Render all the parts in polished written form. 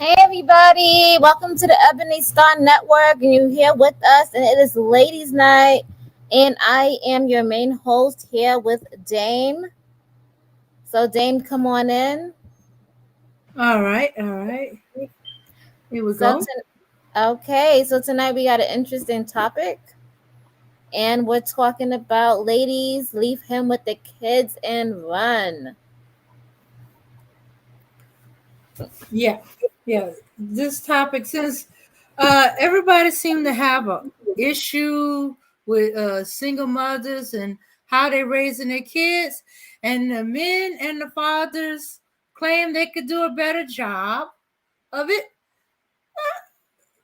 Hey everybody, welcome to the Ebony Star Network, and you're here with us, and it is Ladies Night, and I am your main host here with Dame. So Dame, come on in. All right, all right. Here we So go. to, okay, so tonight we got an interesting topic, and we're talking about ladies leave him with the kids and run. Yeah, yeah. This topic, since everybody seemed to have a issue with single mothers and how they raising their kids, and the men and the fathers claim they could do a better job of it.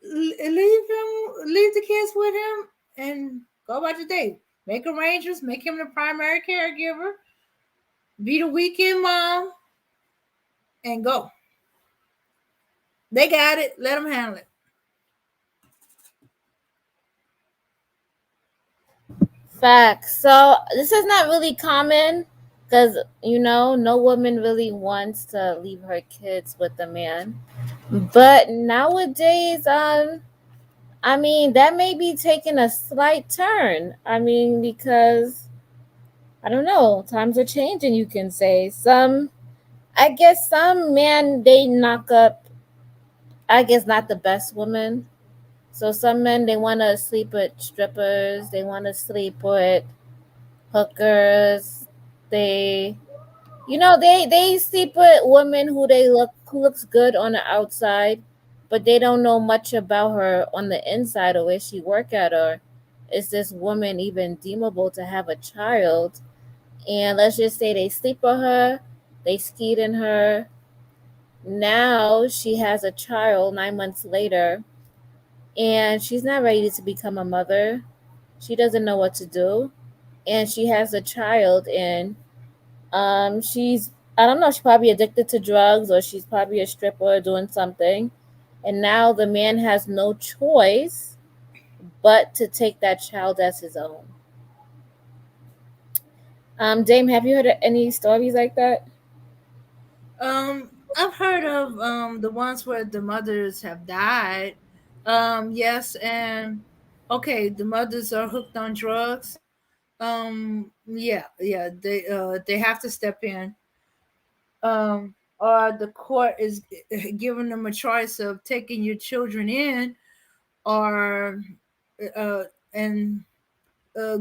Leave the kids with him, and go about your day. Make arrangements. Make him the primary caregiver. Be the weekend mom, and go. They got it. Let them handle it. Facts. So this is not really common because no woman really wants to leave her kids with a man. But nowadays, I mean that may be taking a slight turn. I mean because I don't know, times are changing. You can say I guess some men they knock up. I guess not the best woman. So some men they want to sleep with strippers. They want to sleep with hookers. They they sleep with women who looks good on the outside, but they don't know much about her on the inside or where she work at, or is this woman even deemable to have a child? And let's just say they sleep with her, they skied in her. Now she has a child 9 months later, and she's not ready to become a mother. She doesn't know what to do, and she has a child, and she's I don't know, she's probably addicted to drugs or she's probably a stripper doing something. And now the man has no choice but to take that child as his own. Dame, have you heard of any stories like that? I've heard of the ones where the mothers have died. Yes, and okay, the mothers are hooked on drugs. Yeah, they have to step in. Or the court is giving them a choice of taking your children in, or uh, and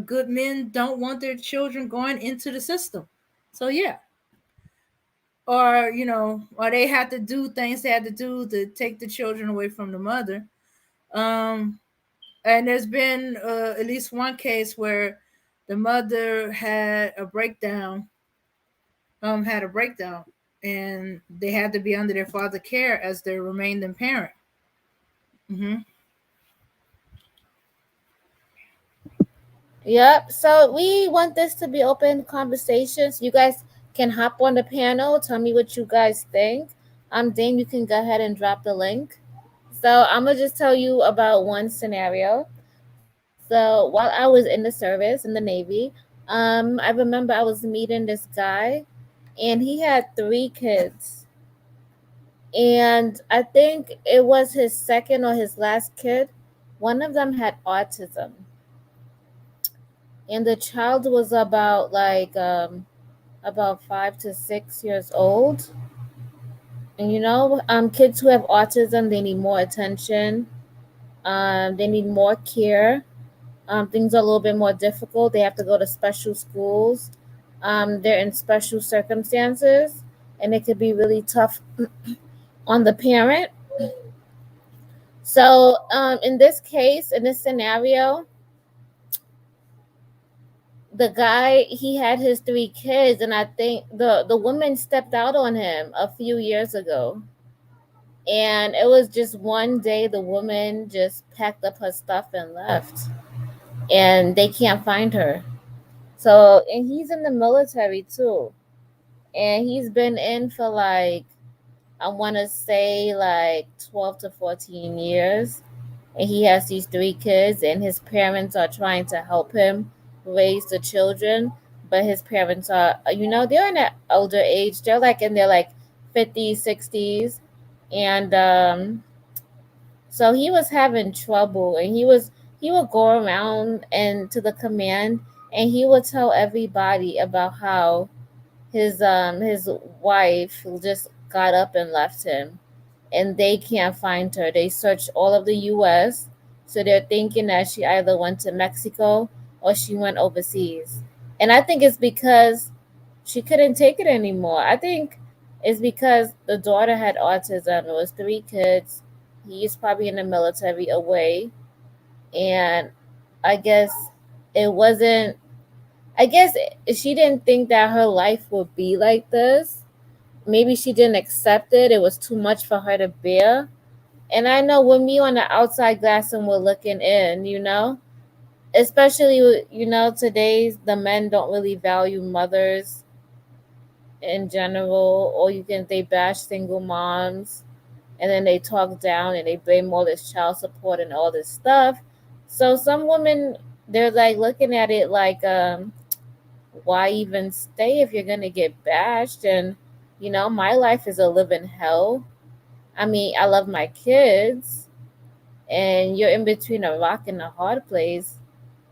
good men don't want their children going into the system. So yeah, or or they had to do things they had to do to take the children away from the mother. um and there's been at least one case where the mother had a breakdown, and they had to be under their father care as their remaining parent. Hmm. Yep. So we want this to be open conversations. You guys can hop on the panel. Tell me what you guys think. Dame, you can go ahead and drop the link. So I'm gonna just tell you about one scenario. So while I was in the service in the Navy, I remember I was meeting this guy, and he had 3 kids, and I think it was his second or his last kid. One of them had autism, and the child was about 5 to 6 years old. And kids who have autism, they need more attention. They need more care. Things are a little bit more difficult. They have to go to special schools. They're in special circumstances, and it could be really tough on the parent. So, in this case, in this scenario, the guy he had his 3 kids, and I think the woman stepped out on him a few years ago. And it was just one day the woman just packed up her stuff and left, and they can't find her. So, and he's in the military too. And he's been in for I want to say 12 to 14 years. And he has these 3 kids, and his parents are trying to help him raise the children. But his parents are, they're in an older age. They're in their 50s, 60s. and so he was having trouble, and he would go around and to the command, and he would tell everybody about how his wife just got up and left him, and they can't find her. They searched all of the US, so they're thinking that she either went to Mexico or she went overseas. And I think it's because she couldn't take it anymore. I think it's because the daughter had autism. It was three kids. He's probably in the military away, and I guess it wasn't I guess she didn't think that her life would be like this. Maybe she didn't accept it. It was too much for her to bear. And I know when me on the outside glass and we're looking in, especially today's the men don't really value mothers in general, or they bash single moms, and then they talk down and they blame all this child support and all this stuff. So some women, they're like looking at it like why even stay if you're gonna get bashed? And my life is a living hell. I mean, I love my kids, and you're in between a rock and a hard place.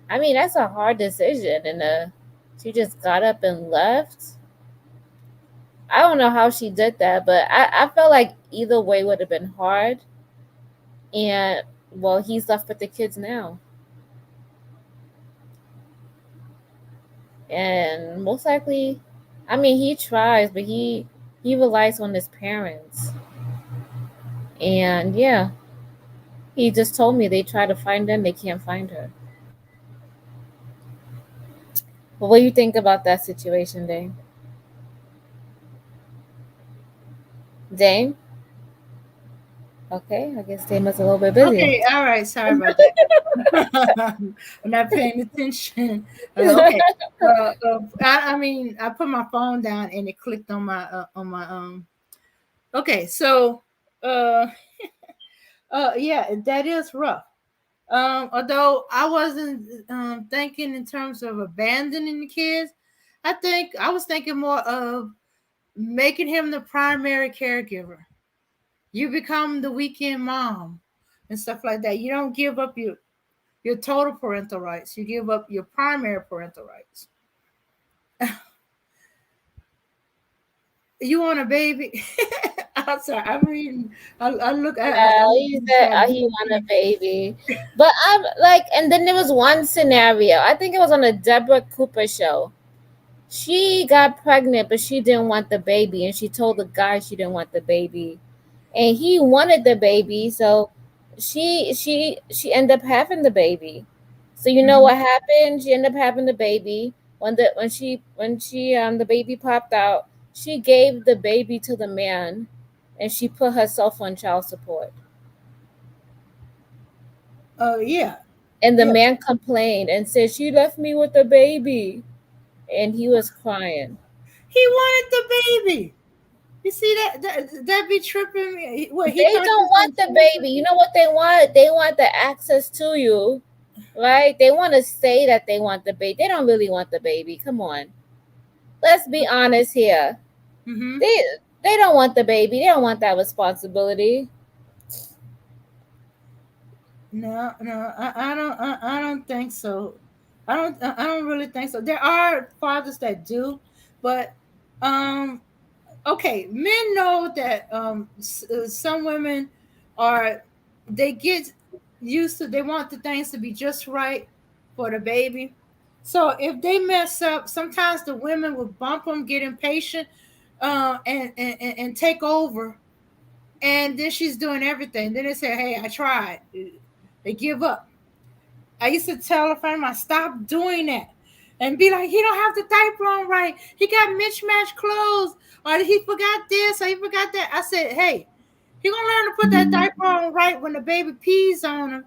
I mean, that's a hard decision, and she just got up and left. I don't know how she did that, but I felt like either way would have been hard. And well, he's left with the kids now, and most likely, I mean, he tries, but he relies on his parents. And yeah, he just told me they try to find them, they can't find her. But what do you think about that situation, Dame? Dame? Okay, I guess Dame was a little bit busy. Okay, all right. Sorry about that. I'm not paying attention. Okay. I mean, I put my phone down and it clicked on my. Okay, so uh, yeah, that is rough. Although I wasn't thinking in terms of abandoning the kids, I think I was thinking more of making him the primary caregiver. You become the weekend mom and stuff like that. You don't give up your total parental rights. You give up your primary parental rights. You want a baby? I'm sorry. I'm reading. I look. I No, look he at said chat he wanted a GPT. baby. But I'm like, and then there was one scenario. I think it was on a Deborah Cooper show. She got pregnant, but she didn't want the baby, and she told the guy she didn't want the baby, and he wanted the baby, so she ended up having the baby. So you know Mhm. what happened? She ended up having the baby. When the baby popped out, she gave the baby to the man, and she put herself on child support. Yeah, And the yeah. man complained and said she left me with the baby, and he was crying. He wanted the baby. You see that be tripping me. What he They thought you don't was want gonna the transfer? baby. You know what they want? They want the access to you, right? They want to say that they want the baby. They don't really want the baby. Come on. Let's be honest here. Mm-hmm. They they don't want the baby. They don't want that responsibility. No, no, I don't think so. I don't really think so. There are fathers that do, but um, okay, men know that some women are they get used to they want the things to be just right for the baby. So if they mess up, sometimes the women will bump them, get impatient, and take over, and then she's doing everything. Then they say, "Hey, I tried." They give up. I used to tell a friend of mine, stop doing that. And be like, he don't have the diaper on right. He got mismatched clothes. Or he forgot this or he forgot that. I said, hey, he gonna learn to put that diaper on right when the baby pees on him.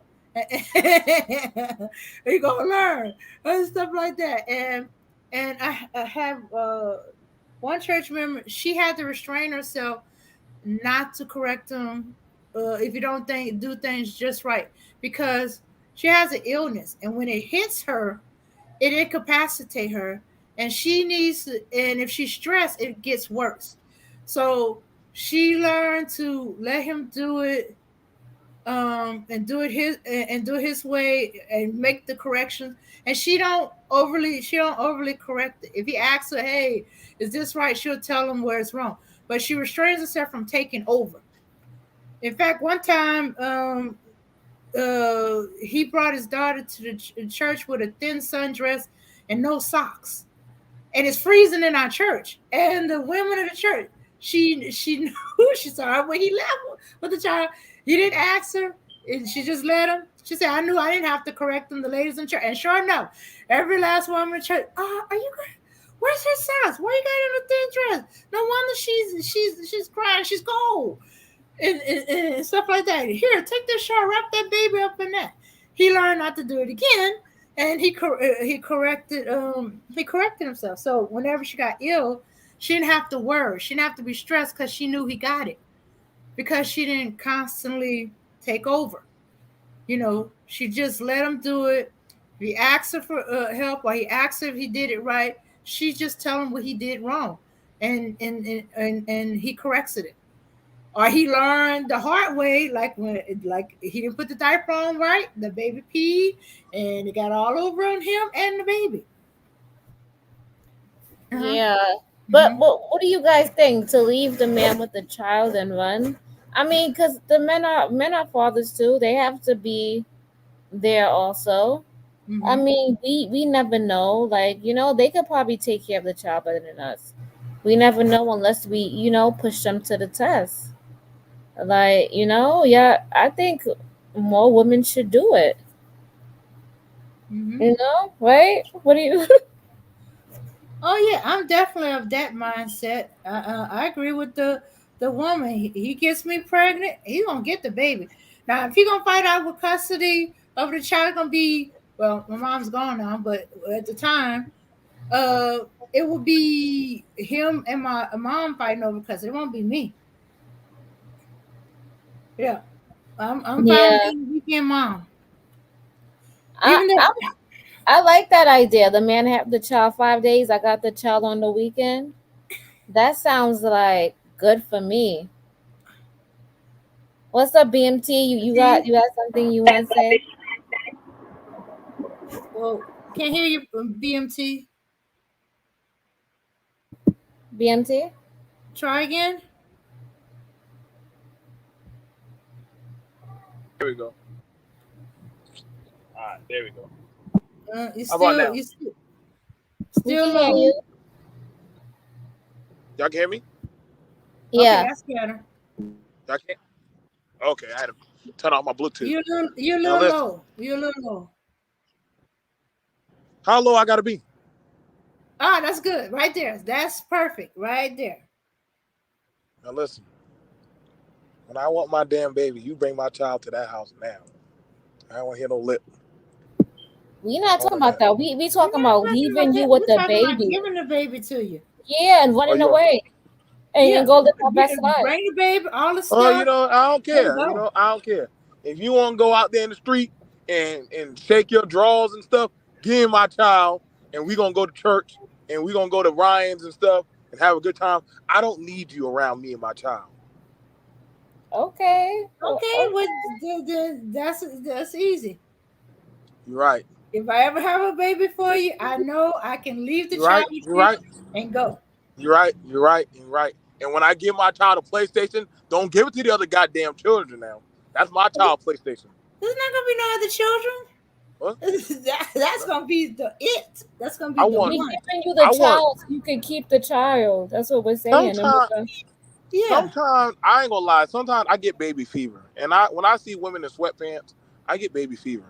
He gonna learn and stuff like that. And I have one church member, she had to restrain herself not to correct them if you don't do things just right because she has an illness and when it hits her it incapacitates her and she needs to, and if she's stressed it gets worse so She learned to let him do it, and do it his way and make the corrections. And she don't overly correct it. If he asks her, hey, is this right, she'll tell him where it's wrong, but she restrains herself from taking over. In fact, one time, he brought his daughter to the church with a thin sundress and no socks, and it's freezing in our church. And the women of the church, she knew, she saw her when he left with the child. He didn't ask her, and she just let him. She said, "I knew I didn't have to correct them." The ladies in church, and sure enough, every last woman in church. Are you good? Where's her socks? Why you got in a thin dress? No wonder she's crying. She's cold. And stuff like that. Here, take this shirt, wrap that baby up in that. He learned not to do it again, and he corrected himself. So whenever she got ill, she didn't have to worry. She didn't have to be stressed because she knew he got it, because she didn't constantly take over. She just let him do it. If he asked her for help, or he asked her if he did it right, she just tell him what he did wrong, and he corrects it. Or he learned the hard way, like he didn't put the diaper on right, the baby peed, and it got all over on him and the baby. Uh-huh. Yeah. But Mm-hmm. what do you guys think? To leave the man with the child and run? I mean, because the men are fathers too. They have to be there also. I Mm-hmm. mean, we never know. Like, they could probably take care of the child better than us. We never know unless we, push them to the test. Like, yeah, I think more women should do it. Mm-hmm. Right? What do you? Oh yeah, I'm definitely of that mindset. I agree with the woman. He gets me pregnant, he gonna get the baby. Now, if he gonna fight out with custody of the child, gonna be, well, my mom's gone now, but at the time, uh, it will be him and my mom fighting over custody. It won't be me. Yeah, I'm fine with Yeah, being the weekend mom, I, even though. I I like that idea. The man have the child 5 days. I got the child on the weekend. That sounds like good for me. What's up, BMT? You got See, you got something you want to say? well, can't hear you, BMT. BMT? Try again. There we go. All right, there we go. You How about still now? you still We still can hear low. you. Y'all can hear me? Okay, Yeah. that's better. Y'all can? Okay, I had to turn off my Bluetooth. You're a Now little listen, low. You're a little low. how low I gotta be? Ah, that's good. Right there. That's perfect. Right there. Now listen, when I want my damn baby, you bring my child to that house now. I don't want to hear no lip. We I not don't talking want about that. that. We We're talking not about talking about leaving you that. with We're the talking about baby. giving the baby to you. Yeah, and Oh, running you want? away and Yeah. go live our best life. Bring the baby, all the Oh, stuff, I don't and care. go. I don't care. If you want to go out there in the street and shake your drawers and stuff, give me my child, and we gonna go to church and we gonna go to Ryan's and stuff and have a good time. I don't need you around me and my child. Okay. Okay, Okay. well, that's easy. You're right. If I ever have a baby for you, I know I can leave the You're right. child with You're you right. and go. You're right. You're right. You're right. And when I give my child a PlayStation, don't give it to the other goddamn children now. That's my child PlayStation. There's not gonna be no other children. What? That's gonna be the it. That's gonna be I the want. We one. giving you the I want. child so you can keep the child. That's what we're saying. And we're Sometimes. gonna, Yeah. Sometimes I ain't gonna lie. Sometimes I get baby fever, and when I see women in sweatpants, I get baby fever.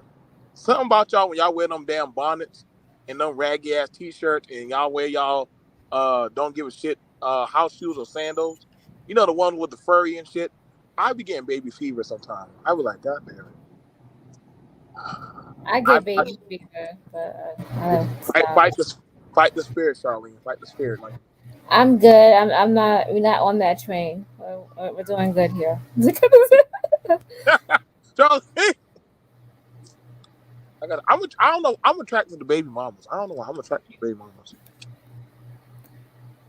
Something about y'all when y'all wear them damn bonnets and them raggy ass t-shirts, and y'all wear y'all don't give a shit house shoes or sandals. You know the ones with the furry and shit. I be getting baby fever sometimes. I be like, God damn it. I I, get I baby fever, but I fight, stop. fight the spirit, Charlene. Fight the spirit. Like, I'm good. I'm not. We're not on that train. We're doing good here. Charlene, I don't know. I'm attracted to baby mamas. I don't know why I'm attracted to baby mamas.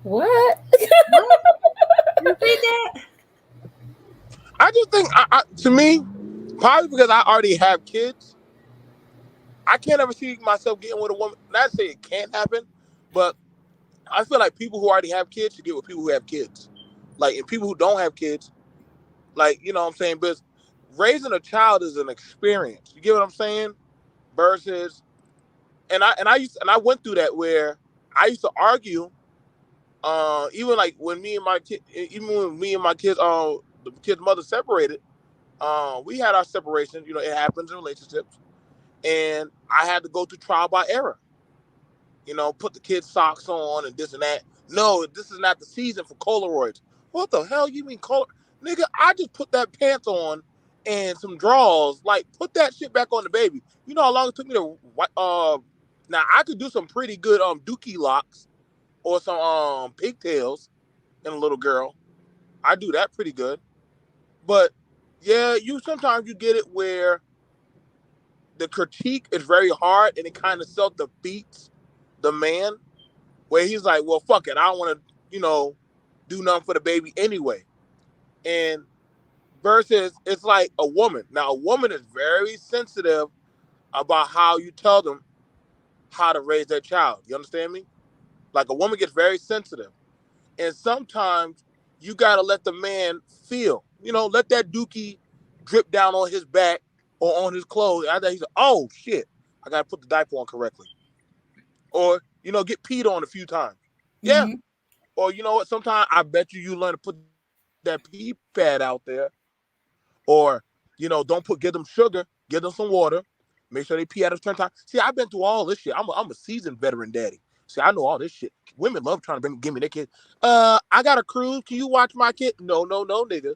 What? What? Repeat that. To me, probably because I already have kids, I can't ever see myself getting with a woman. Not to say it can't happen, but I feel like people who already have kids should get with people who have kids. Like, and people who don't have kids, like, you know what I'm saying? But raising a child is an experience. You get what I'm saying? Versus, and I went through that where I used to argue. Even like when me and my kid, even when me and my kids, the kid's mother separated. We had our separation. You know, it happens in relationships, and I had to go through trial by error. You know, put the kids' socks on and this and that. No, this is not the season for Polaroids. What the hell you mean color? Nigga, I just put that pants on and some drawers. Like, put that shit back on the baby. You know how long it took me to now I could do some pretty good dookie locks or some pigtails in a little girl. I do that pretty good. But yeah, you sometimes you get it where the critique is very hard and it kind of self defeats the man where he's like, well, fuck it, I don't want to, do nothing for the baby anyway. And versus it's like a woman. Now, a woman is very sensitive about how you tell them how to raise their child. You understand me? Like a woman gets very sensitive. And sometimes you got to let the man feel, let that dookie drip down on his back or on his clothes. I thought he's like, oh, shit, I got to put the diaper on correctly. Or, get peed on a few times. Yeah. Mm-hmm. Or you know what? Sometimes I bet you learn to put that pee pad out there. Or, don't give them sugar, give them some water. Make sure they pee at a certain time. See, I've been through all this shit. I'm a seasoned veteran daddy. See, I know all this shit. Women love trying to give me their kid. I got a cruise. Can you watch my kid? No, no, no, nigga.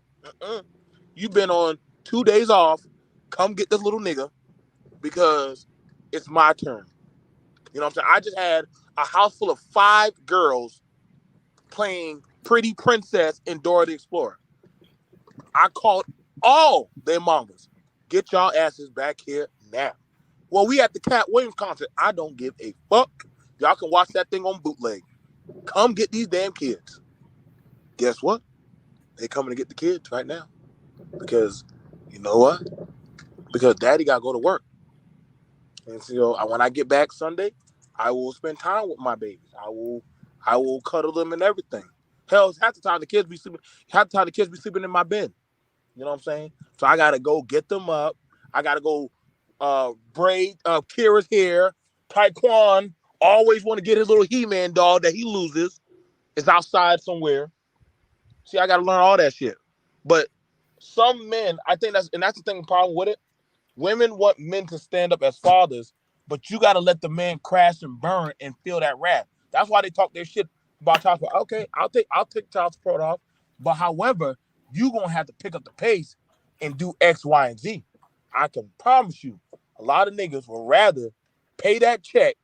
You've been on 2 days off. Come get this little nigga because it's my turn. You know what I'm saying? I just had a house full of 5 girls playing Pretty Princess and Dora the Explorer. I called all their mamas. Get y'all asses back here now. Well, we at the Cat Williams concert. I don't give a fuck. Y'all can watch that thing on bootleg. Come get these damn kids. Guess what? They coming to get the kids right now. Because, you know what? Because daddy got to go to work. And so when I get back Sunday, I will spend time with my babies. I will cuddle them and everything. Hell, half the time the kids be sleeping. Half the time the kids be sleeping in my bed. You know what I'm saying? So I gotta go get them up. I gotta go braid Kira's hair. Taekwon always want to get his little He-Man doll that he loses. It's outside somewhere. See, I gotta learn all that shit. But some men, I think that's the thing problem with it. Women want men to stand up as fathers, but you gotta let the man crash and burn and feel that wrath. That's why they talk their shit about child support. Okay, I'll take child support off, but however, you gonna have to pick up the pace and do X, Y, and Z. I can promise you, a lot of niggas would rather pay that check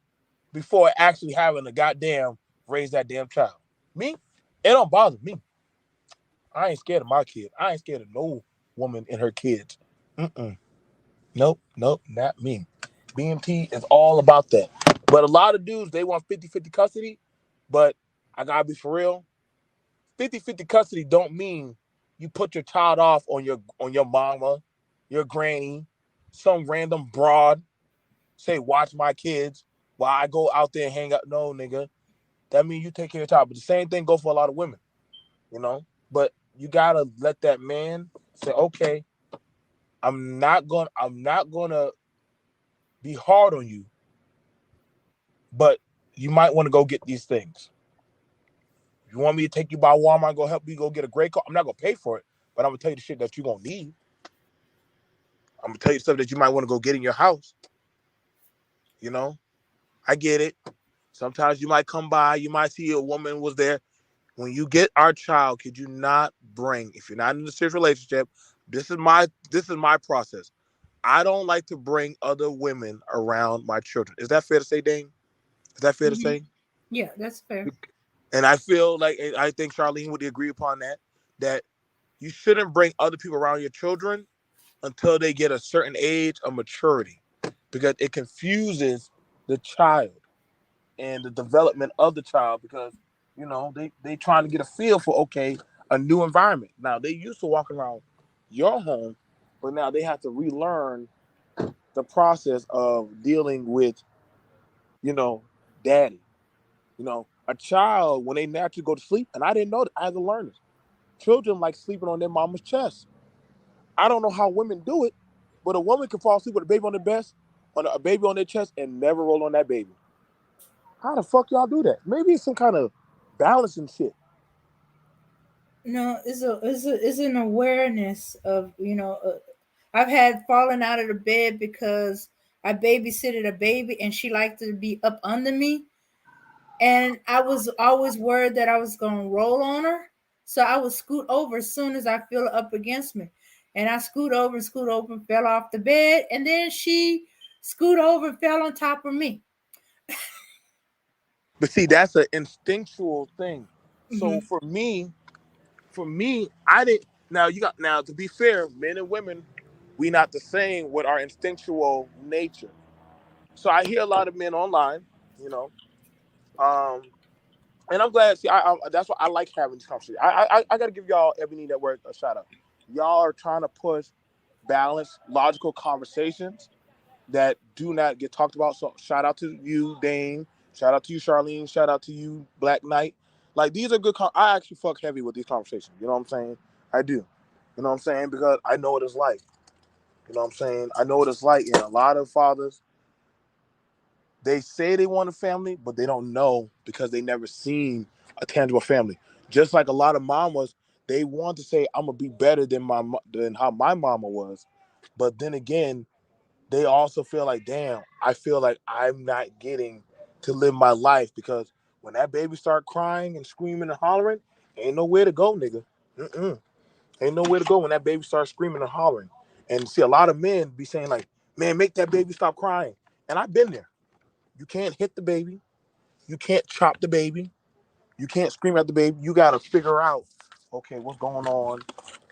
before actually having to goddamn raise that damn child. Me, it don't bother me. I ain't scared of my kid. I ain't scared of no woman and her kids. Mm-mm. Nope, not me. BMT is all about that. But a lot of dudes, they want 50-50 custody. But I gotta be for real. 50-50 custody don't mean you put your child off on your mama, your granny, some random broad. Say, watch my kids while I go out there and hang out. No, nigga. That means you take care of your child. But the same thing goes for a lot of women, you know? But you gotta let that man say, okay, I'm not gonna be hard on you, but you might want to go get these things. If you want me to take you by Walmart, go help you go get a great car. I'm not gonna pay for it, but I'm gonna tell you the shit that you're gonna need. I'm gonna tell you stuff that you might want to go get in your house. You know, I get it. Sometimes you might come by, you might see a woman was there. When you get our child, could you not bring, if you're not in a serious relationship, this is my process. I don't like to bring other women around my children. Is that fair to say, Dane? Is that fair to Mm-hmm. say? Yeah, that's fair. And I feel like, and I think Charlene would agree upon that you shouldn't bring other people around your children until they get a certain age of maturity, because it confuses the child and the development of the child, because they trying to get a feel for, okay, a new environment. Now they used to walk around your home but now they have to relearn the process of dealing with, you know, daddy. You know, a child when they naturally go to sleep, and I didn't know that. I had to learn this. Children like sleeping on their mama's chest. I don't know how women do it, but a woman can fall asleep with a baby on their best, on a baby on their chest, and never roll on that baby. How the fuck y'all do that? Maybe it's some kind of balancing shit. No, it's an awareness of, I've had fallen out of the bed because I babysitted a baby and she liked to be up under me, and I was always worried that I was gonna roll on her, so I would scoot over as soon as I feel her up against me, and I scoot over, and fell off the bed, and then she scoot over and fell on top of me. But see, that's an instinctual thing. So Hmm. for me, I didn't. Now you got now to be fair, men and women, we not the same with our instinctual nature. So I hear a lot of men online, you know, um, and I'm glad. See, that's why I like having this conversation. I got to give y'all Ebony Network a shout out. Y'all are trying to push balanced, logical conversations that do not get talked about. So shout out to you, Dane. Shout out to you, Charlene. Shout out to you, Black Knight. Like these are good. I actually fuck heavy with these conversations. You know what I'm saying? I do. You know what I'm saying? Because I know what it's like. You know what I'm saying? I know what it's like. And a lot of fathers, they say they want a family, but they don't know because they never seen a tangible family. Just like a lot of mamas, they want to say, "I'm gonna be better than how my mama was," but then again, they also feel like, damn, I feel like I'm not getting to live my life because when that baby start crying and screaming and hollering, ain't nowhere to go, nigga. Mm-mm. Ain't nowhere to go when that baby starts screaming and hollering. And see, a lot of men be saying like, man, make that baby stop crying. And I've been there. You can't hit the baby. You can't chop the baby. You can't scream at the baby. You got to figure out, okay, what's going on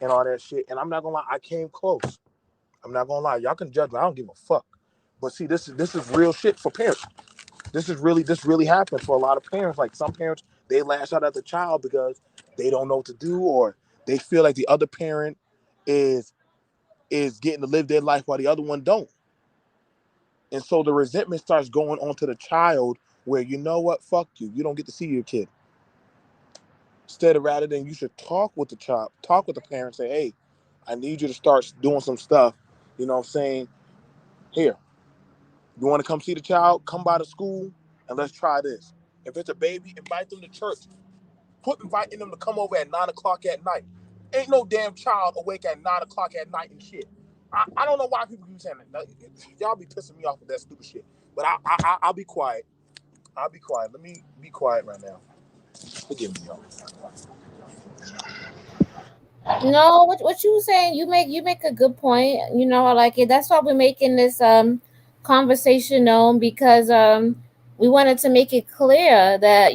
and all that shit. And I'm not going to lie, I came close. I'm not gonna lie. Y'all can judge me. I don't give a fuck. But see, this is real shit for parents. This really happens for a lot of parents. Like some parents, they lash out at the child because they don't know what to do, or they feel like the other parent is is getting to live their life while the other one don't. And so the resentment starts going on to the child where you know what, fuck you. You don't get to see your kid. Instead of rather than you should talk with the child, talk with the parent, say, hey, I need you to start doing some stuff. You know what I'm saying? Here, you want to come see the child? Come by the school and let's try this. If it's a baby, invite them to church. Put inviting them to come over at 9 o'clock at night. Ain't no damn child awake at 9 o'clock at night and shit. I don't know why people keep saying that. Y'all be pissing me off with that stupid shit. But I'll be quiet. I'll be quiet. Let me be quiet right now. Forgive me, y'all. No, what you saying? You make a good point. I like it. That's why we're making this conversation known because we wanted to make it clear that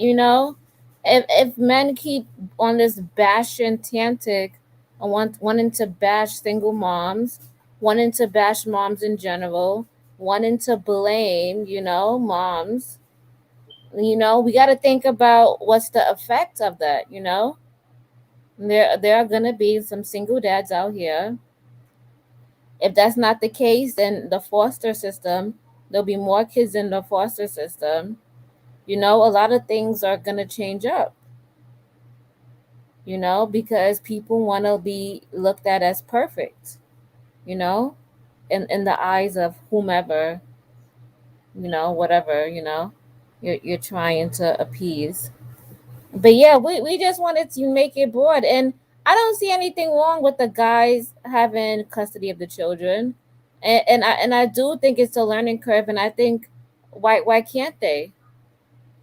if men keep on this bashing tantic and wanting to bash single moms, wanting to bash moms in general, wanting to blame moms, we got to think about what's the effect of that. There are gonna be some single dads out here. If that's not the case, then the foster system, there'll be more kids in the foster system. A lot of things are gonna change up, because people wanna be looked at as perfect, you know, in the eyes of whomever, whatever, you're trying to appease. But yeah, we just wanted to make it broad, and I don't see anything wrong with the guys having custody of the children, and I do think it's a learning curve, and I think why can't they?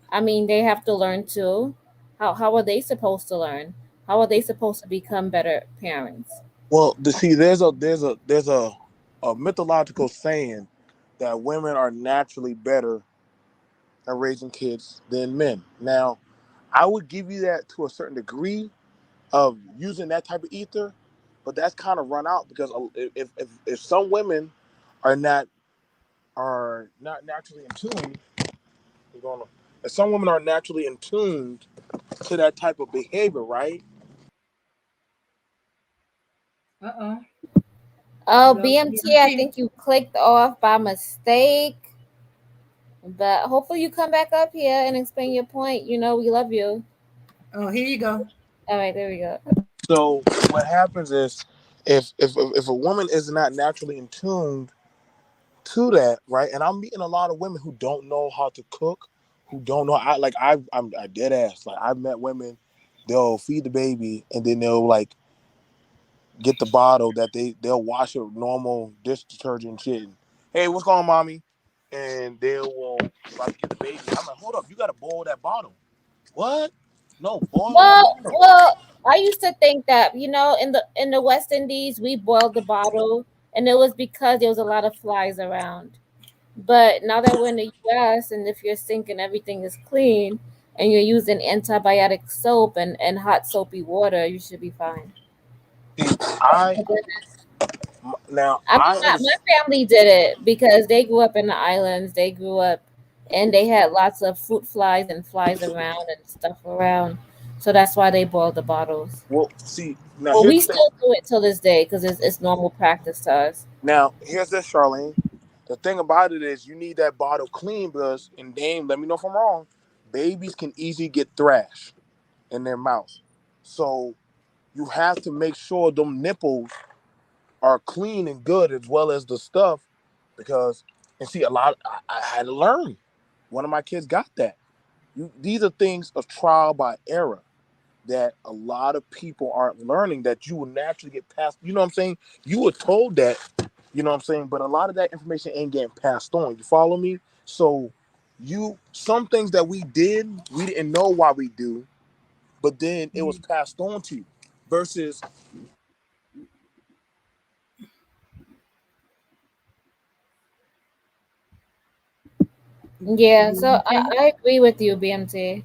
I mean, they have to learn too. How are they supposed to learn? How are they supposed to become better parents? Well, to see, there's a mythological saying that women are naturally better at raising kids than men. Now, I would give you that to a certain degree of using that type of ether, but that's kind of run out because if some women are not naturally in tune, we're going if some women are naturally in tuned to that type of behavior, right? Uh-oh. Oh, Hello, BMT, I BMT. think you clicked off by mistake. But hopefully you come back up here and explain your point. You know we love you. Oh, here you go. All right, there we go. So what happens is, if a woman is not naturally in tune to that, right? And I'm meeting a lot of women who don't know how to cook, who don't know. I'm I dead ass. Like I've met women, they'll feed the baby and then they'll like get the bottle that they'll wash it with normal dish detergent and shit. And, hey, what's going on, mommy? And they will try to get the baby. I'm like, hold up, you gotta boil that bottle. What? No, boil that Well, bottle. well, I used to think that in the West Indies we boiled the bottle, and it was because there was a lot of flies around. But now that we're in the U.S. and if your sink and everything is clean, and you're using antibiotic soap and hot soapy water, you should be fine. See, I But then now I mean, I my understand. family did it because they grew up in the islands. They grew up and they had lots of fruit flies and flies around and stuff around. So that's why they boiled the bottles. Well, see, now But here's we the thing. still do it till this day because it's normal practice to us. Now here's this, Charlene. The thing about it is, you need that bottle clean because, and Dame, let me know if I'm wrong. Babies can easily get thrash in their mouth, so you have to make sure them nipples are clean and good as well as the stuff, because and see a lot. I had to learn. One of my kids got that. These are things of trial by error that a lot of people aren't learning, that you will naturally get passed. You know what I'm saying? You were told that, you know what I'm saying? But a lot of that information ain't getting passed on. You follow me? So some things that we didn't know why we do, but then it was Mhm. passed on to you. Versus Yeah, so BMT. I agree with you, BMT.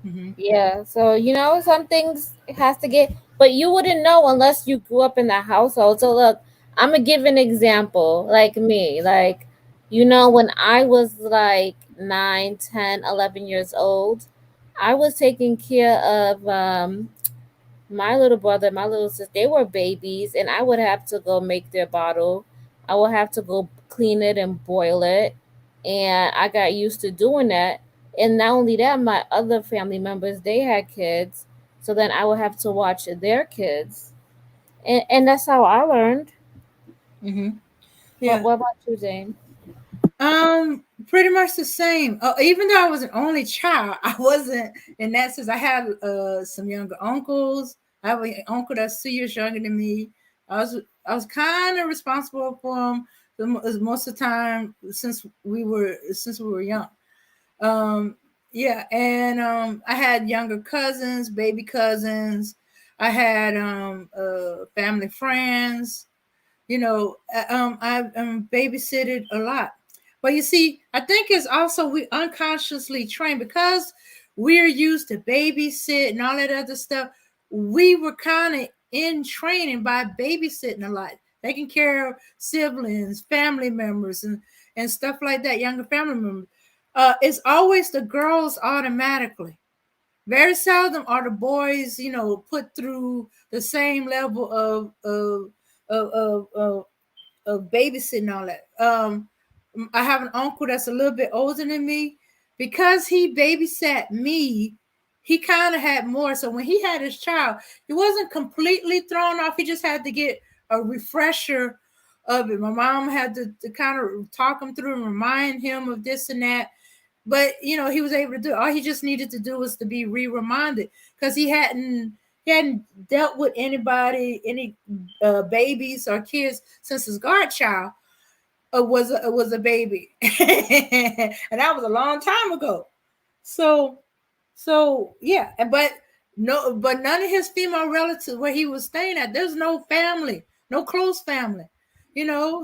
Mm-hmm. Yeah, so some things it has to get, but you wouldn't know unless you grew up in that household. So look, I'm gonna give an example, like me, like when I was like 9, 10, 11 years old, I was taking care of my little brother, my little sister. They were babies, and I would have to go make their bottle. I would have to go clean it and boil it, and I got used to doing that. And not only that, my other family members, they had kids, so then I would have to watch their kids, and that's how I learned. Mm-hmm. What Yeah. What about you, Jane? Pretty much the same. Even though I was an only child, I wasn't in that sense. I had some younger uncles. I have an uncle that's 2 years younger than me. I was kind of responsible for him most of the time since we were young. Um, yeah, and I had younger cousins, baby cousins. I had family friends. I babysitted a lot. But you see, I think it's also we unconsciously trained because we're used to babysit and all that other stuff. We were kind of in training by babysitting a lot, taking care of siblings, family members, and stuff like that, younger family members. It's always the girls automatically. Very seldom are the boys, put through the same level of, of, of of babysitting all that. I have an uncle that's a little bit older than me. Because he babysat me, he kind of had more. So when he had his child, he wasn't completely thrown off. He just had to get a refresher of it. My mom had to kind of talk him through and remind him of this and that. But he was able to do it. All he just needed to do was to be re-reminded because he hadn't dealt with any babies or kids since his godchild was a baby, and that was a long time ago. So yeah, but none of his female relatives where he was staying at, there's no family, no close family.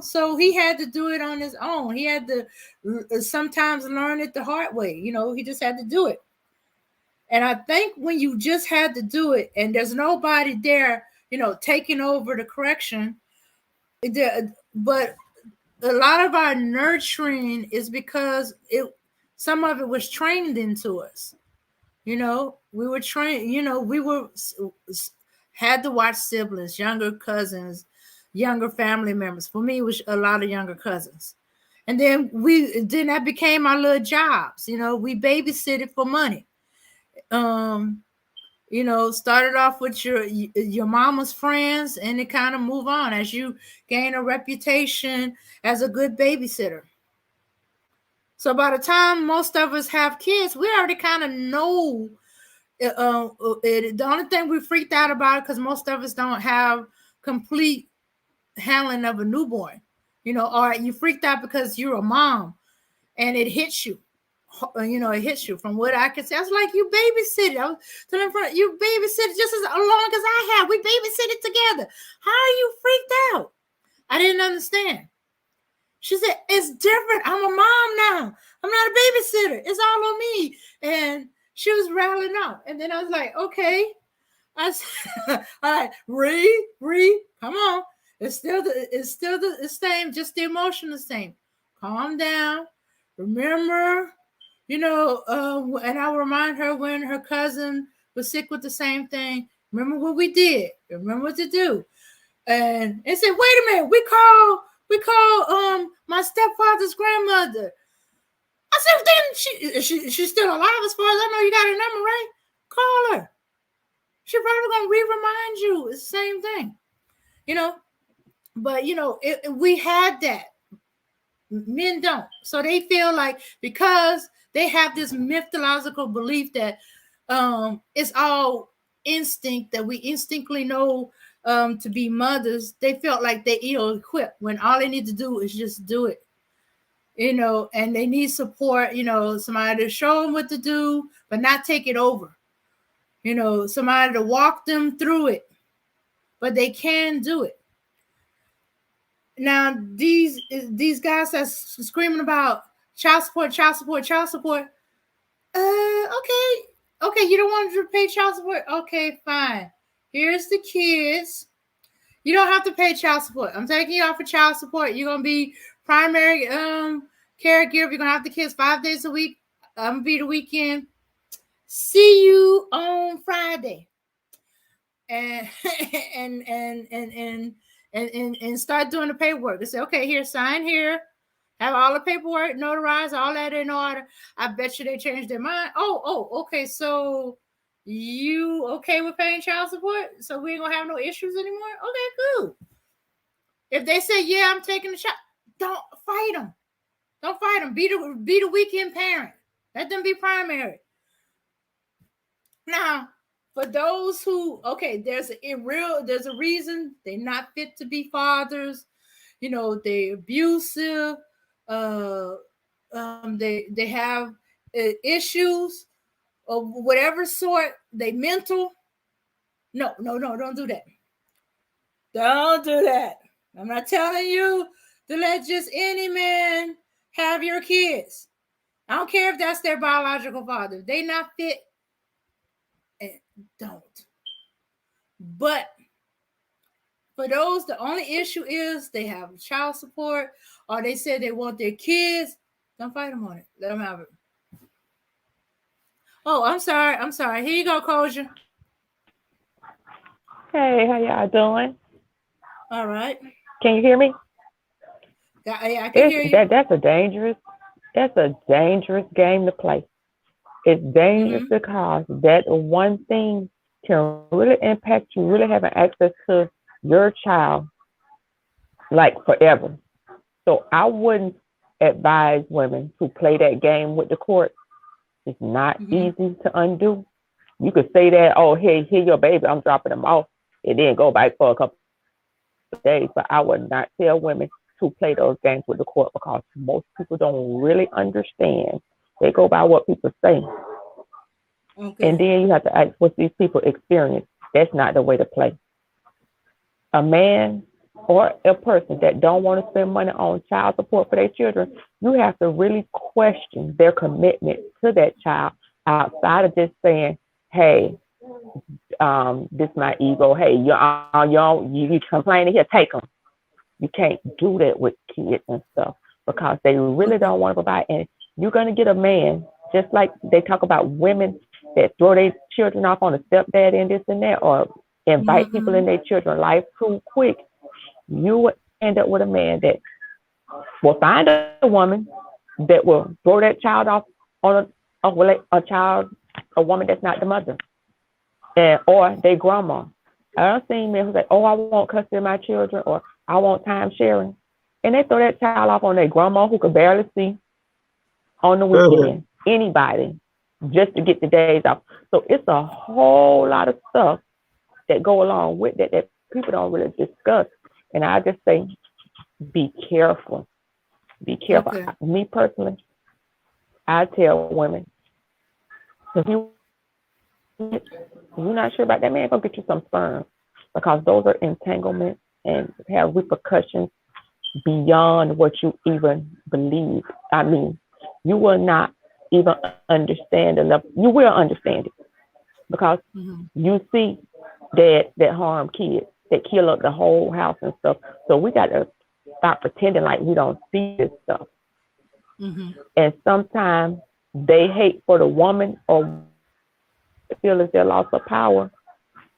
So he had to do it on his own. He had to sometimes learn it the hard way. He just had to do it. And I think when you just had to do it and there's nobody there, taking over the correction, but a lot of our nurturing is because some of it was trained into us. We were trained. We were had to watch siblings, younger cousins, younger family members. For me, it was a lot of younger cousins. And then that became our little jobs. We babysitted for money. Um, started off with your mama's friends, and it kind of move on as you gain a reputation as a good babysitter. So by the time most of us have kids, we already kind of know. The only thing we freaked out about, because most of us don't have complete handling of a newborn, or you freaked out because you're a mom and it hits you. It hits you. From what I can say, I was like, you babysitted. I was telling you babysitted just as long as I have. We babysitted together. How are you freaked out? I didn't understand. She said, it's different. I'm a mom now. I'm not a babysitter. It's all on me. And she was rattling out. And then I was like, okay. I said, all right, Ree, come on. It's still the same, just the emotion the same. Calm down. Remember, and I'll remind her when her cousin was sick with the same thing. Remember what we did. Remember what to do. And it said, wait a minute, we call my stepfather's grandmother. I said, then she's still alive as far as I know. You got her number, right? Call her. She probably gonna remind you. It's the same thing, But we had that. Men don't. So they feel like because they have this mythological belief that it's all instinct, that we instinctively know to be mothers. They felt like they're ill-equipped when all they need to do is just do it. And they need support, somebody to show them what to do, but not take it over. Somebody to walk them through it, but they can do it. Now, these guys that's screaming about child support. Okay, you don't want to pay child support? Okay, fine. Here's the kids. You don't have to pay child support. I'm taking you off of child support. You're gonna be primary caregiver. You're gonna have the kids 5 days a week. I'm gonna be the weekend. See you on Friday. And start doing the paperwork. They say, okay, here, sign here. Have all the paperwork notarized, all that in order. I bet you they changed their mind. Oh, okay. So you okay with paying child support? So we ain't gonna have no issues anymore? Okay, cool. If they say, yeah, I'm taking the shot, don't fight them. Don't fight them. Be the weekend parent. Let them be primary. Now, for those who, okay, there's a reason they're not fit to be fathers. They're abusive. They have issues of whatever sort. They mental. No, don't do that. Don't do that. I'm not telling you to let just any man have your kids. I don't care if that's their biological father. They not fit. And don't. But for those, the only issue is they have child support, or they say they want their kids. Don't fight them on it. Let them have it. Oh, I'm sorry. Here you go, Koja. Hey, how y'all doing? All right. Can you hear me? Yeah, I can hear you. That's a dangerous game to play. It's dangerous because that one thing can really impact you, really having access to your child like forever. So I wouldn't advise women to play that game with the court. It's not easy to undo. You could say that, oh, hey, here your baby, I'm dropping them off, and then go back for a couple of days. But I would not tell women to play those games with the court because most people don't really understand. They go by what people say. Okay. And then you have to ask what these people experience. That's not the way to play. A man or a person that don't want to spend money on child support for their children, you have to really question their commitment to that child outside of just saying, hey, this is my ego. Hey, you complaining here, take them. You can't do that with kids and stuff because they really don't want to provide. And you're going to get a man, just like they talk about women that throw their children off on a stepdad and this and that, or invite people in their children's life too quick. you would end up with a man that will find a woman that will throw that child off on a woman that's not the mother, and or their grandma. I don't see men who say, "Oh, I want custody of my children," or "I want time sharing," and they throw that child off on their grandma who could barely see on the weekend. Anybody, just to get the days off. So it's a whole lot of stuff that go along with that people don't really discuss. And I just say, be careful. Be careful. Okay. Me personally, I tell women, if you're not sure about that man, go get you some sperm, because those are entanglements and have repercussions beyond what you even believe. I mean, you will not even understand the level. You will understand it because you see that harm kids, that kill up the whole house and stuff. So we got to stop pretending like we don't see this stuff. And sometimes they hate for the woman or feel as their loss of power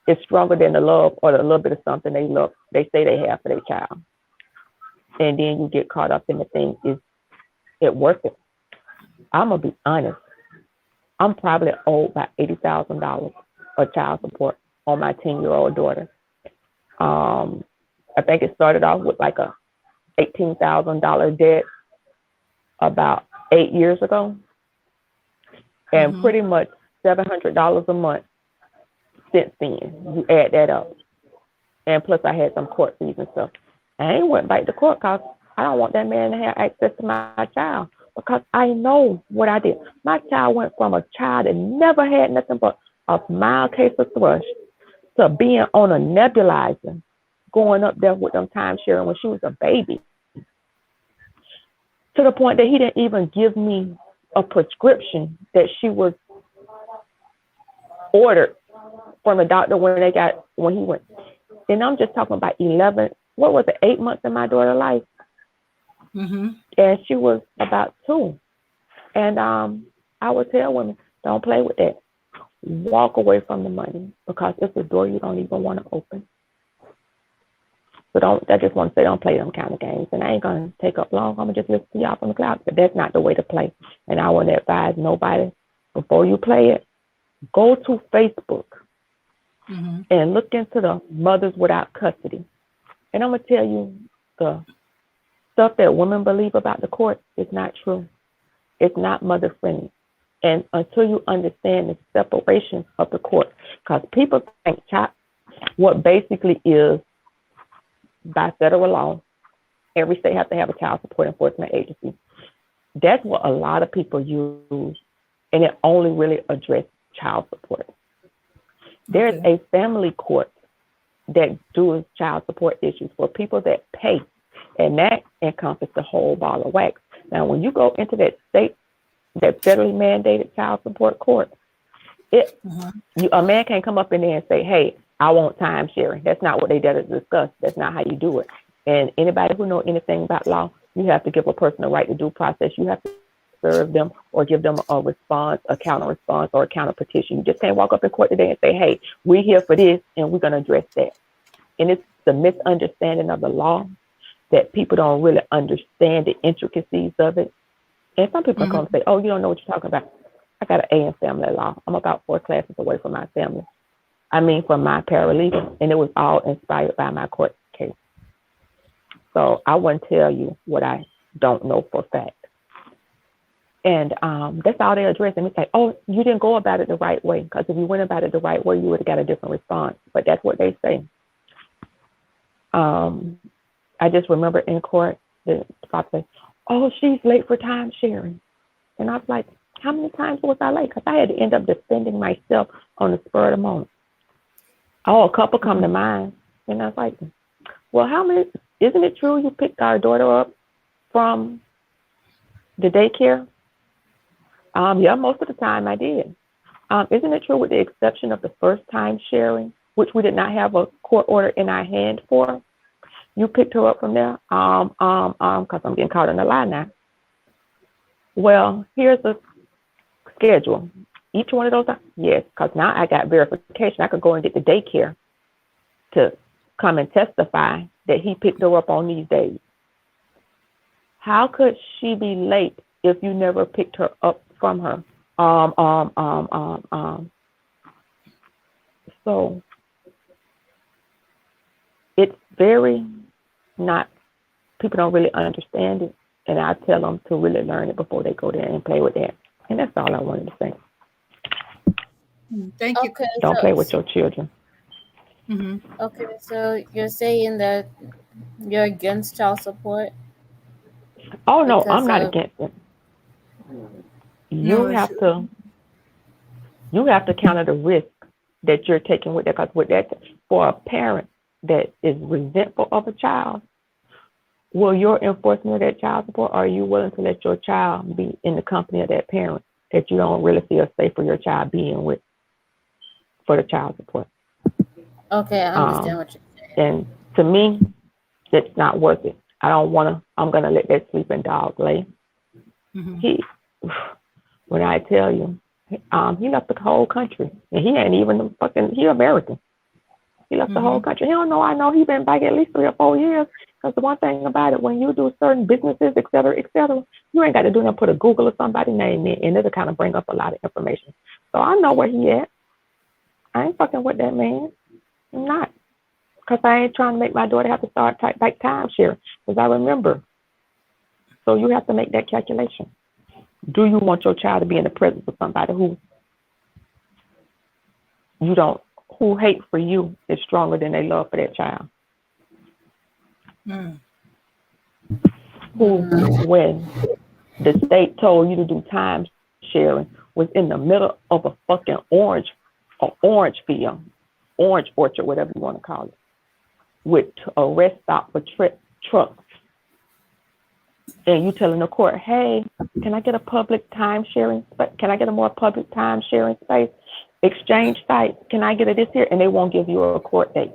is stronger than the love or the little bit of something they say they have for their child. And then you get caught up in the thing, is it worth it? I'm going to be honest. I'm probably owed about $80,000 of child support on my 10-year-old daughter. I think it started off with like a $18,000 debt about 8 years ago. And pretty much $700 a month since then. You add that up. And plus I had some court fees and stuff. I ain't went back to court because I don't want that man to have access to my child, because I know what I did. My child went from a child that never had nothing but a mild case of thrush to being on a nebulizer, going up there with them time sharing when she was a baby, to the point that he didn't even give me a prescription that she was ordered from a doctor when he went. And I'm just talking about 8 months in my daughter's life. And she was about 2. And I would tell women, don't play with that. Walk away from the money, because it's a door you don't even want to open. So I just want to say, don't play them kind of games. And I ain't going to take up long. I'm going to just listen to y'all from the cloud. But that's not the way to play. And I want to advise nobody, before you play it, go to Facebook and look into the mothers without custody. And I'm going to tell you, the stuff that women believe about the court is not true. It's not mother friendly. And until you understand the separation of the court, because people think what basically is, by federal law, every state has to have a child support enforcement agency. That's what a lot of people use, and it only really addresses child support. There's a family court that does child support issues for people that pay, and that encompasses the whole ball of wax. Now, when you go into that state, that federally mandated child support court, a man can't come up in there and say, "Hey, I want time sharing." That's not what they did to discuss. That's not how you do it. And anybody who knows anything about law, you have to give a person a right to due process. You have to serve them or give them a response, a counter response, or a counter petition. You just can't walk up in court today and say, "Hey, we're here for this and we're going to address that." And it's the misunderstanding of the law that people don't really understand the intricacies of it. And some people come and say, "Oh, you don't know what you're talking about." I got an A in family law. I'm about 4 classes away from my family. From my paralegal, and it was all inspired by my court case. So I wouldn't tell you what I don't know for a fact. And that's all they address. And it's like, "Oh, you didn't go about it the right way." Because if you went about it the right way, you would have got a different response. But that's what they say. I just remember in court, the cop said, "Oh, she's late for time sharing." And I was like, how many times was I late? Because I had to end up defending myself on the spur of the moment. Oh, a couple come to mind. And I was like, "Well, isn't it true you picked our daughter up from the daycare?" Yeah, most of the time I did. Isn't it true, with the exception of the first time sharing, which we did not have a court order in our hand for, you picked her up from there? Because I'm getting caught in the lie now. Well, here's a schedule. Each one of those, yes, because now I got verification. I could go and get the daycare to come and testify that he picked her up on these days. How could she be late if you never picked her up from her? Um, um, um, um, um. So it's very not, people don't really understand it. And I tell them to really learn it before they go there and play with that. And that's all I wanted to say. Thank you. Okay, Don't play with your children. so you're saying that you're against child support Oh no, I'm because not of against it. No, You it's, have to counter the risk that you're taking with that. Because with that, for a parent that is resentful of a child, will your enforcement of that child support, or are you willing to let your child be in the company of that parent that you don't really feel safe for your child being with for the child support? okay, I understand what you're saying. And to me, it's not worth it. I don't want to. I'm gonna let that sleeping dog lay. He, when I tell you, he left the whole country, and he ain't even fucking. He American. He left the whole country. He don't know. I know he been back at least 3 or 4 years. Because the one thing about it, when you do certain businesses, et cetera, you ain't got to do nothing. Put a Google or somebody's name in, and it'll kind of bring up a lot of information. So I know where he at. I ain't fucking with that man. I'm not. Because I ain't trying to make my daughter have to start like time sharing. Because I remember. So you have to make that calculation. Do you want your child to be in the presence of somebody who you don't, who hate for you is stronger than they love for that child? Who, when the state told you to do time sharing, was in the middle of a fucking orange field, orange orchard, whatever you want to call it, with a rest stop for trucks. And you telling the court, hey, can I get a public time sharing? Can I get a more public time sharing space? Exchange site, can I get a this here? And they won't give you a court date.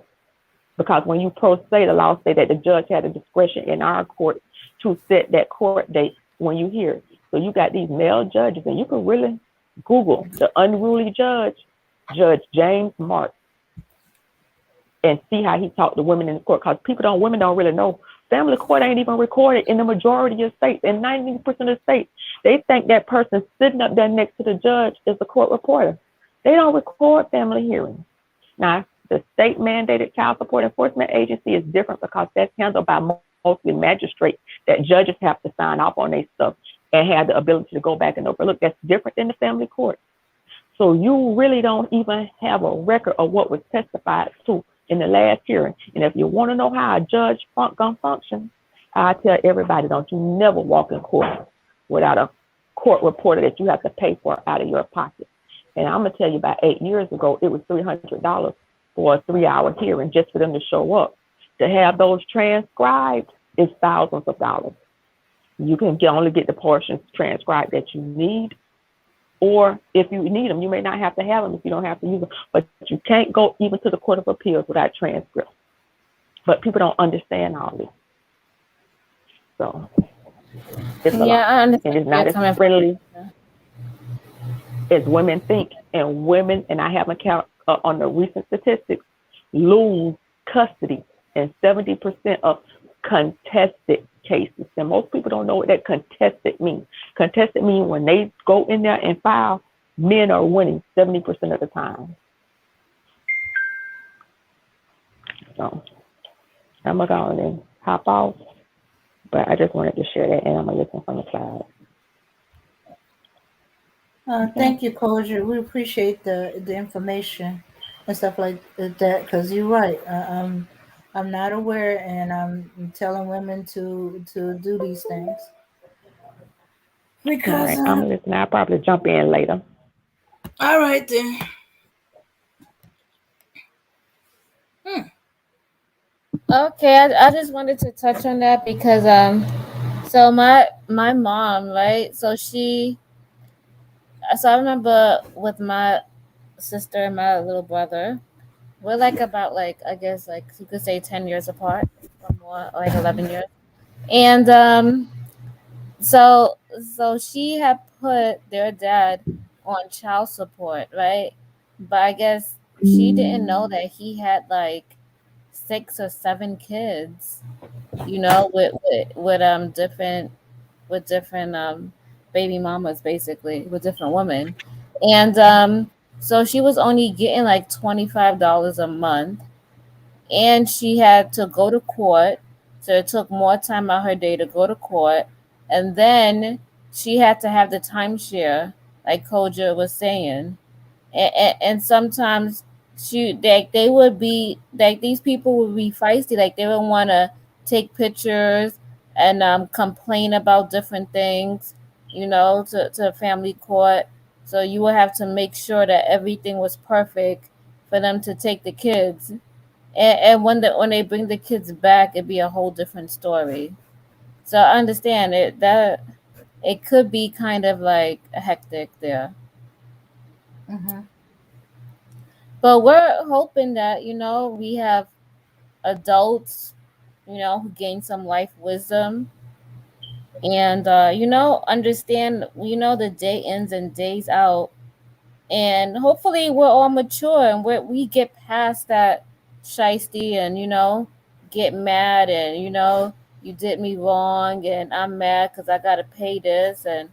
Because when you pro se, the law say that the judge had a discretion in our court to set that court date when you hear it. So you got these male judges, and you can really Google the unruly judge, Judge James Mark, and see how he talked to women in the court. Because women don't really know. Family court ain't even recorded in the majority of states. In 90% of states, they think that person sitting up there next to the judge is a court reporter. They don't record family hearings. Now, the state mandated child support enforcement agency is different because that's handled by mostly magistrates that judges have to sign off on their stuff and have the ability to go back and overlook. That's different than the family court. So you really don't even have a record of what was testified to in the last hearing. And if you want to know how a judge gonna function, I tell everybody, don't you never walk in court without a court reporter that you have to pay for out of your pocket. And I'm gonna tell you, about 8 years ago, it was $300 for a 3-hour hearing just for them to show up. To have those transcribed is thousands of dollars. You can only get the portions transcribed that you need, or if you need them, you may not have to have them if you don't have to use them. But you can't go even to the Court of Appeals without transcripts. But people don't understand all this. So it's a lot. I understand. And it's not as friendly as women think. And women, and I have a count on the recent statistics, lose custody in 70% of contested cases. And most people don't know what that contested means. Contested means when they go in there and file, men are winning 70% of the time. So I'm going to go and hop off. But I just wanted to share that, and I'm going to listen from the side. Thank you, Kosher. We appreciate the information and stuff like that, because you're right. I'm not aware, and I'm telling women to do these things. Because all right, I'm listening. I'll probably jump in later. All right then. Okay, I just wanted to touch on that because so my mom, right? So I remember with my sister and my little brother, we're like about like, I guess, like you could say 10 years apart or more, like 11 years. And so she had put their dad on child support, right? But I guess she didn't know that he had like 6 or 7 kids, with different baby mamas, basically, with different women. And so she was only getting like $25 a month, and she had to go to court. So it took more time out her day to go to court. And then she had to have the timeshare, like Koja was saying. And sometimes they would be like, these people would be feisty, like they would want to take pictures and complain about different things, to family court. So you would have to make sure that everything was perfect for them to take the kids. And when they bring the kids back, it'd be a whole different story. So I understand it, that it could be kind of like hectic there. Mm-hmm. But we're hoping that, we have adults, who gain some life wisdom, and, understand, the day ins and days out. And hopefully we're all mature, and we get past that shiesty, and, get mad, and, you did me wrong and I'm mad because I got to pay this. And,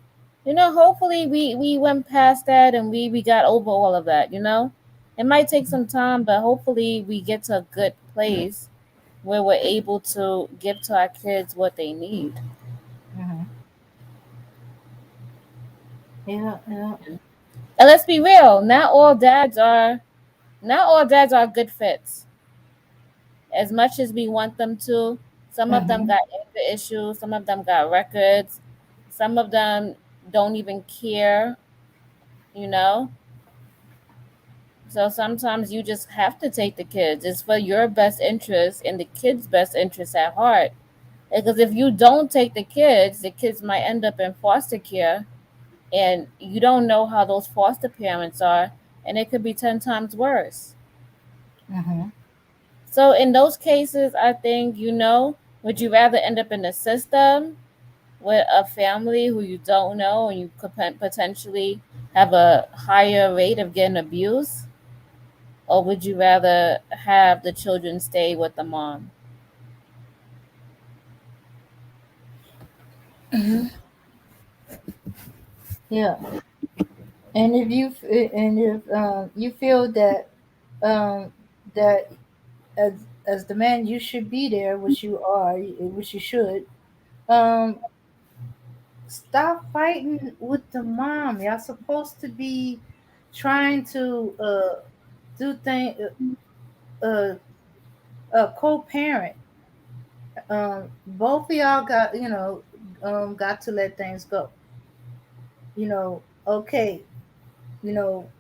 hopefully we went past that, and we got over all of that. It might take some time, but hopefully we get to a good place where we're able to give to our kids what they need. Mm-hmm. Yeah, yeah. And let's be real, not all dads are good fits. As much as we want them to, some of them Mm-hmm. got anger issues, some of them got records, some of them don't even care, you know? So sometimes you just have to take the kids. It's for your best interest and the kids' best interest at heart. Because if you don't take the kids might end up in foster care, and you don't know how those foster parents are, and it could be 10 times worse. Mm-hmm. So in those cases, I think, would you rather end up in the system with a family who you don't know, and you could potentially have a higher rate of getting abused? Or would you rather have the children stay with the mom? Mm-hmm. Yeah. And if you feel that um that as the man you should be there, which you are, which you should, um stop fighting with the mom. Y'all supposed to be trying to do things, co-parent. Both of y'all got, got to let things go. Okay, you know,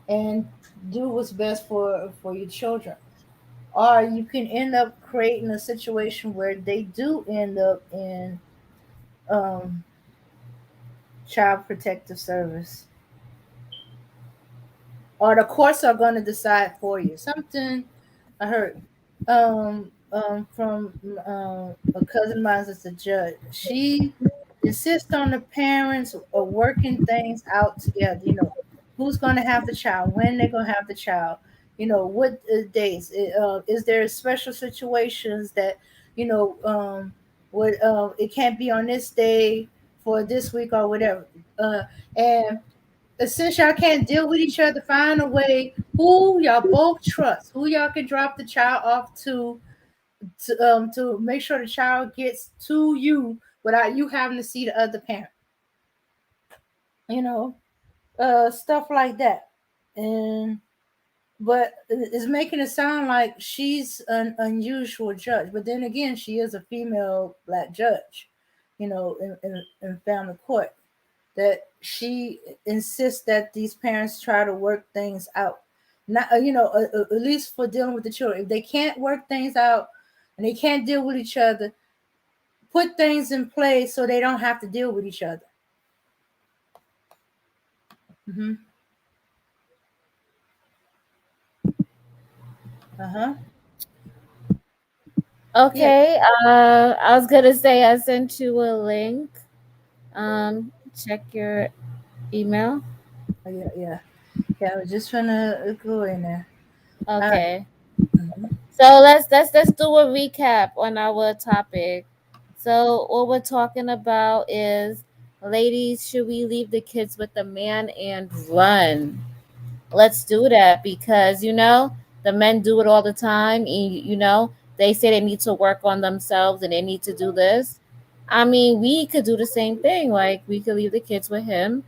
and do what's best for your children. Or you can end up creating a situation where they do end up in um, child protective service, or the courts are going to decide for you. Something I heard from a cousin of mine that's a judge. She insists on the parents are working things out together. Who's going to have the child, when they're going to have the child. What days. Is there special situations that would it can't be on this day for this week or whatever. And since y'all can't deal with each other, find a way who y'all both trust, who y'all can drop the child off to make sure the child gets to you without you having to see the other parent. You know, stuff like that. And but it's making it sound like she's an unusual judge. But then again, she is a female black judge, in family court. That she insists that these parents try to work things out. Not, at least for dealing with the children. If they can't work things out and they can't deal with each other, put things in place so they don't have to deal with each other. Mm-hmm. Uh huh. Yeah. Okay, I was gonna say I sent you a link. Check your email. Yeah. Yeah. Yeah. I was just trying to go in there. All right. Okay. Mm-hmm. So let's do a recap on our topic. So what we're talking about is, ladies, should we leave the kids with the man and run? Let's do that because the men do it all the time. And, they say they need to work on themselves and they need to do this. I mean, we could do the same thing. Like, we could leave the kids with him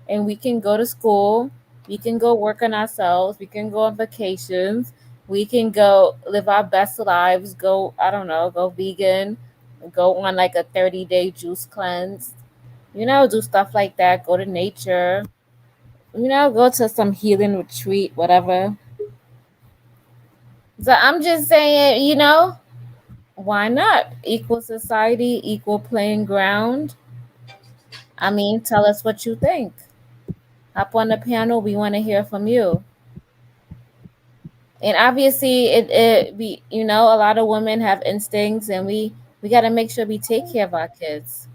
and we can go to school. We can go work on ourselves. We can go on vacations. We can go live our best lives. Go, I don't know, go vegan, go on like a 30-day juice cleanse, do stuff like that. Go to nature, go to some healing retreat, whatever. So I'm just saying, why not? Equal society, equal playing ground. I mean, tell us what you think. Hop on the panel. We want to hear from you. And obviously, it we a lot of women have instincts, and we got to make sure we take care of our kids.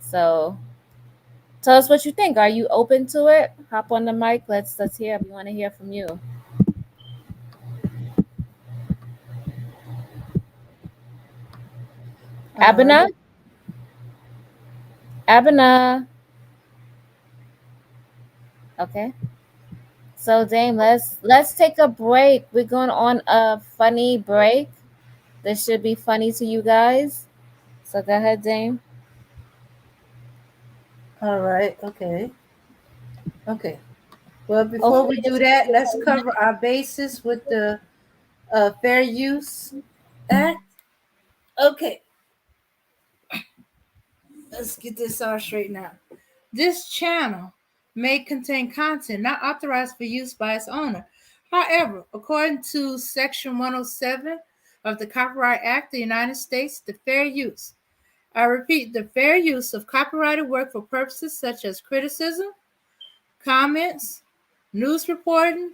So tell us what you think. Are you open to it? Hop on the mic. Let's hear. We want to hear from you. All Abina, right. Abina. Okay. So Dame, let's take a break. We're going on a funny break. This should be funny to you guys. So go ahead, Dame. All right. Okay. Okay. Well, before Hopefully we do this that, will let's cover our bases with the Fair Use Act. Okay. Let's get this all straightened out. This channel may contain content not authorized for use by its owner. However, according to Section 107 of the Copyright Act of the United States, the fair use, I repeat, the fair use of copyrighted work for purposes such as criticism, comments, news reporting,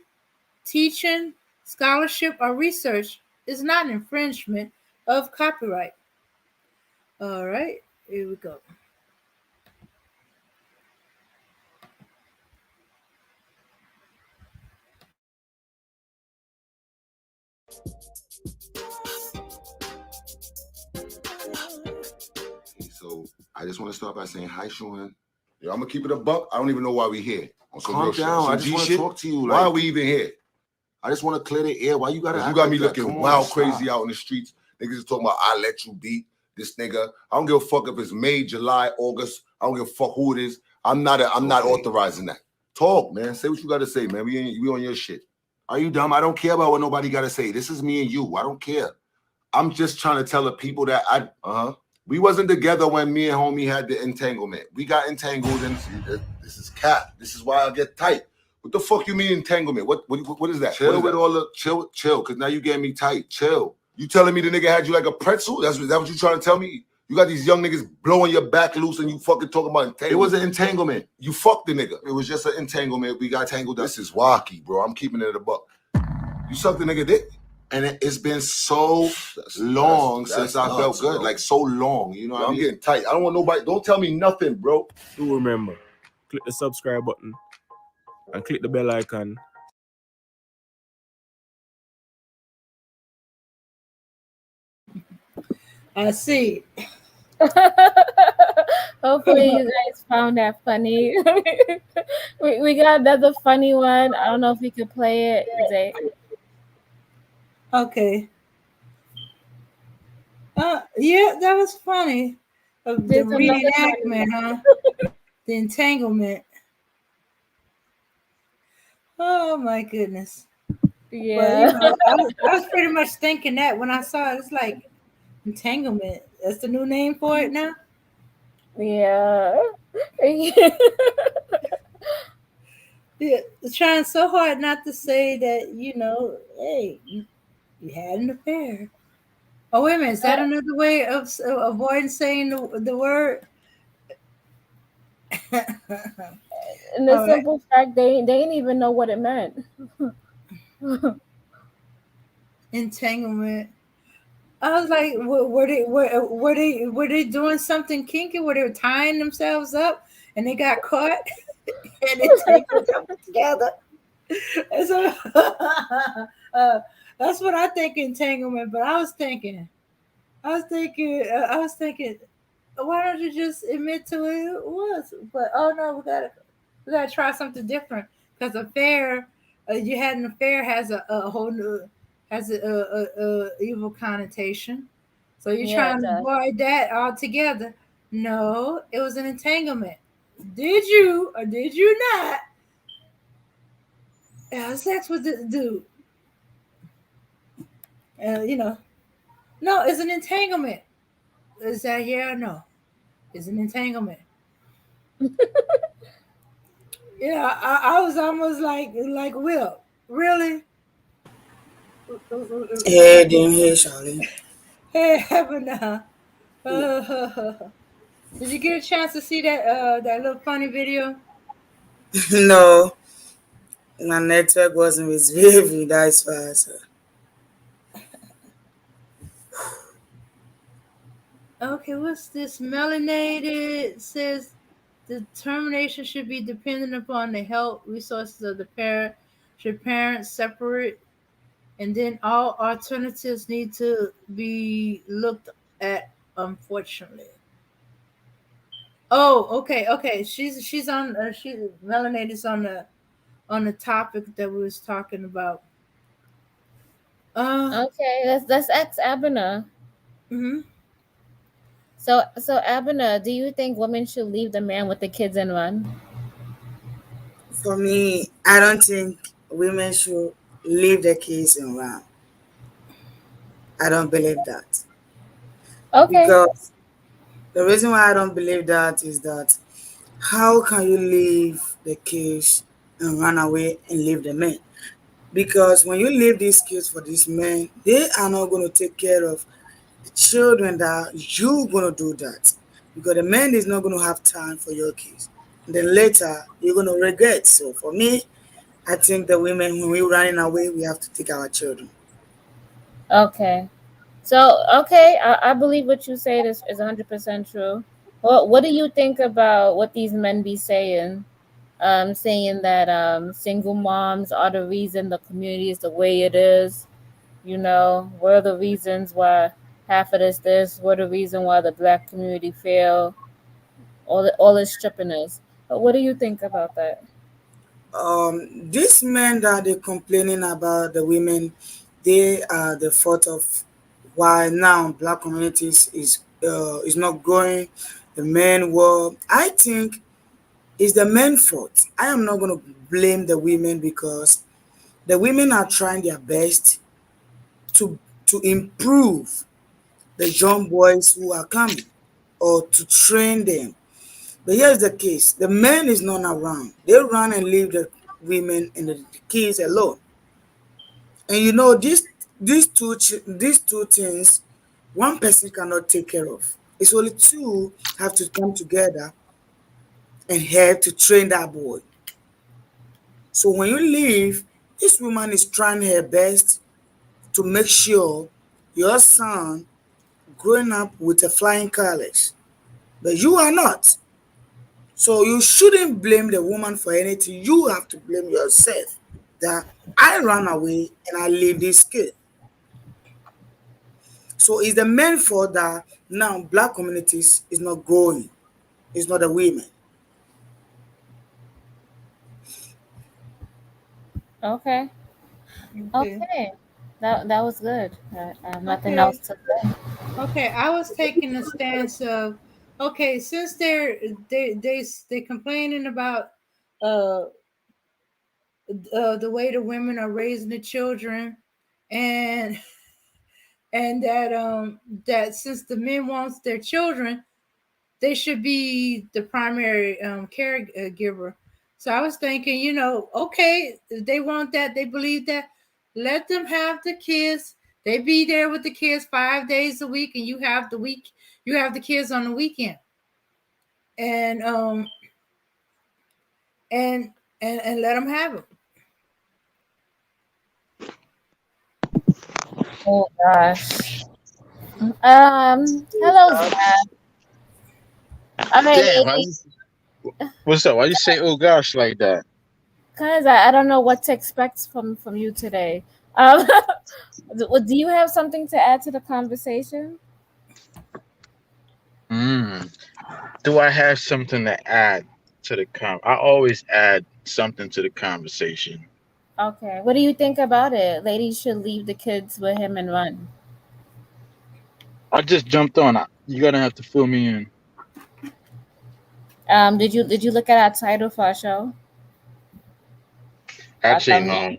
teaching, scholarship, or research is not an infringement of copyright. All right, here we go. So I just want to start by saying hi, Sean. Yo, I'm gonna keep it a buck. I don't even know why we here. Calm down. I just want to talk to you. Why are we even here? I just want to clear the air. Why you gotta? You got me looking wild, crazy out in the streets. Niggas is talking about I let you beat this nigga. I don't give a fuck if it's May, July, August. I don't give a fuck who it is. I'm not authorizing that. Talk, man. Say what you gotta say, man. We on your shit. Are you dumb? I don't care about what nobody gotta say. This is me and you. I don't care. I'm just trying to tell the people that we wasn't together when me and homie had the entanglement. We got entangled and this is cap. This is why I get tight. What the fuck you mean entanglement? What is that? Chill with all the chill, cause now you getting me tight. Chill. You telling me the nigga had you like a pretzel? That what you trying to tell me? You got these young niggas blowing your back loose and you fucking talking about entanglement. It was an entanglement. You fucked the nigga. It was just an entanglement. We got tangled up. This is wacky, bro. I'm keeping it a buck. You sucked the nigga dick? And it's been so long since I felt good. Bro. Like so long, you know what I mean? I'm getting tight. I don't want nobody. Don't tell me nothing, bro. Do remember, click the subscribe button and click the bell icon. I see. Hopefully you guys found that funny. we got another funny one. I don't know if we could play it, Zay. Okay. Yeah, that was funny. The reenactment, huh? The entanglement. Oh my goodness. Yeah. Well, I was pretty much thinking that when I saw it. It's like entanglement. That's the new name for it now. Yeah. Yeah, trying so hard not to say that, hey, you had an affair. Oh, wait a minute. Is that another way of avoiding saying the word? And the simple fact, they didn't even know what it meant. Entanglement. I was like, were they doing something kinky? Were they tying themselves up and they got caught and they tangled them together? And so, That's what I think entanglement. But I was thinking, why don't you just admit to it was? But oh no, we gotta try something different because affair, you had an affair has a whole new has a evil connotation. So you're Yeah, trying it to does. avoid that altogether. No, it was an entanglement. Did you or did you not have sex with this dude? You know, no, it's an entanglement. Is that yeah or no? It's an entanglement. Yeah, I was almost like Will. Really? Hey, damn, hey, Charlie. Hey, heaven now. Did you get a chance to see that little funny video? No, my network wasn't misbehaving, that's why. So. Okay, what's this? Melanated says determination should be dependent upon the health resources of the parent. Should parents separate, and then all alternatives need to be looked at. Unfortunately. Oh, okay, okay. She's on. She Melanated's on the topic that we was talking about. Uh, Okay, let's ask Abner. hmm So Abner, do you think women should leave the man with the kids and run? For me, I don't think women should leave the kids around. I don't believe that. Okay. Because the reason why I don't believe that is that how can you leave the kids and run away and leave the men? Because when you leave these kids for these men, they are not going to take care of the children that you're going to do that. Because the man is not going to have time for your kids. And then later, you're going to regret. So for me, I think the women, when we're running away, we have to take our children. Okay. So okay, I believe what you said is 100% true. What do you think about what these men be saying? Saying that single moms are the reason the community is the way it is. You know, what are the reasons why half of this? What are the reason why the black community fail? All this strippiness. But what do you think about that? These men that they're complaining about the women, they are the fault of why now black communities is not growing. The men were, I think, is the men's fault. I am not going to blame the women because the women are trying their best to to improve the young boys who are coming or to train them. But here's the case: the men is not around. They run and leave the women and the kids alone. And you know these two things, one person cannot take care of. It's only two have to come together and help to train that boy. So when you leave, this woman is trying her best to make sure your son growing up with a flying colors, but you are not. So you shouldn't blame the woman for anything. You have to blame yourself that I ran away and I leave this kid. So it's the men fault that now black communities is not growing. It's not the women. Okay. Okay. Okay. That was good. I have nothing else Okay. to say. Okay. I was taking a stance of okay, since they complaining about uh the way the women are raising the children and and that since the men wants their children they should be the primary caregiver. So I was thinking, okay, if they want that, they believe that, let them have the kids. They be there with the kids 5 days a week, and you have the kids on the weekend, and and and let them have them. Oh gosh. Hello, Zach. All right, Damn, ladies. what's up? Why you say oh gosh like that? Cause I don't know what to expect from you today. Um, do you have something to add to the conversation? Do I have something to add to the I always add something to the conversation. Okay. What do you think about it? Ladies should leave the kids with him and run. I just jumped on. You're gonna have to fill me in. Did you look at our title for our show? Our Actually, thumbnail?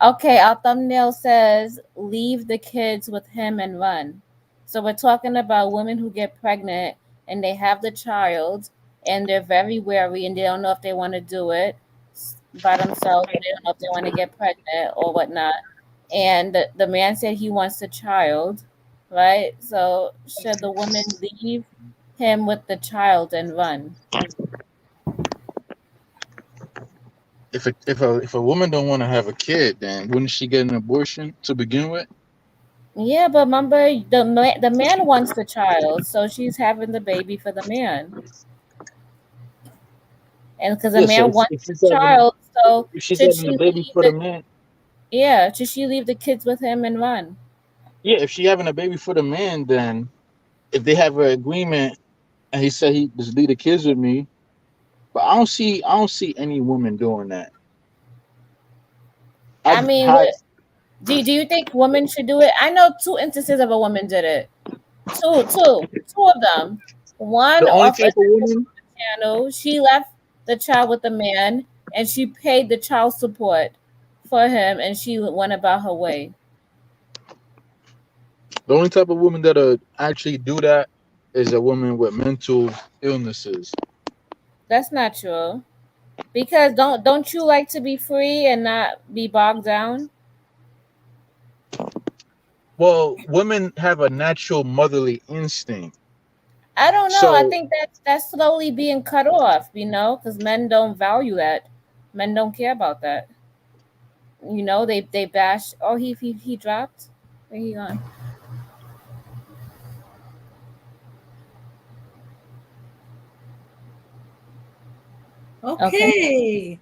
no. Okay, our thumbnail says leave the kids with him and run. So we're talking about women who get pregnant and they have the child and they're very wary and they don't know if they want to do it by themselves or they don't know if they want to get pregnant or whatnot. And the man said he wants a child, right? So should the woman leave him with the child and run? If a woman don't want to have a kid, then wouldn't she get an abortion to begin with? Yeah, but remember the man wants the child, so she's having the baby for the man, and because the Yeah. So man if wants the child, so she's should having she a baby leave for the the man, yeah? Should she leave the kids with him and run? yeah. If she having a baby for the man, then if they have an agreement and he said he just leave the kids with me, but I don't see any woman doing that. I I've mean, had do you think women should do it? I know two instances of a woman did it. Two of them. One the only off type a of woman, channel, she left the child with the man, and she paid the child support for him, and she went about her way. the only type of woman that'll actually do that is a woman with mental illnesses. That's not true. Because don't you like to be free and not be bogged down? Well, women have a natural motherly instinct. I don't know. I So, think that's slowly being cut off, because men don't value that. Men don't care about that. They bash. Oh, he dropped. Where he gone? Okay. Okay.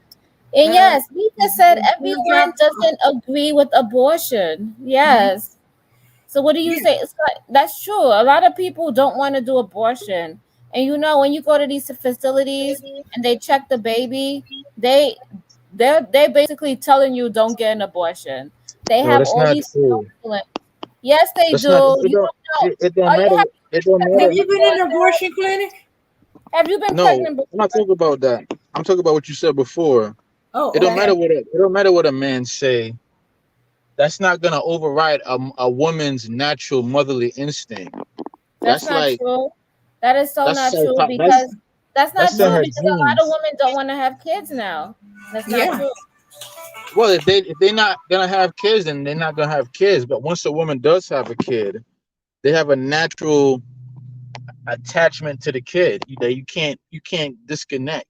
And yes, Lisa said We'll everyone drop off. doesn't agree with abortion. Yes. So what do you Yeah. say? That's true. A lot of people don't want to do abortion. And when you go to these facilities and they check the baby, they they're basically telling you don't get an abortion. They no, have that's all not these true. stimulants. Yes, they That's not. do. It You don't. don't know. It don't Are you matter. It don't Have matter. you been in an abortion clinic? Have you been No, pregnant I'm not before? talking about that. I'm talking about what you said before. It Oh, don't Okay. matter what. It don't matter what a man say. That's not gonna override a woman's natural motherly instinct. That's That's not like true. That is so that's not like true that's because that's not that's in true her because a lot of genes. women don't want to have kids now. That's not yeah. true. Well, if they're not gonna have kids, then they're not gonna have kids. But once a woman does have a kid, they have a natural attachment to the kid that you can't disconnect.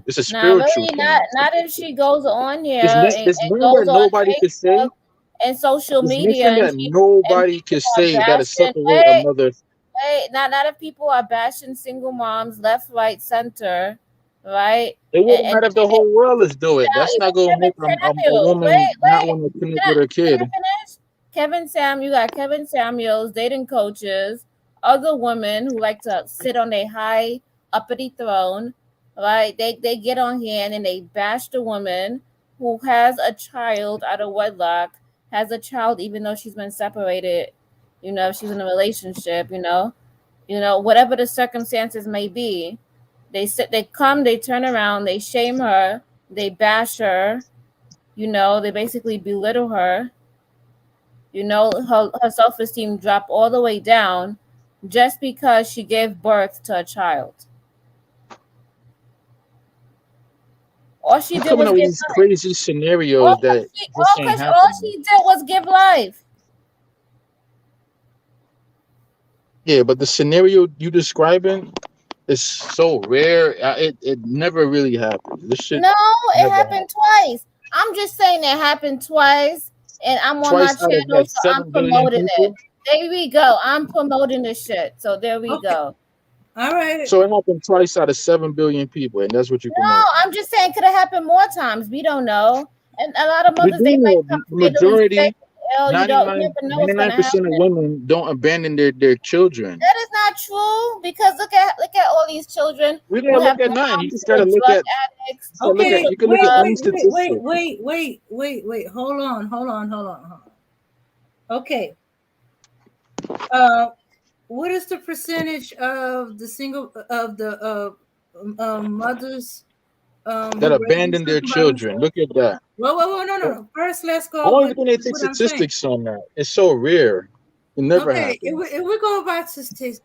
It's a Nah, spiritual really not. thing. Not if she goes on here There's, and, no- there's and nothing goes that on nobody could say. Facebook and social There's media nothing and that nobody people could are say that'll bashing. separate a Wait, mother. wait. Not if people are bashing single moms left, right, center, right? It wouldn't And matter if the whole world is doing it. now That's even not gonna Kevin make a Samuels. woman not Wait. want to connect Can I with her can I kid. finish? You got Kevin Samuels dating coaches, other women who like to sit on a high uppity throne, right? They get on here and then they bash the woman who has a child out of wedlock, has a child even though she's been separated, she's in a relationship, whatever the circumstances may be. They turn around, they shame her, they bash her, they basically belittle her, her self-esteem dropped all the way down just because she gave birth to a child. All she You did coming was up with give these life. crazy scenarios that just ain't All happening. she did was give life. Yeah, but the scenario you describing is so rare. It never really happens. This shit No, it never happened happens. twice. I'm just saying it happened twice, and I'm on my Twice out of channel, like so I'm 7 billion promoting it. people. There we go. I'm promoting the shit. So there we Okay. go. All right. So it happened twice out of 7 billion people, and that's what you No, promote. I'm just saying it could have happened more times. We don't know. And a lot of You mothers, do they might know come the fatally sick. majority, Oh, you don't 99, never know what's gonna 99% of happen. women don't abandon their children. That is not true because look at all these children We who gotta have look at nothing. You moms just who gotta are look drug at addicts, who Okay, took you can look at any drugs. statistic. wait. Hold on. Okay. Uh, what is the percentage of the single of the mothers That who raising abandon their children by children. themselves? Look at that. Whoa, no. First, let's I go don't with even think they take what I'm saying. statistics on that. It's so rare. It never Okay, happens. if we go by statistics,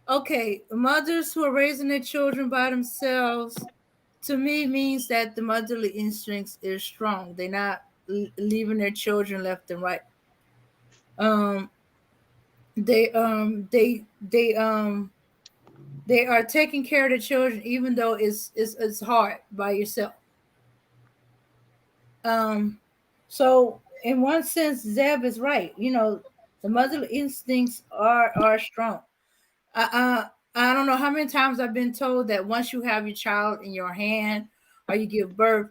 okay, mothers who are raising their children by themselves, to me, means that the motherly instincts is strong. They're not leaving their children left and right. Um, they are taking care of the children, even though it's hard by yourself. So in one sense, Zeb is right. You know, the motherly instincts are strong. I don't know how many times I've been told that once you have your child in your hand or you give birth,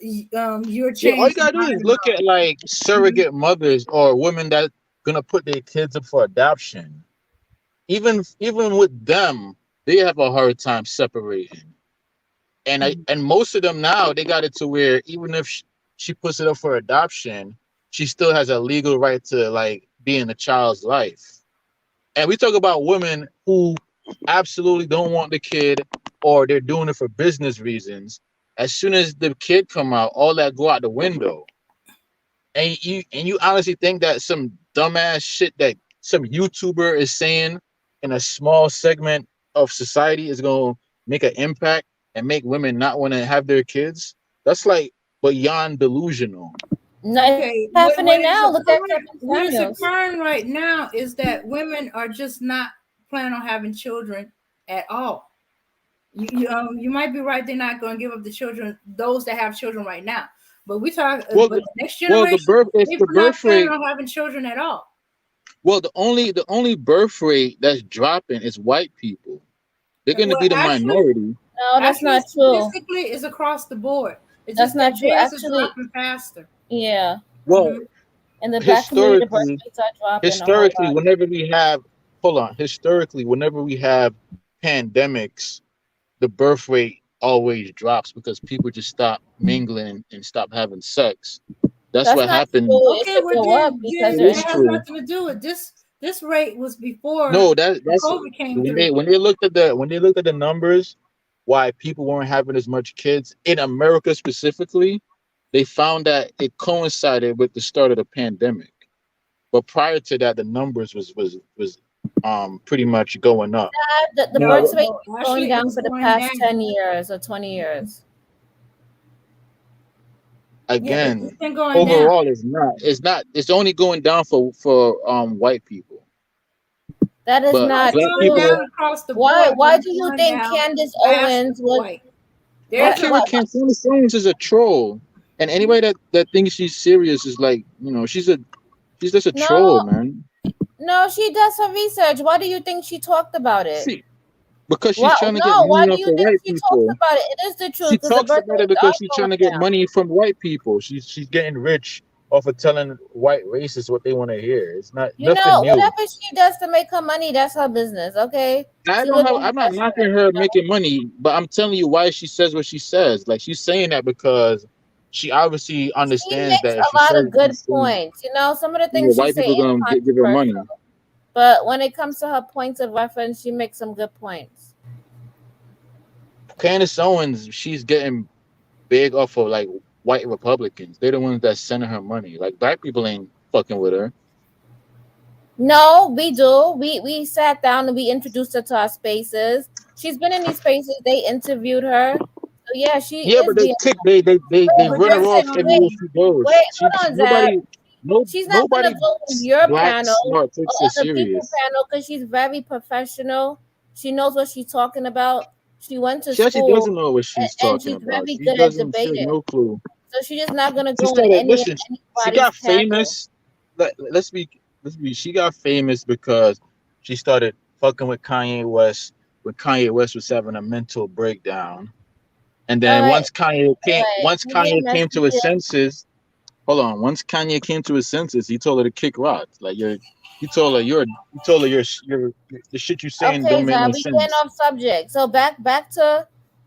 you're Yeah, all you changed. gotta do is look at like surrogate mothers or women that gonna put their kids up for adoption. Even with them, they have a hard time separating. And most of them now they got it to where even if she puts it up for adoption, she still has a legal right to like be in the child's life. And we talk about women who absolutely don't want the kid or they're doing it for business reasons. As soon as the kid come out, all that go out the window. And you honestly think that some dumbass shit that some YouTuber is saying in a small segment of society is gonna make an impact and make women not want to have their kids? That's like beyond delusional. No, it's Okay, happening now. Look at Kevin what is Samuels. occurring right now is that women are just not planning on having children at all. You might be right. They're not going to give up the children, those that have children right now. But we talk, Well, but the next the generation, birth it's they're the not birth planning rate. on having children at all. Well, the only birth rate that's dropping is white people. They're gonna Well, be the minority. No, that's actually, not true. statistically, it's across the board. It's That's just that not true. theirs is Actually, dropping faster. yeah. Well, In the black community, the birth historically, rates are dropping a whole historically, lot. whenever we have hold on, historically, whenever we have pandemics, the birth rate always drops because people just stop mingling and stop having sex. That's That's what not happened. true. It Okay, should well go up because It then they're that is has true. nothing to do with this. This rate was before No, that's COVID came when they through. when they looked at the numbers, why people weren't having as much kids in America specifically, they found that it coincided with the start of the pandemic. But prior to that, the numbers was pretty much going up. the Now birth rate No, is going actually, it down was for the going past down. 10 years or 20 years. Yeah, it's again, been going down. overall, it's only going down for white people. That is But No, not it's black going people true. down across the Why board, but why it's do you going think down Candace faster Owens for was white. I don't There's care a what Candace Owens is a troll. And anybody that thinks she's serious is like, she's just a troll, no man. no she does her research. Why do you think she talked about it? See, because she's What trying to get no, money why do off you of think white she talks people. about it? It is the She truth because the talks birth about it rates because are she's trying going to get down. money from white people. She's getting rich off of telling white racists what they want to hear. It's not You nothing know, new. whatever she does to make her money, that's her business, okay? I She don't live have. on I'm not the knocking restaurant, her you know? making money, but I'm telling you why she says what she says. Like she's saying that because she obviously She understands makes that if a she lot says of good these things, points. You know, some of the things she white say people is gonna give her money. controversial. But when it comes to her points of reference, she makes some good points. Candace Owens, she's getting big off of like white Republicans. They're the ones that sending her money. Like black people ain't fucking with her. No, we do. We sat down and we introduced her to our spaces. She's been in these spaces. They interviewed her. So yeah, she Yeah, is but they being kick they but run her they're off saying everywhere wait, she goes. wait, hold on, Zach. Nobody no She's not gonna nobody go in your black panel smart or takes her other people's serious. panel because she's very professional. She knows what she's talking about. She went to She actually school doesn't know what and, she's and talking she's about. very good at She has debating. no clue. So she's just not gonna She go in started listen. She anybody's got panel. famous. Let's be. She got famous because she started fucking with Kanye West when Kanye West was having a mental breakdown, And All then right, once you get Kanye came to his messages. senses, hold on. Once Kanye came to his senses, he told her to kick rocks. Like he told her the shit you saying don't Okay, make no Zab, we getting sense. off subject. So back to,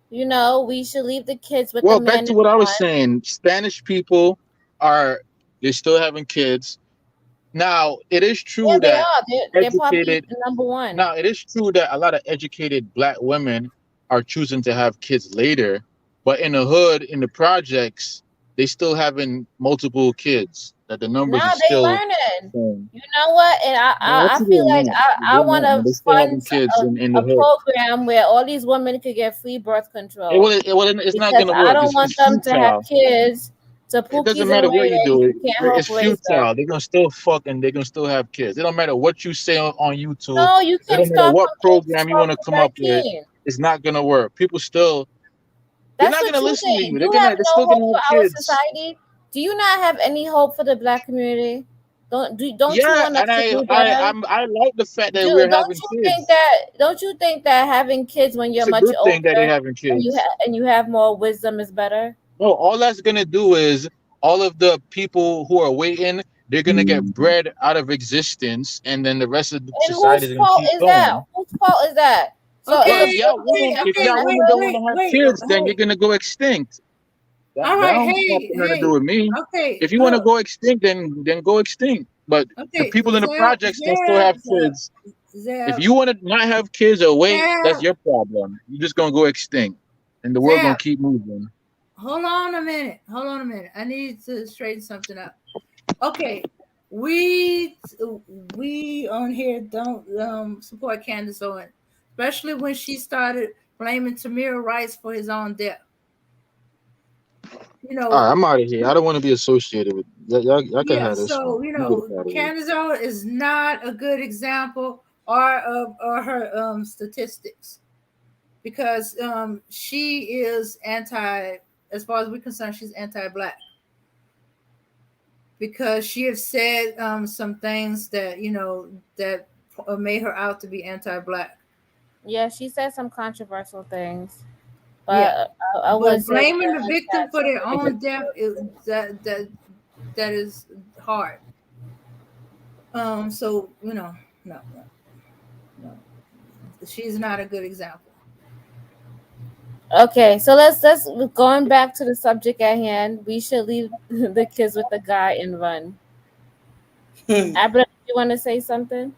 we should leave the kids with the Well, back man to in what I was one. saying. Spanish people are they're still having kids. Now, it is Yeah, true they that are. They're probably educated number one. now it is true that a lot of educated black women are choosing to have kids later, but in the hood, in the projects, they still having multiple kids. That the numbers Now is they still learning. um, You know what? And no, I actually feel like I they're want not, man. to They're still having fund kids in a the hood. program where all these women could get free birth It control, will it's not because gonna I work. don't It's want them to have futile. kids to It doesn't Pookies and matter Ray what you Rays do. who can't It's help raise them. futile. They're gonna still fuck and they're gonna still have kids. It don't matter what you say on YouTube. No, you It can don't matter start what from age program you want 12 to to come up with. 13. It's not gonna work. People still they're That's not what gonna you listen to think. you. You have They're no still hope gonna for have our kids. society. Do you not have any hope for the black community? Don't you Yeah, want us and to do better? I like the fact that we're having kids. Don't you think that having kids when you're It's a much good thing that they're older having and kids. you have more wisdom is better? No, all that's gonna do is all of the people who are waiting, they're gonna get bred out of existence, and then the rest of the And whose society is gonna fault keep is that? going. Whose fault is that? So Well, if a Okay, baby is if okay, y'all women wait, don't unnatural, want wait, to have wait. kids, then you're Hey, gonna go extinct. all That right, don't have hey, nothing to do hey. with me. Okay, If you want to look. go extinct, then go extinct. But the Okay, people in the projects can still have kids. If you want to not have kids or wait, that's Zeb, your problem. You're just gonna go extinct, and the world gonna Zeb. keep moving. Hold on a minute. Hold on a minute. I need to straighten something up. Okay, we we on here don't support Candace Owens, especially when she started blaming Tamir Rice for his own death. You All know, right, I'm out of here. I don't want to be associated with y'all can yeah. have this one. So You get up out of here. Candace Owens is not a good example or her statistics, because she is anti, as far as we're concerned, she's anti-black, because she has said some things that that made her out to be anti-black. yeah, she said some controversial things, Yeah, but I would but say blaming the Karen victim had for some their pretty good own death is that is hard. So no, no, no, she's not a good example. Okay, so let's going back to the subject at hand. We should leave the kids with the guy and run. Abra, you want to say something?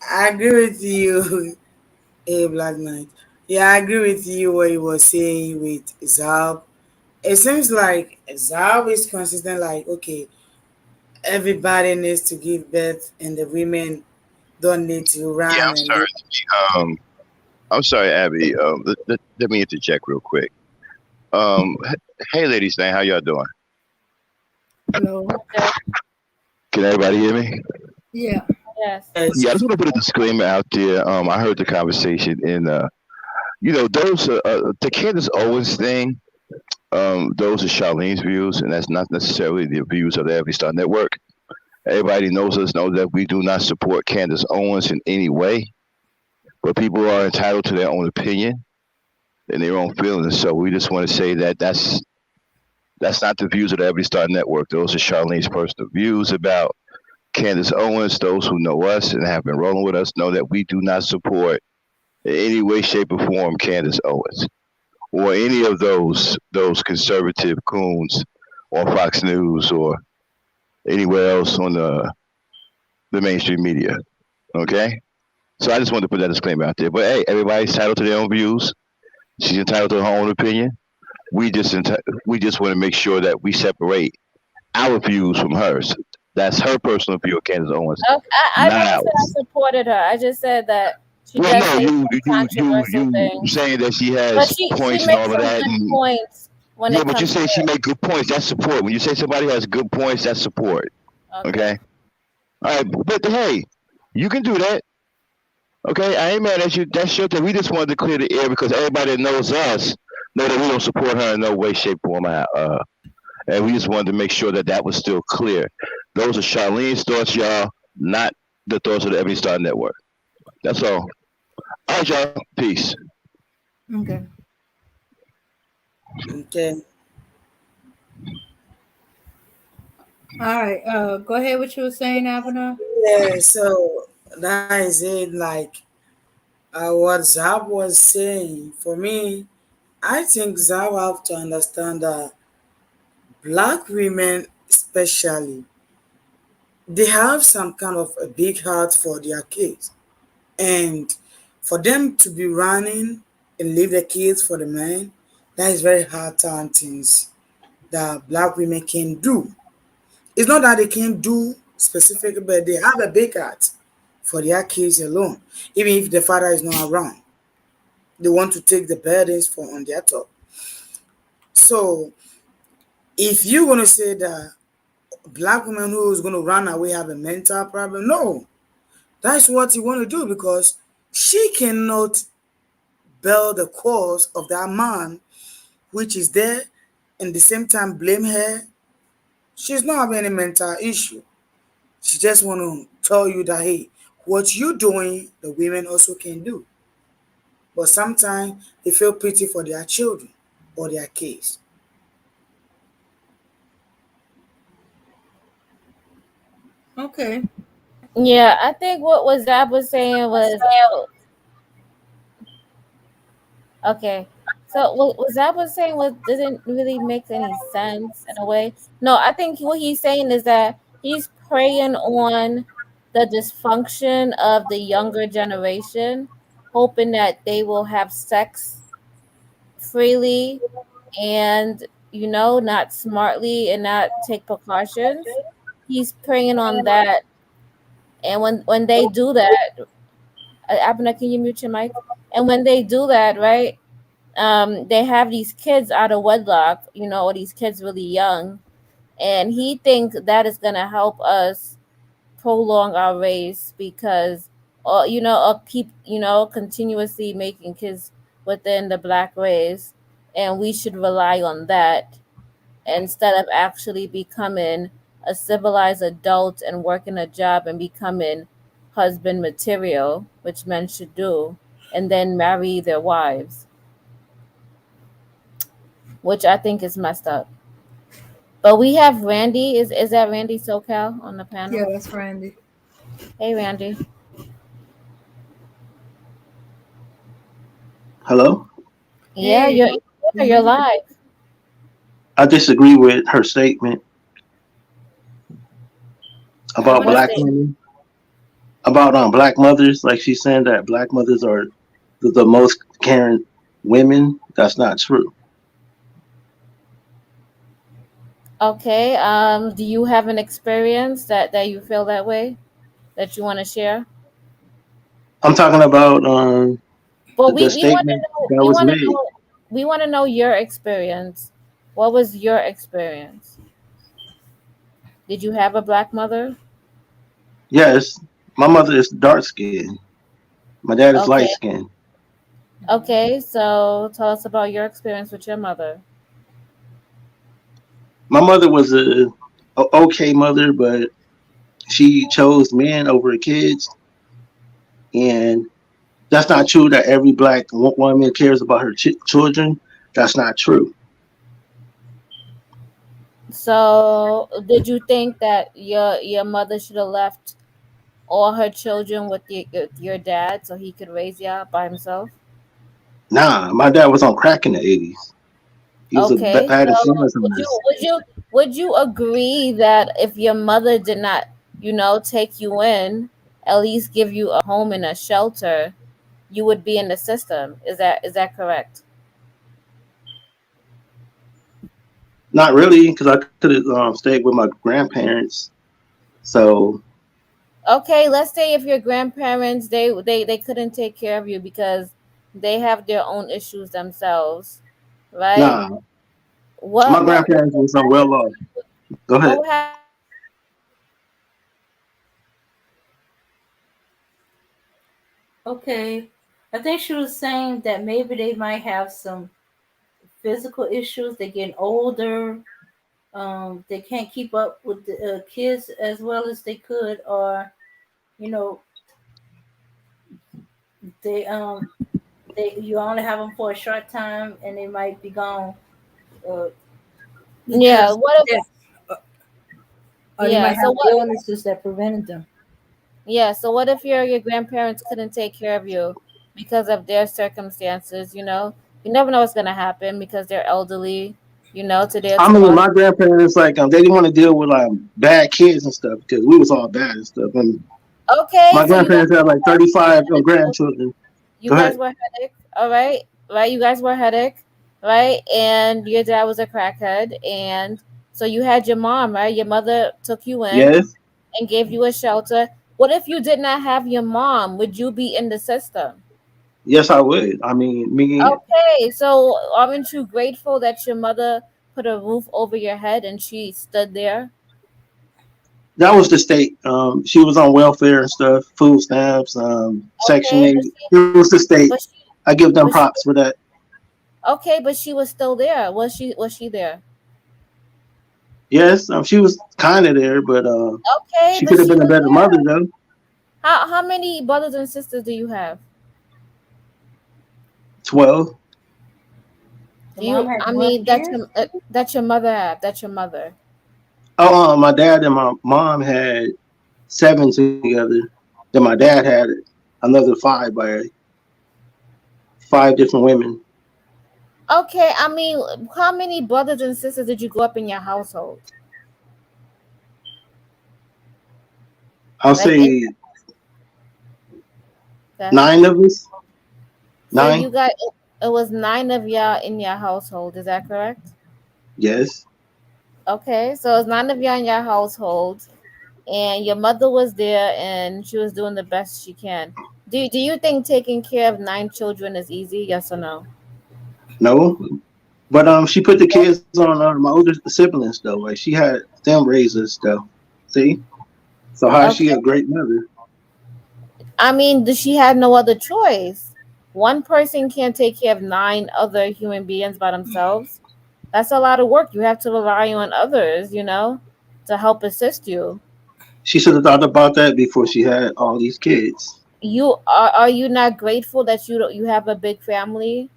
I agree with you, a Black Knight. Yeah, I agree with you what you were saying with Zab. It seems like Zab is consistent, like, okay, everybody needs to give birth and the women don't need to Yeah, run I'm and live. sorry. I'm sorry, Abby. Let me interject real quick. Hey, ladies, man, how y'all doing? Hello. Okay. Can everybody hear me? Yeah. Yes. Yes. Yeah, I just want to put a disclaimer out there. I heard the conversation, and those the Candace Owens thing. Those are Charlene's views, and that's not necessarily the views of the Every Star Network. Everybody knows that we do not support Candace Owens in any way, but people are entitled to their own opinion and their own feelings. So we just want to say that that's not the views of the Every Star Network. Those are Charlene's personal views about Candace Owens. Those who know us and have been rolling with us know that we do not support in any way, shape, or form Candace Owens or any of those conservative coons on Fox News or anywhere else on the mainstream media. Okay? So I just wanted to put that disclaimer out there. But hey, everybody's entitled to their own views. She's entitled to her own opinion. We just want to make sure that we separate our views from hers. That's her personal view of Candace Owens, Okay, I not never said I ours. supported her. I just said that she Well, does no, say you some you you controversial you things, saying that she but has she points and makes all of some that, good and points when yeah, it but you comes say she to. make good points. That's support. When you say somebody has good points, that's support. Okay. Okay, all right, but hey, you can do that. Okay, I ain't mad at you. That's your thing. We just wanted to clear the air because everybody that knows us know that we don't support her in no way, shape, form. And we just wanted to make sure that that was still clear. Those are Charlene's thoughts, y'all, not the thoughts of the Every Star Network. That's all. All right, y'all. Peace. Okay. Okay. All right. Go ahead. What you were saying, Abner? Yeah, so that is it. Like what Zab was saying, for me, I think Zab have to understand that black women, especially, they have some kind of a big heart for their kids. And for them to be running and leave the kids for the man, that is very hard time things that black women can do. It's not that they can't do specifically, but they have a big heart for their kids alone. Even if the father is not around, they want to take the burdens for on their top. So if you're gonna say that black woman who is gonna run away have a mental problem, no, that's what you want to do because she cannot bear the cause of that man which is there and the same time blame her. She's not having any mental issue. She just want to tell you that hey, what you doing, the women also can do. But sometimes they feel pity for their children or their kids. Okay. Yeah, I think what Zab was saying was okay. So what Zab was saying was didn't really make any sense in a way. No, I think what he's saying is that he's preying on the dysfunction of the younger generation, hoping that they will have sex freely and not smartly and not take precautions. He's preying on that, and when they do that, Abner, can you mute your mic? And when they do that, right? They have these kids out of wedlock, or these kids really young, and he thinks that is gonna help us prolong our race because, or keep, continuously making kids within the black race, and we should rely on that instead of actually becoming a civilized adult and working a job and becoming husband material, which men should do, and then marry their wives, which I think is messed up. But we have Randy. Is that Randy SoCal on the Yeah, panel? that's Randy. Hey, Randy. Hello? Yeah, Hey. you're live. I disagree with her statement about What black What? state? women, about black mothers. Like she's saying that black mothers are the most caring women. That's not true. Okay. Do you have an experience that you feel that way that you want to share? I'm talking about But the we want to statement know. that We was want to made. know. We want to know your experience. What was your experience? Did you have a black mother? Yes, my mother is dark skinned. My dad is light Okay. skinned. Okay. So tell us about your experience with your mother. My mother was a okay mother, but she chose men over kids, and that's not true. That every black woman cares about her children. That's not true. So, did you think that your mother should have left all her children with your dad so he could raise y'all by himself? Nah, my dad was on crack in the 80s. He was a Okay, bad so influence on us. would you agree that if your mother did not, take you in, at least give you a home and a shelter, you would be in the system? Is that correct? Not really, because I could have stayed with my grandparents. So, Okay, let's say if your grandparents they couldn't take care of you because they have their own issues themselves, right? nah, my What grandparents would was happen well to off. you? Go What ahead. would happen to you if your grandparents didn't take care of you? Okay. I think she was saying that maybe they might have some physical issues. They're getting older. They can't keep up with the kids as well as they could, or you know, they you only have them for a short time, and they might be gone uh, Yeah. because What if? they or they Yeah. might So have what? illnesses that prevented them. Yeah. So what if your grandparents couldn't take care of you because of their circumstances? You never know what's gonna happen because they're elderly. Today or I mean, tomorrow. my grandparents like they didn't want to deal with bad kids and stuff because we was all bad and stuff. And Okay. my So you guys grandparents had like were 35 headache. grandchildren. You Go guys ahead. were headache. All right. Right. You guys were headache. Right. And your dad was a crackhead, and so you had your mom. Right. Your mother took you in Yes, and gave you a shelter. What if you did not have your mom? Would you be in the system? yes, I would. I mean, me. Okay, so aren't you grateful that your mother put a roof over your head and she stood there? That was the state. She was on welfare and stuff, food stamps, Section Okay, 8. It was the state. but she, I give them but she, props for that. okay, but she was still there. Was she there? Yes, she was kind of there, but Okay, she but could have she been a was better there. mother, though. How many brothers and sisters do you have? 12. The mom had I 12 mean, kids. that your mother had. That's your mother. Oh, my dad and my mom had 7 together. Then my dad had another 5 by 5 different women. Okay, I mean, how many brothers and sisters did you grow up in your household? I'll Like in say Go ahead. 9 of us. So 9. it was nine of y'all in your household. Is that correct? Yes. Okay, so it's nine of y'all in your household, and your mother was there, and she was doing the best she can. Do you think taking care of nine children is easy? Yes or no? No. But she put the kids on my older siblings though. Like she had them raise us though. See? So how is she Okay. a great mother? I mean, she had no other choice. One person can't take care of nine other human beings by themselves. That's a lot of work. You have to rely on others, to help assist you. She should have thought about that before she had all these kids. Are you not grateful that you have a big family?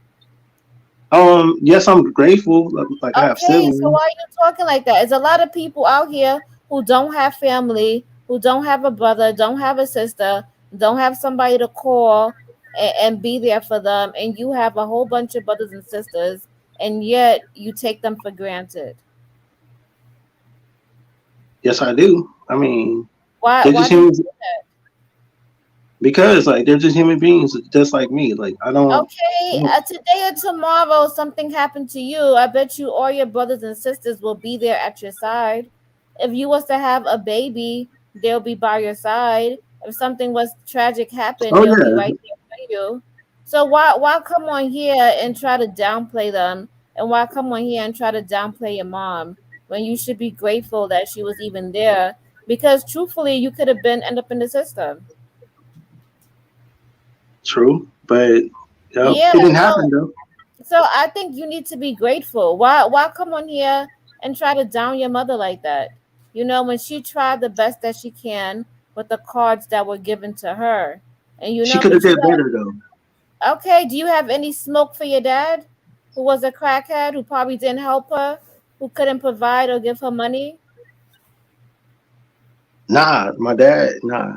Yes, I'm grateful. Like I have Okay, so siblings. why are you talking like that? There's a lot of people out here who don't have family, who don't have a brother, don't have a sister, don't have somebody to call and be there for them, and you have a whole bunch of brothers and sisters, and yet you take them for granted. Yes, I do. I mean, Why? they're Why just do you human do that? because like they're just human beings, just like me. Like I Okay, don't today or tomorrow, something happened to you. I bet you all your brothers and sisters will be there at your side. If you was to have a baby, they'll be by your side. If something was tragic happened, oh they'll be yeah. right there for you. So why come on here and try to downplay them? And why come on here and try to downplay your mom when you should be grateful that she was even there? Because truthfully, you could have been end up in the system. True. But yep, Yeah, it didn't so happen though. So I think you need to be grateful. Why come on here and try to down your mother like that? When she tried the best that she can with the cards that were given to her. And She could have but you did better though. okay, do you have any smoke for your dad who was a crackhead who probably didn't help her, who couldn't provide or give her money? Nah, my dad, nah.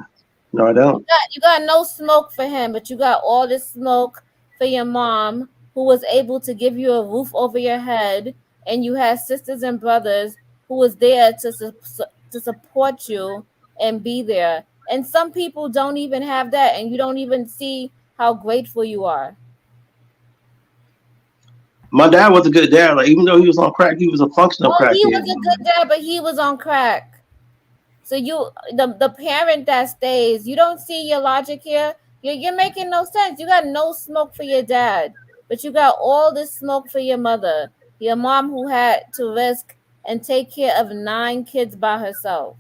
No, I don't. You got no smoke for him, but you got all this smoke for your mom who was able to give you a roof over your head, and you had sisters and brothers who was there to support you and be there. And some people don't even have that, and you don't even see how grateful you are. My dad was a good dad. Like even though he was on crack, he was a functional Oh, he crackhead. was a good dad, but he was on crack. So the parent that stays, you don't see your logic here. You're making no sense. You got no smoke for your dad, but you got all this smoke for your mother, your mom who had to risk and take care of nine kids by herself.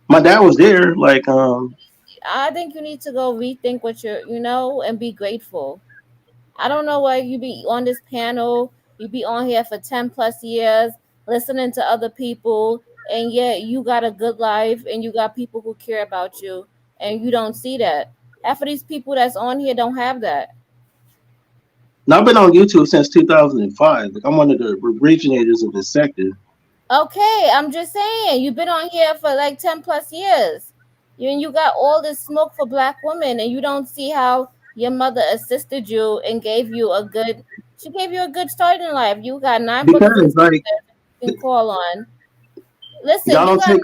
My dad was there. Like I think you need to go rethink what and be grateful. I don't know why you be on this panel, you be on here for 10 plus years, listening to other people, and yet you got a good life and you got people who care about you, and you don't see that. Half of these people that's on here don't have that. Now, I've been on YouTube since 2005. Like, I'm one of the originators of this sector. Okay, I'm just saying, you've been on here for like 10 plus years. You got all this smoke for black women, and you don't see how your mother assisted you and she gave you a good start in life. You got 9 brothers and Because, sisters like, you can call on. Listen, y'all don't take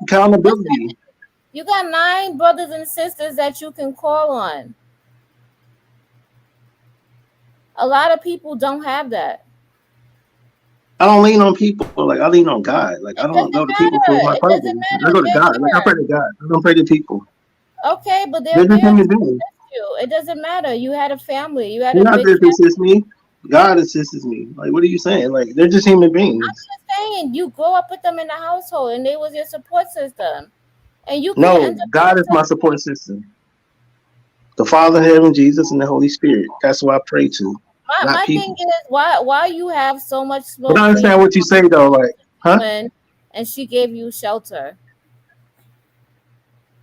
accountability. listen, you got 9 brothers and sisters that you can call on. A lot of people don't have that. I don't lean on people. Like, I lean on God. Like, I It don't go doesn't to people for matter. my It doesn't problems. I matter. go to God. Like, I pray to God. I don't pray to people. Okay, but They're they're just there to human beings. assist you. It doesn't matter. You had a family. You had They're a not big there to family. assist me. God assists me. Like, what are you saying? Like, they're just human I'm beings. just saying, you grow up with them in the household, and they was your support system, and you can No, end up God doing is my something. support system. The Father in heaven, Jesus, and the Holy Spirit. That's who I pray to, not My thing people. is, why you have so much But smoke I for your understand what you say, though. Like, huh? woman, and she gave you shelter.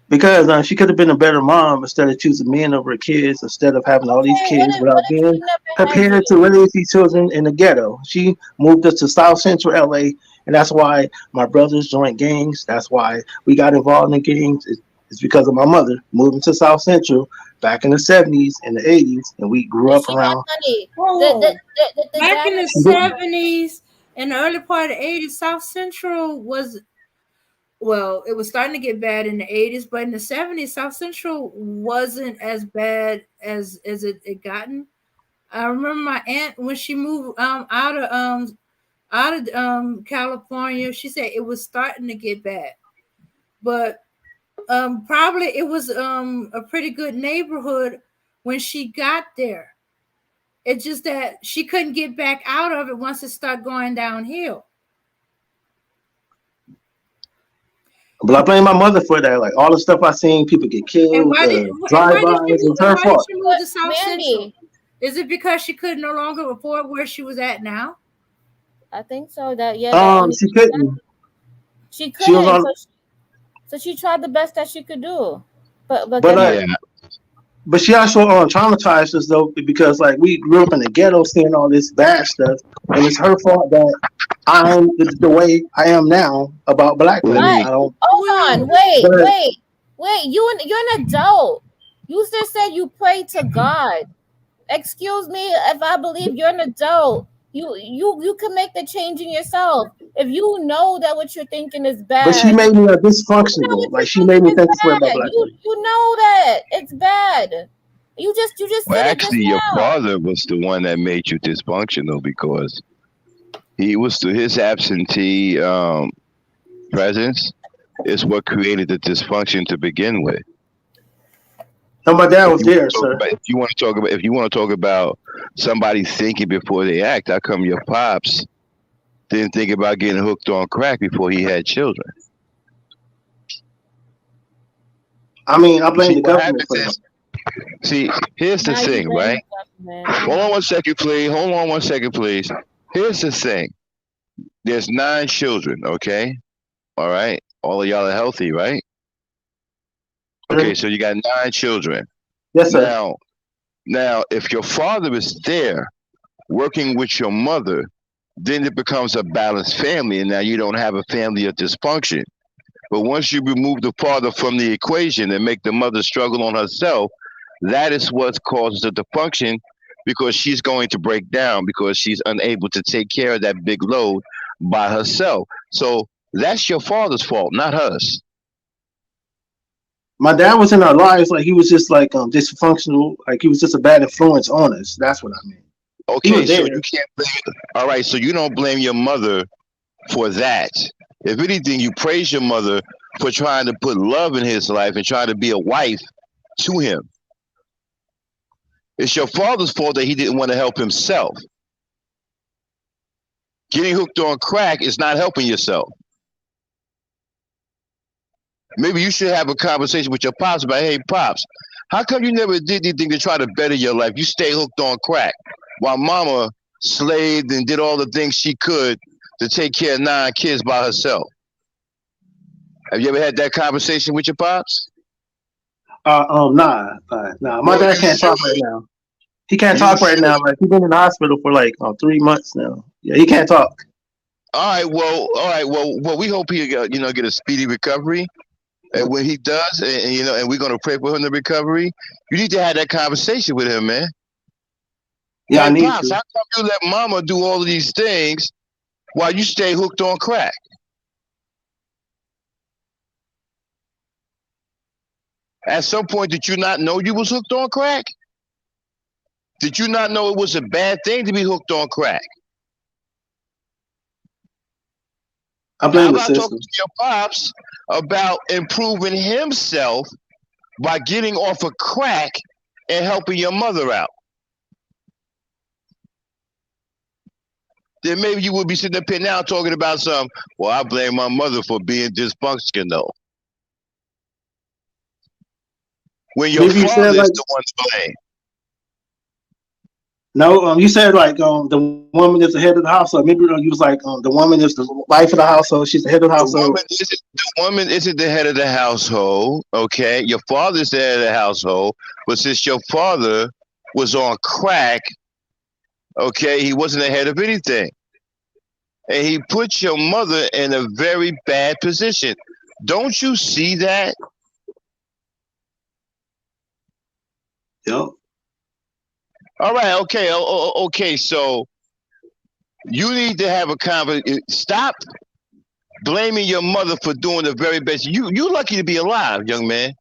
Because she could have been a better mom instead of choosing men over her kids, instead of having all these Okay, kids what without if being she never had prepared you? to raise these children in the ghetto. She moved us to South Central LA, and that's why my brothers joined gangs. That's why we got involved in gangs. It's because of my mother moving to South Central back in the 70s and the 80s, and we grew And up she got around. money. Oh, The back dad in had the She didn't. money. 70s and the early part of the 80s, South Central was, well, it was starting to get bad in the 80s, but in the 70s, South Central wasn't as bad as it gotten. I remember my aunt when she moved out of California, she said it was starting to get bad. But probably it was a pretty good neighborhood when she got there. It's just that she couldn't get back out of it once it started going downhill. But I blame my mother for that. Like all the stuff I seen, people get And killed, why did she drive-bys. move? It's And her why did fault. she move But to South Central? Mandy, Is it because she could no longer afford where she was at now? I think so. That only She makes sense. couldn't. She She was couldn't, on, so she tried the best that she could do. But but guess what? Yeah, she also traumatized us though because like we grew up in the ghetto, seeing all this bad stuff, and it's her fault that I'm the way I am now about black women. What? I don't. Hold Well, on. Wait, But wait, wait. You're an adult. You just said you pray to God. Excuse me if I believe you're an adult. You can make the change in yourself. If you know that what you're thinking is she bad, made me you know dysfunctional. what Like you're she made thinking me is think this way about bad. black women. You know that it's bad. You just well, said it just actually, your now. father was the one that made you dysfunctional because he was his absentee presence is what created the dysfunction to begin with. No, my dad If was you want there, to talk sir. about, if you want to talk about somebody thinking before they act, how come your pops didn't think about getting hooked on crack before he had children? I mean, I blame See, the what government happens for that. is, see, here's the Now you thing, blame right? the government. Oh Hold on my. one second, please. Hold on one second, please. Here's the thing. There's 9 children, okay? All right. All of y'all are healthy, right? Okay, so you got 9 children. Yes, sir. Now, if your father is there working with your mother, then it becomes a balanced family, and now you don't have a family of dysfunction. But once you remove the father from the equation and make the mother struggle on herself, that is what causes the dysfunction because she's going to break down because she's unable to take care of that big load by herself. So that's your father's fault, not hers. My dad was in our lives, like he was just like dysfunctional, like he was just a bad influence on us. That's what I mean. He Okay, was so there. you can't blame. All right, so you don't blame your mother for that. If anything, you praise your mother for trying to put love in his life and trying to be a wife to him. It's your father's fault that he didn't want to help himself. Getting hooked on crack is not helping yourself. Maybe you should have a conversation with your pops about, hey, pops, how come you never did anything to try to better your life? You stay hooked on crack while mama slaved and did all the things she could to take care of 9 kids by herself. Have you ever had that conversation with your pops? Nah. My Well, dad you can't talk should. right now. He can't You talk right should. now. Like he's been in the hospital for like 3 months now. Yeah, he can't talk. All right. Well, we hope he get a speedy recovery. And when he does, and we're gonna pray for him the recovery. You need to have that conversation with him, man. Yeah, I Hey, need pops, to. how come you let mama do all of these things while you stay hooked on crack? At some point, did you not know you was hooked on crack? Did you not know it was a bad thing to be hooked on crack? I How blame the about talking system. to your pops about improving himself by getting off of crack and helping your mother out? Then maybe you would be sitting up here now talking about well, I blame my mother for being dysfunctional. When your Maybe you said father is like the one to blame. no. You said like the woman is the head of the household. Maybe you was like the woman is the wife of the household. She's the head of the household. The woman isn't the head of the household, okay? Your father's the head of the household, but since your father was on crack, okay, he wasn't the head of anything. And he put your mother in a very bad position. Don't you see that? Yep. All right, okay, okay, so you need to have a conversation. Stop blaming your mother for doing the very best. You lucky to be alive, young man.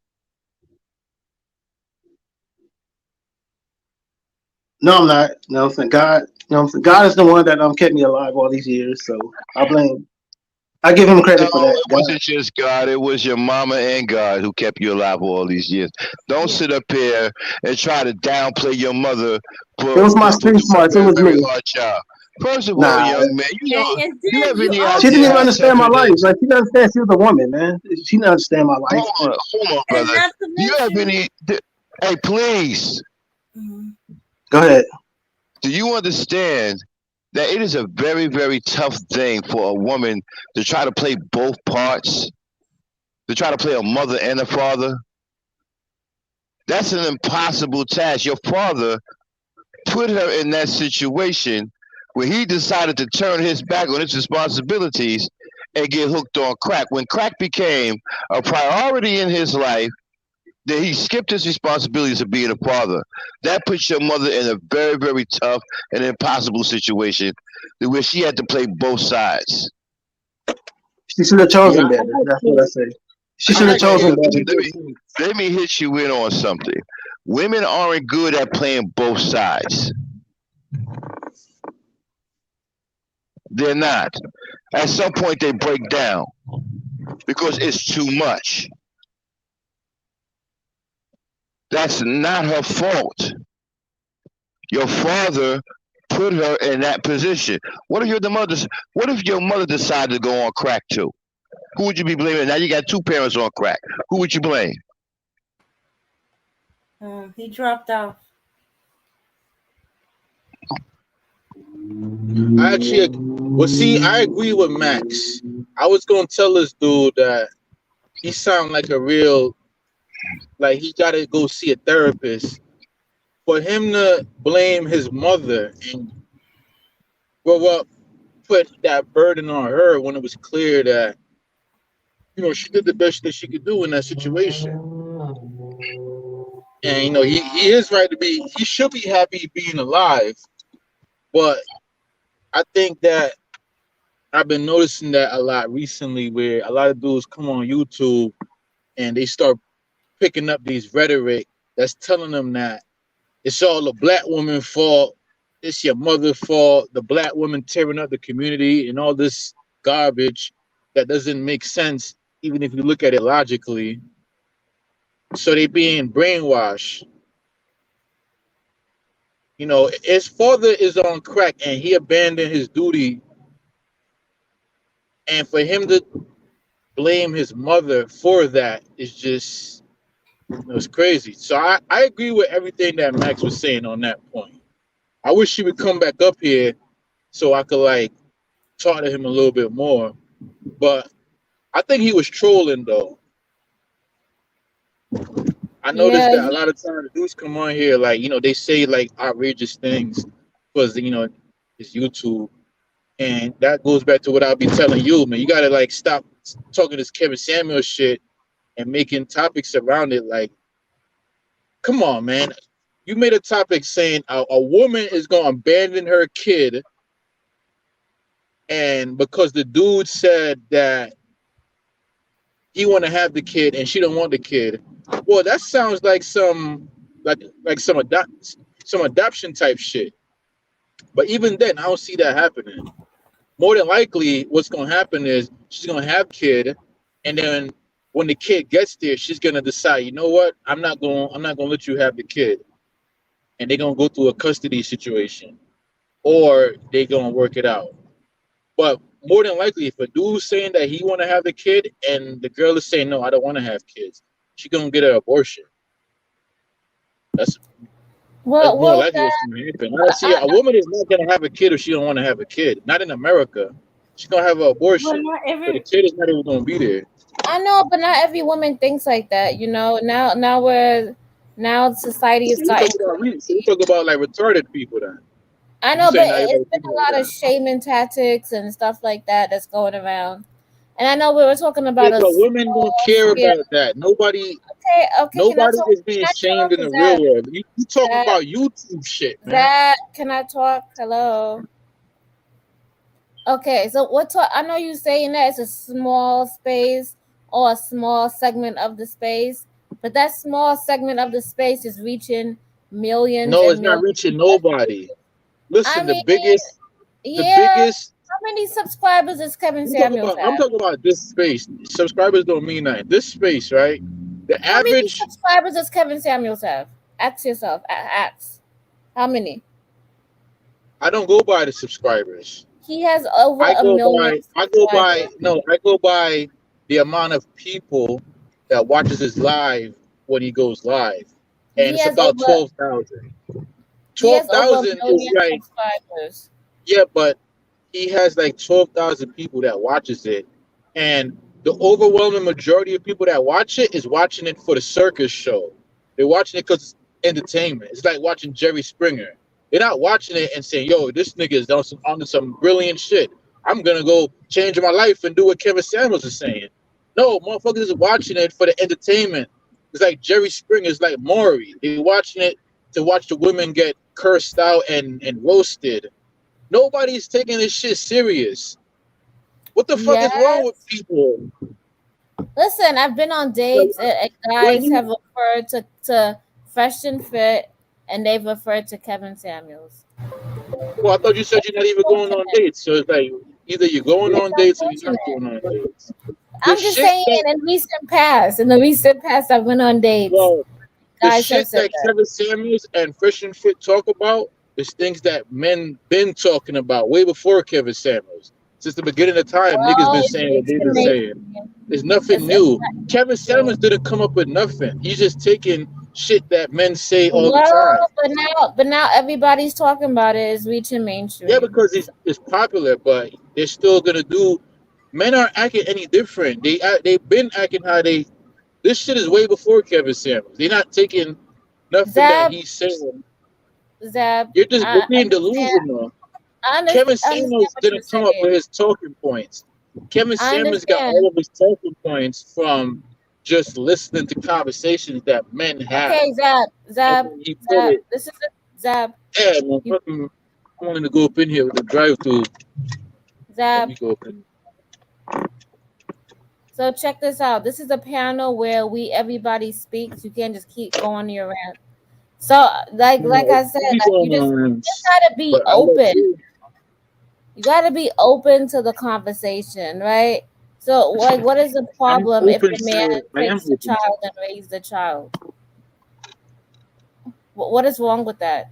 No, I'm not. No, thank God. No, God is the one that kept me alive all these years. So I give him No, credit for that. it God. wasn't just God. It was your mama and God who kept you alive all these years. Don't sit up here and try to downplay your mother It was my for street doing a smarts. It very, was very me. hard job. First of all, Nah, young man, And you then have you any she also didn't idea even how understand tough my it life. is? Like she didn't understand she was a woman, man. She didn't understand my life. Hold on, and brother. not to Do you have mention. any? Hey, please. Mhm. Go ahead. Do you understand that it is a very, very tough thing for a woman to try to play both parts, to try to play a mother and a father? That's an impossible task. Your father put her in that situation where he decided to turn his back on his responsibilities and get hooked on crack. When crack became a priority in his life, then he skipped his responsibilities of being a father. That puts your mother in a very, very tough and impossible situation where she had to play both sides. She should have Yeah, chosen better. That's what I say. She should I have actually chosen agree better. with Let me hit you in on something. Women aren't good at playing both sides. They're not. At some point, they break down because it's too much. That's not her fault. Your father put her in that position. What if your mother decided to go on crack too? Who would you be blaming? Now you got two parents on crack. Who would you blame? He dropped off. I actually, well, see, I agree with Max. I was gonna tell this dude that he sound like a real, like he gotta go see a therapist. For him to blame his mother and grow up, put that burden on her when it was clear that she did the best that she could do in that situation. And he is right to be. He should be happy being alive, but I think that I've been noticing that a lot recently, where a lot of dudes come on YouTube and they start picking up these rhetoric that's telling them that it's all the black woman's fault, it's your mother's fault, the black woman tearing up the community, and all this garbage that doesn't make sense, even if you look at it logically. So they being brainwashed. His father is on crack and he abandoned his duty, and for him to blame his mother for that is just it's crazy. So I agree with everything that Max was saying on that point. I wish he would come back up here so I could like talk to him a little bit more. But I think he was trolling though. I noticed Yeah, that a lot of times dudes come on here like they say like outrageous things because it's YouTube, and that goes back to what I'll be telling you, man. You gotta like stop talking this Kevin Samuel shit and making topics around it. Like, come on, man. You made a topic saying a woman is gonna abandon her kid, and because the dude said that he want to have the kid and she don't want the kid. Well, that sounds like some adoption type shit. But even then, I don't see that happening. More than likely, what's gonna happen is she's gonna have a kid, and then when the kid gets there, she's gonna decide, you know what, I'm not gonna let you have the kid, and they're gonna go through a custody situation, or they're gonna work it out. But more than likely, if a dude's saying that he want to have the kid and the girl is saying no, I don't want to have kids, she gonna get an abortion. That's more well, likely what's gonna happen. I see a woman is not gonna have a kid if she don't want to have a kid. Not in America. She's gonna have an Well, abortion. not So the every. kid is not even gonna be there. I know, but not every woman thinks like that. Now society has gotten We talk about like retarded people then. I You know, but saying not everybody it's been thinks a like lot of that. shaming tactics and stuff like that that's going around. And I know we were talking Yeah, about a but women don't small care scale. about that. Nobody Okay, can I talk? is being Can I shamed in talk? the real world. You talk Zab, about YouTube shit, man. Zab, can I talk? Hello. Okay, so I know you saying that it's a small space or a small segment of the space, but that small segment of the space is reaching millions No, and it's not millions reaching of nobody. people. I Listen, mean, the yeah. biggest How many subscribers does Kevin Samuels I'm have? talking about this space. Subscribers don't mean nothing. This space, right? The How many average subscribers does Kevin Samuels have? Ask yourself. Ask. How many? I don't go by the subscribers. He has over a million I go by subscribers. no, I go by the amount of people that watches his live when he goes live. And He it's has about over 12,000. he has over a 12,000 is million like, subscribers. yeah, but he has like 12,000 people that watches it. And the overwhelming majority of people that watch it is watching it for the circus show. They're watching it because it's entertainment. It's like watching Jerry Springer. They're not watching it and saying, yo, this nigga is on some brilliant shit. I'm going to go change my life and do what Kevin Samuels is saying. No, motherfuckers is watching it for the entertainment. It's like Jerry Springer. It's like Maury. They're watching it to watch the women get cursed out and roasted. Nobody's taking this shit serious. What the fuck is wrong with Yes. people? Listen, I've been on Like, dates and when guys you, have referred to Fresh and Fit and they've referred to Kevin Samuels. well, I thought you said you're not even going on Unfortunate. dates. So it's like either you're going It's on dates or you're not unfortunate. going on dates. The I'm just shit saying that in the recent past I went on dates. well, the Guys have shit said that that. Kevin Samuels and Fresh and Fit talk about is things that men been talking about way before Kevin Samuels. Since the beginning of time, niggas Well, been it's saying what they've been reaching saying. There's nothing it's new. Kevin Samuels didn't come up with nothing. He's just taking shit that men say all the time. well, but now everybody's talking about it. It's reaching Yeah, mainstream. because it's popular, but they're still gonna do. Men aren't acting any different. They've been acting how they. This shit is way before Kevin Samuels. They're not taking nothing that Zab, he's saying. Zab, You're I being understand. delusional. Kevin I understand Samuels what you're didn't come up saying. with his talking points. Kevin I Samuels got understand. all of his talking points from just listening to conversations that men have, Okay, Zab, and Zab, then he put Zab. it. This is a Zab. Yeah, man, You, fucking. I wanted to go up in here with the drive-through. Let Zab. me go up in. So check this out. This is a panel where everybody speaks. You can't just keep going your rant. So like I said, Keep like going you on, just gotta be but I let open. you. You gotta be open to the conversation, right? So like what is the I'm problem if open the man to. I am takes the open to. child and raises the child? What is wrong with that?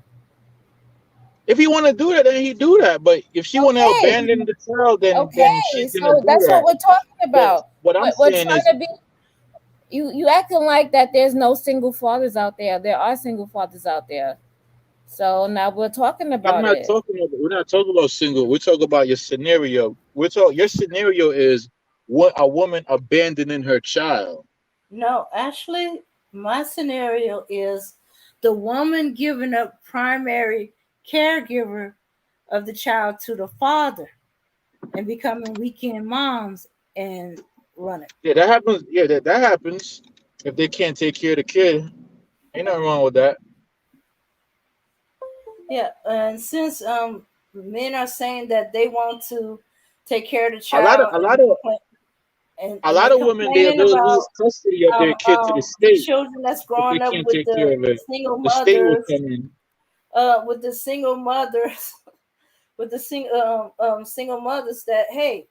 If he want to do that, then he do that. But if she want to Okay. abandon the child, then Okay. she's gonna So do that's what that. we're talking But about. what I'm We're saying trying is, to be you acting like that there's no single fathers out there. There are single fathers out there. So now we're talking I'm about not it. talking about. We're not talking about single. We're talking about your scenario. Your scenario is what a woman abandoning her child. No, actually, My scenario is the woman giving up primary caregiver of the child to the father and becoming weekend moms and running. Yeah, that happens. Yeah, that happens if they can't take care of the kid. Ain't nothing wrong with that. Yeah, and since men are saying that they want to take care of the A lot of child a and lot of a and they lot of women complaining they'll lose about custody of their kid to the the state children that's if they growing up can't take care of it. single The state will mothers, come in. with the single mothers, with the single mothers that hey,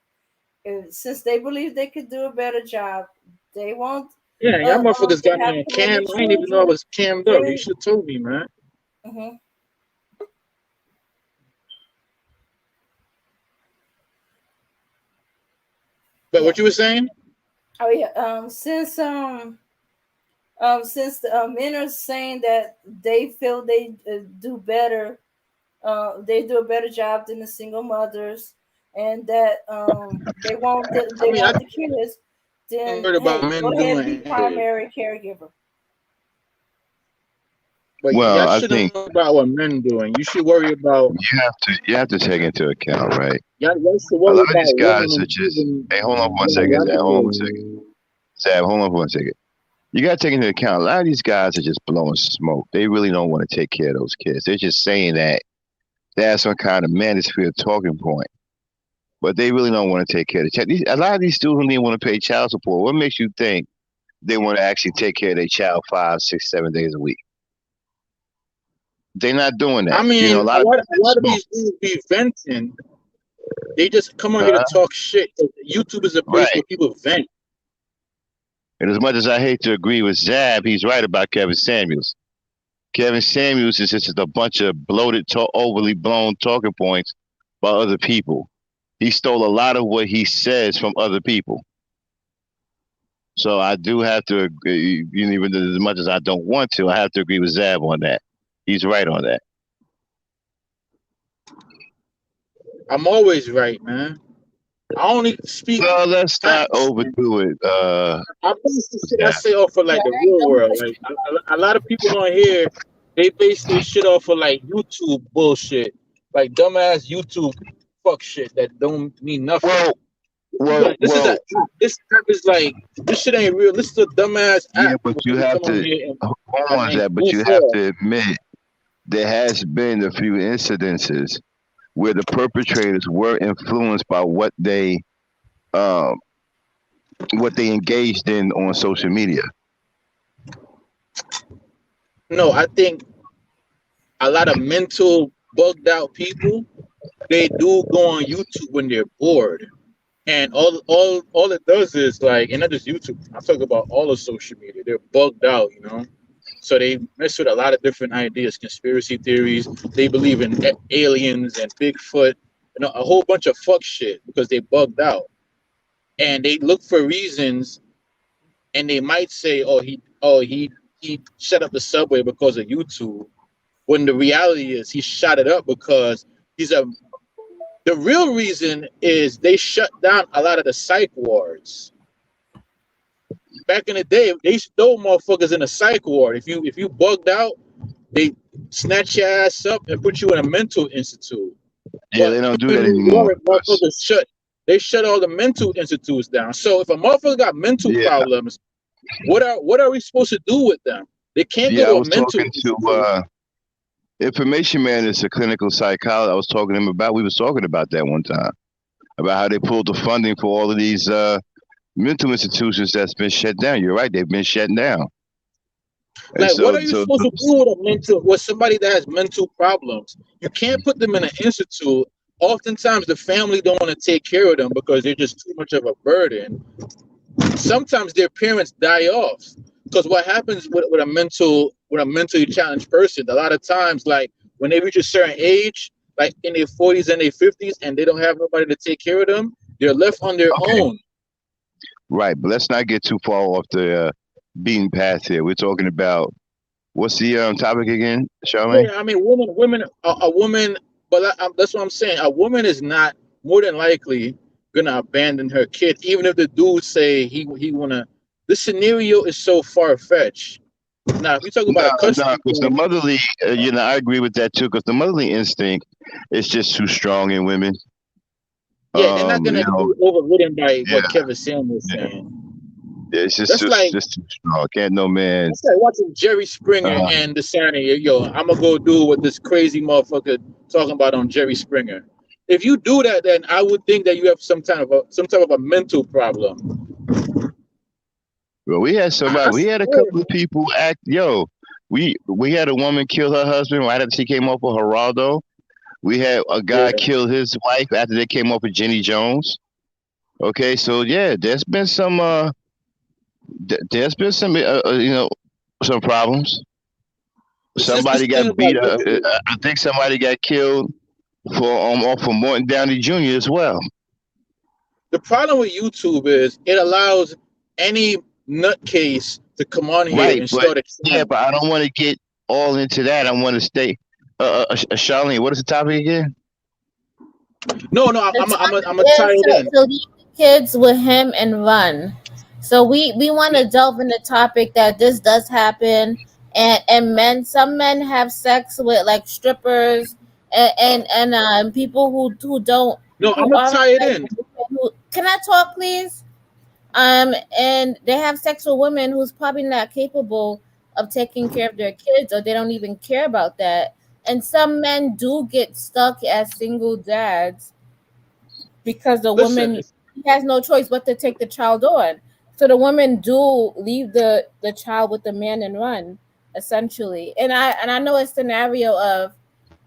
since they believe they could do a better job, they won't Yeah, y'all motherfuckers to got me have on too cam. many I didn't even know I children. was cammed up. You Then, should have told me, man. mhm. But Yeah. what you were saying? Oh yeah. Since the men are saying that they feel they do better, they do a better job than the single mothers, and that I they mean, I want the kids, then heard about hey, go men ahead and doing be it, primary caregiver. but Well, y'all I shouldn't think worry about what men doing. You should worry about you have to take into account, right? y'all should A worry lot of these about women guys are just. improving Hey, hold on for one second, demographic Zab. Hold on one things. second. Zab, hold on for one second. You got to take into account a lot of these guys are just blowing smoke. They really don't want to take care of those kids. They're just saying that they have some kind of manosphere talking point, but they really don't want to take care of the child. A lot of these dudes don't even want to pay child support. What makes you think they want to actually take care of their child 5, 6, 7 days a week? They're not doing I that. You know, mean, a lot of people a lot of smoke. these dudes be venting. They just come on here to Uh, talk shit. YouTube is a place right. where people vent. And as much as I hate to agree with Zab, he's right about Kevin Samuels. Kevin Samuels is just a bunch of bloated, overly blown talking points by other people. He stole a lot of what he says from other people. So I do have to agree, even as much as I don't want to, I have to agree with Zab on that. He's right on that. I'm always right, man. I only speak Well, let's not facts. overdo it. I base the shit I Yeah. say off of Yeah, like the ain't real no world. much. Like a lot of people on here, they base their shit off of like YouTube bullshit, like dumbass YouTube fuck shit that don't mean nothing. Well, well, well. This app is like this shit ain't real. This is a dumbass Yeah, app but where you people have come on to here hold on, and Zab. But goof you have off. to admit there has been a few incidences where the perpetrators were influenced by um, what they engaged in on social media. No, I think a lot of mental bugged out people they do go on YouTube when they're bored. And all it does is like, and not just YouTube. I talk about all of social media. They're bugged out, you know. So they mess with a lot of different ideas, conspiracy theories. They believe in aliens and Bigfoot, a whole bunch of fuck shit because they bugged out. And they look for reasons, and they might say, he shut up the subway because of YouTube. When the reality is, he shot it up because he's a. The real reason is they shut down a lot of the psych wards. Back in the day, they stole motherfuckers in a psych ward. If you bugged out, they snatch your ass up and put you in a mental institute. Yeah, But they don't do in that New anymore. York, motherfuckers shut all the mental institutes down. So if a motherfucker got mental Yeah, problems, what are we supposed to do with them? They can't go yeah. I to a was mental talking to institute. Information Man is a clinical psychologist. I was talking to him about. We was talking about that one time about how they pulled the funding for all of these mental institutions that's been shut down. You're right; they've been shut down. And Like, what so, are you supposed to do with somebody that has mental problems? You can't put them in an institute. Oftentimes, the family don't want to take care of them because they're just too much of a burden. Sometimes their parents die off because what happens with a mentally challenged person, a lot of times, like when they reach a certain age, like in their 40s and their 50s, and they don't have nobody to take care of them, they're left on their okay, own. right. But let's not get too far off the beaten path here. We're talking about what's the topic again, Charmaine? Yeah, I mean, a woman, but that's what I'm saying. A woman is not more than likely gonna abandon her kid, even if the dude say he wanna. This scenario is so far fetched. Now, if you talk No, about a no, custody because the thing, motherly, I agree with that too. Because the motherly instinct is just too strong in women. yeah, they're not You gonna know, be overridden by yeah, what Kevin Sam was yeah. saying. It's That's like just too strong. Can't no man. that's like watching Jerry Springer Uh, and deciding, yo, I'm gonna go do what this crazy motherfucker talking about on Jerry Springer. If you do that, then I would think that you have some type of a mental problem. well, we had I somebody. We had a swear, couple of people act. Yo, we had a woman kill her husband right after she came off of Geraldo. We had a guy yeah. kill his wife after they came off of Jenny Jones. Okay, so yeah, there's been some. There's been some. Some problems. It's just this Somebody thing got about beat up. YouTube. I think somebody got killed for Morton Downey Jr. as well. The problem with YouTube is it allows any nutcase to come on here Right, and but start yeah, explaining. but I don't want to get all into that. I want to stay. Charlene, what is the topic again? No, The I'm topic gonna tie is it in. to leave the kids with him and run. So we want to delve in the topic that this does happen, and some men have sex with like strippers and people who don't No, I'm who gonna aren't tie it like in. can I talk please? And they have sex with women who's probably not capable of taking care of their kids, or they don't even care about that. And some men do get stuck as single dads because the Listen, woman has no choice but to take the child on. So the women do leave the child with the man and run, essentially. And I know a scenario of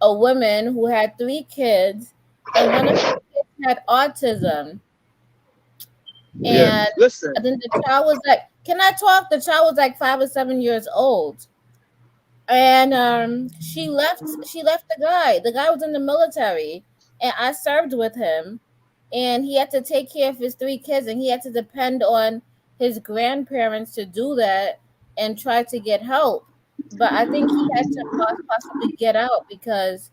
a woman who had 3 kids, and one of her kids had autism, yeah. and Listen, then the child was like, "Can I talk?" The child was like 5 or 7 years old, and she left the guy. The guy was in the military, and I served with him, and he had to take care of his 3 kids, and he had to depend on his grandparents to do that and try to get help. But I think he had to possibly get out because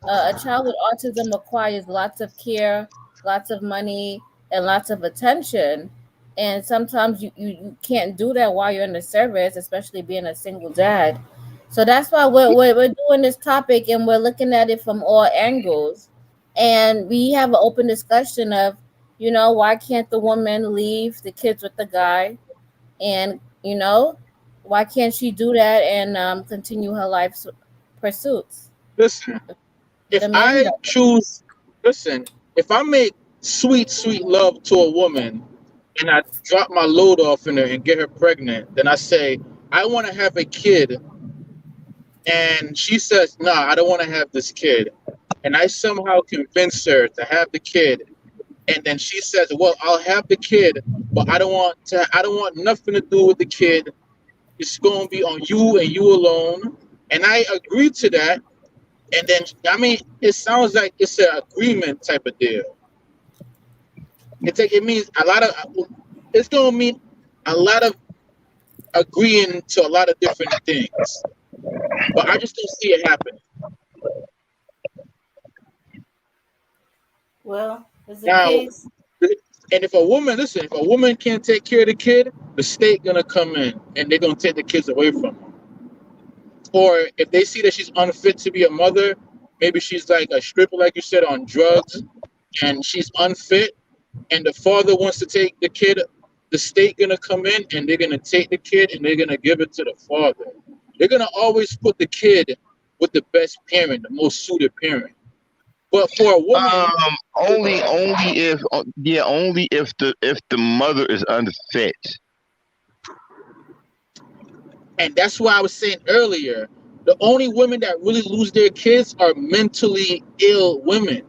a child with autism requires lots of care, lots of money, and lots of attention. And sometimes you can't do that while you're in the service, especially being a single dad. So that's why we're doing this topic, and we're looking at it from all angles. And we have an open discussion of, why can't the woman leave the kids with the guy? And, why can't she do that and continue her life's pursuits? listen. If The men I don't. choose, listen, if I make sweet love to a woman and I drop my load off in her and get her pregnant, then I say, I want to have a kid. And she says, nah, I don't want to have this kid. And I somehow convince her to have the kid. And then she says, well, I'll have the kid, but I don't want nothing to do with the kid. It's going to be on you and you alone. And I agree to that. And then, I mean, it sounds like it's an agreement type of deal. It means it's going to mean a lot of agreeing to a lot of different things. But I just don't see it happening. Well, is the Now, case. and if a woman can't take care of the kid, the state going to come in and they're going to take the kids away from her. Or if they see that she's unfit to be a mother, maybe she's like a stripper, like you said, on drugs, and she's unfit, and the father wants to take the kid, the state gonna come in and they're gonna take the kid and they're gonna give it to the father. They're gonna always put the kid with the best parent, the most suited parent. But for a woman, Only if the mother is unfit. and that's why I was saying earlier, the only women that really lose their kids are mentally ill women.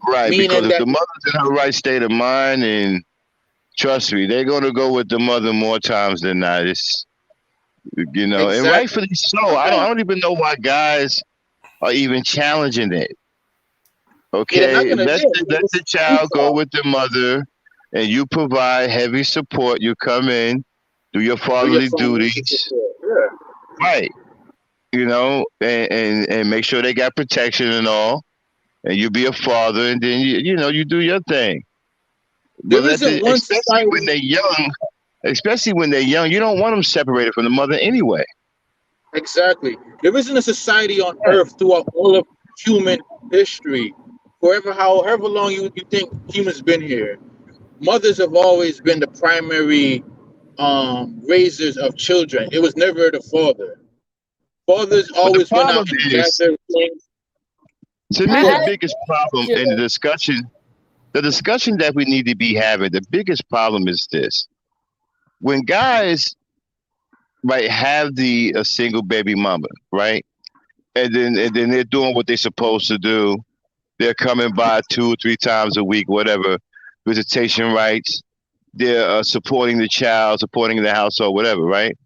Right, because Meaning if that the mother's in her right state of mind, and trust me, they're gonna go with the mother more times than not. It's and exactly. rightfully so. I don't even know why guys are even challenging it. Yeah, they're not Okay, gonna let do the it. child go with the mother, and you provide heavy support. You come in, do your Do your fatherly financial duties, support. Yeah. right? And make sure they got protection and all, and you be a father, and then you do your thing. But There isn't one especially society. when they're young, you don't want them separated from the mother anyway. Exactly. There isn't a society on earth throughout all of human history, however long you think humans been here. Mothers have always been the primary raisers of children. It was never the father. Fathers But the always went out problem and is, gathered things. to me, Go I the ahead. biggest problem agree with in you. the discussion that we need to be having, the biggest problem is this. When guys, right, have a single baby mama, right? And then they're doing what they're supposed to do. They're coming by 2 or 3 times a week, whatever, visitation rights. They're supporting the child, supporting the household, whatever, right?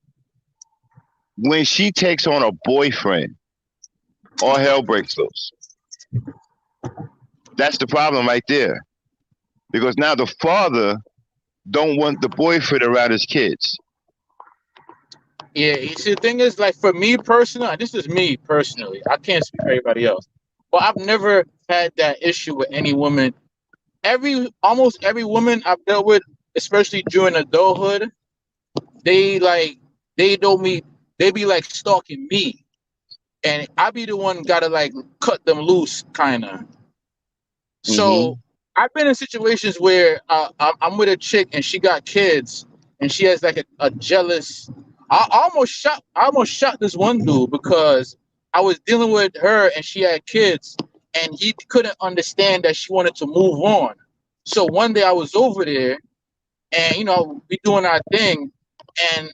When she takes on a boyfriend, all hell breaks loose. That's the problem right there. Because now the father don't want the boyfriend around his kids. Yeah, you see, the thing is, like for me personally, and this is me personally. I can't speak for everybody else, but I've never had that issue with any woman. Almost every woman I've dealt with, especially during adulthood, they like they know me. They be like stalking me, and I be the one gotta like cut them loose, kind of. Mm-hmm. So I've been in situations where I'm with a chick and she got kids and she has like a jealous. I almost shot this one dude because I was dealing with her and she had kids and he couldn't understand that she wanted to move on. So one day I was over there and we doing our thing and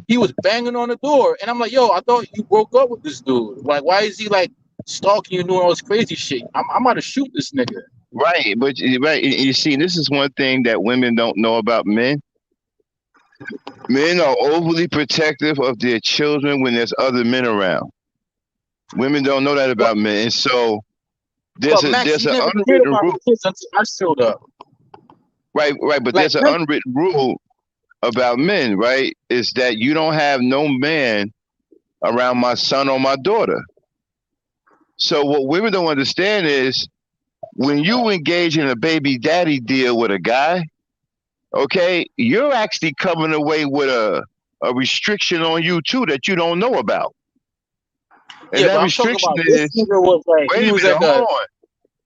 he was banging on the door and I'm like, yo, I thought you broke up with this dude. Like, why is he like stalking you and doing all this crazy shit? I'm about to shoot this nigga. Right, but right, you see, this is one thing that women don't know about men. Men are overly protective of their children when there's other men around. Women don't know that But about men, and so there's but a Max, there's he an never cared unwritten about rule. the kids until I showed up. Right, but Like there's an him, unwritten rule about men, right? Is that you don't have no man around my son or my daughter. So what women don't understand is when you engage in a baby daddy deal with a guy, okay, you're actually coming away with a restriction on you too that you don't know about. And yeah, but that I'm talking restriction about this is, nigga was like wait he a was minute, at hold the on.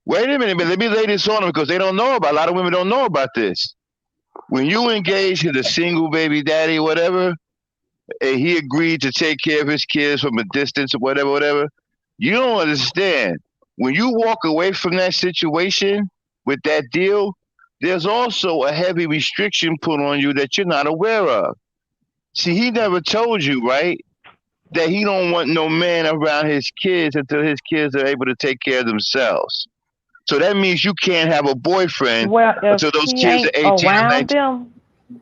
Wait a minute, but let me lay this on them because they don't know about, a lot of women don't know about this. When you engage with a single baby daddy or whatever, and he agreed to take care of his kids from a distance or whatever, you don't understand. When you walk away from that situation with that deal, there's also a heavy restriction put on you that you're not aware of. See, he never told you, right, that he don't want no man around his kids until his kids are able to take care of themselves. So that means you can't have a boyfriend Well, if until those he kids are ain't 18 or around 19. them,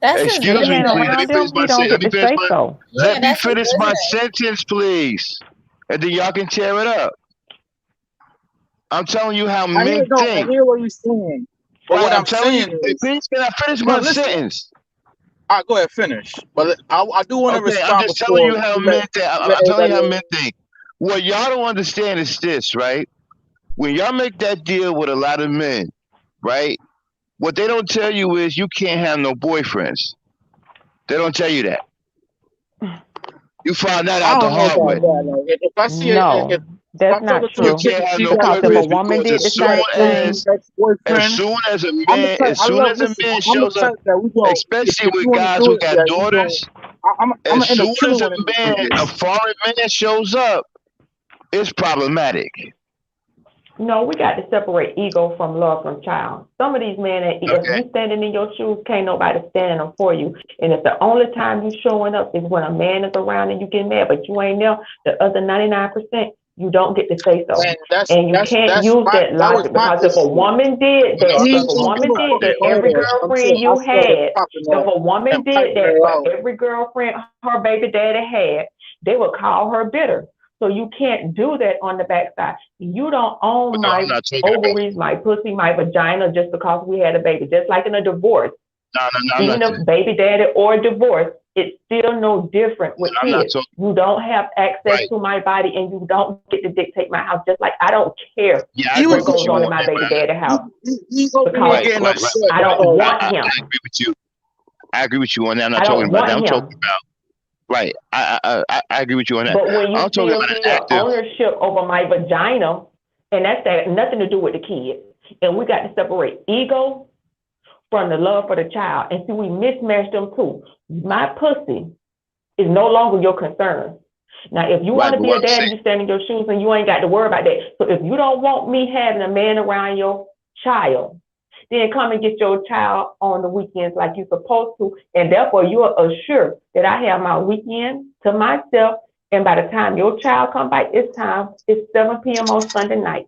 That's his if Excuse he me, ain't business. please. Let me around finish them, my he don't sentence. get to say so. Yeah, Let me that's his finish my business. sentence, please. And then y'all can tear it up. I'm telling you how men I think. hear what you're saying, but Right, what I'm I'm telling you. saying is, Please, can I finish no, my listen. sentence? All right, go ahead, finish. But I do want to Okay, I'm respond just telling before you how you let men think. you let I'm telling you how everybody men think. What y'all don't understand is this, right? When y'all make that deal with a lot of men, right? What they don't tell you is you can't have no boyfriends. They don't tell you that. You find that I out the don't know hard way. about that. Like, if I see No, if that's I'm talking not to a You true. chick can't and have she no got Because if a kids, boyfriends woman because did the she got same thing, as ex-boyfriend, soon as a I'm the man, type. as I soon love. as a Listen, man I'm the shows up, type that we go. especially If you with want to guys do who it, got yeah, we go. daughters, I'm as gonna end up soon killing as a one of these man, a niggas. foreign man shows up, it's problematic. no, we got to separate ego from love from child. Some of these men, if Okay. you standing in your shoes, can't nobody stand in them for you. And if the only time you showing up is when a man is around and you get mad, but you ain't there, the other 99%, you don't get to say so. And that's And you that's can't that's use my that that was logic my because if a issue. woman did Hold that, on, He if a hold on. talking woman about did the that, Okay. every daughters girlfriend until I you started had, popping if up a woman and did piping that her for out. every girlfriend her baby daddy had, they would call her bitter. So you can't do that on the backside. You don't But own no, I'm my not talking about. ovaries, my pussy, my vagina just because we had a baby. Just like in a divorce, No, I'm even not. if baby daddy or divorce, it's still no different with I'm not kids. talking. You don't have access Right. to my body and you don't get to dictate my house. Just like I don't care Yeah, I He agree was what goes with you on on in my that, baby man. daddy house he openly because Right, getting right, right, upset I don't because want I him. agree with you. I agree with you on that. I'm not I talking don't about that. want I'm talking him. about Right. I agree with you on that. But when you I'm talking still about an give active. ownership over my vagina, and that's that nothing to do with the kid, and we got to separate ego from the love for the child. And see, we mismatch them too. My pussy is no longer your concern. Now, if you Right, want to but be what a I'm dad, saying, you stand in your shoes and you ain't got to worry about that. So if you don't want me having a man around your child, then come and get your child on the weekends like you're supposed to. And therefore, you are assured that I have my weekend to myself. And by the time your child comes back, it's 7 p.m. on Sunday night.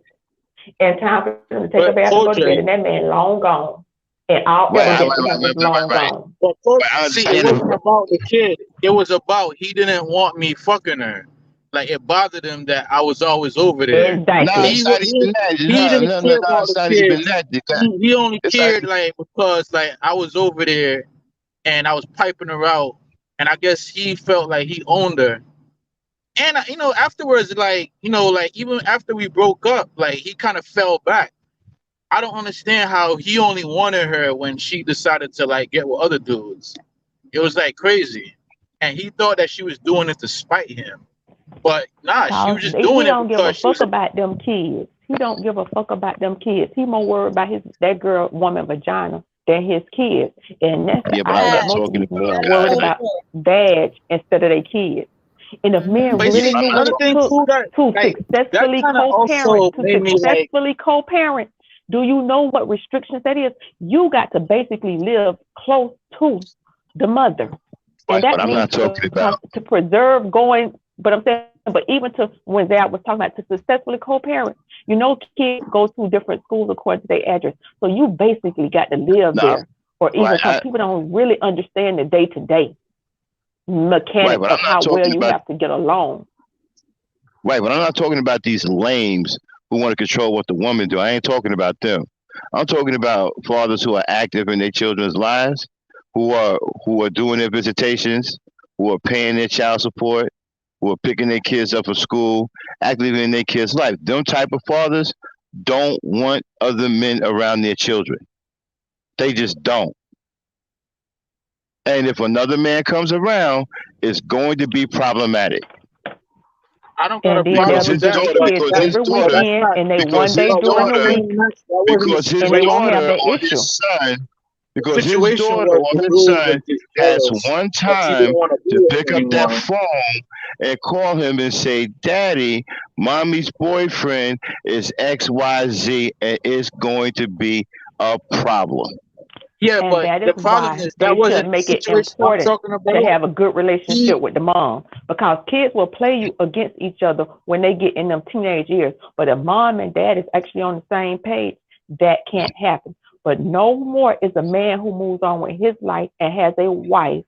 And time for them to take a But bath and go to bed. culture, And that man long gone. And all right, evidence of him is long right. gone. but But I see, it understand wasn't it. about the kid. It was about he didn't want me fucking her. Like it bothered him that I was always over there. No, Exactly. it's not even that. He No, didn't no, no, care no, about it's the not even kids. that. He only It's like, cared like because like I was over there and I was piping her out, and I guess he felt like he owned her. And afterwards, like like even after we broke up, like he kind of fell back. I don't understand how he only wanted her when she decided to like get with other dudes. It was like crazy, and he thought that she was doing it to spite him. But nah, she Cause was just he doing it don't give a because she fuck was. about them kids. He don't give a fuck about them kids. He more worried about that girl woman vagina than his kids. And that's the yeah, but I'm irony. not Facts. Most of talking these about men That's worried so guys. about true. badge instead of their kids. And if men Hmm. But Yeah, really see, but I'm knew not what another it talking. thing took too that to like that successfully kind of co-parent, also made me like, do you know what restrictions that is? You got to basically live close to the mother. And Right, but that I'm means not talking about. to preserve going, but I'm saying, but even to when Zach was talking about to successfully co-parent, kids go to different schools according to their address. So you basically got to live No, there, or even right, because people don't really understand the day to day right, mechanics but I'm of not how well talking you about. have to get along. Right, but I'm not talking about these lames who want to control what the woman do. I ain't talking about them. I'm talking about fathers who are active in their children's lives, who are doing their visitations, who are paying their child support, who are picking their kids up from school, active in their kids' life. Them type of fathers don't want other men around their children. They just don't. And if another man comes around, it's going to be problematic I don't got a And then problem because they'll with his that, visit daughter, but kids because that his every but daughter, that's weekend, not. and they because one day his That during the wasn't daughter, week, even that wasn't the because his and they situation. won't have daughter that or issue. The because his situation daughter was or the his dude was son just has jealous one that she didn't time want to be to with him pick up that anymore. phone and call him and say, "Daddy, mommy's boyfriend is XYZ and it's going to be a problem." Yeah, And but that is the problem why is that they should wasn't the make it situation I'm important talking to about. have a good relationship He, with the mom, because kids will play you against each other when they get in them teenage years. But if mom and dad is actually on the same page, that can't happen. But no more is a man who moves on with his life and has a wife,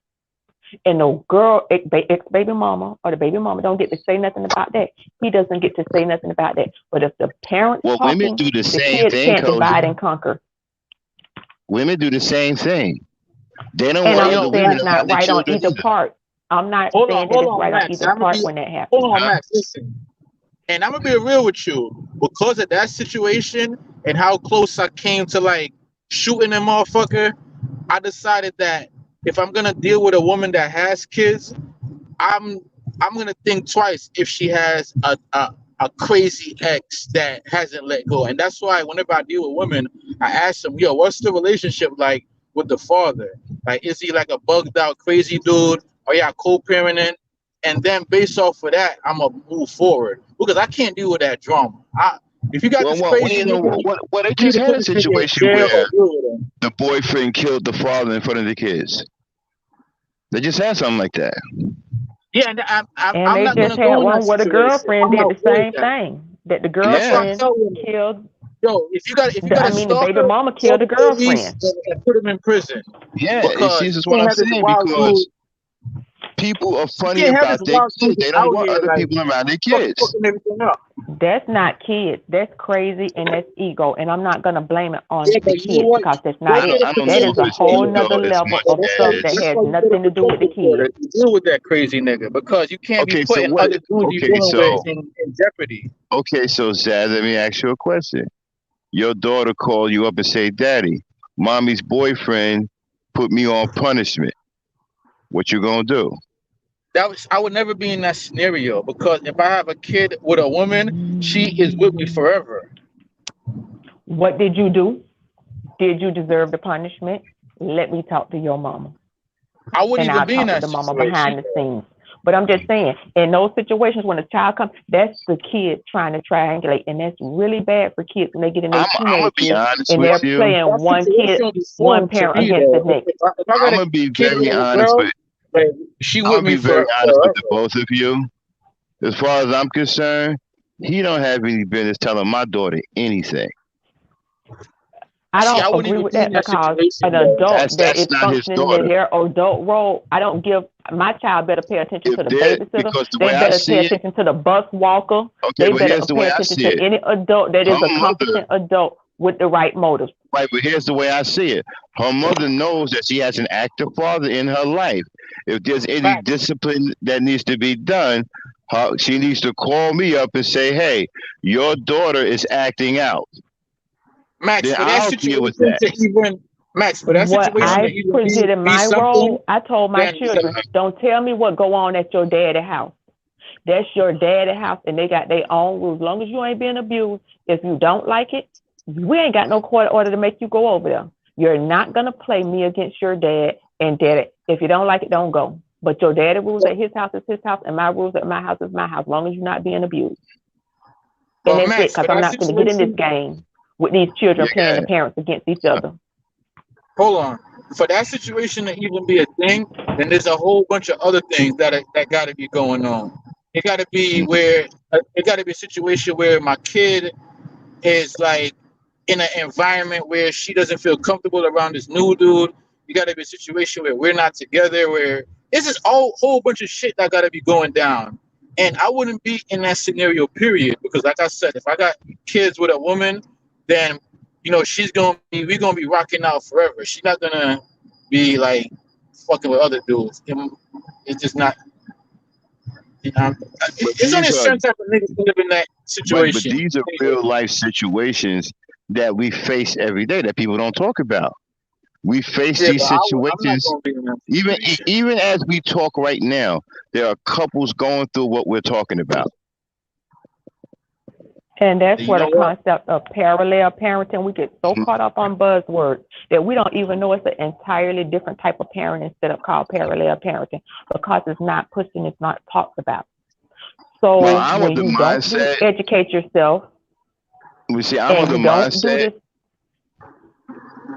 and the girl, ex baby mama or the baby mama, don't get to say nothing about that. He doesn't get to say nothing about that. But if the parents Well, women talking, do the the same kids thing, can't divide Koji. and conquer. Women do the same thing. They don't And want but I'm other yo, saying women it's Max, around not their right on children either either. part. I'm not saying that hold it's on, right on Max. either part when that Hold happens. on, Huh? Max. Listen, and I'm gonna be real with you because of that situation and how close I came to like shooting a motherfucker. I decided that if I'm gonna deal with a woman that has kids, I'm I'm gonna think twice if she has a crazy ex that hasn't let go. And that's why whenever I deal with women, I ask them, yo, what's the relationship like with the father? Like, is he like a bugged out crazy dude? Or y'all co-parenting? And then based off of that, I'm gonna move forward because I can't deal with that drama. If you got Well, this crazy nigga, they you need just to had put a this nigga in situation jail or where deal with him. the boyfriend killed the father in front of the kids. They just had something like that. Yeah, and And I'm they not just gonna had go in that one where the situation. girlfriend I'm did not the with same that. thing. That the And that's Yeah. why I girlfriend tell women, killed yo, if you got a the baby stalker, mama call killed the the police girlfriend. and put him in prison Yeah, you see, because this is you what can't I'm have this saying wild dude. because people are You funny can't have this about their wild dude kids. just They don't out want here other like people around their kids. fucking everything up. That's not kids. That's crazy and that's ego. And I'm not gonna blame it on Yeah, the but you know kids what? because that's Go not to it. the I don't That see is if a protective it's whole order. ego nother as level much But of that's why, stuff as that that's has why you get a nothing to do with the protective order kids. to deal with that crazy nigga because you can't be okay. So putting what? other dudes you're Okay, dealing with so in jeopardy. okay, so Zad, let me ask you a question. Your daughter called you up and say, "Daddy, mommy's boyfriend put me on punishment. What you gonna do?" I would never be in that scenario, because if I have a kid with a woman, she is with me forever. What did you do? Did you deserve the punishment? Let me talk to your mama. I wouldn't And even I'll be in talk to that the mama situation. behind the scenes. But I'm just saying, in those situations when a child comes, that's the kid trying to triangulate, and that's really bad for kids when they get in their I'm gonna teenage be years honest and with they're you. playing That one kid, situation is one foreign to parent me, against the though. next. If I got I'm a gonna be kid very or a honest girl, with. like, she I'm with gonna me be very honest with the forever. both of you. As far as I'm concerned, he don't have any business telling my daughter anything. I See, I don't wouldn't agree even with be in that that because situation, an though. adult that That's is not his functioning in daughter. their adult role, I don't give my child better pay attention If to the they're babysitter. because the They way I better pay see it, attention to the bus walker. okay, They but better here's the pay way I attention see to it. any adult that Her is a mother, competent adult with the right motives. right, but here's the way I see it. Her mother knows that she has an active father in her life. If there's any Max, discipline that needs to be done, she needs to call me up and say, "Hey, your daughter is acting out." Max, Then for that I'll deal with situation that. to even Max, for that What situation to I even presented be my something, role, I told my then it's a, children, don't tell me what go on at your daddy house. That's your daddy house, and they got their own rules. As long as you ain't being abused, if you don't like it, we ain't got no court order to make you go over there. You're not gonna play me against your dad and daddy. If you don't like it, don't go. But your daddy rules at his house is his house, and my rules at my house is my house. As long as you're not being abused, and but that's it. Max, Because for I'm that not gonna get in this situation, game with these Yeah, children playing the guys. parents against each other. hold on. For that situation to even be a thing, then there's a whole bunch of other things that got to be going on. It got to be where it got to be a situation where my kid is like in an environment where she doesn't feel comfortable around this new dude. You got to be a situation where we're not together, where it's just a whole bunch of shit that got to be going down. And I wouldn't be in that scenario, period, because like I said, if I got kids with a woman, then we're gonna be rocking out forever. She's not gonna be like fucking with other dudes. It's just not. You know, But it's only a these are certain type of niggas who live in that right, but situation. these are real life situations that we face every day that people don't talk about. We face Yeah, these but I'm not situations gonna be in that even situation. even as we talk right now. There are couples going through what we're talking about. And that's And you where the know what? concept of parallel parenting, we get so caught up on buzzwords that we don't even know it's an entirely different type of parenting instead of called parallel parenting because it's not pushed and it's not talked about. Well, So I'm of when the you don't do mindset. educate yourself We see. I'm of and the you don't do mindset. this,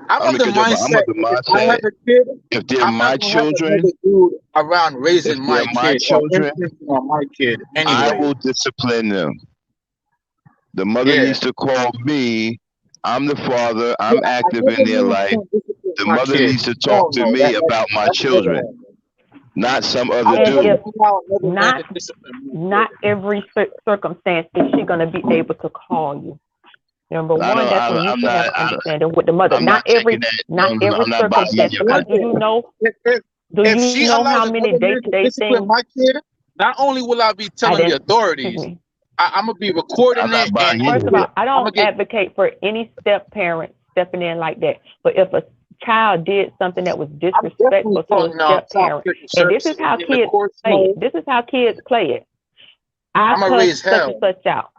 I'm I don't of the mean, I'm mindset of the that if I have mindset. a kid, If they're I'm not my gonna have children, another dude around if raising they're my my kid or children, influencing on my kid I anyway. will discipline them. The mother Yeah. needs to call me. I'm the father. Yeah, I'm I active in never their mean life. to discipline The my mother kid. needs to talk No, to no, me about my that's children, wrong. not some I other would and never if dude. allow another man not to discipline my not kid. every circumstance is she going to be able to call you. Number I one, don't. that's when you I'm should have not. an understanding with the mother. I'm not taking that. Not every I'm not buying circumstance, into because One that. do thing, you know if, if do if you she know how allows many another man to day-to-day discipline things my kid, not only will I be I telling the didn't excuse authorities, me. I'm gonna be recording I'm not it, and buying First into of all, it. I I'm gonna don't get. advocate for any step parent stepping in like that. But if a child did something that was I'm definitely disrespectful to a calling step child parent, protection and this is services how in the kids courts play it. mode. This is how kids play it. I I'm gonna cussed raise such and hell. such out.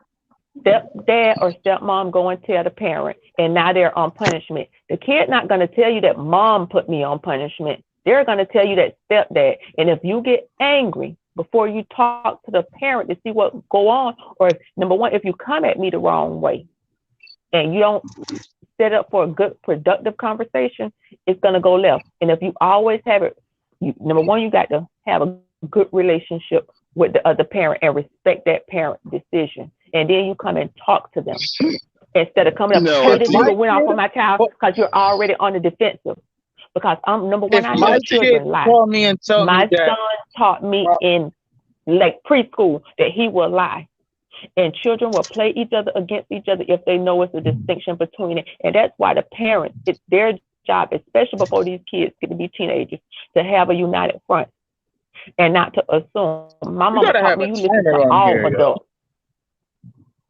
Stepdad or stepmom go and tell the parent, and now they're on punishment. The kid not going to tell you that mom put me on punishment. They're going to tell you that stepdad. And if you get angry before you talk to the parent to see what go on, or if, number one, if you come at me the wrong way and you don't set up for a good, productive conversation, it's going to go left. And if you always have it, number one, you got to have a good relationship with the other parent and respect that parent decision. And then you come and talk to them instead of coming You up, know, hey, I If this think my nigga went off on kid, my child, because you're already on the defensive. Because I'm number one, if I yeah, my know I think kid children lie. call me and tell me My that, son taught me in like preschool that he will lie. And children will play each other against each other if they know it's a distinction between it. And that's why the parents, it's their job, especially before these kids get to be teenagers, to have a united front and not to assume. My you mama gotta taught have me a you listen timer to on here, yo.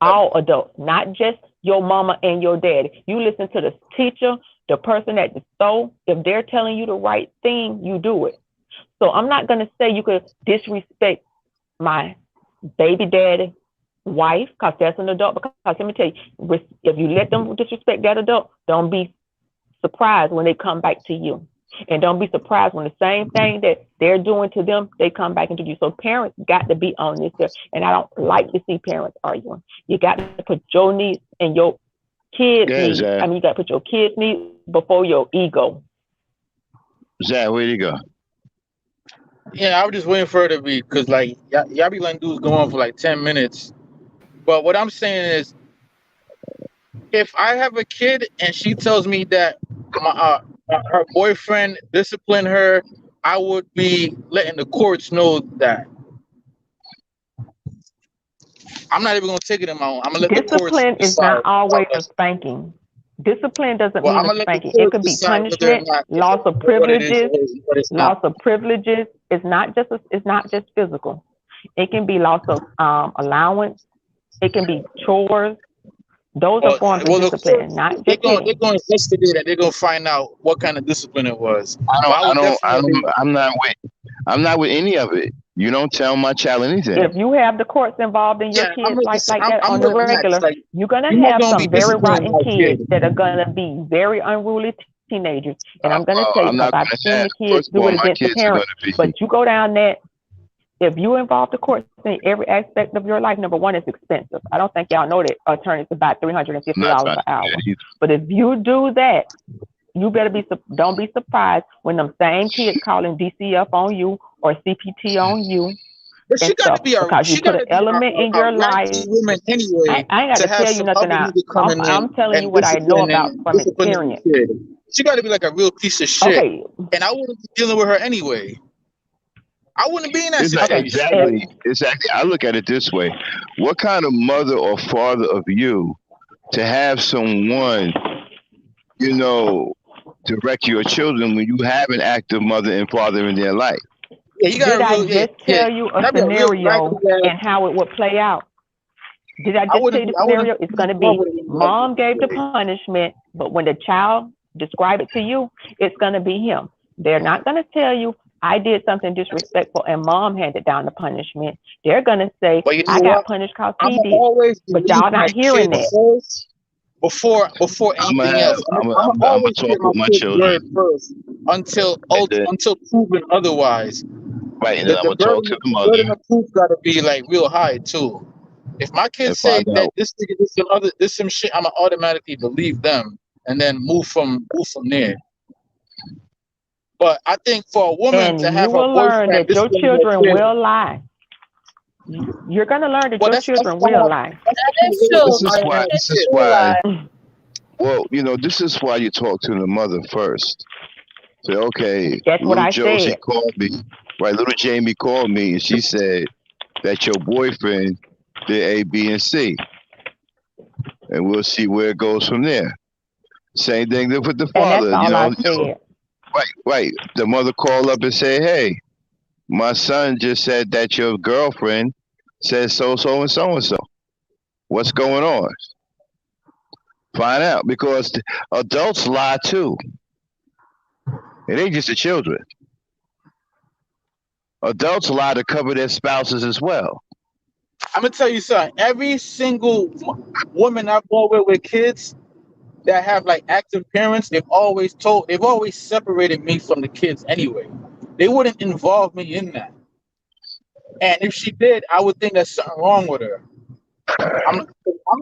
all adults, not just your mama and your daddy. You listen to the teacher, the person at the store. If they're telling you the right thing, you do it. So I'm not going to say you could disrespect my baby daddy wife, because that's an adult. Because let me tell you, if you let them disrespect that adult, don't be surprised when they come back to you. And don't be surprised when the same thing that they're doing to them, they come back into you. So parents got to be on this here. And I don't like to see parents arguing. You got to put your needs and your kids' needs. Zach. I mean, you got to put your kids' needs before your ego. Zach, where you go? Yeah, I was just waiting for her to be, because like y'all be letting dudes go on for like 10 minutes. But what I'm saying is, if I have a kid and she tells me that her boyfriend disciplined her, I would be letting the courts know that. I'm not even gonna take it in my own. I'm gonna let the courts Discipline is decide. not always a spanking. Discipline doesn't Well, I'm mean a gonna let the spanking. It courts could be decide whether or punishment, not loss of what it is privileges. or what it's Loss not. of privileges is not just physical. It can be loss of allowance. It can be chores. Those are forms of Well, the discipline, courts, not they're just gonna hitting. investigate it. They're gonna find out what kind of discipline it was. But I would definitely. I'm not with any of it. You don't tell my child anything. If you have the courts involved in your Yeah, I'm kids' with life like that I'm on the with Max. regular, Like, you're gonna you're not have gonna be some very disciplining rotten my kids kid. that are gonna be very unruly teenagers. And I'm gonna Well, tell you I'm because not I've going to seen have. the kids First of do all, it my against the kids are going parents. to be. But you go down that. If you involve the courts in every aspect of your life, number one, it's expensive. I don't think y'all know that attorneys about $350 I'm not trying an to do hour. that either. But if you do that, you better don't be surprised when them same kids calling DCF on you or CPT on you But and stuff, because you put an element in a your raggedy life. woman anyway I ain't got to to have tell you some nothing. other nigga coming in I'm telling you and what I know about from disciplining experience. the kid. She got to be like a real piece of shit. Okay. And I wouldn't be dealing with her anyway. I wouldn't be in that situation. Exactly. I look at it this way: what kind of mother or father of you to have someone, direct your children when you have an active mother and father in their life? Yeah, you got Did I just tell you a scenario and how it would play out? Did I just tell you the scenario? It's going to be mom gave the punishment, but when the child describe it to you, it's going to be him. They're not going to tell you, I did something disrespectful and mom handed down the punishment. They're going to say, I got punished because he did. But y'all not hearing that. Before anything else. I'm always talk hear with my kids' children word first until proven otherwise. Right, and then I'm The gonna talk to the mother burden of proof got to be like real high too. If my kids say that this nigga this some shit, I'ma automatically believe them and then move from there. But I think for a woman to have you her will learn boyfriend that your discipline her children kid, will lie. You're going to learn that your children will lie. That is true. This is why. Well, this is why you talk to the mother first. Say, okay, that's what little I Josie said. called me. Right, little Jamie called me, and she said that your boyfriend did A, B, and C, and we'll see where it goes from there. Same thing with the father. And that's all I said. Right. The mother called up and said, "Hey, my son just said that your girlfriend said so and so. What's going on?" Find out, because adults lie too. It ain't just the children. Adults lie to cover their spouses as well. I'm gonna tell you something. Every single woman I've been with kids that have like active parents, they've always separated me from the kids anyway. They wouldn't involve me in that. And if she did, I would think there's something wrong with her. I'm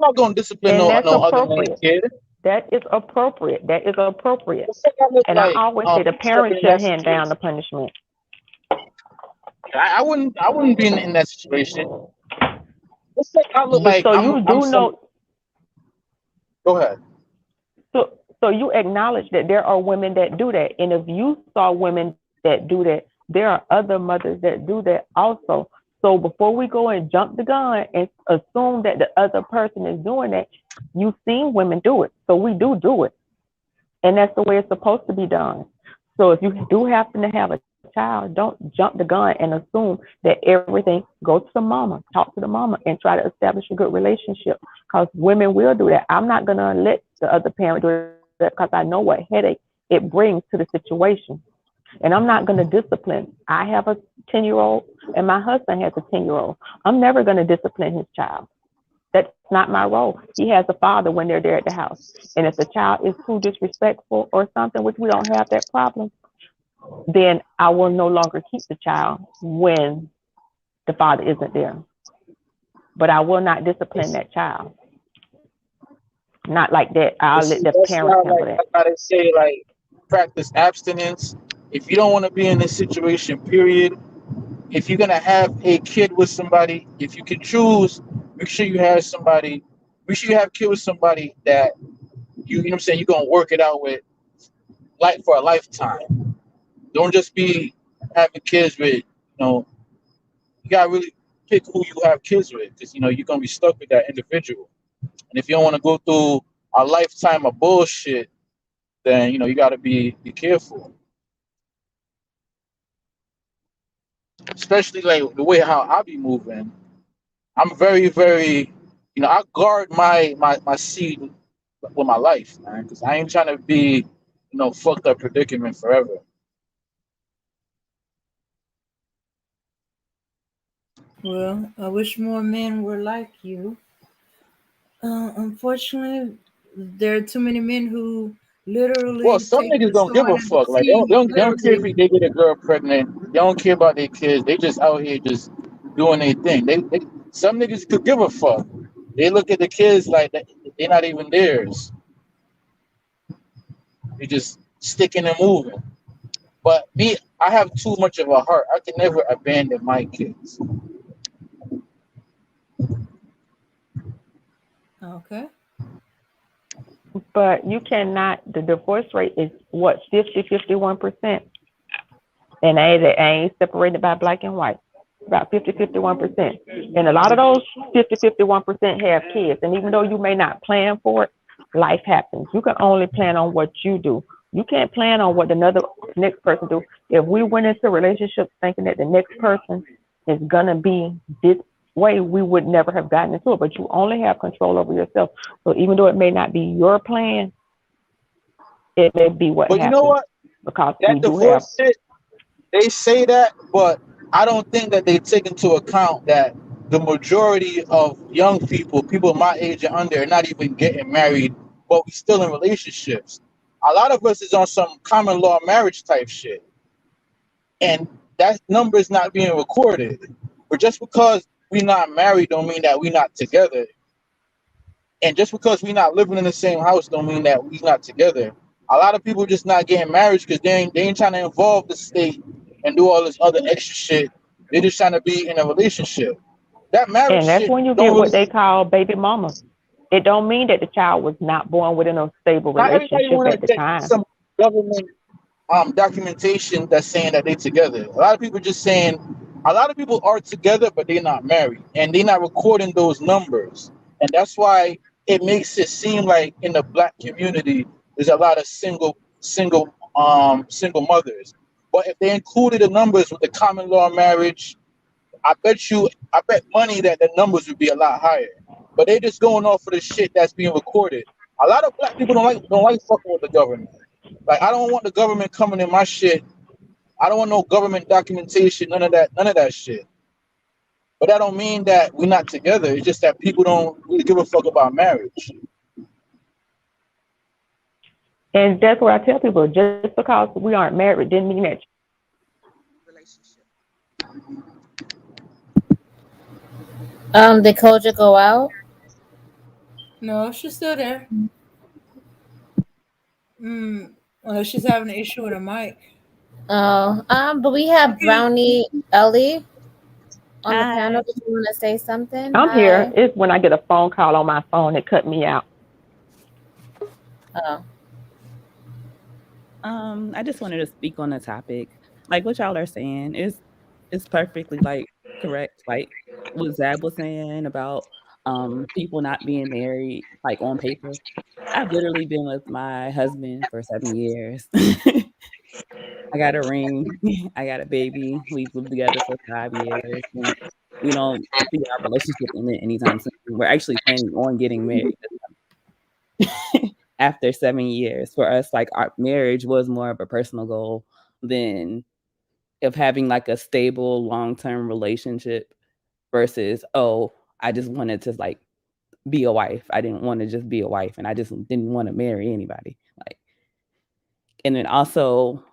not going to discipline no other man's kid. That is appropriate. And I always say the parents should hand down the punishment. I wouldn't be in that situation. Let's say I look like so you do know. Go ahead. So you acknowledge that there are women that do that, and if you saw women that do that, there are other mothers that do that also. So before we go and jump the gun and assume that the other person is doing that, you've seen women do it. So we do it. And that's the way it's supposed to be done. So if you do happen to have a child, don't jump the gun and assume that everything, go to the mama, talk to the mama, and try to establish a good relationship, because women will do that. I'm not going to let the other parent do that because I know what headache it brings to the situation. And I'm not going to discipline. I have a 10-year-old and my husband has a 10-year-old. I'm never going to discipline his child. That's not my role. He has a father when they're there at the house. And if the child is too disrespectful or something, which we don't have that problem, then I will no longer keep the child when the father isn't there. But I will not discipline that child. Not like that. I'll let the That's parents not handle like that. how they say like practice abstinence. If you don't want to be in this situation, period. If you're gonna have a kid with somebody, if you can choose, make sure you have somebody. Make sure you have a kid with somebody that you know what I'm saying. You're gonna work it out with, like for a lifetime. Don't just be having kids with. You gotta really pick who you have kids with, because you're gonna be stuck with that individual. And if you don't want to go through a lifetime of bullshit, then you got to be careful, especially like the way how I be moving. I'm very very, I guard my seed with my life, man, because I ain't trying to be fucked up predicament forever. Well, I wish more men were like you. Unfortunately, there are too many men who Well, literally some take niggas the don't give a sword and the fuck. Like seed, they don't care if literally. they get a girl pregnant. They don't care about their kids. They just out here just doing their thing. They some niggas could give a fuck. They look at the kids like they're not even theirs. They just sticking and moving. But me, I have too much of a heart. I can never abandon my kids. Okay. But you cannot, the divorce rate is what, 50, 51%. And they ain't separated by black and white. About 50, 51%. And a lot of those 50, 51% have kids. And even though you may not plan for it, life happens. You can only plan on what you do. You can't plan on what another next person do. If we went into relationships thinking that the next person is gonna be this way, we would never have gotten into it. But you only have control over yourself. So even though it may not be your plan, it may be what But you know happens what? because we That do have. divorce shit, they say that, but I don't think that they take into account that the majority of young people my age and under, are not even getting married, but we still in relationships. A lot of us is on some common law marriage type shit, and that number is not being recorded. But just because we not married don't mean that we not together, and just because we not living in the same house don't mean that we not together. A lot of people just not getting married because they ain't trying to involve the state and do all this other extra shit. They're just trying to be in a relationship. That marriage And that's shit when you don't get what really. they call baby mama. It don't mean that the child was not born within a stable Not everybody relationship want at to the take time. some government documentation that's saying that they together. A lot of people just saying a lot of people are together, but they're not married, and they're not recording those numbers, and that's why it makes it seem like in the black community there's a lot of single mothers. But if they included the numbers with the common law marriage, I bet money that the numbers would be a lot higher. But they just going off of the shit that's being recorded. A lot of black people don't like fucking with the government. Like I don't want the government coming in my shit. I don't want no government documentation, none of that shit. But that don't mean that we're not together. It's just that people don't really give a fuck about marriage. And that's what I tell people. Just because we aren't married didn't mean that Relationship. Did Koja go out? No, she's still there. She's having an issue with her mic. Oh, but we have Okay. Brownie Ellie on the panel. Hi. Did you want to say something? I'm here. Hi. It's when I get a phone call on my phone that cut me out. Oh, I just wanted to speak on the topic. Like what y'all are saying is perfectly like correct. Like what Zab was saying about people not being married, like on paper. I've literally been with my husband for 7 years. I got a ring. I got a baby. We've lived together for 5 years. And we don't see our relationship ending anytime soon. We're actually planning on getting married after 7 years. For us, like our marriage was more of a personal goal. than of having like a stable long-term relationship versus, oh, I just wanted to like be a wife. I didn't want to just be a wife, and I just didn't want to marry anybody. Like, and then also,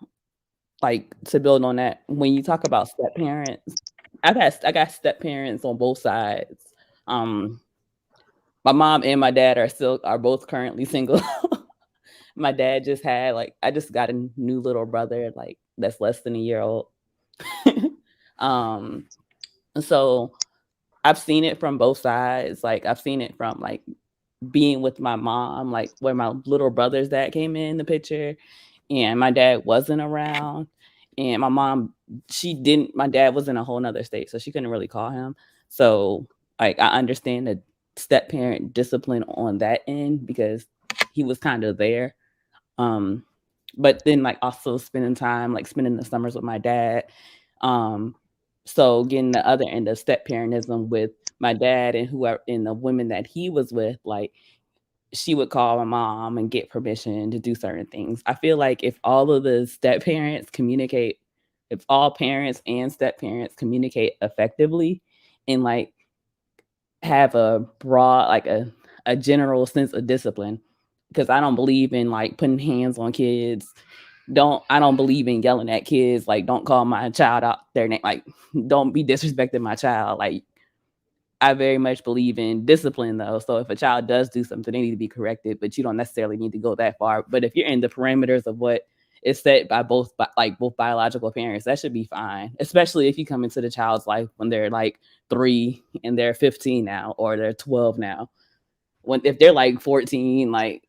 like, to build on that, when you talk about step parents, I got step parents on both sides. My mom and my dad are both currently single. My dad just had like, I just got a new little brother, like that's less than a year old. um so I've seen it from both sides. Like I've seen it from like being with my mom, like where my little brother's dad came in the picture and my dad wasn't around. And my dad was in a whole nother state, so she couldn't really call him. So like I understand the step parent discipline on that end because he was kind of there. But then like also spending time, like spending the summers with my dad. So getting the other end of step parentism with my dad and whoever and the women that he was with, like she would call my mom and get permission to do certain things. I feel like if all of the step parents communicate, if all parents and step parents communicate effectively and like have a broad, like a general sense of discipline, because I don't believe in like putting hands on kids. I don't believe in yelling at kids. Like, don't call my child out their name. Like, don't be disrespecting my child. Like, I very much believe in discipline though. So if a child does do something, they need to be corrected, but you don't necessarily need to go that far. But if you're in the parameters of what is set by both biological parents, that should be fine. Especially if you come into the child's life when they're like 3 and they're 15 now, or they're 12 now. If they're like 14, like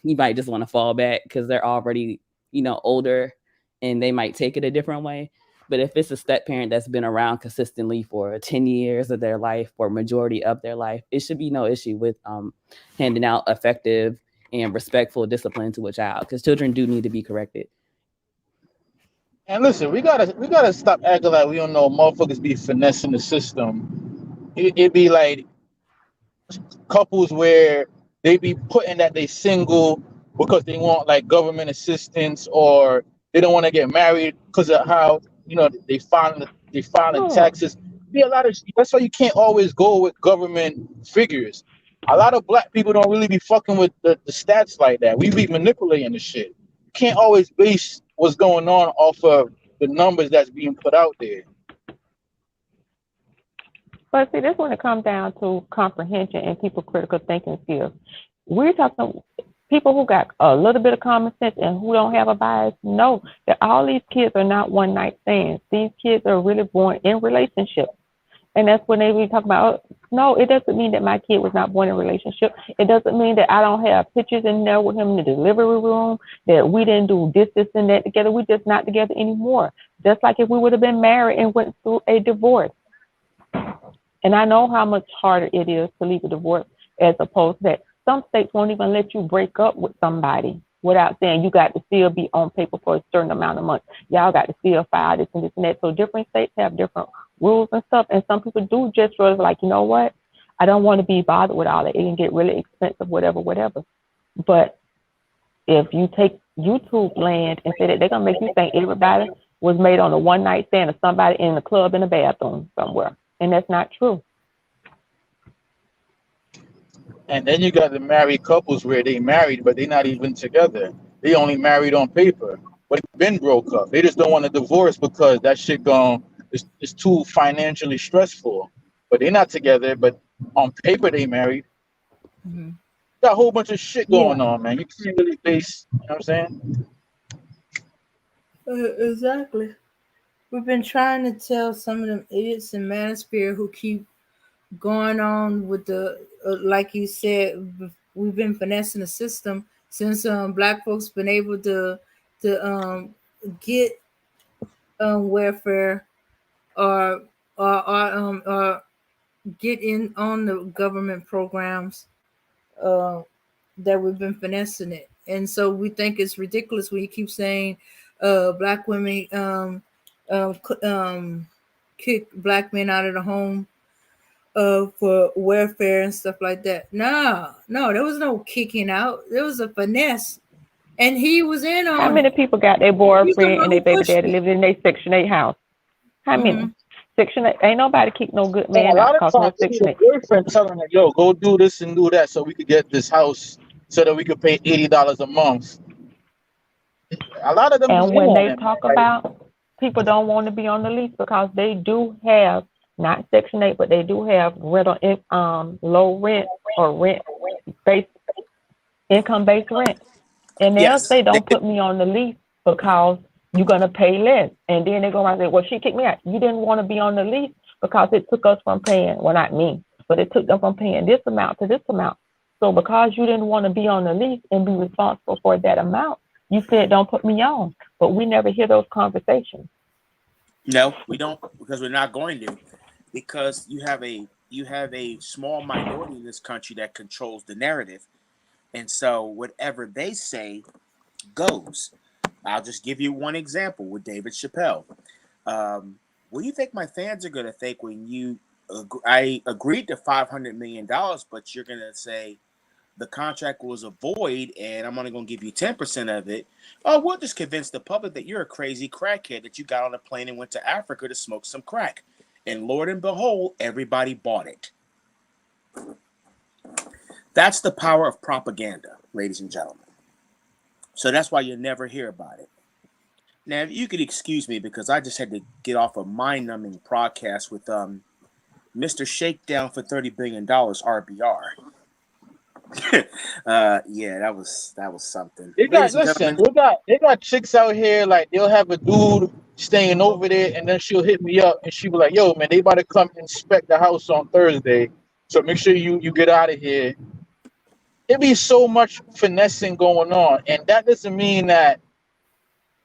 you might just want to fall back because they're already, older and they might take it a different way. But if it's a step parent that's been around consistently for 10 years of their life or majority of their life, it should be no issue with handing out effective and respectful discipline to a child, because children do need to be corrected. And listen, we gotta stop acting like we don't know motherfuckers be finessing the system. It be like couples where they be putting that they single because they want like government assistance, or they don't want to get married because of how they filing taxes. Be a lot of that's why you can't always go with government figures. A lot of black people don't really be fucking with the stats like that. We be manipulating the shit. You can't always base what's going on off of the numbers that's being put out there. But see, this when it comes down to comprehension and people critical thinking skills. We're talking people who got a little bit of common sense and who don't have a bias know that all these kids are not one night stands. These kids are really born in relationships. And that's when they be talking about, no, it doesn't mean that my kid was not born in a relationship. It doesn't mean that I don't have pictures in there with him in the delivery room, that we didn't do this, and that together. We're just not together anymore. Just like if we would have been married and went through a divorce. And I know how much harder it is to leave a divorce as opposed to that. Some states won't even let you break up with somebody without saying you got to still be on paper for a certain amount of months. Y'all got to still file this and this and that. So different states have different rules and stuff. And some people do just sort of like, you know what? I don't want to be bothered with all that. It can get really expensive, whatever. But if you take YouTube land and say that they're going to make you think everybody was made on a one night stand or somebody in a club in a bathroom somewhere. And that's not true. And then you got the married couples where they married, but they're not even together. They only married on paper, but it's been broke up. They just don't want a divorce because that shit it's too financially stressful. But they're not together, but on paper they married. Mm-hmm. Got a whole bunch of shit going on, man. You can't really base, you know what I'm saying? Exactly. We've been trying to tell some of them idiots in Manosphere who keep going on with the, like you said, we've been finessing the system since black folks been able to get welfare or get in on the government programs that we've been finessing it. And so we think it's ridiculous when you keep saying black women kick black men out of the home for welfare and stuff like that. No, there was no kicking out. There was a finesse And he was in How many people got their he's the boyfriend one and their who baby pushed daddy it. living in their Section 8 house? How Mm-hmm. many? Section 8, ain't nobody kick no good And a man out lot of because no times it be Section the 8. boyfriend telling her, yo, go do this and do that so we could get this house so that we could pay $80 a month. A lot of them be And in when on they it, man. talk Like, about people don't want to be on the lease because they do have not Section 8, but they do have rental low rent or rent based income based rent. And they'll Yes. say, don't put me on the lease because you're going to pay less. And then they go around and say, well, she kicked me out. You didn't want to be on the lease because it took us from paying, well, not me, but it took them from paying this amount to this amount. So because you didn't want to be on the lease and be responsible for that amount, you said, don't put me on. But we never hear those conversations. No, we don't, because we're not going to, because you have a small minority in this country that controls the narrative, and so whatever they say goes. I'll just give you one example with David Chappelle. What do you think my fans are going to think when I agreed to $500 million, but you're going to say the contract was a void and I'm only going to give you 10% of it? Oh, we'll just convince the public that you're a crazy crackhead, that you got on a plane and went to Africa to smoke some crack. And Lord and behold, everybody bought it. That's the power of propaganda, ladies and gentlemen. So that's why you'll never hear about it. Now, if you could excuse me, because I just had to get off a mind-numbing podcast with Mr. Shakedown for $30 billion, RBR. Yeah, that was something. they got Ladies and listen, gentlemen, they got chicks out here like they'll have a dude staying over there and then she'll hit me up and she'll be like, yo, man, they about to come inspect the house on Thursday. So make sure you get out of here. It be so much finessing going on. And that doesn't mean that,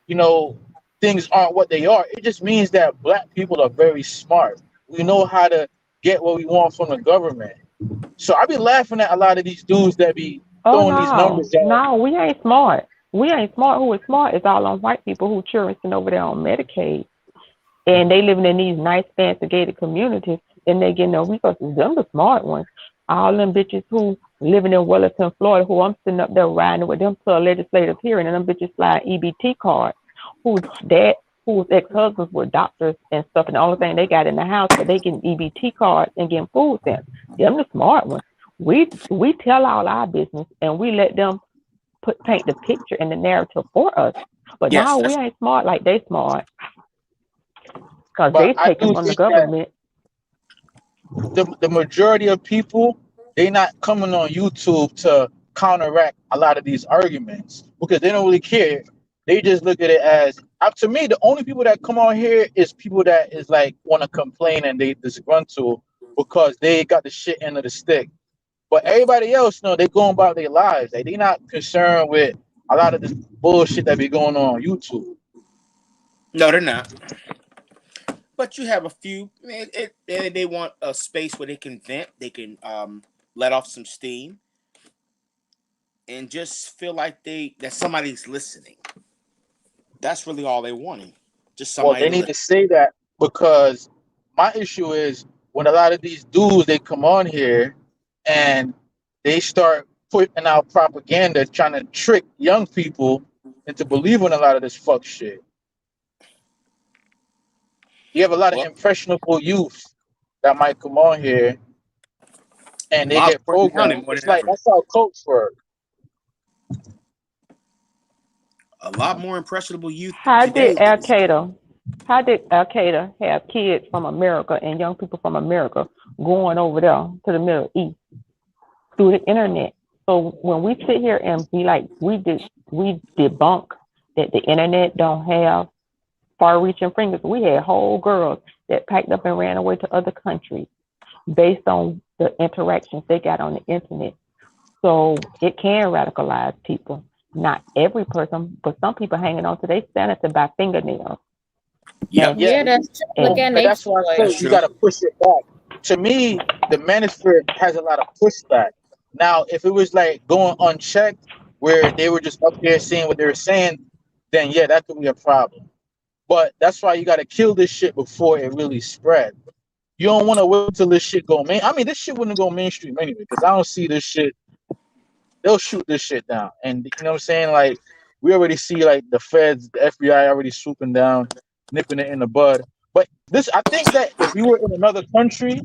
you know, things aren't what they are. It just means that black people are very smart. We know how to get what we want from the government. So I be laughing at a lot of these dudes that be Oh, throwing these no. numbers out. No, we ain't smart. We ain't smart. Who is smart is all them white people who children over there on Medicaid. And they living in these nice, fancy gated communities, and they getting no resources. Them the smart ones. All them bitches who living in Wellington, Florida, who I'm sitting up there riding with them to a legislative hearing, and them bitches flying EBT cards, whose dad, whose ex-husbands were doctors and stuff, and the only thing they got in the house, but they getting EBT cards and getting food stamps. Them the smart ones. We tell all our business, and we let them paint the picture and the narrative for us. But yes, now we ain't smart like they smart. Because But they I taking do from the think that government. the majority of people, they not coming on YouTube to counteract a lot of these arguments because they don't really care. They just look at it as to me, the only people that come on here is people that is like want to complain and they disgruntled because they got the shit end of the stick. But everybody else, they going about their lives. Like they not concerned with a lot of this bullshit that be going on YouTube. no, they're not. But you have a few. They want a space where they can vent, they can let off some steam, and just feel like that somebody's listening. That's really all they wanting. Just Well, somebody they to need listen. to say that because my issue is when a lot of these dudes they come on here and they start putting out propaganda trying to trick young people into believing a lot of this fuck shit. You have a lot of Well, impressionable youth that might come on here a and they lot get more now programmed. than more It's than like ever. that's how cults work. A lot more impressionable youth How did today. Al Qaeda? How did Al Qaeda have kids from America and young people from America going over there to the Middle East through the internet? So when we sit here and be like, we debunk that the internet don't have far-reaching fingers. We had whole girls that packed up and ran away to other countries based on the interactions they got on the internet. So it can radicalize people. Not every person, but some people hanging on to their sanity by fingernails. Yep, Yeah, Yeah, that's true. Look at and Nature that's why I Boy. say that's you true. got to push it back. To me, the manosphere has a lot of pushback. Now, if it was like going unchecked, where they were just up there saying what they were saying, then yeah, that could be a problem. But that's why you got to kill this shit before it really spread. You don't want to wait till this shit go main. I mean, this shit wouldn't go mainstream anyway, because I don't see this shit. They'll shoot this shit down, and you know what I'm saying? Like we already see like the feds, the FBI already swooping down, nipping it in the bud. But this, I think that if we were in another country,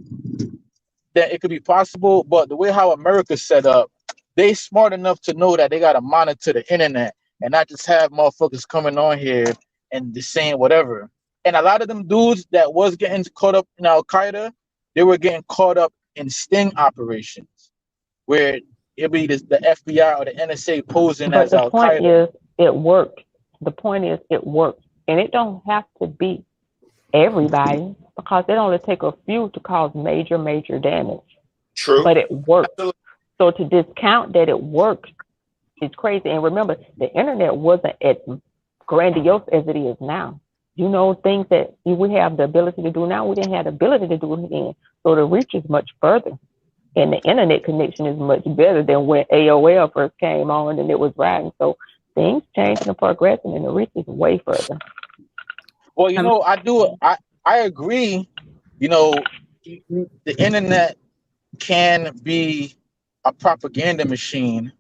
that it could be possible. But the way how America's set up, they smart enough to know that they gotta monitor the internet and not just have motherfuckers coming on here and just saying whatever. And a lot of them dudes that was getting caught up in Al Qaeda, they were getting caught up in sting operations where it'll be the FBI or the NSA posing But as the Al point Qaeda. is, it worked. The point is, it works, and it don't have to be everybody because it only take a few to cause major, major damage. True. But it works. So to discount that it works is crazy. And remember, the internet wasn't as grandiose as it is now. You know, things that we have the ability to do now, we didn't have the ability to do it then. So the reach is much further. And the internet connection is much better than when AOL first came on and it was riding. So things changing and progressing, and the reach is way further. Well, you know, I agree. You know, the internet can be a propaganda machine,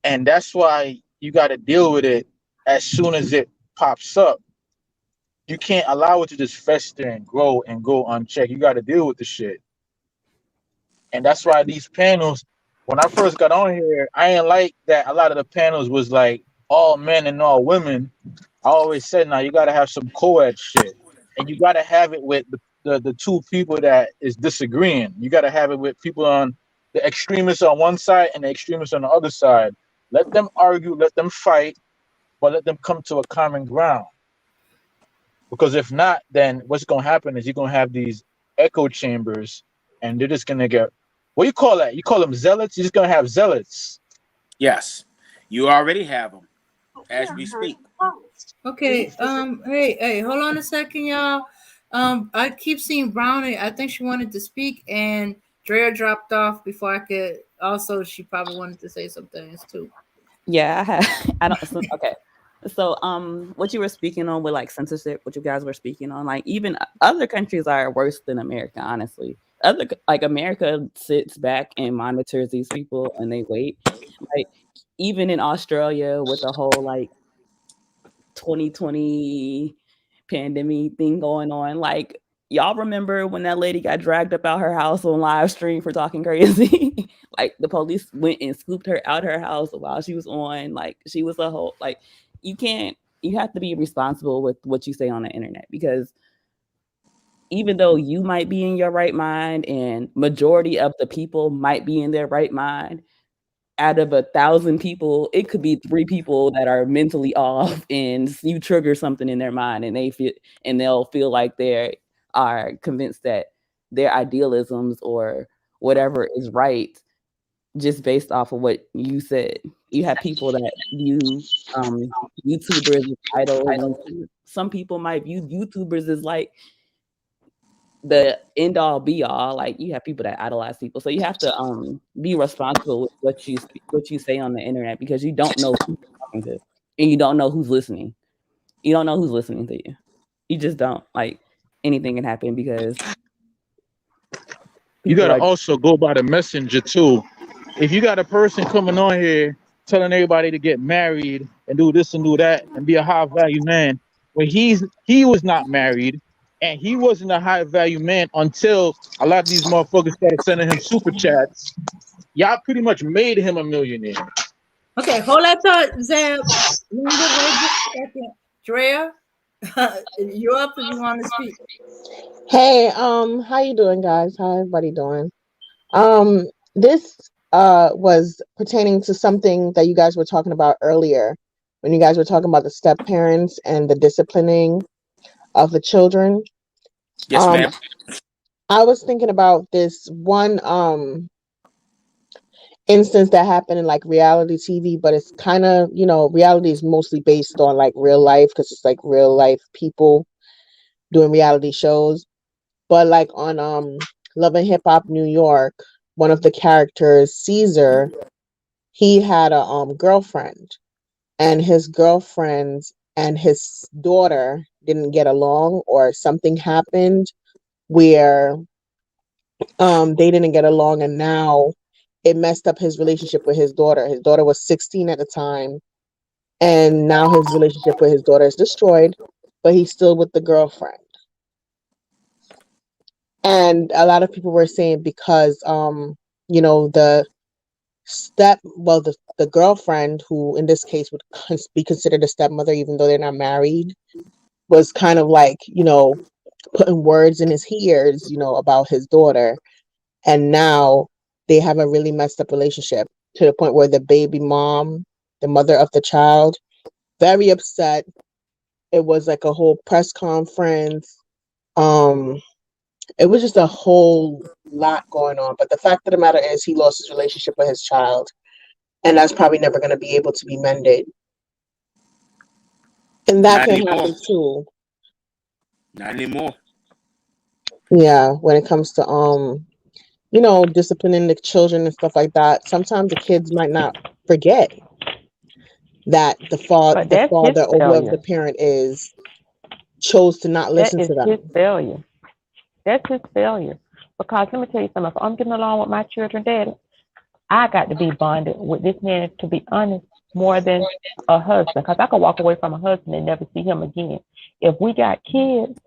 and that's why you got to deal with it as soon as it pops up. You can't allow it to just fester and grow and go unchecked. You got to deal with the shit. And that's why these panels, when I first got on here, I ain't like that a lot of the panels was like all men and all women. I always said, now you got to have some co-ed shit. And you got to have it with the two people that is disagreeing. You got to have it with people on the extremists on one side and the extremists on the other side. Let them argue, let them fight, but let them come to a common ground. Because if not, then what's going to happen is you're going to have these echo chambers, and they're just going to get, what do you call that? You call them zealots? You're just going to have zealots. Yes. You already have them as we speak. Okay. Hey, hold on a second, y'all. I keep seeing Brownie. I think she wanted to speak, and Drea dropped off before I could. Also, she probably wanted to say some things too. Yeah, I don't. Okay. So, what you were speaking on with like censorship, what you guys were speaking on, like even other countries are worse than America, honestly. Like America sits back and monitors these people and they wait. Like even in Australia with the whole like 2020 pandemic thing going on, like y'all remember when that lady got dragged up out her house on live stream for talking crazy? Like the police went and scooped her out her house while she was on. Like she was a whole like you have to be responsible with what you say on the internet because even though you might be in your right mind and majority of the people might be in their right mind, out of 1,000 people, it could be 3 people that are mentally off and you trigger something in their mind and they'll feel like they are convinced that their idealisms or whatever is right just based off of what you said. You have people that view YouTubers as idols, and some people might view YouTubers as like the end all be all. Like you have people that idolize people, so you have to be responsible with what you say on the internet because you don't know who you're talking to, and you don't know who's listening. You don't know who's listening to you. You just don't. Like anything can happen because You people got to are. also go by the messenger too. If you got a person coming on here telling everybody to get married and do this and do that and be a high value man, when he was not married and he wasn't a high value man until a lot of these motherfuckers started sending him super chats, y'all pretty much made him a millionaire. Okay, hold that thought, Zeb. Wait just a second. Drea, you're up if you want to speak. Hey, how you doing, guys? How everybody doing? This was pertaining to something that you guys were talking about earlier when you guys were talking about the step parents and the disciplining of the children. Yes, ma'am. I was thinking about this one instance that happened in like reality TV, but it's kind of, reality is mostly based on like real life because it's like real life people doing reality shows. But like on Love and Hip Hop New York, one of the characters, Caesar, he had a girlfriend, and his girlfriend and his daughter didn't get along, or something happened where they didn't get along, and now it messed up his relationship with his daughter. His daughter was 16 at the time, and now his relationship with his daughter is destroyed, but he's still with the girlfriend. And a lot of people were saying because the the girlfriend, who in this case would be considered a stepmother even though they're not married, was kind of like, putting words in his ears, about his daughter. And now they have a really messed up relationship to the point where the baby mom, the mother of the child, very upset. It was like a whole press conference. Um, it was just a whole lot going on. But the fact of the matter is he lost his relationship with his child. And that's probably never going to be able to be mended. And that Not can anymore. happen too. Not anymore. Yeah, when it comes to disciplining the children and stuff like that. Sometimes the kids might not forget that the But that's his father or whoever the failure. parent is chose to not That listen is to his them. failure. That's his failure. Because let me tell you something. If I'm getting along with my children, Daddy, I got to be bonded with this man, to be honest, more than a husband. Because I could walk away from a husband and never see him again. If we got kids,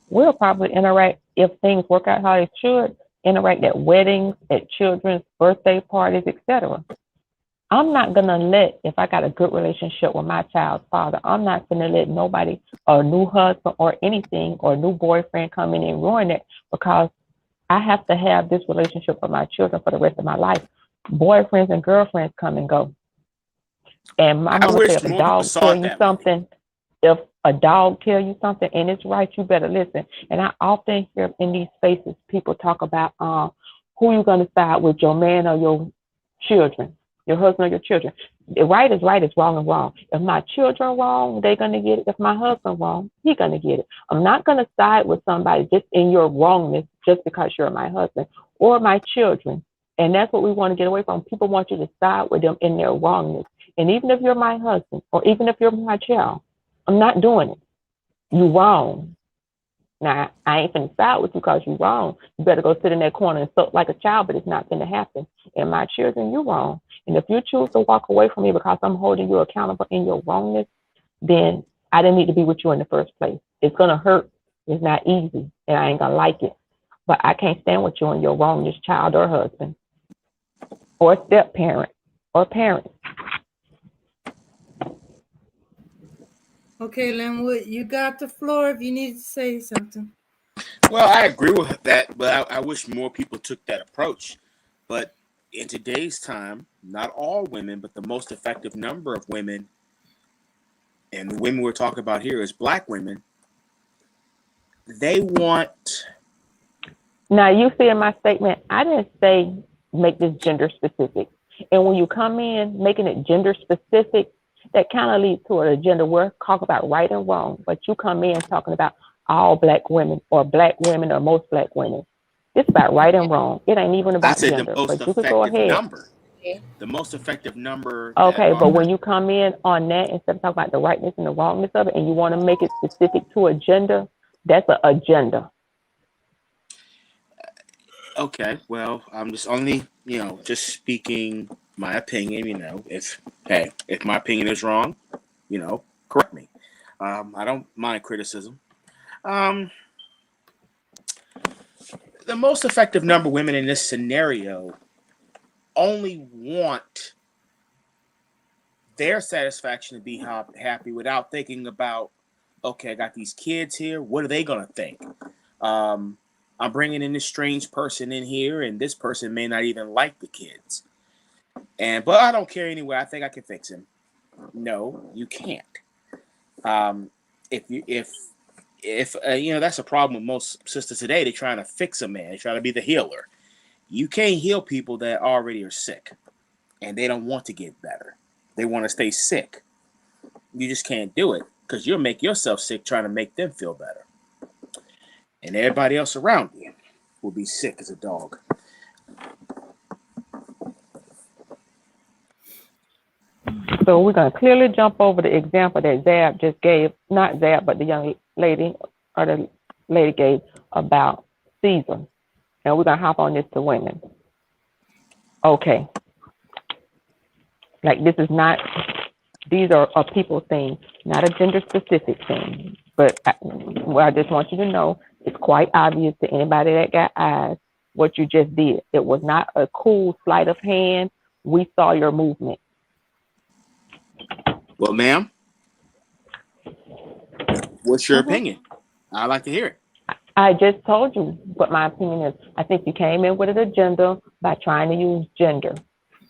we'll probably interact, if things work out how they should, interact at weddings, at children's birthday parties, etc. I'm not gonna let, if I got a good relationship with my child's father, I'm not gonna let nobody, or new husband or anything, or new boyfriend come in and ruin it, because I have to have this relationship with my children for the rest of my life. Boyfriends and girlfriends come and go. And my I mama wish said, if a more people dog saw tell it you that way. something, if a dog tell you something and it's right, you better listen. And I often hear in these spaces people talk about who you gonna side with, your man or your children, your husband or your children. Right is right, is wrong is wrong. If my children wrong, they're gonna get it. If my husband wrong, he gonna get it. I'm not gonna side with somebody just in your wrongness just because you're my husband or my children. And that's what we want to get away from. People want you to side with them in their wrongness. And even if you're my husband or even if you're my child, I'm not doing it. You wrong. Now, I ain't finna side with you because you wrong. You better go sit in that corner and suck like a child, but it's not finna happen. And my children, you wrong. And if you choose to walk away from me because I'm holding you accountable in your wrongness, then I didn't need to be with you in the first place. It's gonna hurt. It's not easy, and I ain't gonna like it. But I can't stand with you in your wrongness, child or husband, or step parent, or parent. Okay, Linwood, you got the floor if you need to say something. Well, I agree with that, but I wish more people took that approach. But in today's time, not all women, but the most effective number of women, and the women we're talking about here is black women, they want. Now, you see in my statement, I didn't say make this gender specific. And when you come in making it gender specific, that kind of leads to an agenda. We're talking about right and wrong, but you come in talking about all black women or most black women. It's about right and wrong. It ain't even I about said the gender, most but you could go effective ahead. number. The most effective number that Okay, are. but when you come in on that, instead of talking about the rightness and the wrongness of it, and you want to make it specific to a gender, that's an agenda. Okay, well, I'm just only, just speaking my opinion, if my opinion is wrong, correct me. I don't mind criticism. Um, the most effective number of women in this scenario only want their satisfaction to be happy without thinking about, okay, I got these kids here. What are they going to think? I'm bringing in this strange person in here, and this person may not even like the kids. But I don't care anyway. I think I can fix him. No, you can't. Um, if that's a problem with most sisters today. They're trying to fix a man. They're trying to be the healer. You can't heal people that already are sick, and they don't want to get better. They want to stay sick. You just can't do it because you'll make yourself sick trying to make them feel better, and everybody else around you will be sick as a dog. So we're going to clearly jump over the example that Zab just gave, not Zab, but the young lady or the lady gave about Caesar. And we're going to hop on this to women. Okay. Like this is not These are a people thing, not a gender specific thing. But I just want you to know it's quite obvious to anybody that got eyes what you just did. It was not a cool sleight of hand. We saw your movement. Well, ma'am, what's your opinion? I'd like to hear it. I just told you what my opinion is. I think you came in with an agenda by trying to use gender.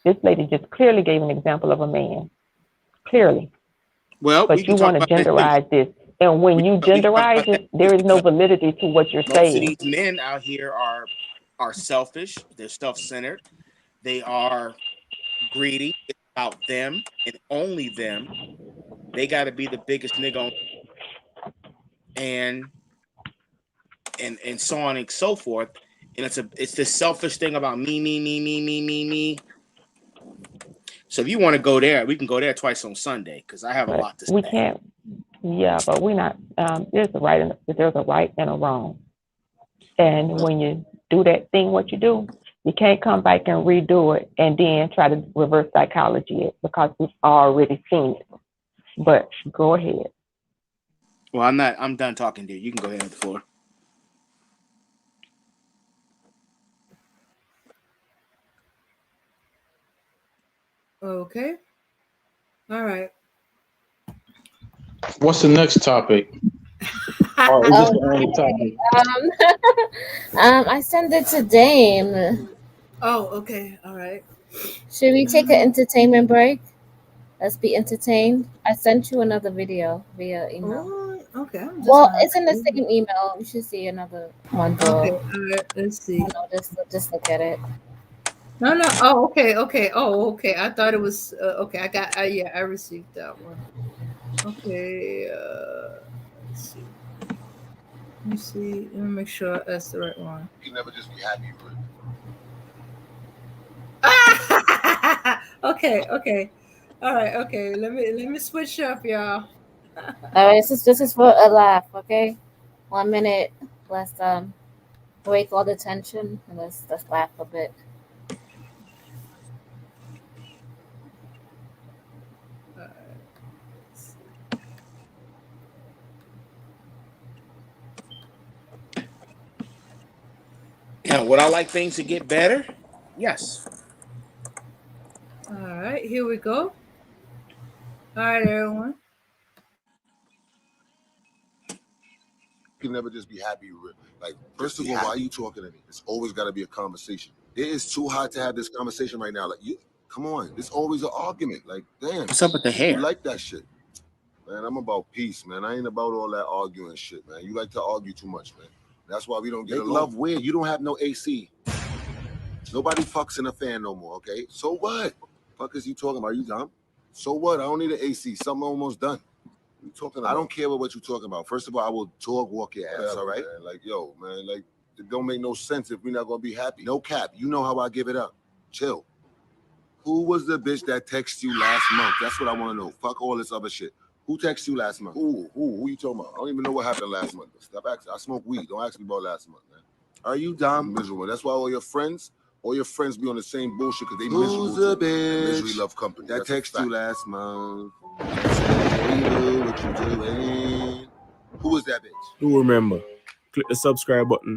This lady just clearly gave an example of a man. Clearly. Well, but you want to genderize this. And when you genderize it, there is no validity to what you're saying. Most of these men out here are selfish. They're self-centered. They are greedy. It's about them and only them. They got to be the biggest nigga on, and so on and so forth. And it's this selfish thing about me. So if you want to go there, we can go there twice on Sunday because I have a lot to say. We can't. Yeah, but we're not. There's a right and a wrong. And when you do that thing, what you do, you can't come back and redo it and then try to reverse psychology it because we've already seen it. But go ahead. Well, I'm done talking to you. You can go ahead on the floor. Okay. All right. What's the next topic? Or is this the only topic? I sent it to Dame. Oh, okay. All right. Should we take an entertainment break? Let's be entertained. I sent you another video via email. Oh, okay. Well, it's in the same email. You should see another one. Okay. All right. Let's see. No, just look at it. No. Oh, okay. Oh, okay. I thought it was okay. I got. I received that one. Okay. Let's see. Let me see. Let me make sure that's the right one. You can never just be happy with it. Okay. All right. Okay. Let me switch up, y'all. All right. This is for a laugh. Okay. 1 minute. Let's break all the tension and let's laugh a bit. And would I like things to get better? Yes. All right, here we go. All right, everyone. You can never just be happy with it. Like, first of all, why are you talking to me? It's always got to be a conversation. It is too hot to have this conversation right now. Like, come on. It's always an argument. Like, damn. What's up with the hair? You like that shit. Man, I'm about peace, man. I ain't about all that arguing shit, man. You like to argue too much, man. That's why we don't get along. Love weird. You don't have no AC. Nobody fucks in a fan no more, okay? So what? Fuck is you talking about? Are you dumb? So what? I don't need an AC. Something almost done. What you talking about? I don't care about what you're talking about. First of all, I will dog walk your ass, all right? Man. Like, yo, man, like, it don't make no sense if we're not gonna be happy. No cap. You know how I give it up. Chill. Who was the bitch that texted you last month? That's what I want to know. Fuck all this other shit. Who texted you last month? Who you talking about? I don't even know what happened last month. Stop asking. I smoke weed. Don't ask me about last month, man. Are you dumb? Miserable. That's why all your friends be on the same bullshit because they miserable. Who's the bitch? Misery love company. That texted you last month. Say, what you doing? Who was that bitch? Do remember, click the subscribe button.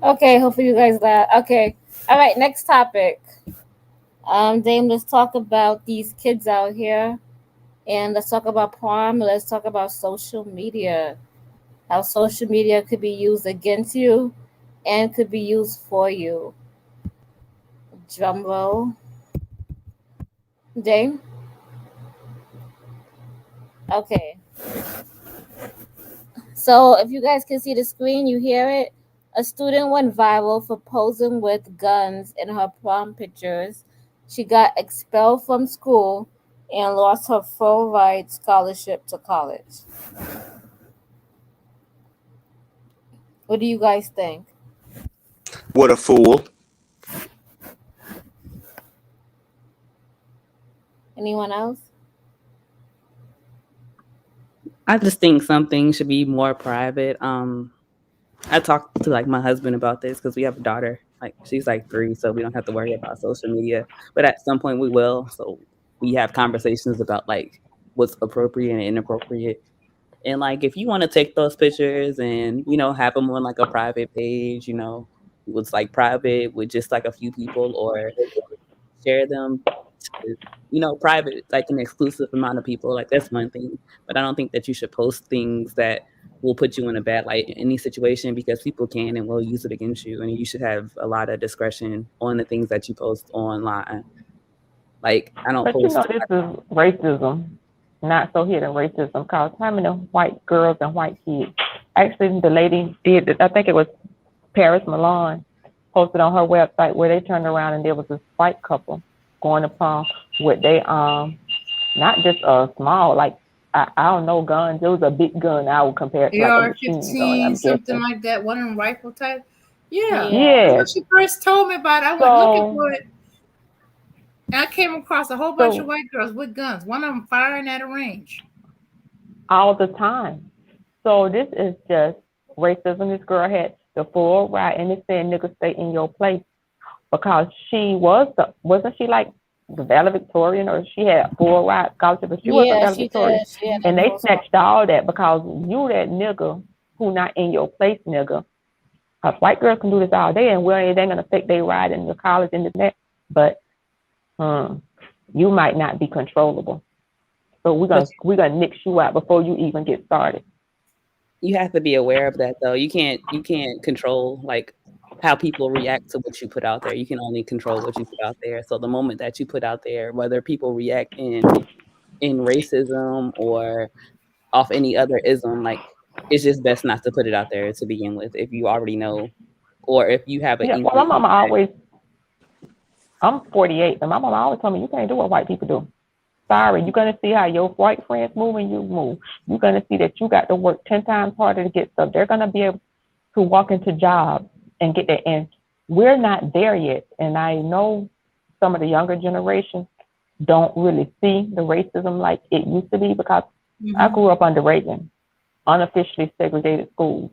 Okay, hopefully you guys laugh. Okay. All right, next topic. Dame, let's talk about these kids out here. And let's talk about prom. Let's talk about social media. How social media could be used against you and could be used for you. Drum roll. Dame? Okay. So if you guys can see the screen, you hear it. A student went viral for posing with guns in her prom pictures. She got expelled from school and lost her full ride scholarship to college. What do you guys think? What a fool. Anyone else? I just think something should be more private. I talked to like my husband about this because we have a daughter, Like she's like 3, so we don't have to worry about social media. But at some point we will. So we have conversations about like what's appropriate and inappropriate. And like if you want to take those pictures and have them on like a private page, it's like private with just like a few people, or share them to, private, like an exclusive amount of people, like that's one thing. But I don't think that you should post things that will put you in a bad light in any situation, because people can and will use it against you, and you should have a lot of discretion on the things that you post online. Like I don't But post. this is racism, not so hidden racism, because how many white girls and white kids? Actually, the lady did, I think it was Paris Milan, posted on her website where they turned around and there was this white couple going to prom with they not just a small, like I don't know, guns. It was a big gun. I would compare it to like a machine gun, AR-15, I'm something guessing. like that. One of them rifle type. Yeah. Yeah. When she first told me about it, I went looking for it. And I came across a whole bunch of white girls with guns. One of them firing at a range. All the time. So this is just racism. This girl had the full right, and it said, "Nigga, stay in your place," because she wasn't she like the valedictorian, or she had full right scholarship, but she wasn't Yeah, she valedictorian. did. She had And a they full snatched all that because you that nigga who not in your place, nigga. Because white girls can do this all day, and it ain't gonna affect their ride in the college and this and that. But you might not be controllable. So we're gonna nix you out before you even get started. You have to be aware of that, though. You can't control like how people react to what you put out there. You can only control what you put out there. So the moment that you put out there, whether people react in racism or off any other ism, like it's just best not to put it out there to begin with, if you already know, or if you have an Well, my mama always. I'm 48, and my mama always told me you can't do what white people do. Sorry, you're gonna see how your white friends move and you move. You're gonna see that you got to work 10 times harder to get stuff. They're gonna be able to walk into jobs and get that. And we're not there yet. And I know some of the younger generations don't really see the racism like it used to be, because I grew up under Reagan, unofficially segregated schools.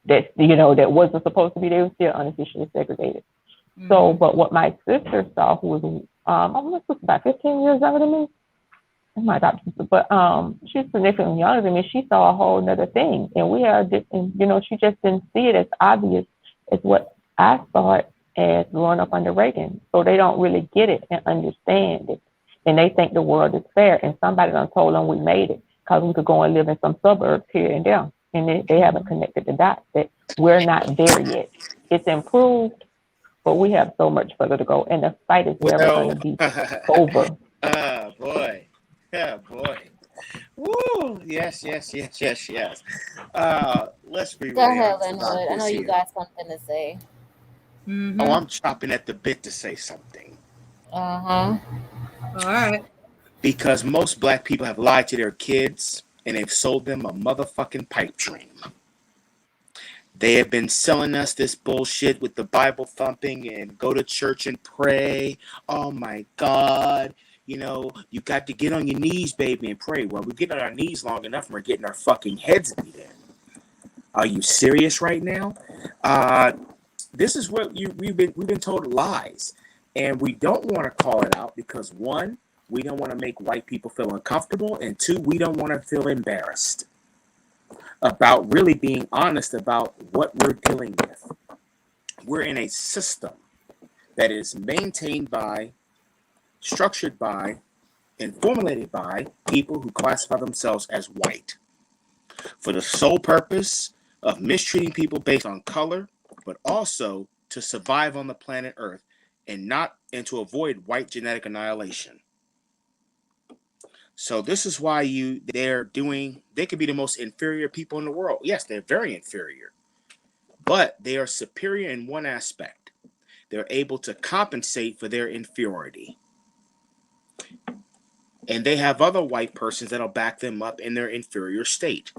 That that wasn't supposed to be. They were still unofficially segregated. So, but what my sister saw, who was almost about 15 years younger than me, oh my God, but she's significantly younger than me. She saw a whole nother thing, and we are, and she just didn't see it as obvious as what I saw it as growing up under Reagan. So they don't really get it and understand it, and they think the world is fair. And somebody done told them we made it because we could go and live in some suburbs here and there, and they haven't connected the dots that we're not there yet. It's improved, but we have so much further to go, and the fight is never going to be over. Boy. Yeah, boy. Woo! Yes. Let's be Go really ahead, honest about Linwood. I know this you here. got something to say. Oh, I'm chopping at the bit to say something. All right. Because most black people have lied to their kids, and they've sold them a motherfucking pipe dream. They have been selling us this bullshit with the Bible thumping and go to church and pray. Oh my God. You got to get on your knees, baby, and pray. Well, we get on our knees long enough and we're getting our fucking heads beat in. Are you serious right now? This is what we've been told lies. And we don't want to call it out because, one, we don't want to make white people feel uncomfortable, and two, we don't want to feel embarrassed about really being honest about what we're dealing with. We're in a system that is maintained by, structured by, and formulated by people who classify themselves as white for the sole purpose of mistreating people based on color, but also to survive on the planet Earth and to avoid white genetic annihilation. So this is why they could be the most inferior people in the world. Yes, they're very inferior, but they are superior in one aspect. They're able to compensate for their inferiority. And they have other white persons that'll back them up in their inferior state.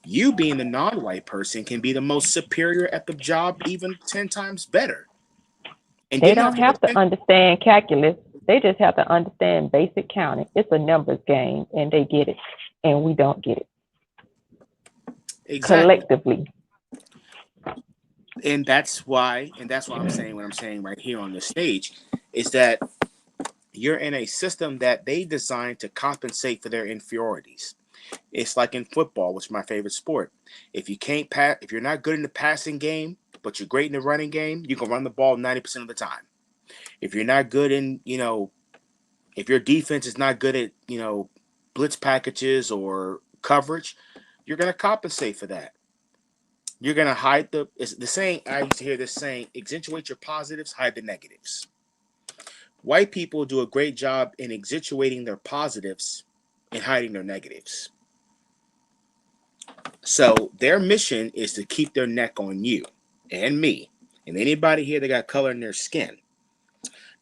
You being the non-white person can be the most superior at the job, even 10 times better. And they don't have to understand calculus. They just have to understand basic counting. It's a numbers game, and they get it, and we don't get it. Exactly. Collectively. And that's why I'm saying what I'm saying right here on this stage is that you're in a system that they designed to compensate for their inferiorities. It's like in football, which is my favorite sport. If you can't pass, if you're not good in the passing game, but you're great in the running game, you can run the ball 90% of the time. If you're not good in, if your defense is not good at, blitz packages or coverage, you're going to compensate for that. You're going to hide it's the saying, I used to hear this saying, accentuate your positives, hide the negatives. White people do a great job in accentuating their positives and hiding their negatives. So their mission is to keep their neck on you and me and anybody here that got color in their skin.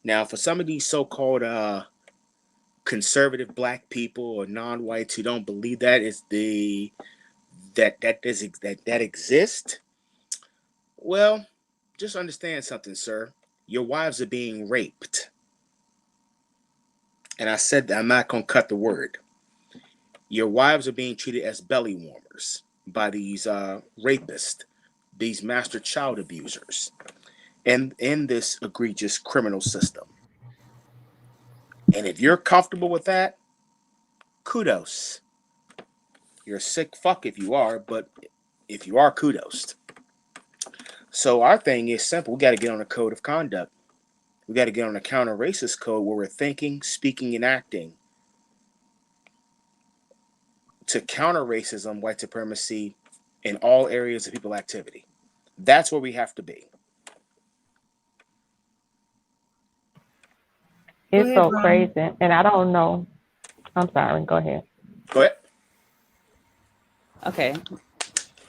Now, for some of these so-called conservative black people or non-whites who don't believe that that exists, well, just understand something, sir. Your wives are being raped. And I said that I'm not going to cut the word. Your wives are being treated as belly warmers by these rapists, these master child abusers, and in this egregious criminal system. And if you're comfortable with that, kudos. You're a sick fuck if you are, but if you are, kudos. So our thing is simple. We got to get on a code of conduct. We got to get on a counter-racist code where we're thinking, speaking, and acting to counter racism, white supremacy, in all areas of people activity. That's where we have to be. It's so crazy, and I don't know. I'm sorry. Go ahead. Go ahead. Okay.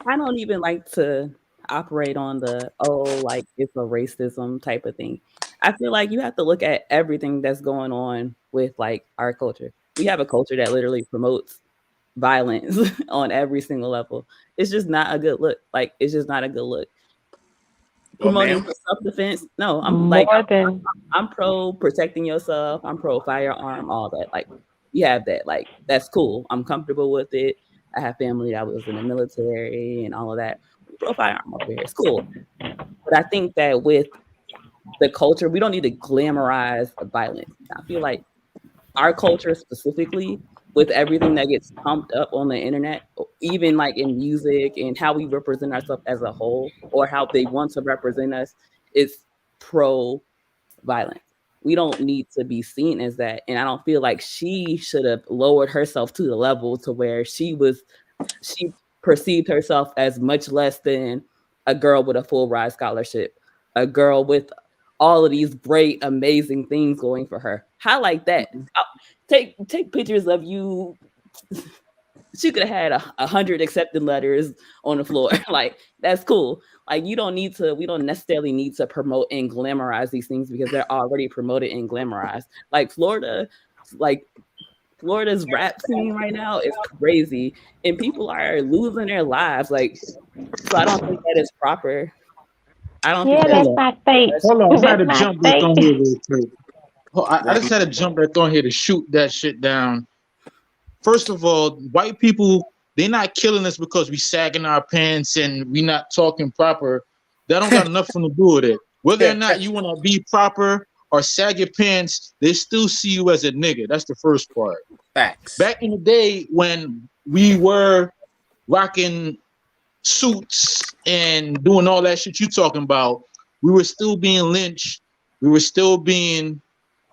I don't even like to operate on the, like it's a racism type of thing. I feel like you have to look at everything that's going on with like our culture. We have a culture that literally promotes violence on every single level. It's just not a good look. Like, it's just not a good look. Promoting self-defense. No, I'm pro protecting yourself. I'm pro firearm, all that. Like, you have that. Like, that's cool. I'm comfortable with it. I have family that was in the military and all of that. Pro firearm over here. It's cool. But I think that with the culture, we don't need to glamorize violence. I feel like our culture specifically, with everything that gets pumped up on the internet, even like in music and how we represent ourselves as a whole, or how they want to represent us, is pro-violence. We don't need to be seen as that. And I don't feel like she should have lowered herself to the level to where she perceived herself as much less than a girl with a full ride scholarship, a girl with all of these great, amazing things going for her. Highlight that. Take pictures of you. She could have had 100 accepted letters on the floor. Like, that's cool. Like, we don't necessarily need to promote and glamorize these things because they're already promoted and glamorized. Like Florida's rap scene right now is crazy, and people are losing their lives. Like, so I don't think that is proper. I don't think that's my fate. Hold on, I had to jump back on here real quick. I just had to jump back on here to shoot that shit down. First of all, white people, they're not killing us because we sagging our pants and we not talking proper. That don't got nothing to do with it. Whether or not you want to be proper or sag your pants, they still see you as a nigga. That's the first part. Facts. Back in the day when we were rocking suits and doing all that shit you talking about, we were still being lynched. We were still being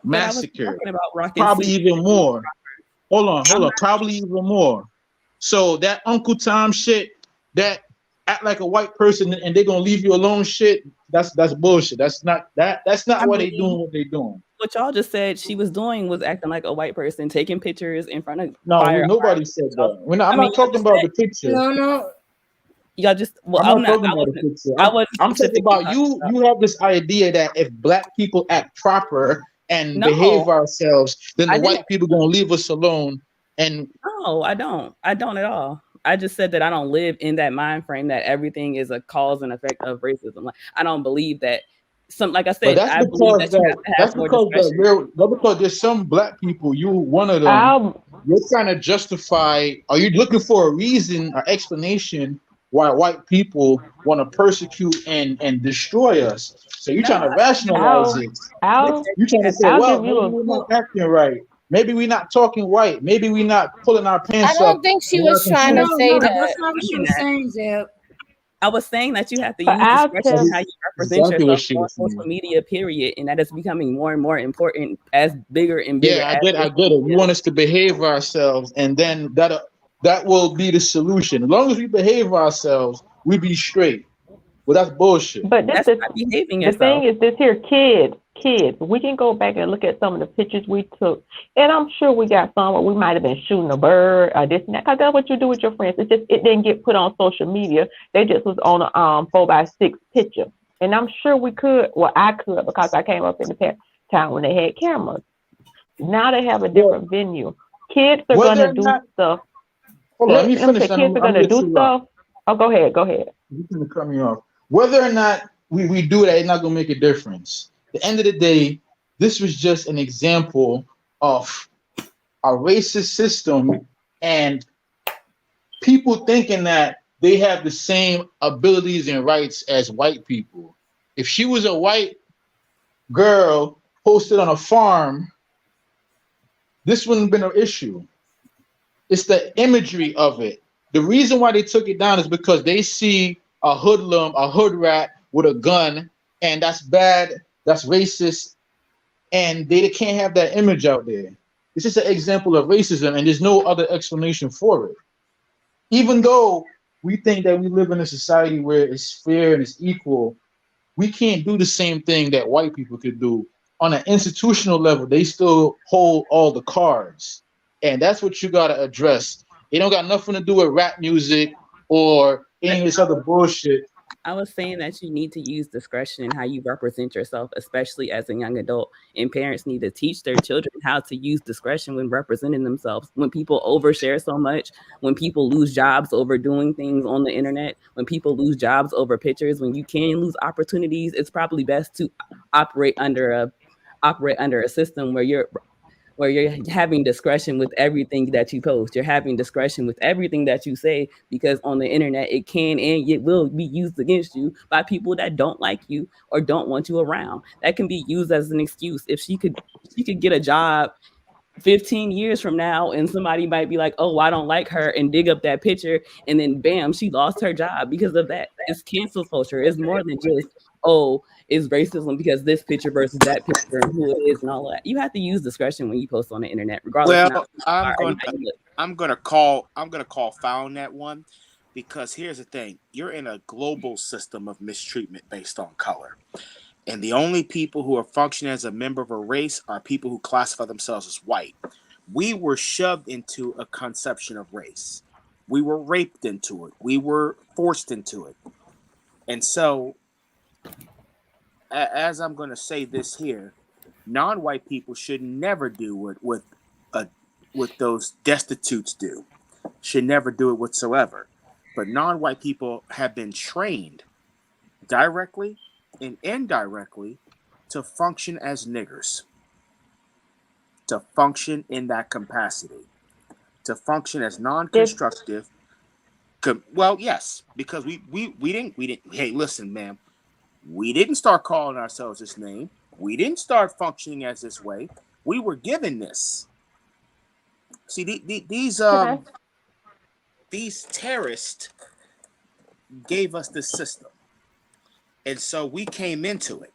massacred. Probably even more. Hold on. Probably even more. So that Uncle Tom shit, that act like a white person and they're gonna leave you alone shit, that's bullshit. That's not what they doing. What they doing. What y'all just said she was doing was acting like a white person, taking pictures in front of nobody said that. I'm not talking about the picture. No. Y'all just I'm not talking about the picture. I'm talking about you. You have this idea that if black people act proper and behave ourselves, then the white people gonna leave us alone. And no, I don't at all. I just said that I don't live in that mind frame that everything is a cause and effect of racism. Like, I don't believe that. Like I said, I believe that's because there's some black people. You one of them. You're trying to justify. Are you looking for a reason or explanation why white people want to persecute and destroy us. So you're No, trying to rationalize I'll it. I'll You're trying to say, I'll well, give you maybe a we're not acting right. Maybe we're not talking white. Maybe we're not pulling our I pants don't up think she and wearing was some trying No, to shorts. say no, I'm that's that. not what she saying was that. saying, Zeb. I was saying that you have to but use I'll discretion tell in That's how you represent exactly what yourself she on was saying. social media, period. And that is becoming more and more important as bigger and bigger Yeah, I as get, I social get it. You media. want us to behave ourselves, and then that will be the solution. As long as we behave ourselves, we be straight. Well, that's bullshit. But this That's is not behaving the yourself. thing is this here kids. We can go back and look at some of the pictures we took, and I'm sure we got some where we might have been shooting a bird or this and that. Cause that's what you do with your friends. It didn't get put on social media. They just was on a 4x6 picture, and I'm sure we could. Well, I could because I came up in the town when they had cameras. Now they have a Well, different venue. Kids are whether gonna or do not, stuff. hold on, let me Let me finish, say, and kids are I'm gonna gonna let do you rock. stuff. Oh, go ahead. Go ahead. You're gonna cut me off. Whether or not we do that, it's not gonna make a difference. At the end of the day, this was just an example of a racist system and people thinking that they have the same abilities and rights as white people. If she was a white girl posted on a farm, this wouldn't have been an issue. It's the imagery of it. The reason why they took it down is because they see a hoodlum, a hood rat with a gun, and that's bad, that's racist, and they can't have that image out there. It's just an example of racism, and there's no other explanation for it. Even though we think that we live in a society where it's fair and it's equal, we can't do the same thing that white people could do. On an institutional level, they still hold all the cards. And that's what you got to address. It don't got nothing to do with rap music or any of this other bullshit. I was saying that you need to use discretion in how you represent yourself, especially as a young adult. And parents need to teach their children how to use discretion when representing themselves. When people overshare so much, when people lose jobs over doing things on the internet, when people lose jobs over pictures, when you can lose opportunities, it's probably best to operate under a system where you're having discretion with everything that you post. You're having discretion with everything that you say, because on the internet, it can and it will be used against you by people that don't like you or don't want you around. That can be used as an excuse. If she could get a job 15 years from now and somebody might be like, oh, I don't like her, and dig up that picture, and then bam, she lost her job because of that. It's cancel culture. It's more than just, oh, it's racism because this picture versus that picture and who it is and all that. You have to use discretion when you post on the internet, regardless Well, not I'm or going how you look. I'm gonna call foul on that one, because here's the thing: you're in a global system of mistreatment based on color, and the only people who are functioning as a member of a race are people who classify themselves as white. We were shoved into a conception of race. We were raped into it. We were forced into it, and so as I'm going to say this here, non-white people should never do uh, what those destitutes do. Should never do it whatsoever. But non-white people have been trained directly and indirectly to function as niggers, to function in that capacity, to function as If non-constructive. Well, yes, because we didn't. Hey, listen, ma'am. We didn't start calling ourselves this name. We didn't start functioning as this way. We were given this. See, can I these terrorists gave us this system, and so we came into it,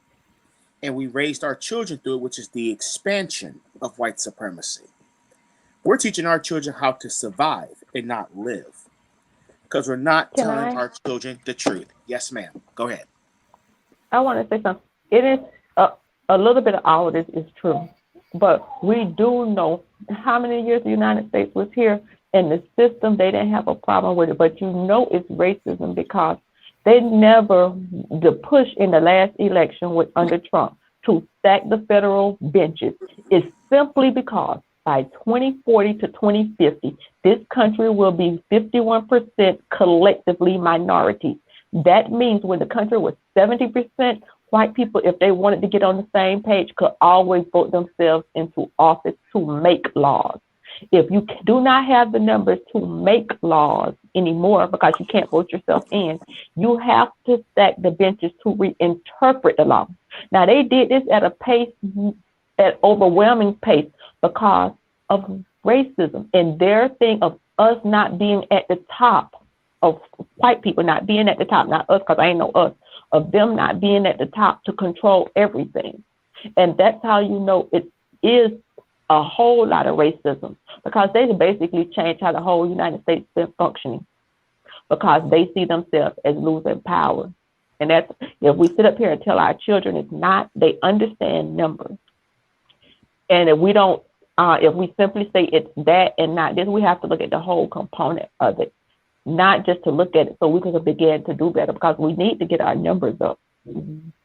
and we raised our children through it, which is the expansion of white supremacy. We're teaching our children how to survive and not live, because we're not can telling I our children the truth. Yes, ma'am. Go ahead. I want to say something. It is a little bit of all of this is true, but we do know how many years the United States was here, and the system they didn't have a problem with it. But you know it's racism because they never the push in the last election with under Trump to stack the federal benches is simply because by 2040 to 2050, this country will be 51% collectively minorities. That means when the country was 70% white people, if they wanted to get on the same page, could always vote themselves into office to make laws. If you do not have the numbers to make laws anymore because you can't vote yourself in, you have to stack the benches to reinterpret the law. Now, they did this at a pace, at overwhelming pace, because of racism and their thing of us not being at the top, of white people not being at the top, not us, because I ain't no us, of them not being at the top to control everything. And that's how you know it is a whole lot of racism, because they basically changed how the whole United States been functioning, because they see themselves as losing power. And that's, if we sit up here and tell our children it's not, they understand numbers. And if we don't, if we simply say it's that and not this, we have to look at the whole component of it, not just to look at it so we can begin to do better, because we need to get our numbers up.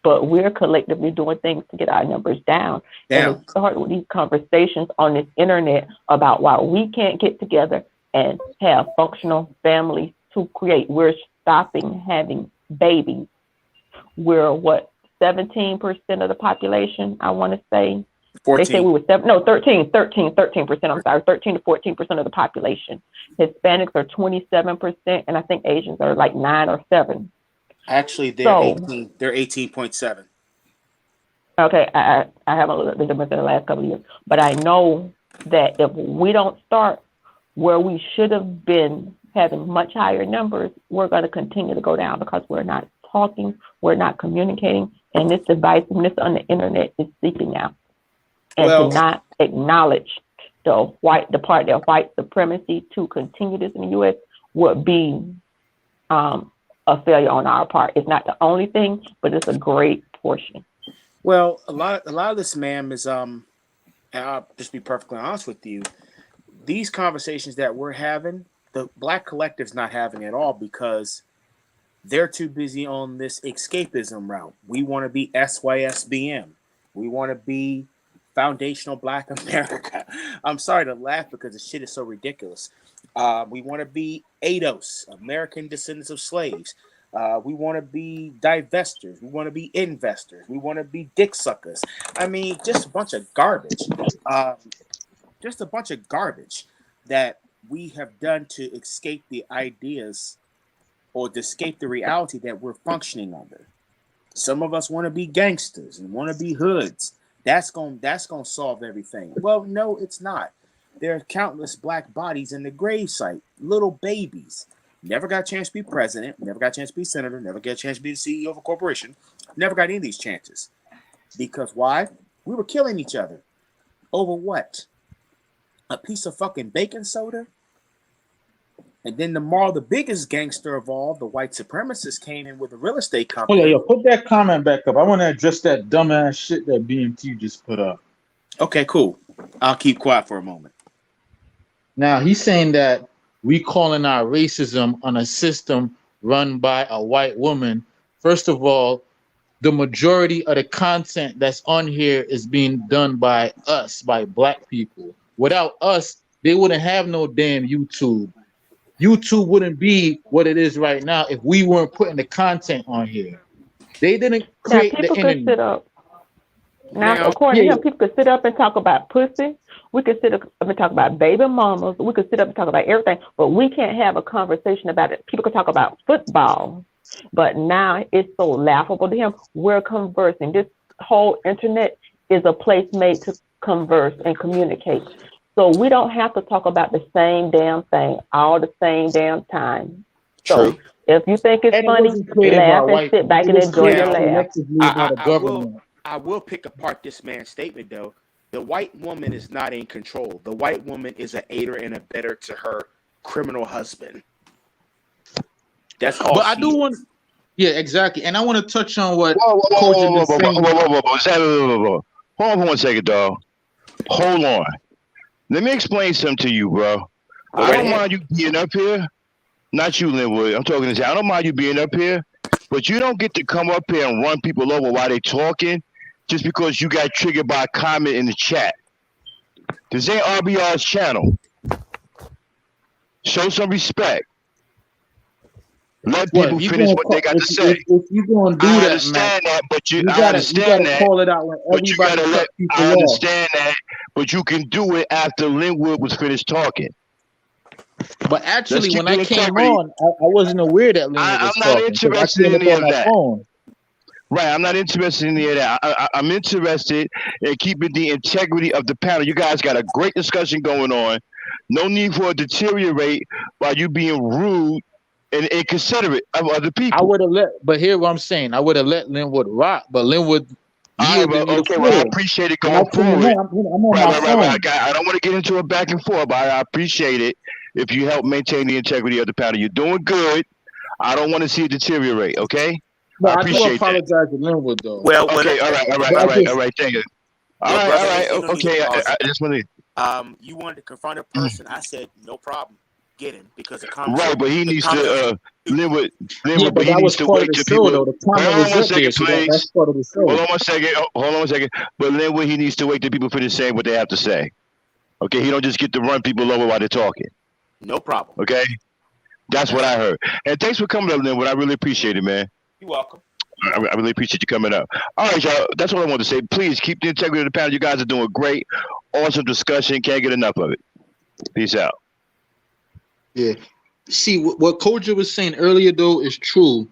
But we're collectively doing things to get our numbers down. And it starts with these conversations on this internet about why we can't get together and have functional families to create. We're stopping having babies. We're what, 17% of the population, I want to say. 14. They say we were 13%, I'm sorry, 13 to 14% of the population. Hispanics are 27%, and I think Asians are like 9 or 7. Actually, they're 18. They're 18.7. Okay, I haven't looked at the difference in the last couple of years, but I know that if we don't start where we should have been having much higher numbers, we're going to continue to go down, because we're not talking, we're not communicating, and this divisiveness on the internet is seeping out. And to not acknowledge the part of white supremacy to continue this in the U.S. would be a failure on our part. It's not the only thing, but it's a great portion. Well, a lot of this, ma'am, is and I'll just be perfectly honest with you. These conversations that we're having, the Black collective's not having at all, because they're too busy on this escapism route. We want to be SYSBM. We want to be Foundational Black America. I'm sorry to laugh because the shit is so ridiculous. We want to be ADOS, American Descendants of Slaves. We want to be divestors. We want to be investors. We want to be dick suckers. I mean, just a bunch of garbage. Just a bunch of garbage that we have done to escape the ideas or to escape the reality that we're functioning under. Some of us want to be gangsters and want to be hoods. That's gonna solve everything. Well, no, it's not. There are countless black bodies in the gravesite, little babies. Never got a chance to be president, never got a chance to be senator, never got a chance to be the CEO of a corporation, never got any of these chances. Because why? We were killing each other. Over what? A piece of fucking baking soda? And then tomorrow, the biggest gangster of all, the white supremacist, came in with a real estate company. Oh, yeah, put that comment back up. I want to address that dumbass shit that BMT just put up. Okay, cool. I'll keep quiet for a moment. Now, he's saying that we calling our racism on a system run by a white woman. First of all, the majority of the content that's on here is being done by us, by black people. Without us, they wouldn't have no damn YouTube. YouTube wouldn't be what it is right now if we weren't putting the content on here. They didn't create the internet. Now, according to him, people could sit up and talk about pussy. We could sit up and talk about baby mamas. We could sit up and talk about everything, but we can't have a conversation about it. People could talk about football, but now it's so laughable to him. We're conversing. This whole internet is a place made to converse and communicate. So we don't have to talk about the same damn thing all the same damn time. So if you think it's funny, laugh and sit back and enjoy your laugh. I will pick apart this man's statement, though. The white woman is not in control. The white woman is an aider and abettor to her criminal husband. That's all. But I do want, yeah, exactly. And I want to touch on what Hold on for 1 second, dog. Hold on. Let me explain something to you, bro. I don't mind you being up here. Not you, Linwood. I'm talking to you. I don't mind you being up here, but you don't get to come up here and run people over while they talking just because you got triggered by a comment in the chat. This ain't RBR's channel. Show some respect. Let Well, people if you finish gonna what they got to say. if you gonna do I that, Mac, understand that, but you I gotta understand that, call it out when but you everybody gotta cut let. people I off. understand that, but you can do it after Linwood was finished talking. But Let's actually, keep when the I came integrity. on, I wasn't aware that Linwood I'm was not talking because I interested came in up any on of my that. phone. Right, I'm not interested in any of that. I'm interested in keeping the integrity of the panel. You guys got a great discussion going on. No need for it to deteriorate by you being rude and inconsiderate of other I people. would have but here's what I'm saying. I would have let Linwood rock, but Linwood All right, yielded well, me the okay, well, I floor. appreciate it When I going came forward. on, I'm on my phone. I don't want to get into a back and forth, but I appreciate it if you help maintain the integrity of the panel. You're doing good. I don't want to see it deteriorate, okay? But I I do appreciate that. apologize to Linwood though. Well, Okay, all But I just right, thank you. All well, right, brother, ain't no need to okay, pause. I just want to... You wanted to confront a person. I said no problem, get him because the Right, conversation. but he needs to live with, yeah, but but he that needs was to part of wait the till show people. though. The comment Hold on was one up there, second, so that's please. part of the show. Hold on one second. Hold on one second. But Linwood, he needs to wait till people finish saying what they have to say. Okay, he don't just get to run people over while they're talking. No problem. Okay, that's what I heard. And thanks for coming up, Linwood. I really appreciate it, man. You're welcome. I really appreciate you coming up. All right, y'all. That's what I want to say. Please keep the integrity of the panel. You guys are doing great. Awesome discussion. Can't get enough of it. Peace out. Yeah. See what Koja was saying earlier though is true.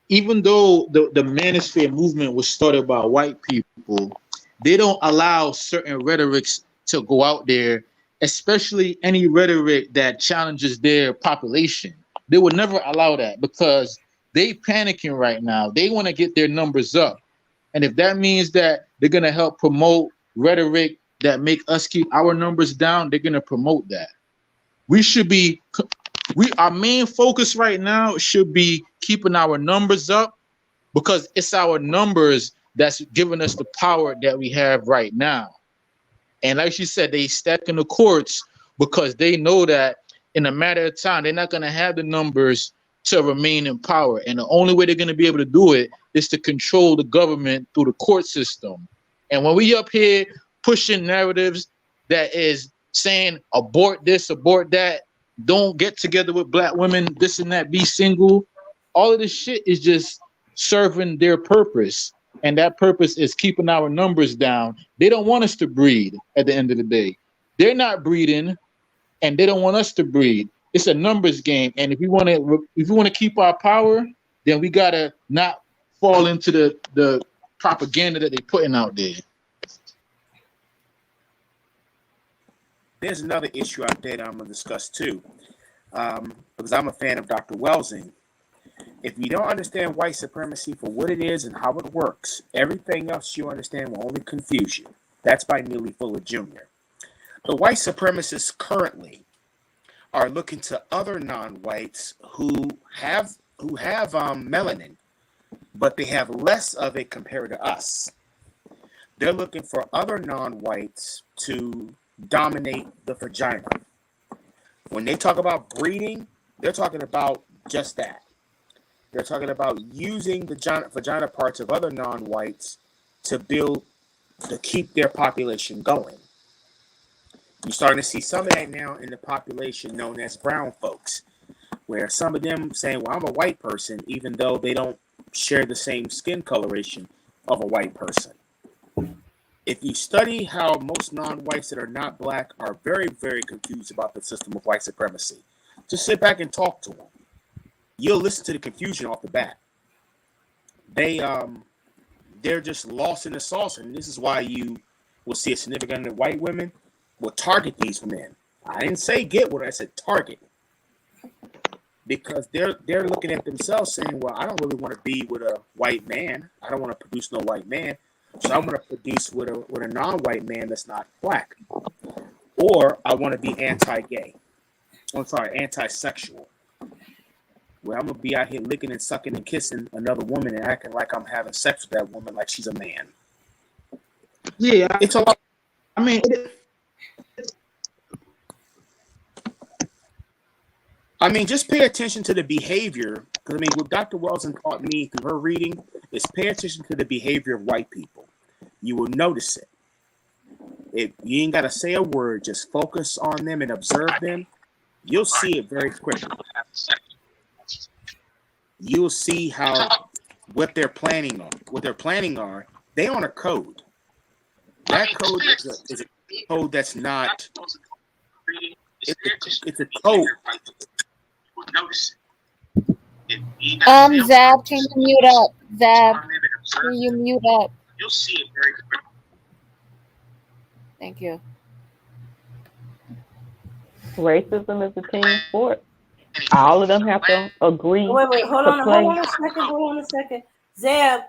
Even though the manosphere movement was started by white people, they don't allow certain rhetorics to go out there, especially any rhetoric that challenges their population. They would never allow that because they panicking right now. They want to get their numbers up. And if that means that they're going to help promote rhetoric that make us keep our numbers down, they're going to promote that. Our main focus right now should be keeping our numbers up because it's our numbers that's giving us the power that we have right now. And like she said, they stack in the courts because they know that in a matter of time, they're not going to have the numbers to remain in power. And the only way they're going to be able to do it is to control the government through the court system. And when we up here pushing narratives that is saying abort this, abort that, don't get together with black women, this and that, be single, all of this shit is just serving their purpose. And that purpose is keeping our numbers down. They don't want us to breed at the end of the day. They're not breeding and they don't want us to breed. It's a numbers game. And if we want to keep our power, then we gotta not fall into the propaganda that they're putting out there. There's another issue out there that I'm gonna discuss too, because I'm a fan of Dr. Welsing. If you don't understand white supremacy for what it is and how it works, everything else you understand will only confuse you. That's by Neely Fuller Jr. The white supremacists currently are looking to other non-whites who have melanin, but they have less of it compared to us. They're looking for other non-whites to dominate the vagina. When they talk about breeding, they're talking about just that. They're talking about using the vagina parts of other non-whites to keep their population going. You're starting to see some of that now in the population known as brown folks, where some of them saying, well, I'm a white person, even though they don't share the same skin coloration of a white person. If you study how most non-whites that are not black are very, very confused about the system of white supremacy, just sit back and talk to them. You'll listen to the confusion off the bat. They're just lost in the sauce, and this is why you will see a significant number of white women will target these men. I didn't say get with her, I said target. Because they're looking at themselves saying, well, I don't really want to be with a white man. I don't want to produce no white man. So I'm going to produce with a non-white man that's not black. Or I want to be anti-gay. I'm sorry, anti-sexual. Where I'm going to be out here licking and sucking and kissing another woman and acting like I'm having sex with that woman like she's a man. Yeah. It's a lot. I mean, just pay attention to the behavior. Because, what Dr. Welsing taught me through her reading is pay attention to the behavior of white people. You will notice it. You ain't got to say a word. Just focus on them and observe them. You'll see it very quickly. you'll see how what they're planning on. What they're planning are they on a code. That code is a code that's not. It's a code. Zab, can you mute up? Zab, can you mute up? You'll see it very quickly. Thank you. Racism is a team sport. All of them have to agree. Wait, hold to on a second. Zeb,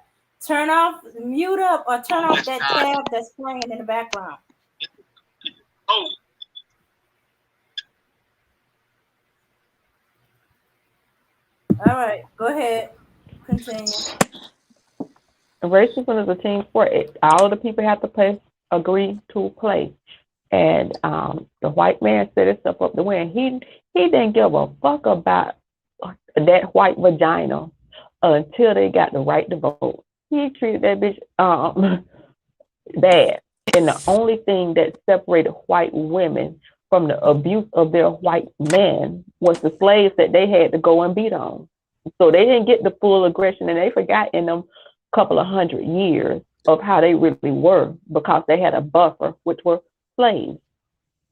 mute up or turn off that tab that's playing in the background. Oh. All right, go ahead. Continue. Racism is a team sport. All of the people have to agree to play. And the white man set himself up to win. He didn't give a fuck about that white vagina until they got the right to vote. He treated that bitch bad. And the only thing that separated white women from the abuse of their white men was the slaves that they had to go and beat on. So they didn't get the full aggression, and they forgot in them couple of 100 years of how they really were because they had a buffer, which were slaves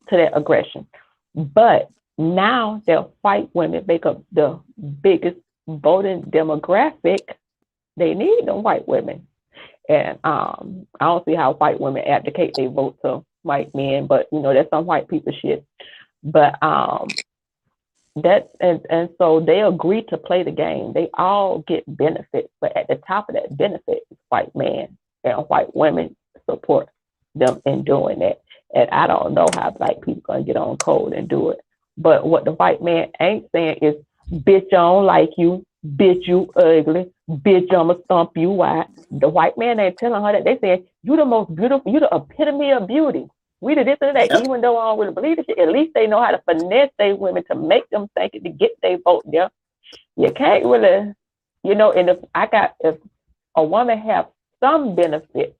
to that aggression. But now that white women make up the biggest voting demographic, they need them white women. And I don't see how white women abdicate their vote to white men, but that's some white people shit. But that and so they agree to play the game. They all get benefits, but at the top of that benefit is white men, and white women support them in doing that. And I don't know how black people gonna get on code and do it. But what the white man ain't saying is, bitch, I don't like you, bitch, you ugly, bitch, I'ma stomp you out. The white man ain't telling her that. They saying, you the most beautiful, you the epitome of beauty. We did this and that. Yep. Even though I don't really believe this shit, at least they know how to finesse their women to make them think it to get their vote there. You can't really, and if a woman have some benefit,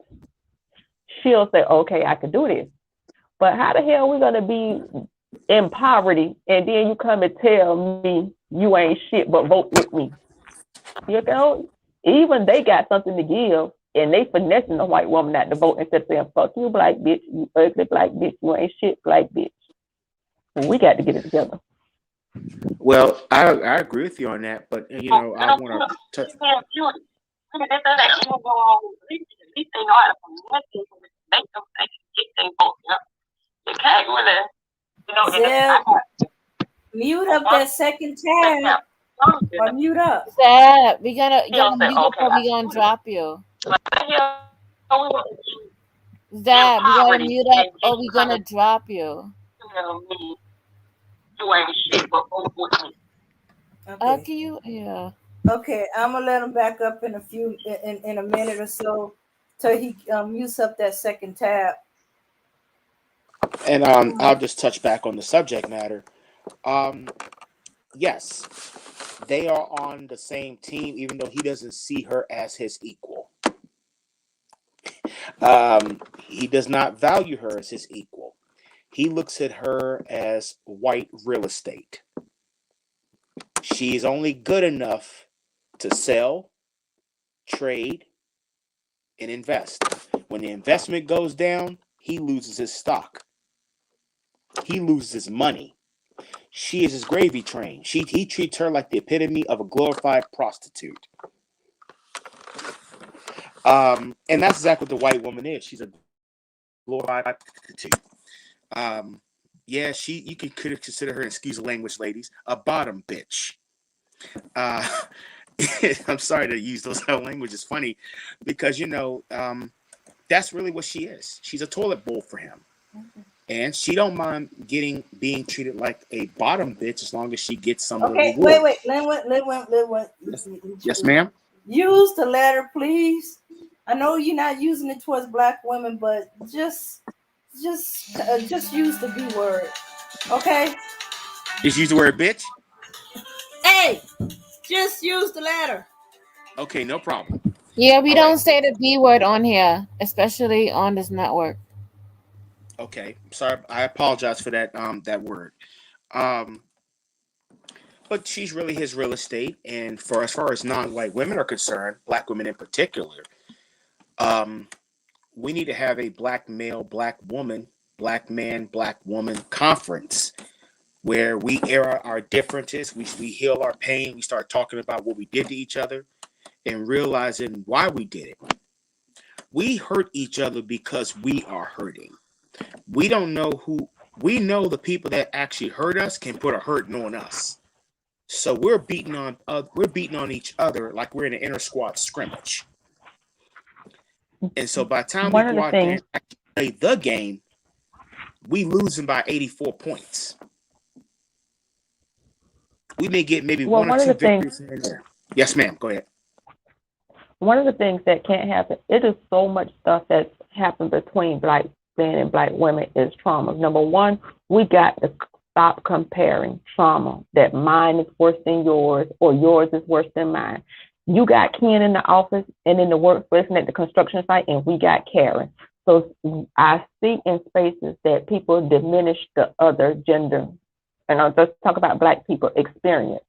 she'll say, okay, I can do this. But how the hell are we gonna be in poverty and then you come and tell me you ain't shit but vote with me? Even they got something to give. And they finessing the white woman not to vote instead of saying, fuck you, black bitch, you ugly black bitch, you ain't shit, black bitch. We got to get it together. Well, I agree with you on that, but I want to touch. Zeb, mute up that second tab. Or mute up. Zeb, you gotta mute up or we gonna drop you. Zeb, you gotta mute up or we gonna drop you. Okay. Yeah. Okay, I'm gonna let him back up in a minute or so till he mutes up that second tab. And I'll just touch back on the subject matter. Yes, they are on the same team, even though he doesn't see her as his equal. He does not value her as his equal. He looks at her as white real estate. She is only good enough to sell, trade, and invest. When the investment goes down, he loses his stock. He loses his money. She is his gravy train. He treats her like the epitome of a glorified prostitute. And that's exactly what the white woman is. She's a glorified prostitute. You could consider her, excuse the language, ladies, a bottom bitch. I'm sorry to use those language. It's funny because that's really what she is. She's a toilet bowl for him. And she don't mind being treated like a bottom bitch as long as she gets some of the reward. Wait. Lin. Yes, ma'am. Use the letter, please. I know you're not using it towards black women, but just use the B word, okay? Just use the word bitch? Hey, just use the letter. Okay, no problem. Yeah, we don't say the B word on here, especially on this network. Okay, sorry. I apologize for that word. but she's really his real estate. And for as far as non-white women are concerned, black women in particular, we need to have a black male, black woman, black man, black woman conference where we air our differences, we heal our pain, we start talking about what we did to each other and realizing why we did it. We hurt each other because we are hurting. We don't know who, we know the people that actually hurt us can put a hurting on us. So we're beating on each other like we're in an inter squad scrimmage. And so by the time we go out there and actually play the game, we losing by 84 points. We may get maybe one or two victories in there. Yes, ma'am. Go ahead. One of the things that can't happen, it is so much stuff that's happened between black men and black women is trauma. Number one, we got to stop comparing trauma, that mine is worse than yours or yours is worse than mine. You got Ken in the office and in the workplace and at the construction site, and we got Karen. So I see in spaces that people diminish the other gender. And I'll just talk about black people experience.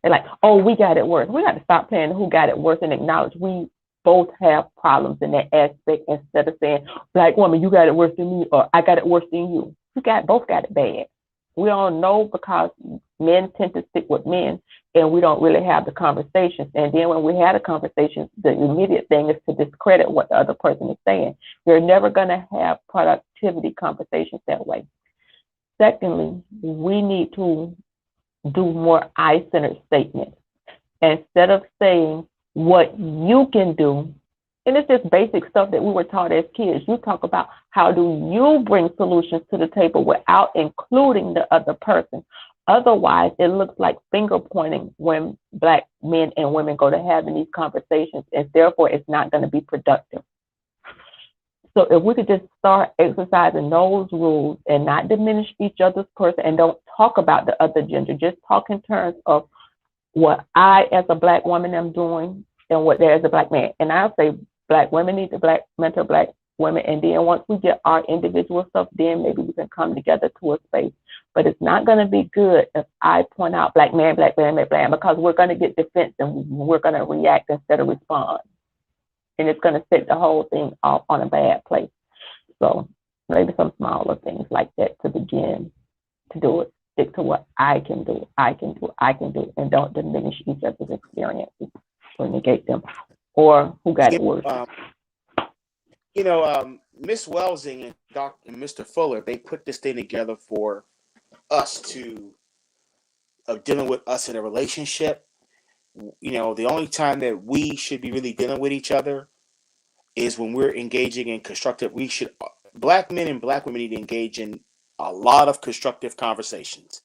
They're like, oh, we got it worse. We got to stop playing who got it worse and acknowledge we both have problems in that aspect instead of saying, black woman, you got it worse than me, or I got it worse than you. Both got it bad. We all know because men tend to stick with men and we don't really have the conversations. And then when we have the conversations, the immediate thing is to discredit what the other person is saying. You're never going to have productivity conversations that way. Secondly, we need to do more I-centered statements. Instead of saying what you can do, and it's just basic stuff that we were taught as kids. You talk about how do you bring solutions to the table without including the other person. Otherwise, it looks like finger pointing when black men and women go to having these conversations, and therefore it's not going to be productive. So if we could just start exercising those rules and not diminish each other's person and don't talk about the other gender, just talk in terms of what I as a black woman am doing and what there as a black man. And I'll say black women need to mentor black women. And then once we get our individual stuff, then maybe we can come together to a space. But it's not going to be good if I point out black man, because we're going to get defensive and we're going to react instead of respond. And it's going to set the whole thing off on a bad place. So maybe some smaller things like that to begin to do it. Stick to what I can do, and don't diminish each other's experiences or negate them or who got it worse. Miss Welsing and Dr. Mr. Fuller, they put this thing together for us to dealing with us in a relationship. The only time that we should be really dealing with each other is when we're engaging in constructive. Black men and black women need to engage in a lot of constructive conversations,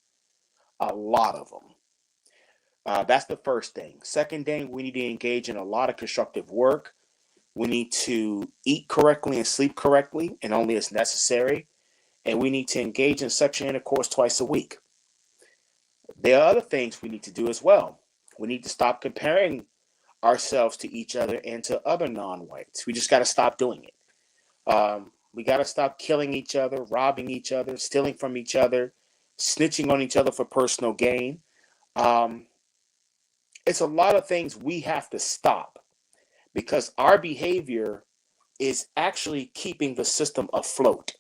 a lot of them. That's the first thing. Second thing, we need to engage in a lot of constructive work. We need to eat correctly and sleep correctly, and only as necessary. And we need to engage in sexual intercourse twice a week. There are other things we need to do as well. We need to stop comparing ourselves to each other and to other non-whites. We just got to stop doing it. We got to stop killing each other, robbing each other, stealing from each other, snitching on each other for personal gain. It's a lot of things we have to stop because our behavior is actually keeping the system afloat.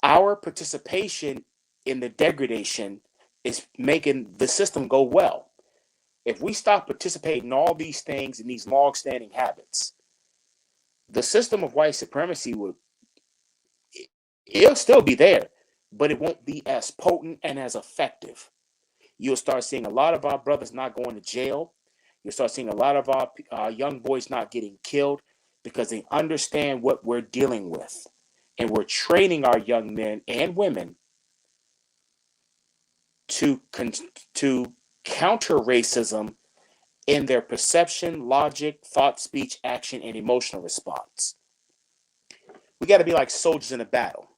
Our participation in the degradation is making the system go well. If we stop participating in all these things and these long-standing habits, the system of white supremacy it'll still be there, but it won't be as potent and as effective. You'll start seeing a lot of our brothers not going to jail. You'll start seeing a lot of our young boys not getting killed because they understand what we're dealing with. And we're training our young men and women to counter racism in their perception, logic, thought, speech, action, and emotional response. We got to be like soldiers in a battle.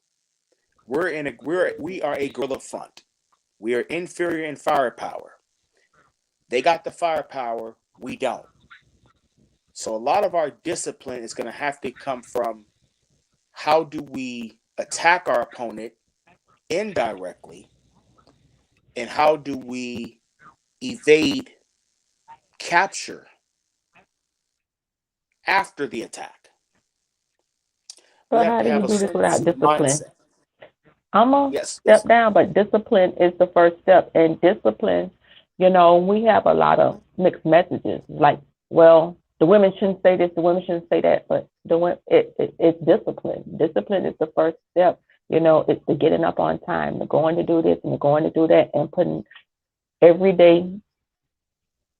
We are a guerrilla front. We are inferior in firepower. They got the firepower, we don't. So a lot of our discipline is going to have to come from how do we attack our opponent indirectly, and how do we evade capture after the attack. We But have how to do you have a do this certain without discipline? mindset. I'm gonna Yes, step down, but discipline is the first step. And discipline, we have a lot of mixed messages. Like, well, the women shouldn't say this, the women shouldn't say that, but it's discipline. Discipline is the first step. It's the getting up on time, the going to do this and the going to do that, and putting every day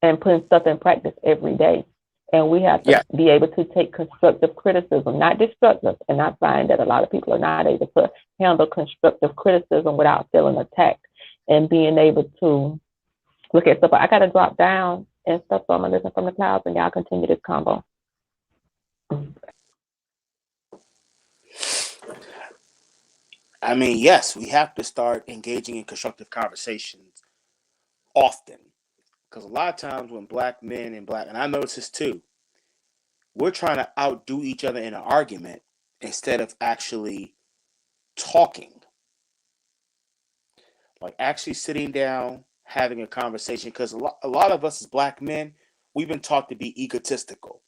and putting stuff in practice every day. And we have to yeah, be able to take constructive criticism, not destructive. And I find that a lot of people are not able to handle constructive criticism without feeling attacked and being able to look at stuff. I got to drop down and stuff, so I'm going to listen from the clouds, and y'all continue this combo. I mean, yes, we have to start engaging in constructive conversations often. Because a lot of times when black men and I notice this too, we're trying to outdo each other in an argument instead of actually talking. Like actually sitting down, having a conversation. Because a lot of us as black men, we've been taught to be egotistical.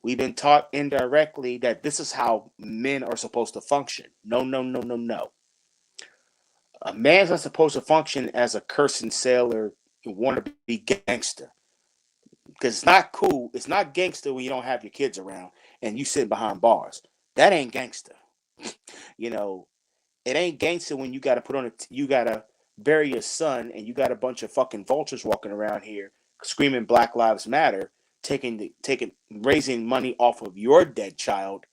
We've been taught indirectly that this is how men are supposed to function. No, no, no, no, no. A man's not supposed to function as a cursing sailor and want to be gangster. Because it's not cool. It's not gangster when you don't have your kids around and you sit behind bars. That ain't gangster. You know, it ain't gangster when you got to you got to bury your son and you got a bunch of fucking vultures walking around here screaming Black Lives Matter, raising money off of your dead child,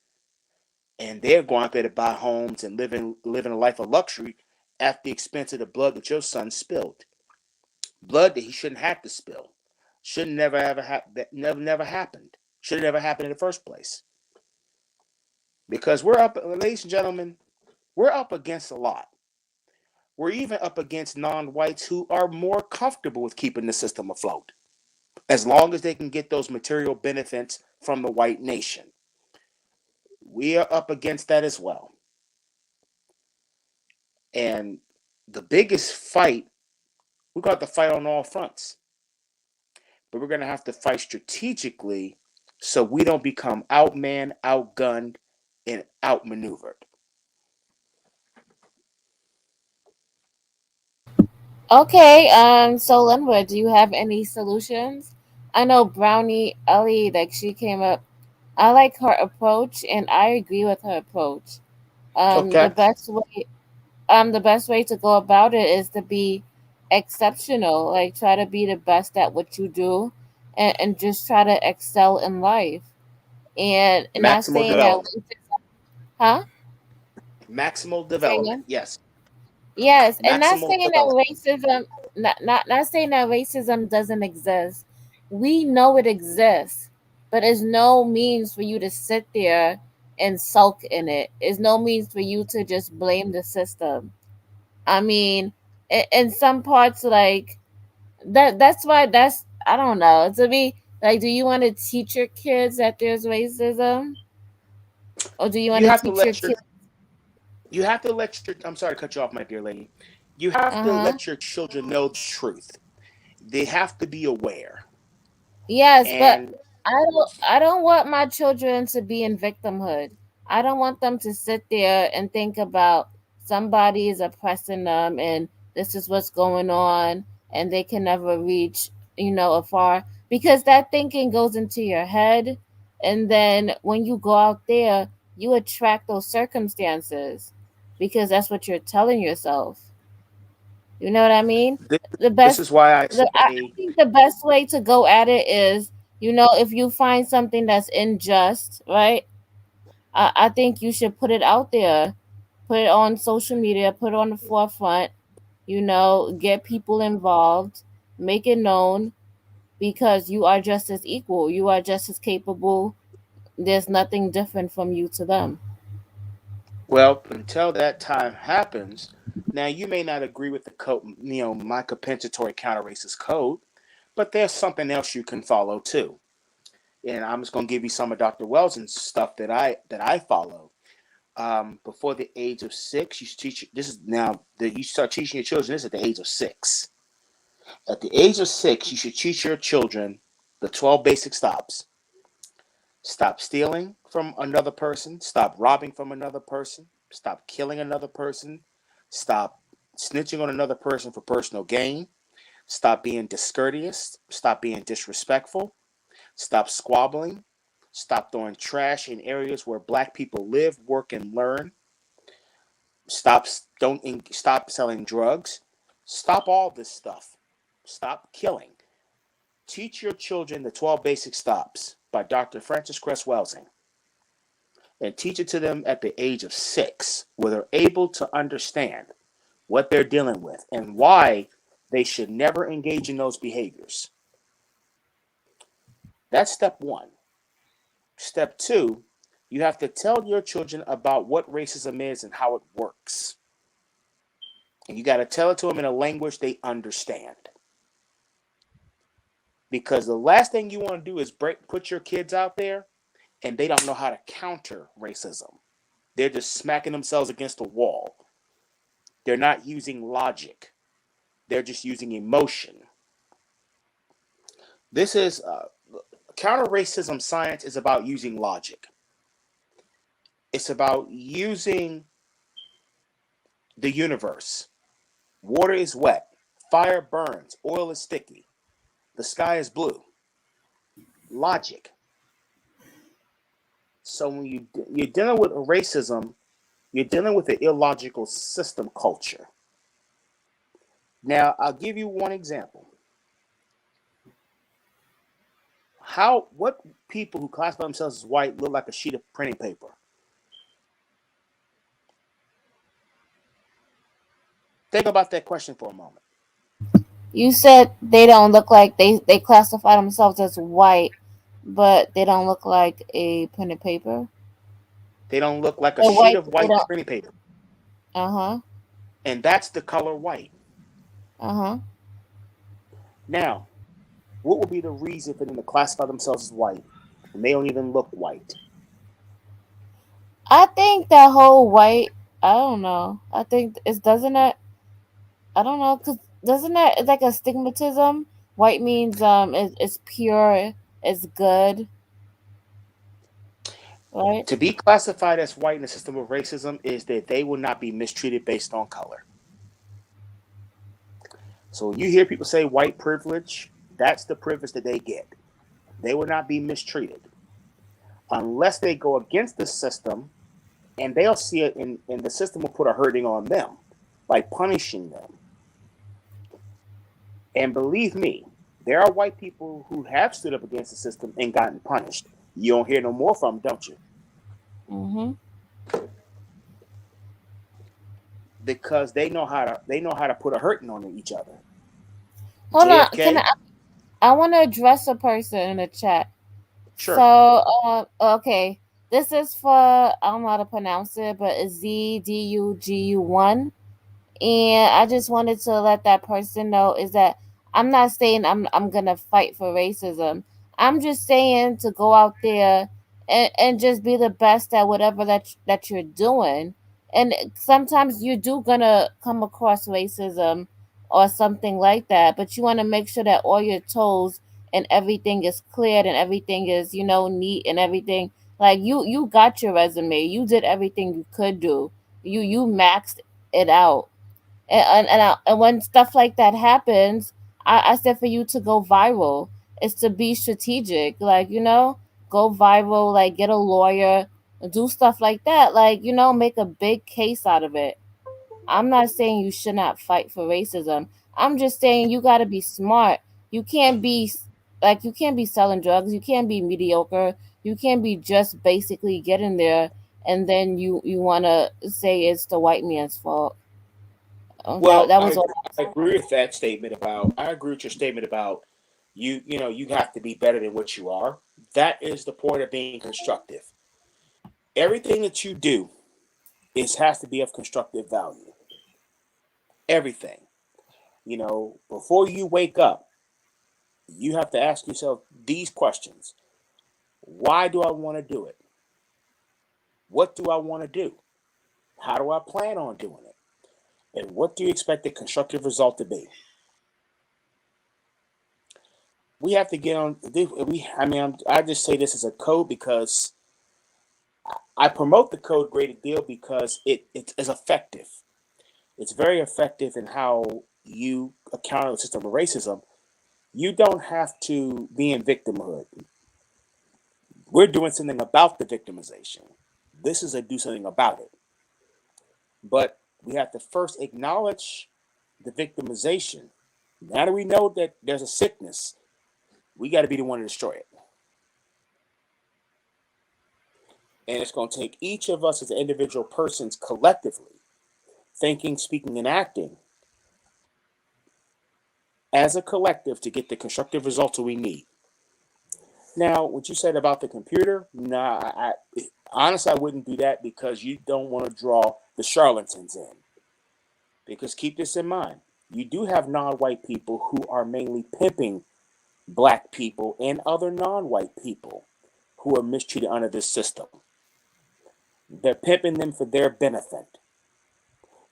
and they're going out there to buy homes and living a life of luxury at the expense of the blood that your son spilled. Blood that he shouldn't have to spill. Should never ever that never happened. Should have never happened in the first place. Because we're up, ladies and gentlemen, we're up against a lot. We're even up against non-whites who are more comfortable with keeping the system afloat, as long as they can get those material benefits from the white nation. We are up against that as well. And the biggest fight, we're going to have to fight on all fronts. But we're going to have to fight strategically so we don't become outmanned, outgunned, and outmaneuvered. Okay, so Linwood, do you have any solutions? I know Brownie Ellie, like she came up. I like her approach, and I agree with her approach. The Okay. best way to go about it is to be exceptional. Like try to be the best at what you do, and just try to excel in life. And not Maximal saying that, development. huh? Maximal Say development. again. Yes. Yes, and not Maximal saying that development. not saying that racism doesn't exist. We know it exists, but it's no means for you to sit there and sulk in it. It's no means for you to just blame the system. I mean, in some parts, like that. That's why that's I don't know. To me, like, do you want to teach your kids that there's racism, or do you want You to have to teach your let your kids? you have to let your I'm sorry to cut you off, my dear lady. You Uh have to huh. let your children know the truth. They have to be aware. Yes, but And I don't want my children to be in victimhood. I don't want them to sit there and think about somebody is oppressing them and this is what's going on and they can never reach, afar because that thinking goes into your head and then when you go out there, you attract those circumstances because that's what you're telling yourself. You know what I mean? this, The this best, is why I I say think the best way to go at it is, if you find something that's unjust, right? I think you should put it out there, put it on social media, put it on the forefront, get people involved, make it known because you are just as equal, you are just as capable. There's nothing different from you to them. well, until that time happens, now you may not agree with the code, my compensatory counter racist code, but there's something else you can follow too. And I'm just gonna give you some of Dr. Welson's stuff that I follow. Before the age of 6, you teach. This is now that you start teaching your children. This at the age of 6. At the age of 6, you should teach your children the 12 basic stops. Stop stealing from another person. Stop robbing from another person. Stop killing another person. Stop snitching on another person for personal gain. Stop being discourteous. Stop being disrespectful. Stop squabbling. Stop throwing trash in areas where black people live, work, and learn. Stop selling drugs. Stop all this stuff. Stop killing. Teach your children the 12 basic stops by Dr. Francis Cress Welsing, and teach it to them at the age of 6, where they're able to understand what they're dealing with and why they should never engage in those behaviors. That's step 1. Step 2, you have to tell your children about what racism is and how it works. And you got to tell it to them in a language they understand. Because the last thing you want to do is put your kids out there and they don't know how to counter racism. They're just smacking themselves against the wall. They're not using logic. They're just using emotion. This is counter-racism science is about using logic. It's about using the universe. Water is wet. Fire burns. Oil is sticky. The sky is blue. Logic. So when you're dealing with racism, you're dealing with an illogical system culture. Now, I'll give you one example. What people who classify themselves as white look like a sheet of printing paper? Think about that question for a moment. You said they don't look like they classify themselves as white, but they don't look like a pen and paper. They don't look like a They're sheet white, of but they white don't. printing paper. Uh-huh. And that's the color white. Uh-huh. Now, what would be the reason for them to classify themselves as white when they don't even look white? I think that whole white, I don't know. I think doesn't it, I don't know, cuz doesn't that, it's like a stigmatism? White means it's pure, it's good, right? To be classified as white in the system of racism is that they will not be mistreated based on color. So when you hear people say white privilege, that's the privilege that they get. They will not be mistreated unless they go against the system, and they'll see it and the system will put a hurting on them by punishing them. And believe me, there are white people who have stood up against the system and gotten punished. You don't hear no more from them, don't you? Mm-hmm. Because they know how to put a hurting on each other. Hold on, can JFK, I want to address a person in the chat. So, sure. okay. This is for, I don't know how to pronounce it, but it's ZDUGU1. And I just wanted to let that person know is that I'm not saying I'm gonna fight for racism. I'm just saying to go out there and just be the best at whatever that you're doing. And sometimes you do gonna come across racism or something like that, but you want to make sure that all your toes and everything is cleared and everything is, neat and everything. Like you got your resume. You did everything you could do. You maxed it out, and when stuff like that happens, I said for you to go viral is to be strategic, like, go viral, like get a lawyer, do stuff like that, like, make a big case out of it. I'm not saying you should not fight for racism. I'm just saying you got to be smart. You can't be you can't be selling drugs, you can't be mediocre, you can't be just basically getting there, and then you want to say it's the white man's fault. Well, That was I, all. I agree with that statement about. I agree with your statement about you. You know, you have to be better than what you are. That is the point of being constructive. Everything that you do has to be of constructive value. Everything. You know, before you wake up, you have to ask yourself these questions: Why do I want to do it? What do I want to do? How do I plan on doing it? And what do you expect the constructive result to be? we have to get on. I just say this as a code because I promote the code great deal because it is effective. It's very effective in how you counter the system of racism. You don't have to be in victimhood. We're doing something about the victimization. This is a do something about it. But we have to first acknowledge the victimization. Now that we know that there's a sickness, we got to be the one to destroy it. And it's going to take each of us as individual persons collectively, thinking, speaking, and acting as a collective to get the constructive results that we need. Now, what you said about the computer, honestly, I wouldn't do that because you don't want to draw the charlatans in. Because keep this in mind, you do have non-white people who are mainly pimping black people and other non-white people who are mistreated under this system. They're pimping them for their benefit.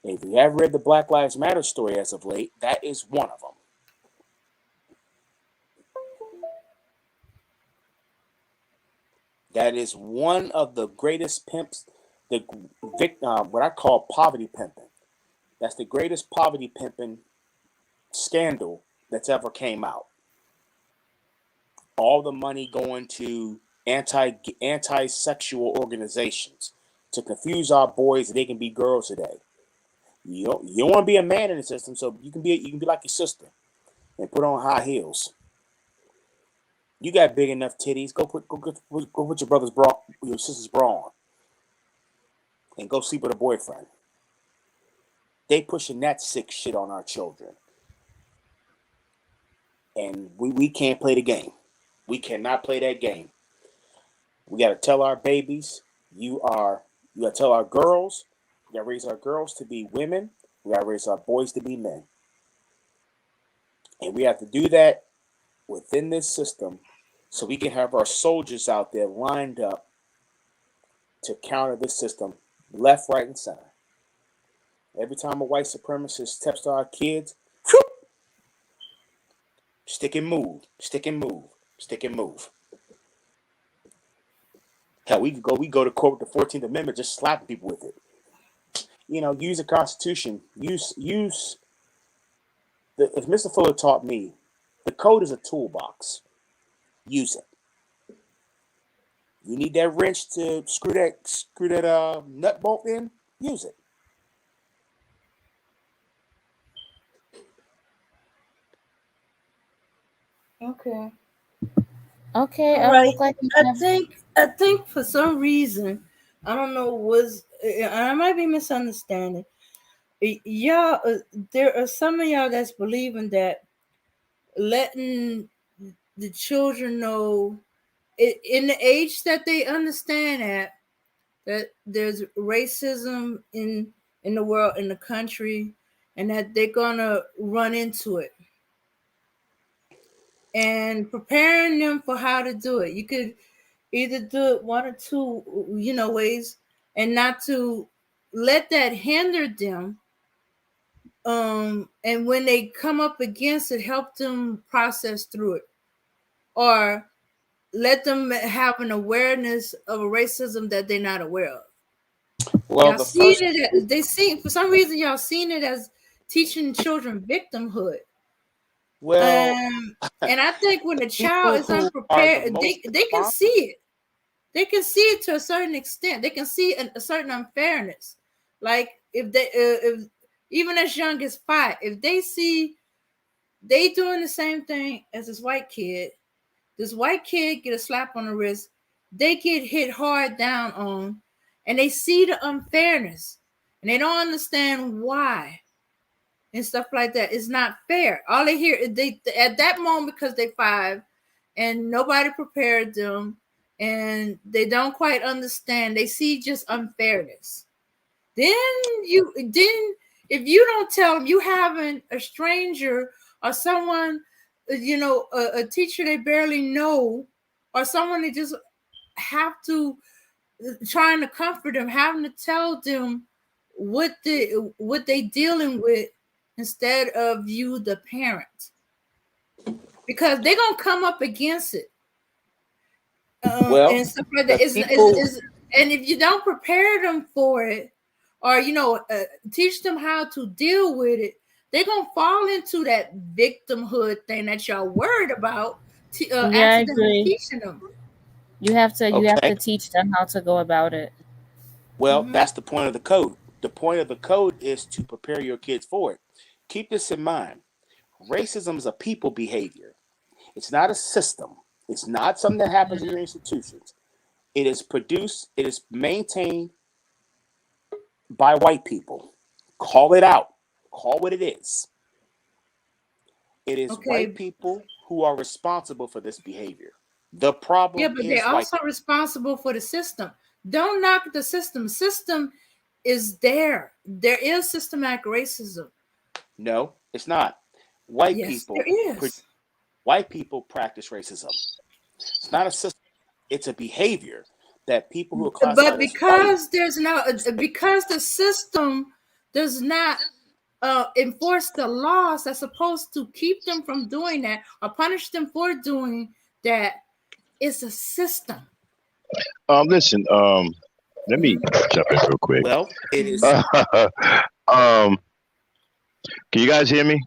If you have read the Black Lives Matter story as of late, that is one of them. That is one of the greatest pimps, what I call poverty pimping. That's the greatest poverty pimping scandal that's ever came out. All the money going to anti-sexual organizations to confuse our boys that they can be girls today. You don't want to be a man in the system, so you can be like your sister and put on high heels. You got big enough titties. Go put your brother's bra, your sister's bra on, and go sleep with a boyfriend. They pushing that sick shit on our children, and we can't play the game. We cannot play that game. We got to tell our babies, you got to tell our girls, we got to raise our girls to be women. We got to raise our boys to be men. And we have to do that within this system so we can have our soldiers out there lined up to counter this system left, right, and center. Every time a white supremacist steps to our kids, whoop, stick and move, stick and move, stick and move. Hell, we go to court with the 14th Amendment, just slapping people with it. Use the Constitution. As Mr. Fuller taught me, the code is a toolbox. Use it. You need that wrench to screw that nut bolt in? Use it. Okay. Okay, All right. look like I think for some reason, I don't know, I might be misunderstanding. Y'all, there are some of y'all that's believing that letting the children know in the age that they understand that there's racism in the world, in the country, and that they're gonna run into it, and preparing them for how to do it. You could either do it one or two, ways, and not to let that hinder them. And when they come up against it, help them process through it, or let them have an awareness of a racism that they're not aware of. Well, Y'all seen it. For some reason, y'all seen it as teaching children victimhood. Well, and I think when a child is unprepared, they can see it. They can see it to a certain extent. They can see a certain unfairness. Like if even as young as 5, if they see they doing the same thing as this white kid get a slap on the wrist, they get hit hard down on, and they see the unfairness, and they don't understand why and stuff like that. It's not fair. All they hear is they at that moment, because they 5 and nobody prepared them and they don't quite understand. They see just unfairness. Then if you don't tell them, you having a stranger or someone, a teacher they barely know, or someone they just have to trying to comfort them, having to tell them what they dealing with instead of you, the parent. because they're gonna come up against it Well, and stuff like that. the people. And if you don't prepare them for it, or teach them how to deal with it, they're gonna fall into that victimhood thing that y'all worried about. Yeah, I Accidentally agree. teaching them. You have Okay. to teach them how to go about it. Well, that's the point of the code. The point of the code is to prepare your kids for it. Keep this in mind. Racism is a people behavior. It's not a system. It's not something that happens in your institutions. It is produced, it is maintained by white people. Call it out. Call what it is. It is white people who are responsible for this behavior. The problem but is they're also responsible for the system. Don't knock the system. System is there. There is systematic racism. No, it's not. White people. There is. White people practice racism. It's not a system. It's a behavior that people who are classified But because because the system does not enforce the laws that's supposed to keep them from doing that or punish them for doing that, it's a system. Listen, let me jump in real quick. Well, it is. Can you guys hear me?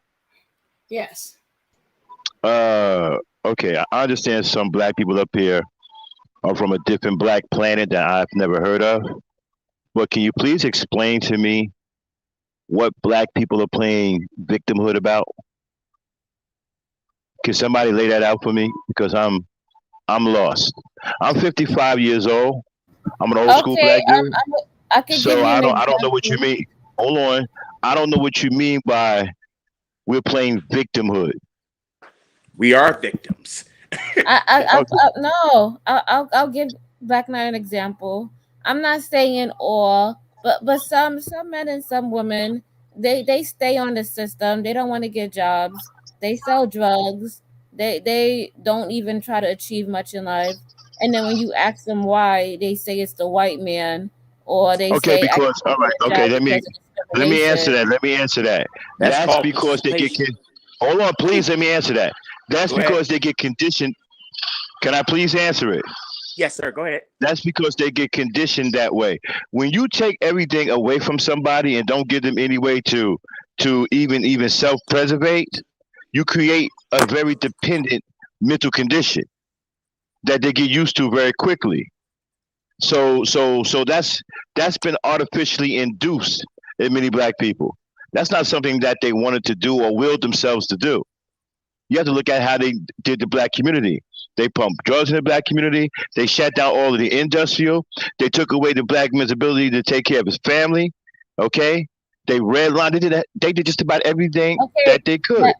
Yes. Okay, I understand some black people up here are from a different black planet that I've never heard of. But can you please explain to me what black people are playing victimhood about? Can somebody lay that out for me? Because I'm lost. I'm 55 years old. I'm an old school black dude. I can give you I don't know what you mean. Hold on. I don't know what you mean by we're playing victimhood. We are victims. I'll give Black Knight an example. I'm not saying all, but some men and some women, they stay on the system. They don't want to get jobs. They sell drugs. They don't even try to achieve much in life. And then when you ask them why, they say it's the white man, or they say because all right, okay, let me answer that. Let me answer that. That's because they get hold on, please let me answer that. That's because they get conditioned. Can I please answer it? Yes, sir. Go ahead. That's because they get conditioned that way. When you take everything away from somebody and don't give them any way to even self-preservate, you create a very dependent mental condition that they get used to very quickly. So that's been artificially induced in many black people. That's not something that they wanted to do or willed themselves to do. You have to look at how they did the black community. They pumped drugs in the black community. They shut down all of the industrial. They took away the black man's ability to take care of his family. Okay, they redlined. They did that. They did just about everything that they could.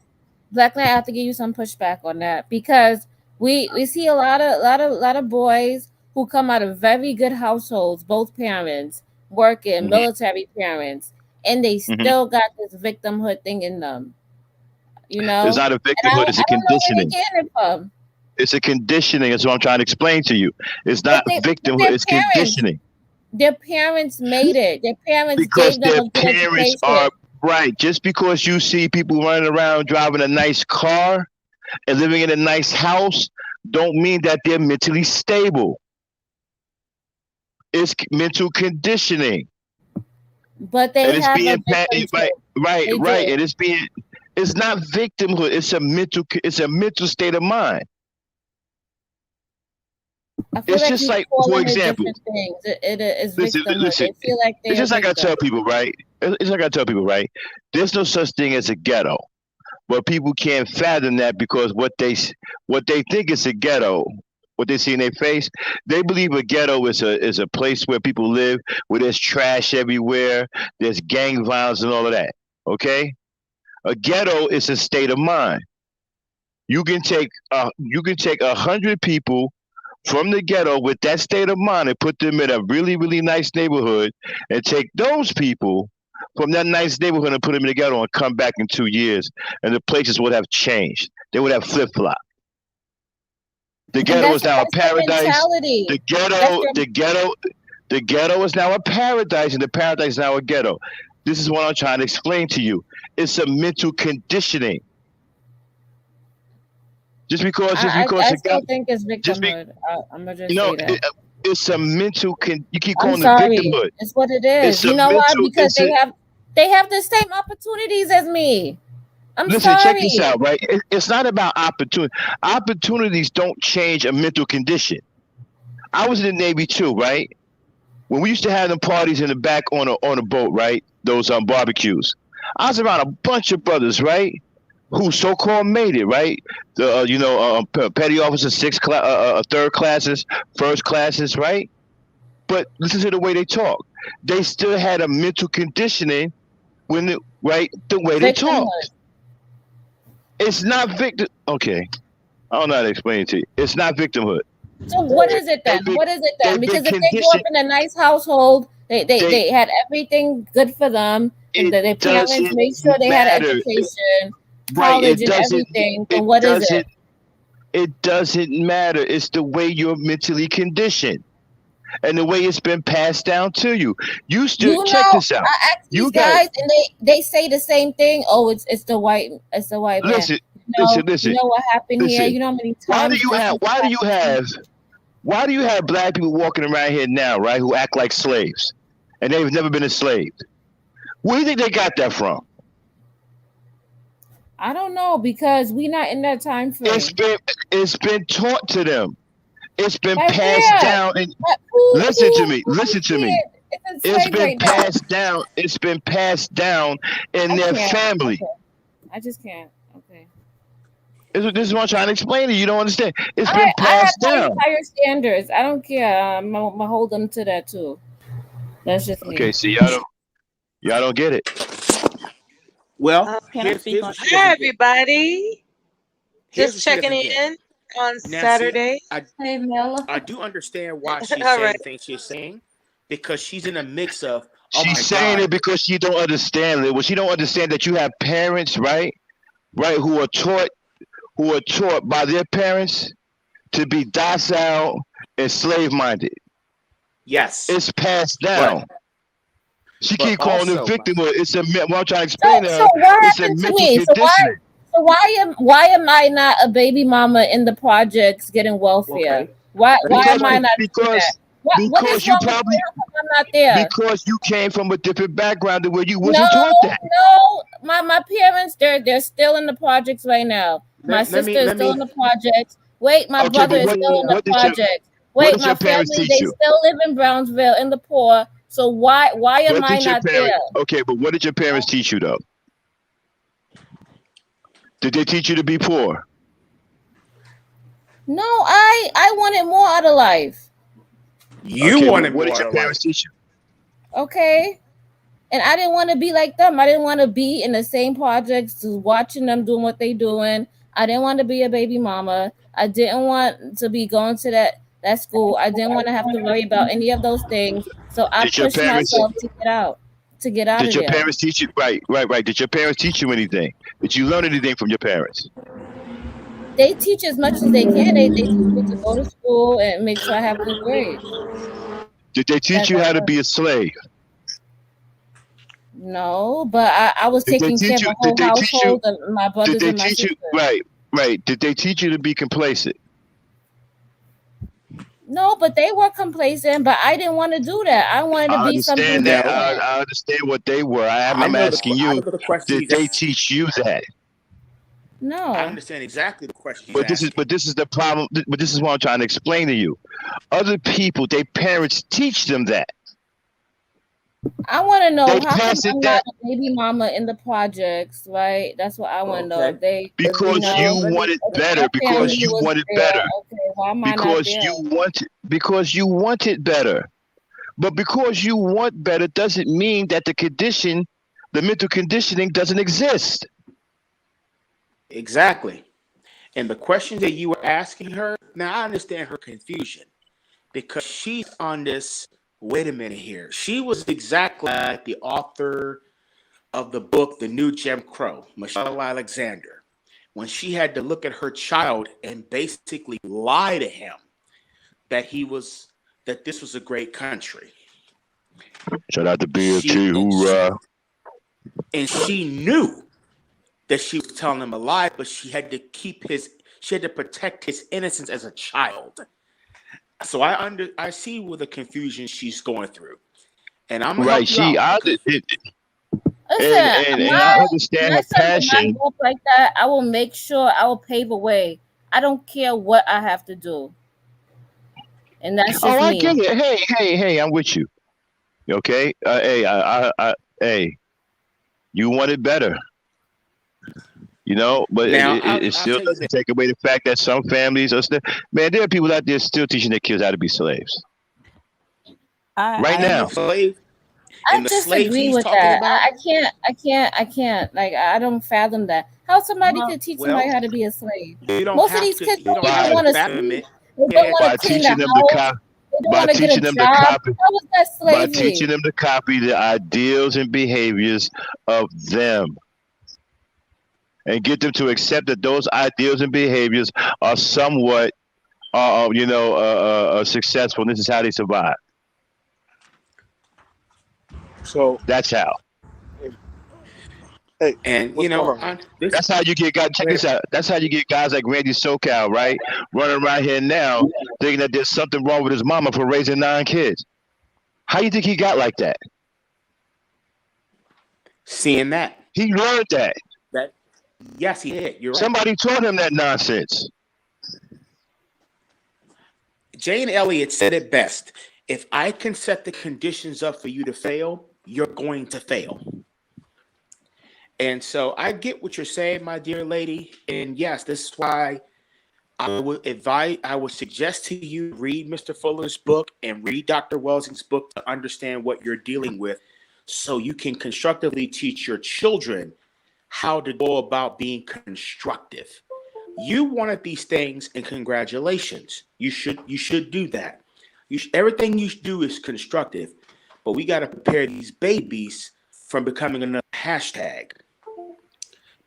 Black Knight, I have to give you some pushback on that because we see a lot of boys who come out of very good households, both parents working, military parents, and they still got this victimhood thing in them. You know, it's not a victimhood; it's a conditioning. It's a conditioning. That's what I'm trying to explain to you. It's not victimhood; it's conditioning. Their parents made it. Their parents because gave them their parents are right. Just because you see people running around driving a nice car and living in a nice house, don't mean that they're mentally stable. It's mental conditioning. But they have right, and it's not victimhood. It's a mental state of mind. It's just like, for example, it is listen. They feel like it's just like I tell people, right? It's like I tell people, right? There's no such thing as a ghetto, but people can't fathom that because what they think is a ghetto, what they see in their face, they believe a ghetto is a place where people live, where there's trash everywhere, there's gang violence and all of that. Okay, a ghetto is a state of mind. You can take 100 people from the ghetto with that state of mind and put them in a really, really nice neighborhood and take those people from that nice neighborhood and put them in the ghetto and come back in 2 years and the places would have changed. They would have flip-flopped. The ghetto is now a paradise. The ghetto is now a paradise and the paradise is now a ghetto. This is what I'm trying to explain to you. It's a mental conditioning. Just because I a guy, still think it's just be victimhood. I'm gonna just no, say that. it's a mental. You keep I'm calling it sorry. victimhood. It's what it It's is. a You know why? mental. Because they have the same opportunities as me. I'm Listen, check this sorry. out, right? It's not about opportunity. Opportunities don't change a mental condition. I was in the Navy too, right? When we used to have them parties in the back on a boat, right? Those barbecues. I was around a bunch of brothers, right? Who so-called made it, right? The petty officers, third classes, first classes, right? But listen to the way they talk. They still had a mental conditioning the way they Victimhood. talked. It's not victim. Okay, I don't know how to explain it to you. It's not victimhood. So what is it then? What is it then? They've been Because if they grew up conditioned. in a nice household, they had everything good for them, and It their parents doesn't made sure they had an matter. education, Right? college, and everything, then It what is doesn't. it? It doesn't matter. It's the way you're mentally conditioned and the way it's been passed down to you. You still You check know, this out. I ask You these got guys, and they say the same thing. Oh, it's the white man. listen, You know what happened here? listen. You know how many Why do times you this have? has Why do you happened? have? Why do you have black people walking around here now, right? Who act like slaves, and they've never been enslaved? Where do you think they got that from? I don't know because we not in that time frame. It's been taught to them. It's been By passed where? down. And Who listen to me. who Listen to me. kid is It's enslaved been right now? passed down. It's been passed down in I their can't. family. Okay. I just can't. Okay. This is what I'm trying to explain to you. You don't understand. It's been I have passed down. higher standards. I don't care. I'm gonna hold them to that too. That's just me. Okay, see, y'all don't get it. Well, Can I here's speak on? what she doesn't Hi, get. everybody. Here's Just what she checking doesn't get. in on Now, see, Saturday. Hey, Mela. I do understand why she's All saying right. the things she's saying because she's in a mix of, oh She's my saying God, it because she don't understand it. Well, she don't understand that you have parents, right, who are taught by their parents to be docile and slave-minded. yes, It's passed down. but She keep calling it also, victimhood. It's a. What I'm trying to explain to So her. what It's a happened to mental me? conditioning. Why am I not a baby mama in the projects getting welfare? okay, Why let me am I explain. not doing that? What is Because you wrong with probably me? How come I'm not there? because you came from a different background where you No, wasn't taught that. no. My parents they're still in the projects right now. My sister is Let still in me the projects. Wait, my Okay, brother but is still in the what did projects. what Wait, did your my parents family teach they you? still live in Brownsville in the poor. So why am What I did your not parents? there? Okay, but what did your parents teach you though? Did they teach you to be poor? No, I wanted more out of life. You Okay, wanted what did more your out of life. parents teach you? Okay. And I didn't want to be like them. I didn't want to be in the same projects, just watching them doing what they doing. I didn't want to be a baby mama. I didn't want to be going to that school. I didn't want to have to worry about any of those things. So I Did your pushed parents? myself to get out Did of your there. parents teach you? Right. Did your parents teach you anything? Did you learn anything from your parents? They teach as much as they can. They teach me to go to school and make sure I have good grades. Did they teach That's you how to all. be a slave? No, but I was Did they taking care teach of you? a Did whole they teach you? household and my Did brothers they and my teach you? sisters. Right. Did they teach you to be complacent? No, but they were complacent, but I didn't want to do that. I wanted to I be something understand that. different. I understand what they were. I I'm know asking I you, know the question did he's they asking. teach you that? I No. understand exactly the question he's But asking. this is the problem. But this is what I'm trying to explain to you. Other people, their parents teach them that. I want to know They how come pass it I'm down not a baby mama in the projects, right? That's what I want to know. Okay, If they, because you wanted if better. my Because family you was wanted there, better. okay, why am I not there? Because you wanted better. But because you want better doesn't mean that the mental conditioning doesn't exist. exactly. And the questions that you were asking her, now I understand her confusion because she's on this. Wait a minute here. She was exactly like the author of the book, The New Jim Crow, Michelle Alexander, when she had to look at her child and basically lie to him that this was a great country. Shout out to BFT, She hoorah. she knew that she was telling him a lie, but she had to keep She had to protect his innocence as a child. So I see where the confusion she's going through, and I'm gonna Right. help you She, out I, because Listen, and I understand my her son will not passion. go up like that. I will make sure I will pave a way. I don't care what I have to do, and that's Oh, just I get me. it. Hey, I'm with you. Okay. Hey, you want it better, but now it I'll still tell you this. doesn't take away the fact that some families are still, man, there are people out there still teaching their kids how to be slaves right I And now. the slave I and the slaves disagree he's with talking that. about. I can't. Like, I don't fathom that. How somebody could teach somebody Well, how to be a slave? you don't Most of have these to. kids You don't don't even have by to want to fathom sleep. it. They don't Yeah, want by to clean the teaching them to house. They don't by want to get a teaching them to job. copy How is that by teaching slavery? them to copy the ideals and behaviors of them, and get them to accept that those ideals and behaviors are somewhat successful. And this is how they survive. So, That's how. hey, and what's going on? this. That's how you get guys. Check this out. That's how you get guys like Randy SoCal, right, running around here now, thinking that there's something wrong with his mama for raising 9 kids. How you think he got like that? Seeing that. He learned that. That yes, he did. You're right. Somebody taught him that nonsense. Jane Elliott said it best. If I can set the conditions up for you to fail, you're going to fail. And so I get what you're saying, my dear lady. And yes, this is why I would suggest to you read Mr. Fuller's book and read Dr. Welsing's book to understand what you're dealing with so you can constructively teach your children how to go about being constructive. You wanted these things, and congratulations. You should do that. Everything you do is constructive, but we got to prepare these babies from becoming another hashtag,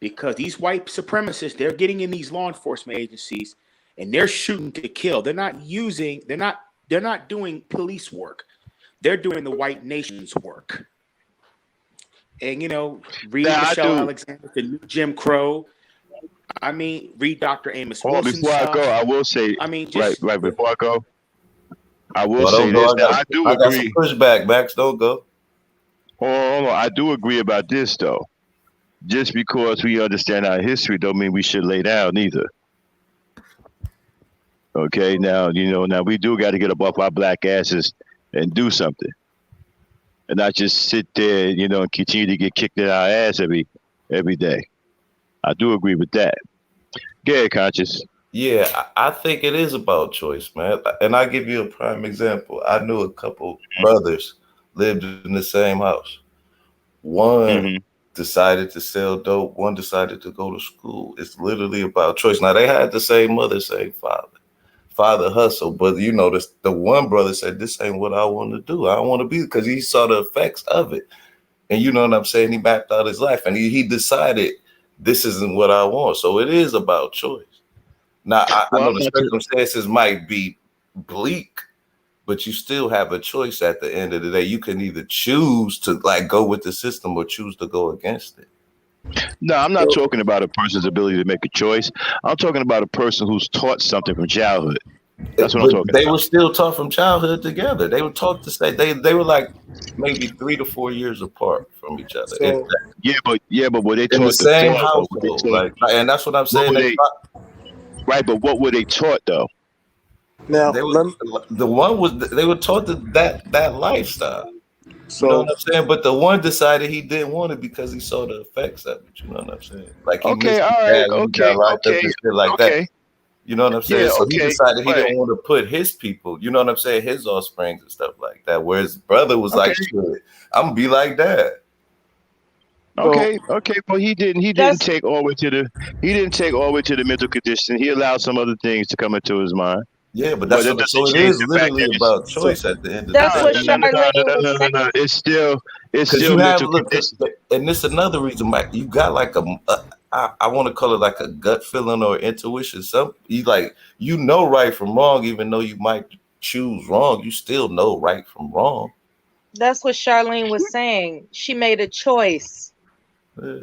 because these white supremacists, they're getting in these law enforcement agencies and they're shooting to kill. They're not doing police work. They're doing the white nation's work. And read Now I Michelle do. Alexander, The New Jim Crow. I mean, read Dr. Amos Oh, Wilson before I go, stuff. I will say, I mean, right, just before I go, I will Well, say don't go. this. Now, I do I got some agree. pushback. Max, don't go. Oh, I do agree about this, though. Just because we understand our history don't mean we should lay down either. Okay, now, now we do got to get up off our black asses and do something. And not just sit there, and continue to get kicked in our ass every day. I do agree with that. Go ahead, Conscious. Yeah, I think it is about choice, man. And I'll give you a prime example. I knew a couple brothers lived in the same house. One decided to sell dope. One decided to go to school. It's literally about choice. Now, they had the same mother, same father. Father hustled, but the one brother said, "This ain't what I want to do. I don't want to be," because he saw the effects of it. And you know what I'm saying? He mapped out his life and he decided this isn't what I want. So it is about choice. Now, I know the circumstances might be bleak, but you still have a choice at the end of the day. You can either choose to go with the system or choose to go against it. No, I'm not talking about a person's ability to make a choice. I'm talking about a person who's taught something from childhood. That's what I'm talking about. They were still taught from childhood together. They were taught to stay. They were like maybe 3 to 4 years apart from each other. So, but were they taught in the same household? and that's what I'm saying. Right, but what were they taught though? now, They were taught that lifestyle. so You know what I'm saying? But the one decided he didn't want it because he saw the effects of it. You know what I'm saying? Like he missed his dad when he got locked up and shit like that. You know what I'm saying? So he decided he didn't want to put his people, you know what I'm saying, his offsprings and stuff like that. Where his brother was like, "Shit, I'm gonna be like that." Okay, but he didn't take all the way to the mental condition. He allowed some other things to come into his mind. Yeah, but that's what, so it is literally about choice at the end of the day. That's what Charlene was saying. No. It's still you have mental condition. and this is another reason, Mike. You got like I want to call it like a gut feeling or intuition. Right from wrong, even though you might choose wrong, you still know right from wrong. That's what Charlene was saying. She made a choice. Yeah.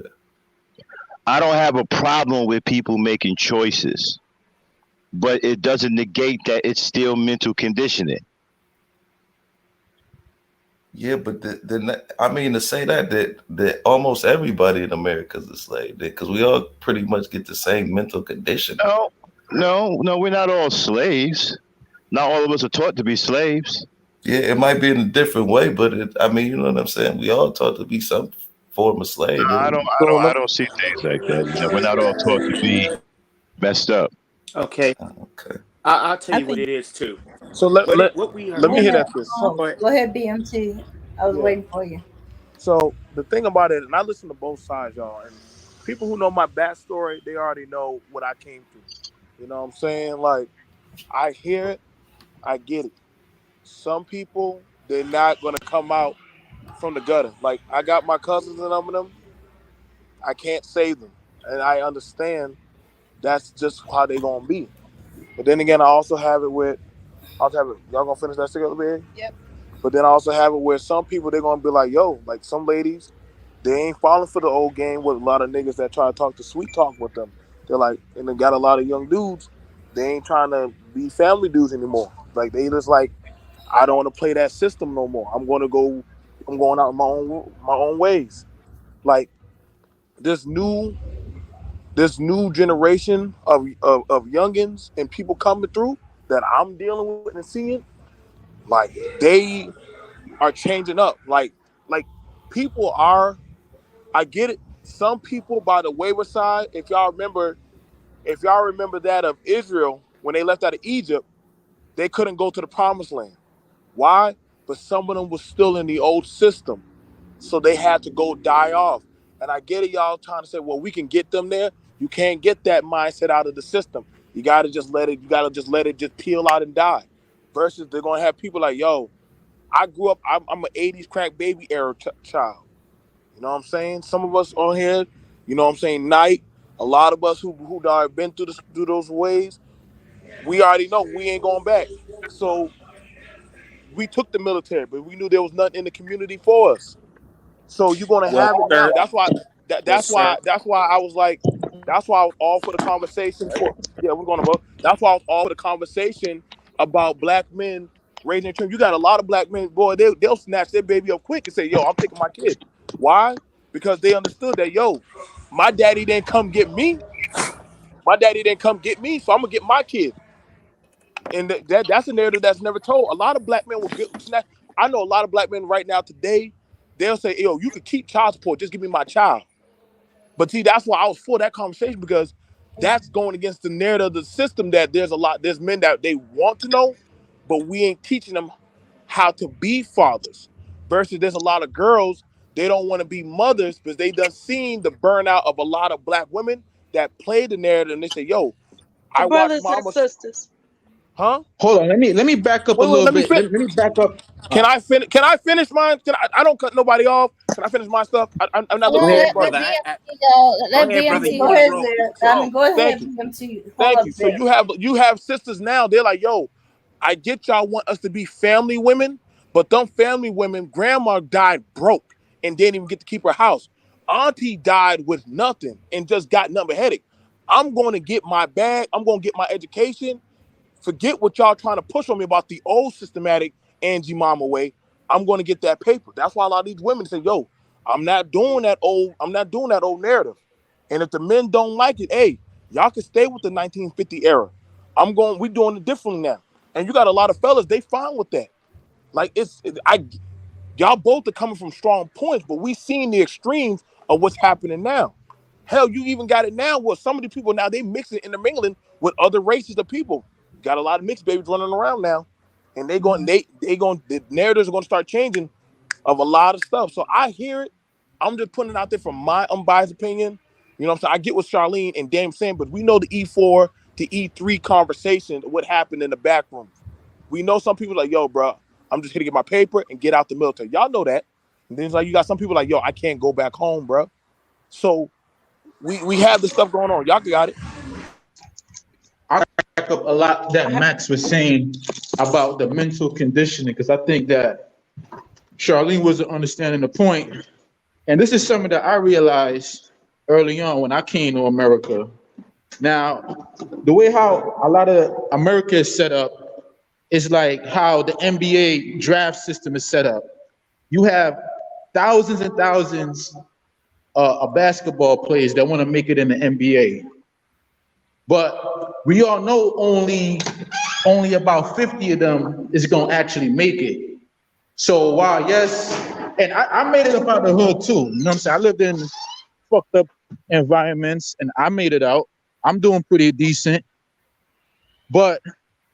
I don't have a problem with people making choices. but it doesn't negate that it's still mental conditioning. Yeah, but I mean, to say that almost everybody in America is a slave, because we all pretty much get the same mental condition. No, we're not all slaves. Not all of us are taught to be slaves. Yeah, it might be in a different way, but I mean, you know what I'm saying? We all taught to be some form of slave. I don't see things like that. You know, we're not all taught to be messed up. Okay. Okay. I'll tell I you what think it is too. So What we are let me hit being. at this. Go ahead. Go ahead, BMT. I was Yeah. waiting for you. So the thing about it, and I listen to both sides, y'all, and people who know my backstory, they already know what I came through. You know what I'm saying? Like, I hear it, I get it. Some people, they're not gonna come out from the gutter. Like, I got my cousins and them, I can't save them, and I understand that's just how they gonna be. But then again, I also have it with, y'all gonna finish that cigarette, baby? Yep. But then I also have it where some people they're gonna be like, yo, like some ladies, they ain't falling for the old game with a lot of niggas that try to talk to sweet talk with them. They're like, and they got a lot of young dudes, they ain't trying to be family dudes anymore. Like they just like, I don't want to play that system no more. I'm going out my own ways. Like this new this new generation of youngins and people coming through that I'm dealing with and seeing, like they are changing up. Like people are. I get it. Some people by the wayward side. If y'all remember that of Israel when they left out of Egypt, they couldn't go to the promised land. Why? But some of them was still in the old system, so they had to go die off. And I get it, y'all trying to say, well, we can get them there. You can't get that mindset out of the system. You gotta just let it. You gotta just let it just peel out and die. Versus they're gonna have people like, yo, I grew up. I'm an '80s crack baby era child. You know what I'm saying? Some of us on here, you know what I'm saying, night. A lot of us who have been through those ways, we already know we ain't going back. So we took the military, but we knew there was nothing in the community for us. So you're gonna Well, have it now. sir. Well, sir. That's why I was like, that's why I was all for the conversation for, yeah, we're gonna vote. That's why I was all for the conversation about black men raising their children. You got a lot of black men, boy, they'll snatch their baby up quick and say, yo, I'm taking my kid. Why? Because they understood that, yo, my daddy didn't come get me. My daddy didn't come get me, so I'm gonna get my kid. And that's a narrative that's never told. A lot of black men will get snatch. I know a lot of black men right now today, they'll say, yo, you could keep child support, just give me my child. But see, that's why I was for that conversation, because that's going against the narrative of the system that there's men that they want to know, but we ain't teaching them how to be fathers. Versus there's a lot of girls, they don't want to be mothers because they done seen the burnout of a lot of black women that play the narrative and they say, yo, I watch Brothers and mama, sisters. huh? Hold on, let me back up a Wait, little let me bit. finish. Let me back up. Can I finish? Can I finish mine? I don't cut nobody off. Can I finish my stuff? I'm not Go looking for ahead, rebuttal. Let brother. BMT go. Go Let ahead, brother. BMT You Go was ahead, go. wrong. there. I So mean, go ahead, thank you. BMT. Hold Thank up you. So there. you have sisters now. They're like, yo, I get y'all want us to be family women, but them family women, grandma died broke and didn't even get to keep her house. Auntie died with nothing and just got nothing but headache. I'm going to get my bag. I'm going to get my education. Forget what y'all trying to push on me about the old systematic Angie Mama way. I'm going to get that paper. That's why a lot of these women say, yo, I'm not doing that old narrative. And if the men don't like it, hey, y'all can stay with the 1950 era. We doing it differently now. And you got a lot of fellas, they fine with that. Like y'all both are coming from strong points, but we seeing the extremes of what's happening now. Hell, you even got it now where some of the people now they mixing intermingling with other races of people. Got a lot of mixed babies running around now, and the narratives are going to start changing of a lot of stuff. So I hear it. I'm just putting it out there from my unbiased opinion. You know what I'm saying? I get what Charlene and Dame saying, but we know the E4 to E3 conversation, what happened in the back room. We know some people like, yo, bro, I'm just here to get my paper and get out the military. Y'all know that. And then it's like you got some people like, yo, I can't go back home, bro. So we have this stuff going on. Y'all got it. I back up a lot that Max was saying about the mental conditioning, because I think that Charlene wasn't understanding the point. And this is something that I realized early on when I came to America. Now, the way how a lot of America is set up is like how the NBA draft system is set up. You have thousands and thousands of basketball players that want to make it in the NBA, but we all know only about 50 of them is gonna actually make it. So while yes, and I made it up out the hood too. You know what I'm saying? I lived in fucked up environments and I made it out. I'm doing pretty decent. But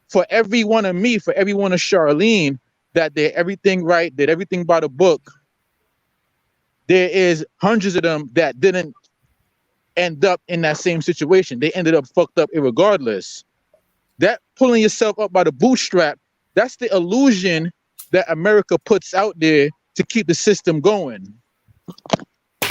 for every one of me, for every one of Charlene that did everything right, did everything by the book, there is hundreds of them that didn't end up in that same situation. They ended up fucked up irregardless. That pulling yourself up by the bootstrap, that's the illusion that America puts out there to keep the system going.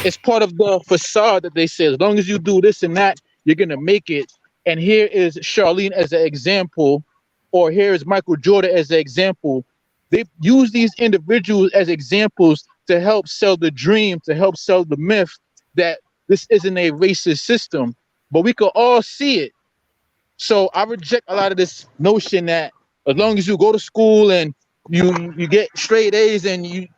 It's part of the facade that they say, as long as you do this and that, you're gonna make it. And here is Charlene as an example, or here is Michael Jordan as an example. They use these individuals as examples to help sell the dream, to help sell the myth that this isn't a racist system, but we could all see it. So I reject a lot of this notion that as long as you go to school and you get straight A's and it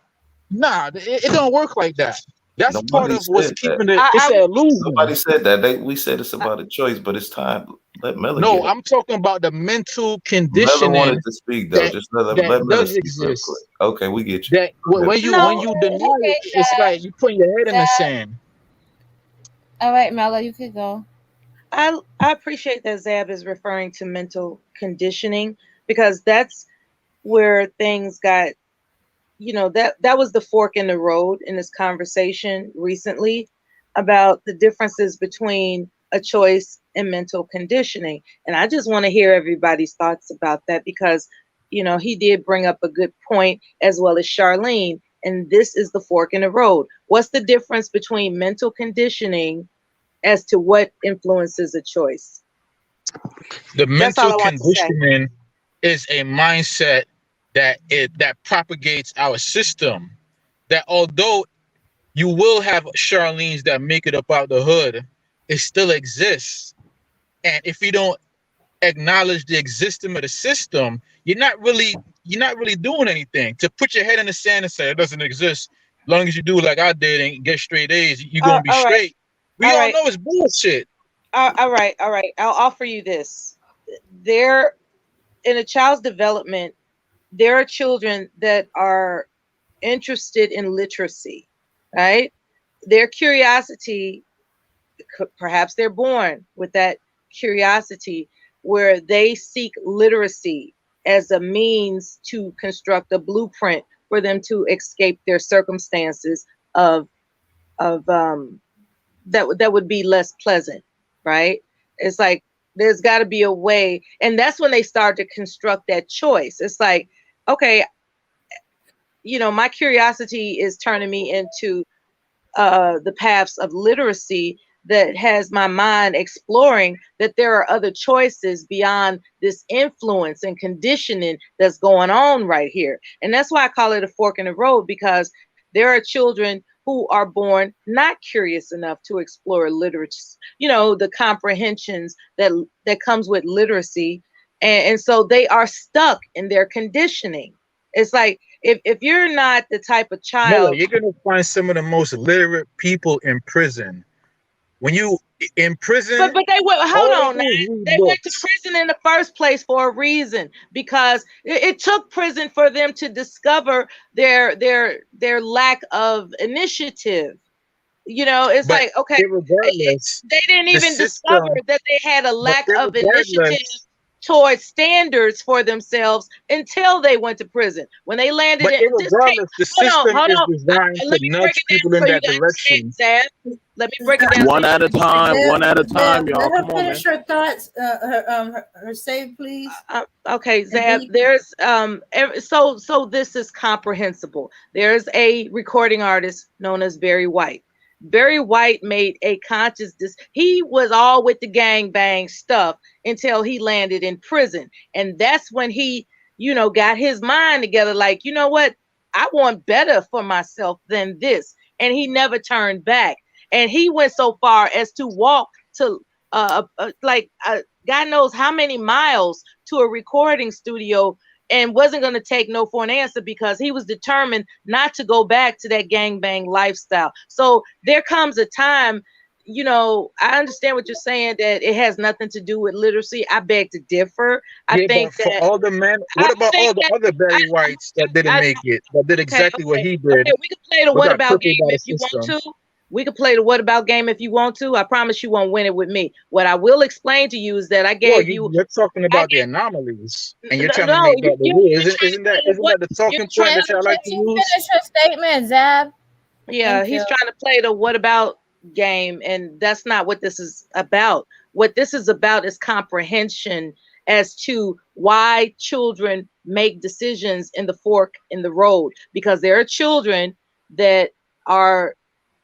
don't work like that. That's part Nobody of what's said that. keeping it. It's an illusion. Nobody said that. We said it's about a choice, but it's time. Let Miller No, get it. I'm talking about the mental Miller conditioning wanted to speak though. that Just let that Miller does speak real exist. quick. Okay, we get you. That Go ahead. when you deny it, it's like you putting your head in the sand. All right, Mela, you could go. I appreciate that Zab is referring to mental conditioning, because that's where things got, that was the fork in the road in this conversation recently about the differences between a choice and mental conditioning. And I just want to hear everybody's thoughts about that, because he did bring up a good point, as well as Charlene, and this is the fork in the road. What's the difference between mental conditioning as to what influences a choice? The mental conditioning is a mindset that propagates our system. That although you will have Charlene's that make it up out the hood, it still exists. And if you don't acknowledge the existence of the system, you're not really doing anything. To put your head in the sand and say it doesn't exist, as long as you do like I did and get straight A's, you're gonna be straight. We all know it's bullshit. All right. I'll offer you this. There, in a child's development, there are children that are interested in literacy, right? Their curiosity, perhaps they're born with that curiosity where they seek literacy as a means to construct a blueprint for them to escape their circumstances of that would be less pleasant, right? It's like there's got to be a way, and that's when they start to construct that choice. It's like, okay, my curiosity is turning me into the paths of literacy that has my mind exploring that there are other choices beyond this influence and conditioning that's going on right here. And that's why I call it a fork in the road, because there are children who are born not curious enough to explore literacy, the comprehensions that comes with literacy. And so they are stuck in their conditioning. It's like, if you're not the type of child, you're going to find some of the most literate people in prison. When you in prison, but they went. Hold on, they went to prison in the first place for a reason, because it took prison for them to discover their lack of initiative. It's but like, okay, they didn't even discover that they had a lack of initiative towards standards for themselves until they went to prison. When they landed but irregardless, the system is designed to nudge people in that direction. Let me break it down. One at a time, y'all. Let her Come on, finish her thoughts. Her save, please. Okay, Zab. There's so this is comprehensible. There's a recording artist known as Barry White. Barry White made a conscious he was all with the gang bang stuff until he landed in prison. And that's when he, got his mind together, like, you know what? I want better for myself than this. And he never turned back. And he went so far as to walk to God knows how many miles to a recording studio, and wasn't going to take no for an answer because he was determined not to go back to that gangbang lifestyle. So there comes a time, I understand what you're saying, that it has nothing to do with literacy. I beg to differ. I Yeah, think but for that all the men, I what about think all the that other Barry Whites that didn't I, make it, that did okay, exactly what he okay. did, We can play the but what got about crippled game by the if you want system? to. We can play the what about game if you want to. I promise you won't win it with me. What I will explain to you is that Well, you're talking about the anomalies, and you're trying to no, make that the you're rule. trying to Isn't that play the what the you're talking point trying that to y'all play. like to use? Finish your statement, Zab. Yeah, Thank he's you. trying to play the what about game, and that's not what this is about. What this is about is comprehension as to why children make decisions in the fork in the road, because there are children that are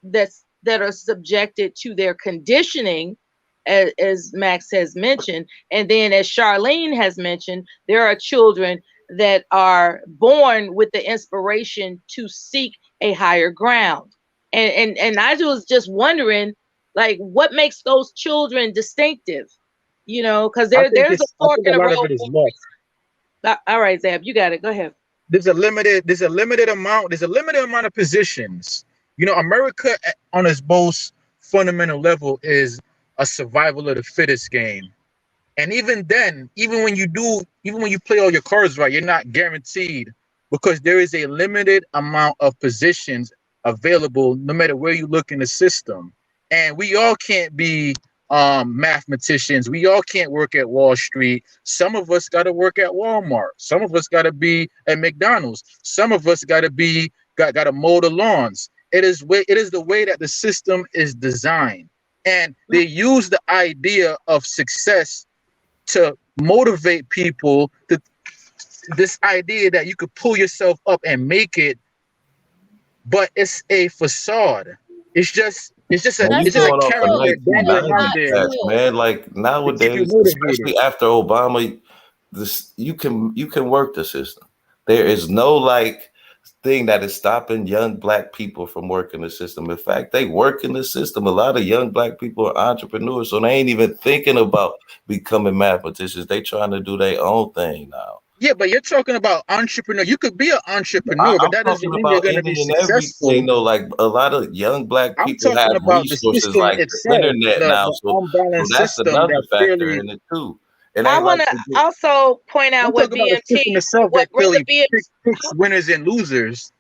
that are subjected to their conditioning, as Max has mentioned, and then as Charlene has mentioned, there are children that are born with the inspiration to seek a higher ground. And I was just wondering, like, what makes those children distinctive? Because there's a I fork think in a the lot of road it is for luck. a reason. All right, Zab, you got it. Go ahead. There's a limited amount of positions. America on its most fundamental level is a survival of the fittest game. And even then, even when you play all your cards right, you're not guaranteed, because there is a limited amount of positions available no matter where you look in the system. And we all can't be mathematicians. We all can't work at Wall Street. Some of us got to work at Walmart. Some of us got to be at McDonald's. Some of us got to mow the lawns. It is the way that the system is designed. And they use the idea of success to motivate people to this idea that you could pull yourself up and make it, but it's a facade. Man, you That's It's just not a going off the true. carrot That's dangling out 1990 not there stats, true. man. Like to keep you nowadays, motivated. especially after Obama, this you can work the system. There is no like thing that is stopping young black people from working the system. In fact, they work in the system. A lot of young black people are entrepreneurs, so they ain't even thinking about becoming mathematicians. They trying to do their own thing now. Yeah, but you're talking about entrepreneur. You could be an entrepreneur, but I'm that doesn't talking mean you're about going to be any and everything successful. though. Like a lot of young black I'm people have talking about the resources system like the itself, internet now. the So unbalanced that's system another that factor clearly. in it too. It I ain't like want to they get also point I'm out what talking about the BMT, system itself what that Brother clearly BMT. picks winners and losers,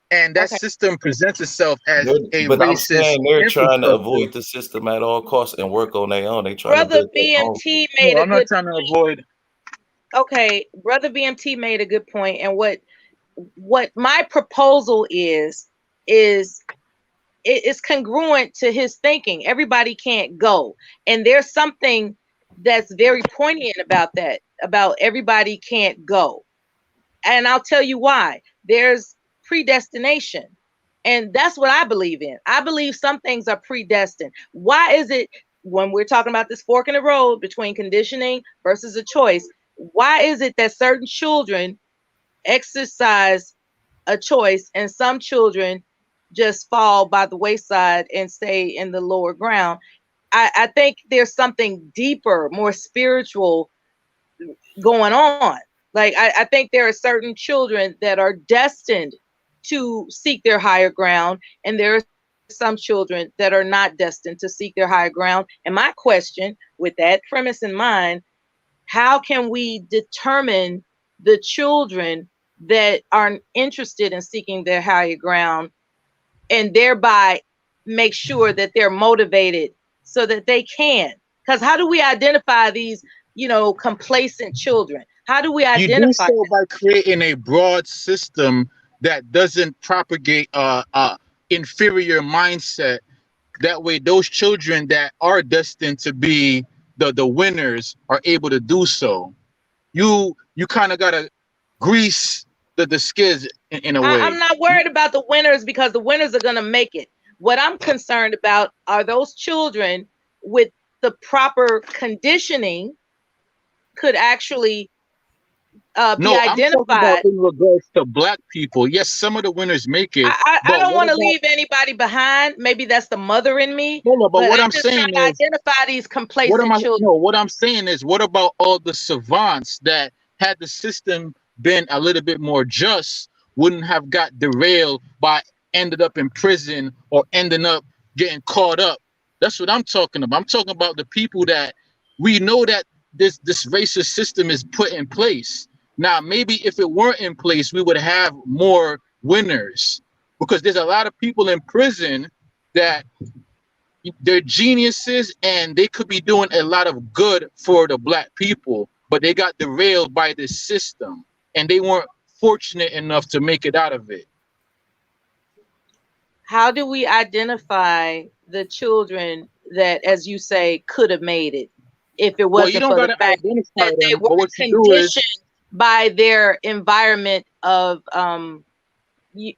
and that Okay, system presents itself as a but I'm racist saying they're trying to infrastructure. avoid the system at all costs and work on their own. They trying to Brother build their own. BMT No, made a I'm not good. trying to avoid. Okay, Brother BMT made a good point, and what my proposal is it's congruent to his thinking. Everybody can't go, and there's something that's very poignant about that. About everybody can't go, and I'll tell you why. There's predestination. And that's what I believe in. I believe some things are predestined. Why is it when we're talking about this fork in the road between conditioning versus a choice? Why is it that certain children exercise a choice and some children just fall by the wayside and stay in the lower ground? I think there's something deeper, more spiritual going on. Like I think there are certain children that are destined to seek their higher ground, and there are some children that are not destined to seek their higher ground. And my question, with that premise in mind, how can we determine the children that are interested in seeking their higher ground, and thereby make sure that they're motivated so that they can? Because how do we identify these, complacent children? How do we You do identify so by creating a broad system that doesn't propagate inferior mindset. That way, those children that are destined to be the winners are able to do so. You kind of gotta grease the skids in a I'm way. not worried about the winners because the winners are going to make it. What I'm concerned about are those children with the proper conditioning could actually be I'm talking about identified. in regards to black people. Yes, some of the winners make it, I but don't what want to about? leave anybody behind. Maybe that's the mother in me, No, no, but but what I'm I'm just saying trying to is, identify these what am complacent I? children. No, what I'm saying is, what about all the savants that, had the system been a little bit more just, wouldn't have got derailed by ended up in prison or ending up getting caught up? That's what I'm talking about. I'm talking about the people that we know that this racist system is put in place. Now, maybe if it weren't in place, we would have more winners, because there's a lot of people in prison that they're geniuses and they could be doing a lot of good for the black people, but they got derailed by this system and they weren't fortunate enough to make it out of it. How do we identify the children that, as you say, could have made it if it Well, you wasn't don't for the got to fact identify that they them, were but what you do is, conditioned by their environment of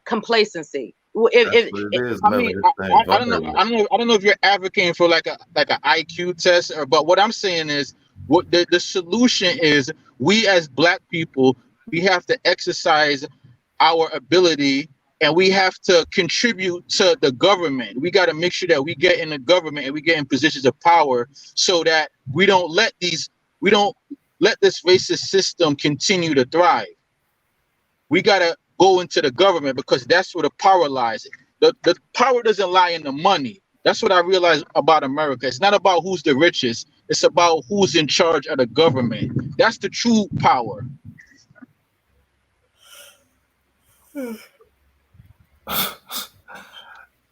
complacency? That's what it is, I Melly. mean, It's the I don't know. environment. I don't know if you're advocating for like a IQ test, or, but what I'm saying is, what the solution is, we as black people, we have to exercise our ability, and we have to contribute to the government. We got to make sure that we get in the government and we get in positions of power, so that we don't let this racist system continue to thrive. We gotta go into the government, because that's where the power lies. The power doesn't lie in the money. That's what I realized about America. It's not about who's the richest. It's about who's in charge of the government. That's the true power.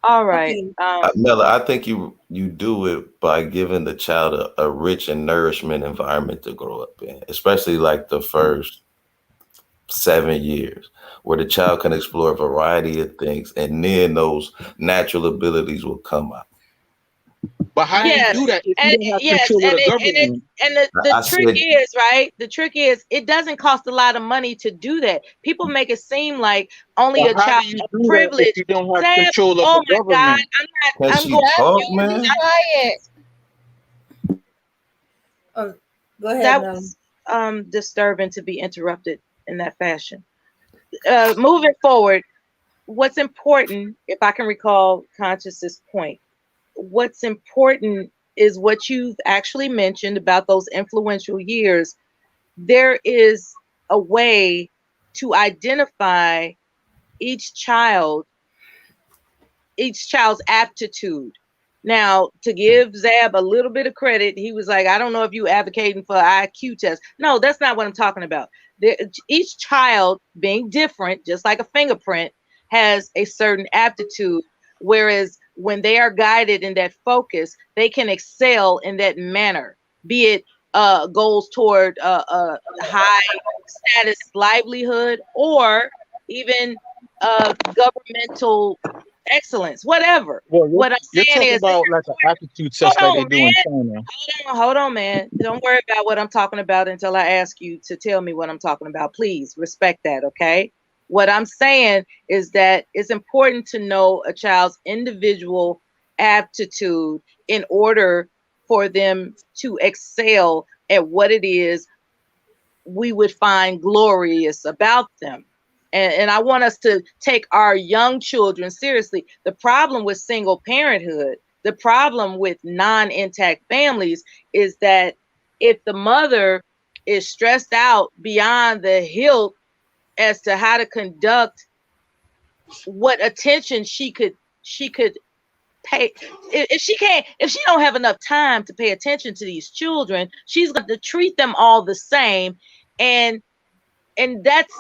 All right. Okay. Mella, I think you do it by giving the child a rich and nourishment environment to grow up in, especially like the first 7 years, where the child can explore a variety of things, and then those natural abilities will come out. But how do you Yes, do that if you and don't have yes, control of and the government? the I trick said, is, right. The trick is, it doesn't cost a lot of money to do that. People make it seem like only But a how do child you of do that if privilege. you don't have Sam, control of oh the my God, government? can I'm she going. talk, You be man? quiet. Go ahead, That Mel. was disturbing to be interrupted in that fashion. Moving forward, what's important, if I can recall Conscious's point, what's important is what you've actually mentioned about those influential years. There is a way to identify each child, each child's aptitude. Now, to give Zab a little bit of credit, he was like, I don't know if you advocating for IQ test. No, that's not what I'm talking about. Each child, being different, just like a fingerprint, has a certain aptitude. Whereas when they are guided in that focus, they can excel in that manner, be it goals toward high status livelihood, or even governmental excellence, whatever. Well, What I'm you're saying talking is, about like an aptitude hold test like they on, do in man. China. Hold on, man. Don't worry about what I'm talking about until I ask you to tell me what I'm talking about. Please respect that, okay? What I'm saying is that it's important to know a child's individual aptitude in order for them to excel at what it is we would find glorious about them. And I want us to take our young children seriously. The problem with single parenthood, the problem with non-intact families, is that if the mother is stressed out beyond the hilt as to how to conduct what attention she could pay, if she don't have enough time to pay attention to these children, she's going to treat them all the same. And that's,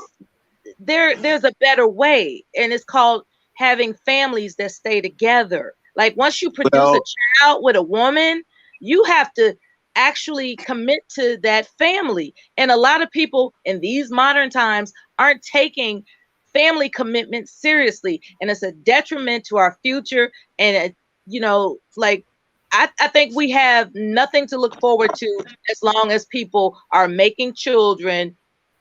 there's a better way, and it's called having families that stay together. Like, once you produce a Well, child with a woman, you have to actually commit to that family. And a lot of people in these modern times aren't taking family commitment seriously, and it's a detriment to our future. And like, I think we have nothing to look forward to as long as people are making children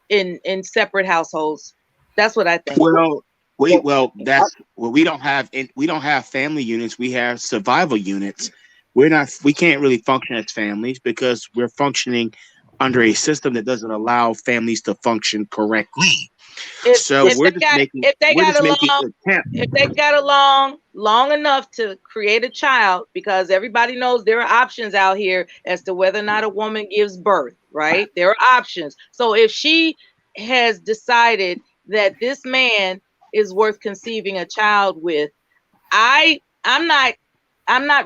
in separate households. That's what I think. well, Well, that's well. We don't have family units. We have survival units. We can't really function as families because we're functioning under a system that doesn't allow families to function correctly. If they got along long enough to create a child, because everybody knows there are options out here as to whether or not a woman gives birth, right? There are options. So if she has decided that this man is worth conceiving a child with, I'm not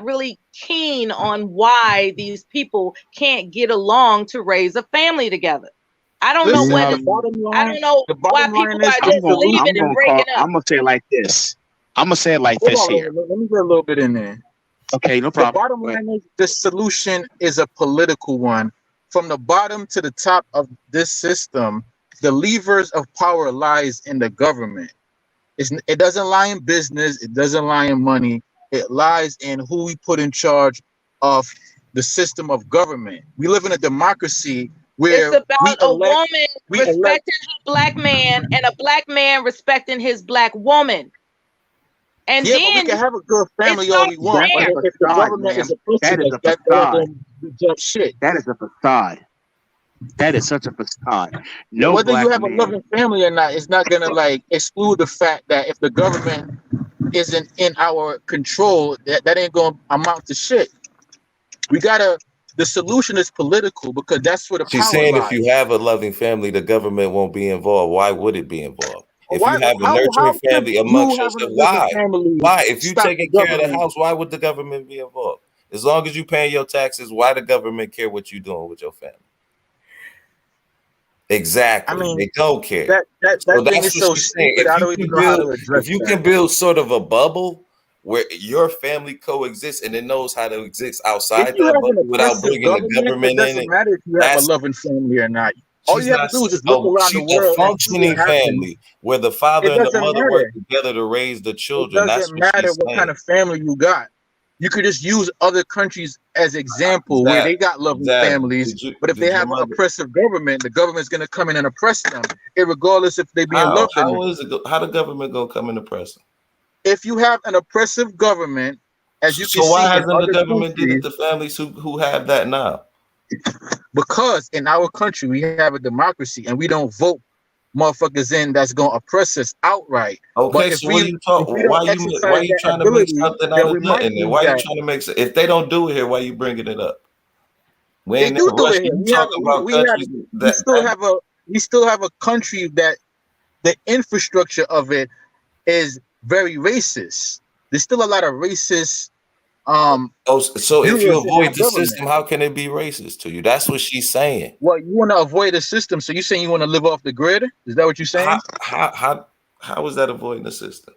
really keen on why these people can't get along to raise a family together. I don't know why people are just leaving and breaking up. I'm gonna say it like this. I'm gonna say it like this here. Let me get a little bit in there. Okay, no problem. The bottom line is the solution is a political one. From the bottom to the top of this system, the levers of power lies in the government. It doesn't lie in business. It doesn't lie in money. It lies in who we put in charge of the system of government. We live in a democracy where it's about a woman respecting her black man and a black man respecting his black woman. And yeah, then but we can have a good family all we want. But if the government is oppressive, that shit. That is a facade. That is such a facade. No, whether you have a loving family or not, it's not gonna like exclude the fact that if the government isn't in our control, that ain't gonna amount to shit. The solution is political because that's where the She's power saying lies. if you have a loving family, the government won't be involved. Why would it be involved? If Why, you have a nurturing family amongst yourself, why? Why? If you taking care of the house, why would the government be involved? As long as you paying your taxes, why the government care what you doing with your family? Exactly. I mean, they don't care. That thing is so stupid. I don't even know how to address if you can build sort of a bubble where your family coexists and it knows how to exist outside that bubble without bringing the government in, it doesn't matter if you have a loving family or not. All you have to do is just look around the world. A functioning family where the father and the mother work together to raise the children. It doesn't matter what kind of family you got. You could just use other countries as example where they got loving families, but if they have an oppressive government, the government's going to come in and oppress them, regardless if they being loved or not. How the government going to come and oppress them? If you have an oppressive government, as you can see, why hasn't the government did it to families who have that now? Because in our country we have a democracy and we don't vote motherfuckers in that's gonna oppress us outright. Okay, so why you trying to make something out of nothing? And why you trying to make if they don't do it here, why you bringing it up? We do it here. We still have a country that the infrastructure of it is very racist. There's still a lot of racist. So if you avoid the system, how can it be racist to you? That's what she's saying. Well, you want to avoid the system, so you're saying you want to live off the grid? Is that what you're saying? How is that avoiding the system?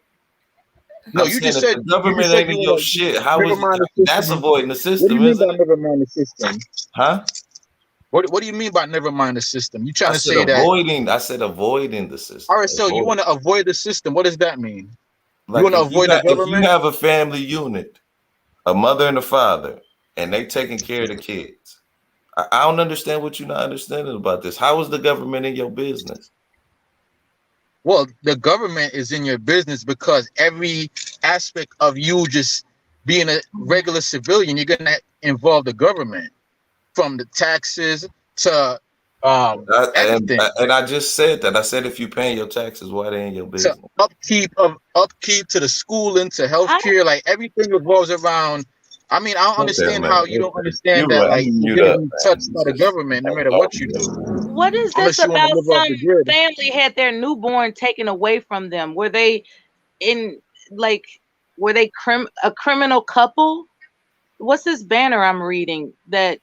No, you just said the government ain't in your shit. How is that's avoiding the system? What do you mean by never mind the system? Huh? What do you mean by never mind the system? You trying to say avoiding? I said avoiding the system. All right, so you want to avoid the system. What does that mean? You want to avoid the government? If you have a family unit, a mother and a father, and they taking care of the kids. I don't understand what you're not understanding about this. How is the government in your business? Well, the government is in your business because every aspect of you just being a regular civilian, you're gonna involve the government, from the taxes to everything. And I just said that. I said if you're paying your taxes, why they in your business? So upkeep to the schooling to healthcare, like everything revolves around. I mean, I don't understand how you don't understand that. Like you're getting touched by the government, no matter what you do. What is this about? Some family had their newborn taken away from them. Were they a criminal couple? What's this banner I'm reading that?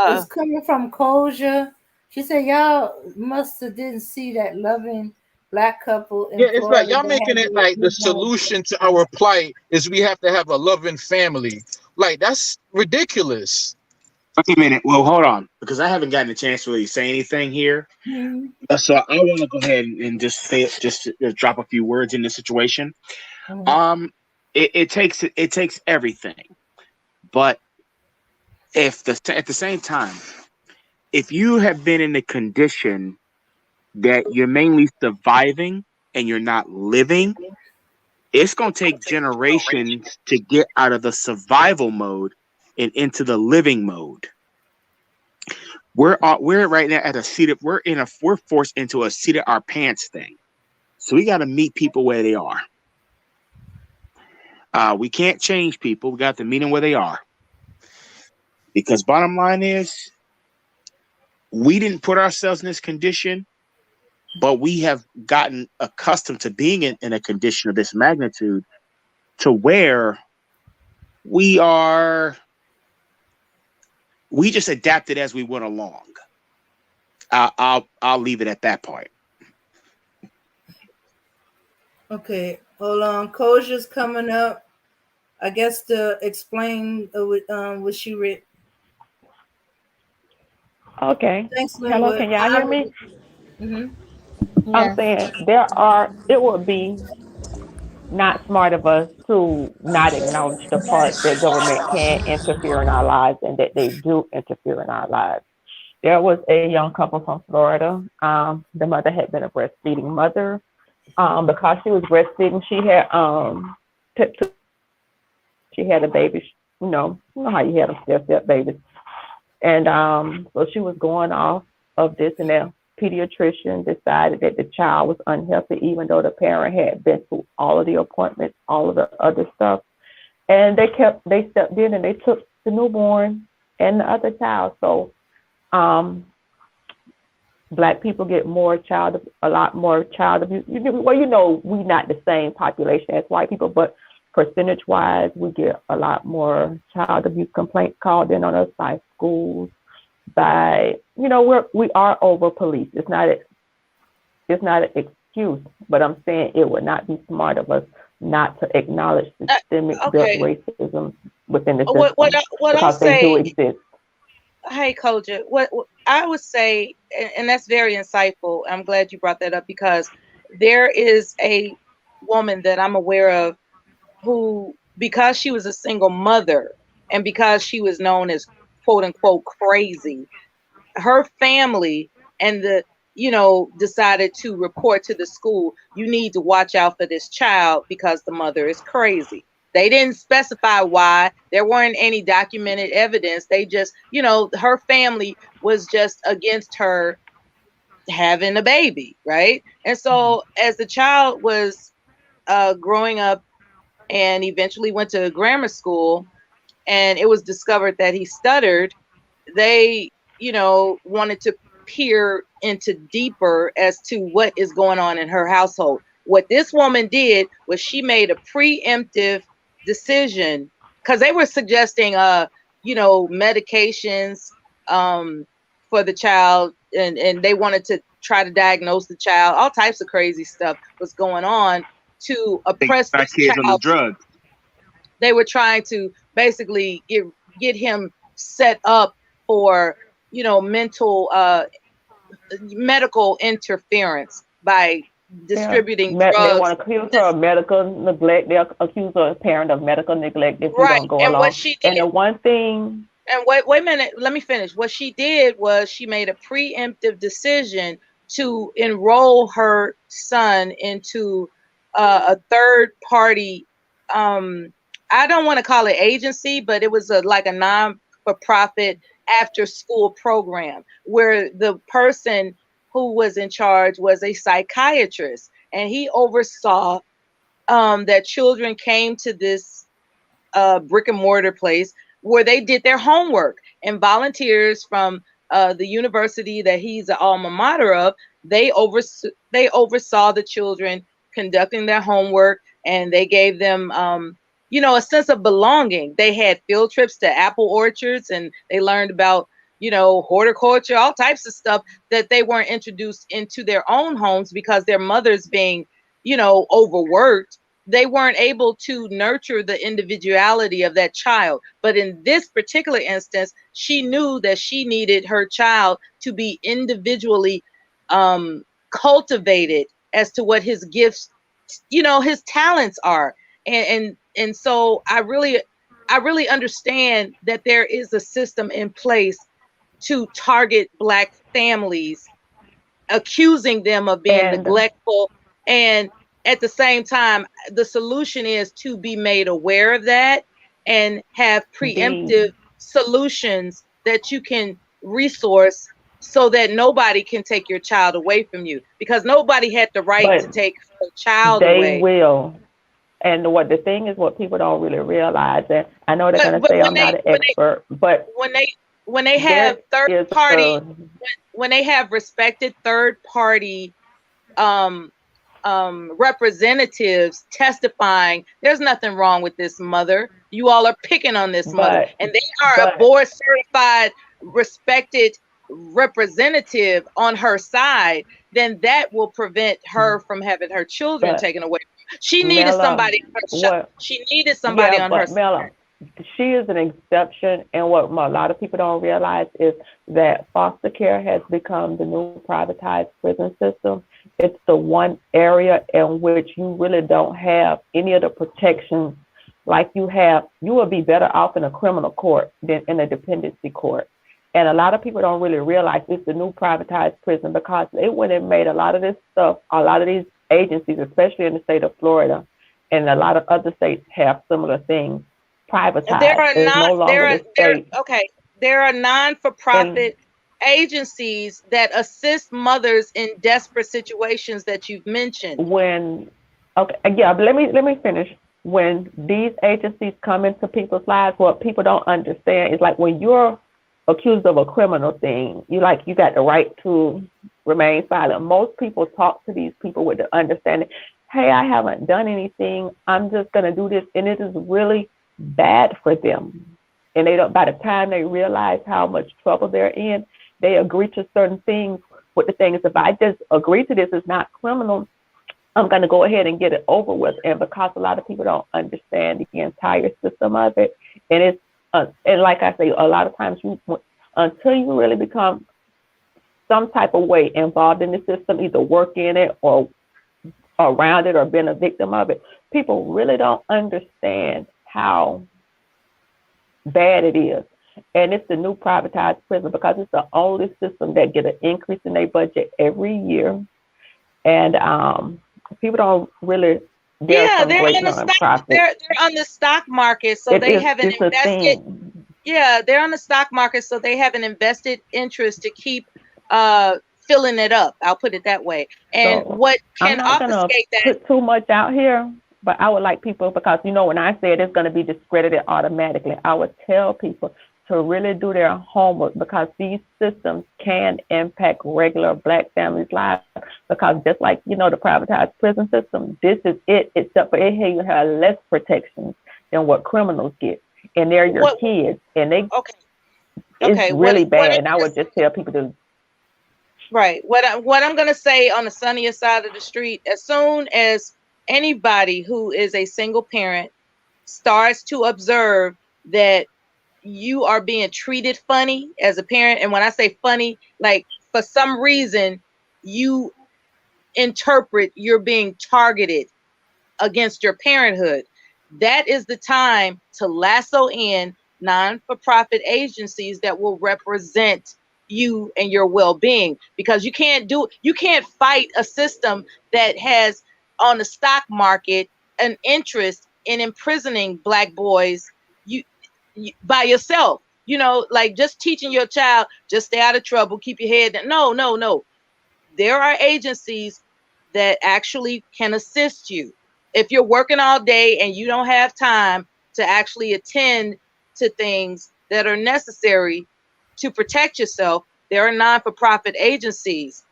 It's coming from Koja. She said y'all must have didn't see that loving black couple. Yeah, it's like y'all making it like the solution to our plight is we have to have a loving family. Like that's ridiculous. Okay, a minute. Well, hold on, because I haven't gotten a chance to really say anything here. Mm-hmm. So I want to go ahead and just drop a few words in this situation. Mm-hmm. It takes everything, but at the same time, if you have been in a condition that you're mainly surviving and you're not living, it's going to take generations to get out of the survival mode and into the living mode. we're right now at a seat of we're forced into a seat of our pants thing. So we got to meet people where they are. We can't change people. We got to meet them where they are. Because bottom line is, we didn't put ourselves in this condition, but we have gotten accustomed to being in a condition of this magnitude to where we just adapted as we went along. I'll leave it at that point. Okay, hold on. Koja's coming up. I guess to explain what she read. Okay. Thanks, Hello, Linwood. can y'all hear me? Yes. I'm saying it would be not smart of us to not acknowledge the part that government can interfere in our lives and that they do interfere in our lives. There was a young couple from Florida. The mother had been a breastfeeding mother. Because she was breastfeeding, she had a baby. You know how you had a step babies, and so she was going off of this, and the pediatrician decided that the child was unhealthy, even though the parent had been through all of the appointments, all of the other stuff, and they stepped in and they took the newborn and the other child. So Black people get a lot more child abuse. Well, we not the same population as white people, but percentage-wise, we get a lot more child abuse complaints called in on us by schools, by we are over police. It's not an excuse, but I'm saying it would not be smart of us not to acknowledge systemic racism within the system because they do exist. Hey, Koja, what I would say, and that's very insightful. I'm glad you brought that up because there is a woman that I'm aware of who, because she was a single mother and because she was known as quote unquote crazy, her family and decided to report to the school, you need to watch out for this child because the mother is crazy. They didn't specify why. There weren't any documented evidence. They just, her family was just against her having a baby, right? And so as the child was growing up and eventually went to grammar school and it was discovered that he stuttered, they, wanted to peer into deeper as to what is going on in her household. What this woman did was she made a preemptive decision because they were suggesting medications for the child and they wanted to try to diagnose the child. All types of crazy stuff was going on to oppress this child. On the drugs. They were trying to basically get him set up for medical interference by distributing drugs. They want to accuse her of medical neglect. They'll accuse her parent of medical neglect if we don't go along. What she did, and the one thing. And wait a minute, let me finish. What she did was she made a preemptive decision to enroll her son into a third party. I don't want to call it agency, but it was like a non-for-profit after school program where the person who was in charge was a psychiatrist, and he oversaw that children came to this brick and mortar place where they did their homework, and volunteers from the university that he's an alma mater of, they oversaw the children conducting their homework, and they gave them a sense of belonging. They had field trips to apple orchards, and they learned about horticulture, all types of stuff that they weren't introduced into their own homes because their mothers being overworked. They weren't able to nurture the individuality of that child. But in this particular instance, she knew that she needed her child to be individually cultivated as to what his gifts, his talents are. And so I really understand that there is a system in place to target Black families, accusing them of being neglectful, and at the same time, the solution is to be made aware of that and have preemptive solutions that you can resource so that nobody can take your child away from you, because nobody had the right to But take her child they away. will. And what the thing is, what people don't really realize, and I know they're gonna But say I'm not an expert, but when they have there third is party, a when they have respected third party um representatives testifying, there's nothing wrong with this mother. You all are picking on this mother, but and they are a but board certified, respected representative on her side, then that will prevent her from having her children but taken away. She needed Mela, somebody on her what? she needed somebody Yeah, on her but side. Mela, she is an exception, and what a lot of people don't realize is that foster care has become the new privatized prison system. It's the one area in which you really don't have any of the protections like you have. You will be better off in a criminal court than in a dependency court. And a lot of people don't really realize it's the new privatized prison, because it went and made a lot of this stuff, a lot of these agencies, especially in the state of Florida, and a lot of other states have similar things, There privatized. are It's not no longer the there state. okay. There are And non-for-profit agencies that assist mothers in desperate situations that you've mentioned. when, okay, yeah, but let me finish. When these agencies come into people's lives, what people don't understand is, like, when you're accused of a criminal thing, you got the right to remain silent. Most people talk to these people with the understanding, hey, I haven't done anything. I'm just gonna do this, and it is really bad for them. And they don't. By the time they realize how much trouble they're in, they agree to certain things. With the thing is, if I just agree to this, it's not criminal. I'm going to go ahead and get it over with. And because a lot of people don't understand the entire system of it, and and like I say, a lot of times until you really become some type of way involved in the system, either work in it or around it or been a victim of it, people really don't understand how bad it is. And it's the new privatized prison, because it's the only system that get an increase in their budget every year. And people don't really. There's Yeah, some they're great on the stock. nonprofits. They're on the stock market, so It they is. have an It's a invested. thing. Yeah, they're on the stock market, so they have an invested interest to keep filling it up. I'll put it that way. And So what I'm can not gonna obfuscate that? put too much out here, but I would like people, because when I said it's gonna be discredited automatically, I would tell people to really do their homework, because these systems can impact regular Black families' lives. Because just like the privatized prison system, this is it. Except for it, here you have less protections than what criminals get, and they're your What? kids, and Okay. it's Okay. really bad. And I would just tell people to. Right. What I'm gonna say on the sunnier side of the street, as soon as anybody who is a single parent starts to observe that you are being treated funny as a parent, and when I say funny, like for some reason you interpret you're being targeted against your parenthood, that is the time to lasso in non-for-profit agencies that will represent you and your well-being, because you can't fight a system that has on the stock market an interest in imprisoning Black boys you by yourself. Like just teaching your child, just stay out of trouble, keep your head down. No. There are agencies that actually can assist you. If you're working all day and you don't have time to actually attend to things that are necessary to protect yourself, there are non-for-profit agencies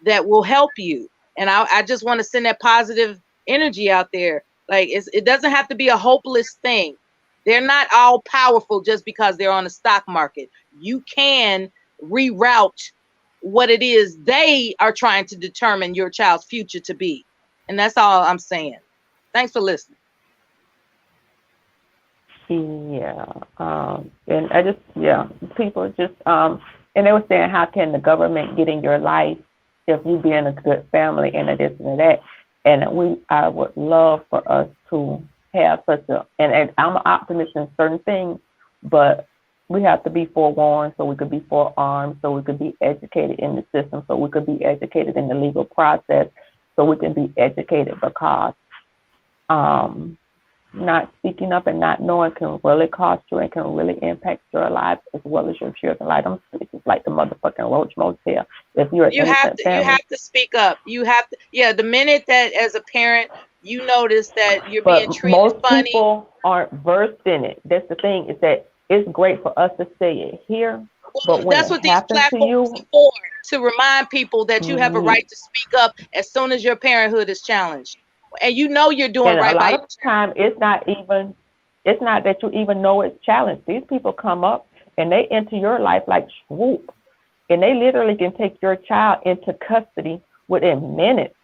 that will help you. And I just want to send that positive energy out there. Like it doesn't have to be a hopeless thing. They're not all powerful just because they're on the stock market. You can reroute what it is they are trying to determine your child's future to be. And that's all I'm saying. Thanks for listening. Yeah. And I just, people just, and they were saying, how can the government get in your life if you be in a good family and a this and that? And I would love for us to have and I'm an optimist in certain things, but we have to be forewarned so we could be forearmed, so we could be educated in the system, so we could be educated in the legal process, so we can be educated, because not speaking up and not knowing can really cost you and can really impact your life as well as your children. Like I'm it's just like the motherfucking Roach Motel. If you're an You have innocent to family, speak up. You have to, yeah, the minute that as a parent you notice that you're being but treated most funny. people aren't versed in it. That's the thing is that it's great for us to say it here, Well, but when that's it what these happens to platforms you, are for, to remind people that you have a you, right to speak up as soon as your parenthood is challenged. And you know you're doing and a right by lot your of time it's not that you even know it's challenged. These people come up and they enter your life like swoop, and they literally can take your child into custody within minutes,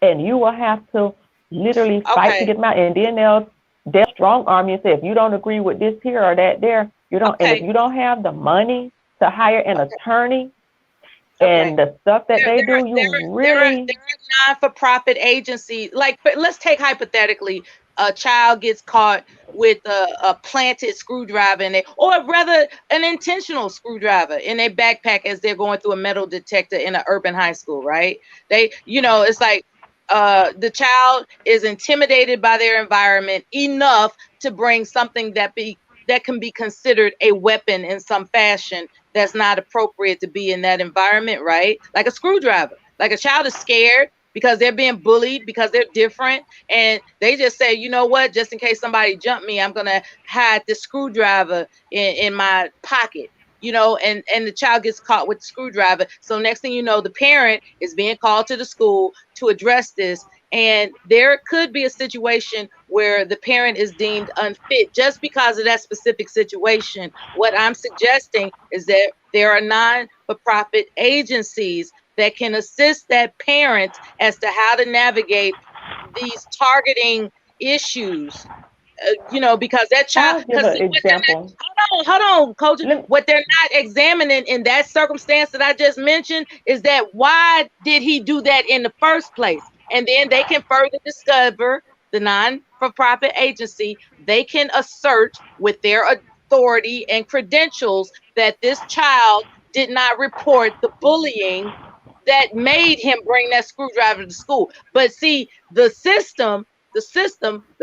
and you will have to literally fight to Okay. get them out. And then they'll strong arm you and say if you don't agree with this here or that there, you don't. And if Okay. you don't have the money to hire an Okay. attorney Okay. and the stuff that they do, you really There are non-for-profit agencies. Like, but let's take hypothetically, a child gets caught with a planted screwdriver in it, or rather, an intentional screwdriver in their backpack as they're going through a metal detector in an urban high school, right? It's like the child is intimidated by their environment enough to bring something that can be considered a weapon in some fashion that's not appropriate to be in that environment, right? Like a screwdriver. Like a child is scared because they're being bullied because they're different, and they just say, you know what, just in case somebody jump me, I'm gonna hide this screwdriver in my pocket. And the child gets caught with the screwdriver. So next thing you know, the parent is being called to the school to address this. And there could be a situation where the parent is deemed unfit just because of that specific situation. What I'm suggesting is that there are non-for-profit agencies that can assist that parent as to how to navigate these targeting issues. Because that child, I'll give because an see what they're not, example. hold on, coach. Let, What they're not examining in that circumstance that I just mentioned is that why did he do that in the first place? And then they can further discover the non-for-profit agency. They can assert with their authority and credentials that this child did not report the bullying that made him bring that screwdriver to school. But see, the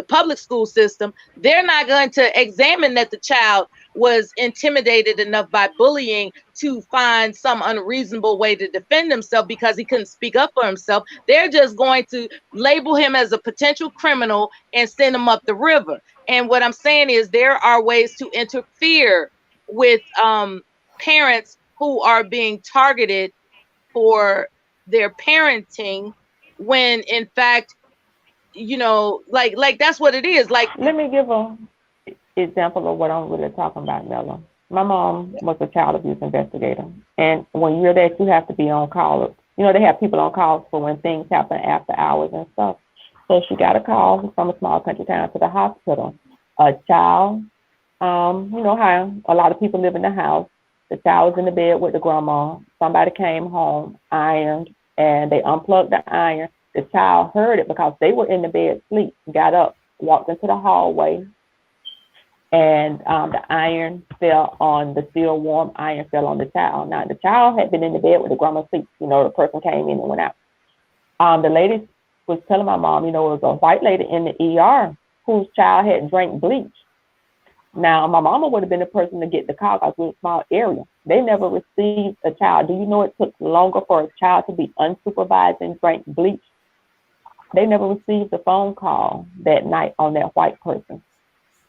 public school system, they're not going to examine that the child was intimidated enough by bullying to find some unreasonable way to defend himself because he couldn't speak up for himself. They're just going to label him as a potential criminal and send him up the river. And what I'm saying is there are ways to interfere with parents who are being targeted for their parenting when in fact like that's what it is. Like, let me give an example of what I'm really talking about, Mella. My mom was a child abuse investigator, and when you're there, you have to be on call. They have people on call for when things happen after hours and stuff. So she got a call from a small country town to the hospital. A child, how a lot of people live in the house. The child was in the bed with the grandma. Somebody came home, ironed, and they unplugged the iron. The child heard it because they were in the bed asleep, got up, walked into the hallway, and the iron fell on the still warm iron fell on the child. Now, the child had been in the bed with the grandma asleep. The person came in and went out. The lady was telling my mom, it was a white lady in the ER whose child had drank bleach. Now, my mama would have been the person to get the call because it was a small area. They never received a child. Do you know it took longer for a child to be unsupervised and drank bleach? They never received a phone call that night on that white person.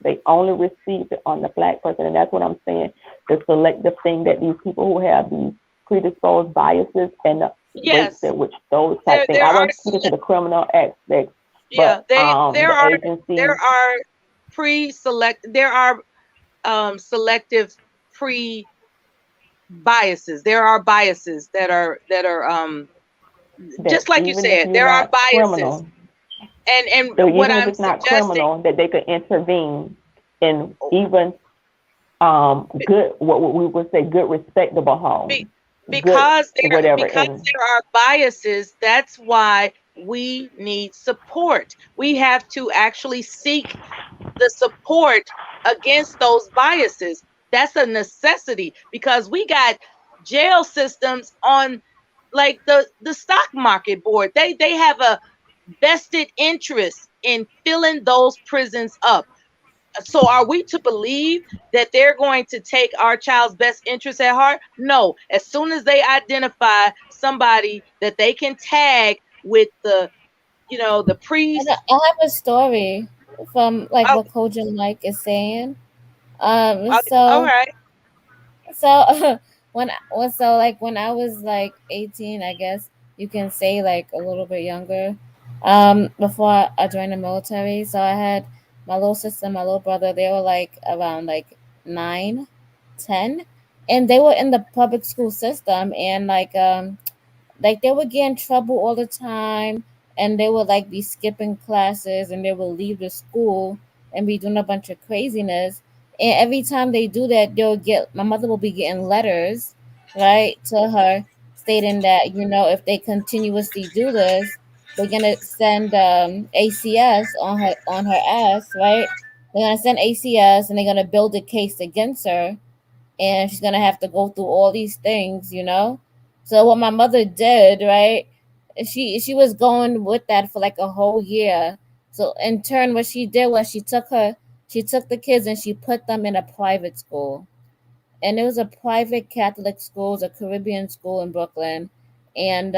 They only received it on the black person. And that's what I'm saying, the selective thing that these people who have these predisposed biases and the rates at which those type things. I wasn't speaking to the criminal aspects, but there the agencies. are selective pre biases. There are biases that are just like you Even if said, you're there are not biases. criminal, And so what even if I'm it's not suggesting, criminal, that they could intervene in even good, what we would say, good respectable homes, because whatever. there are biases, that's why we need support. We have to actually seek the support against those biases. That's a necessity because we got jail systems on like the stock market board. They have a vested interest in filling those prisons up. So are we to believe that they're going to take our child's best interest at heart? No. As soon as they identify somebody that they can tag with the, the priest. I have a story from like Oh, what Kojin Mike is saying. all So right. so when I was like 18, I guess you can say like a little bit younger, before I joined the military. So I had my little sister, my little brother. They were like around like 9, 10, and they were in the public school system, and like they would get in trouble all the time, and they would like be skipping classes, and they would leave the school and be doing a bunch of craziness. And every time they do that, they'll get my mother will be getting letters, right, to her stating that, if they continuously do this, they're gonna send ACS on her ass, right? They're gonna send ACS, and they're gonna build a case against her, and she's gonna have to go through all these things. So what my mother did, right? She was going with that for like a whole year. So in turn, what she did was she took the kids and she put them in a private school, and it was a private Catholic school, it was a Caribbean school in Brooklyn, and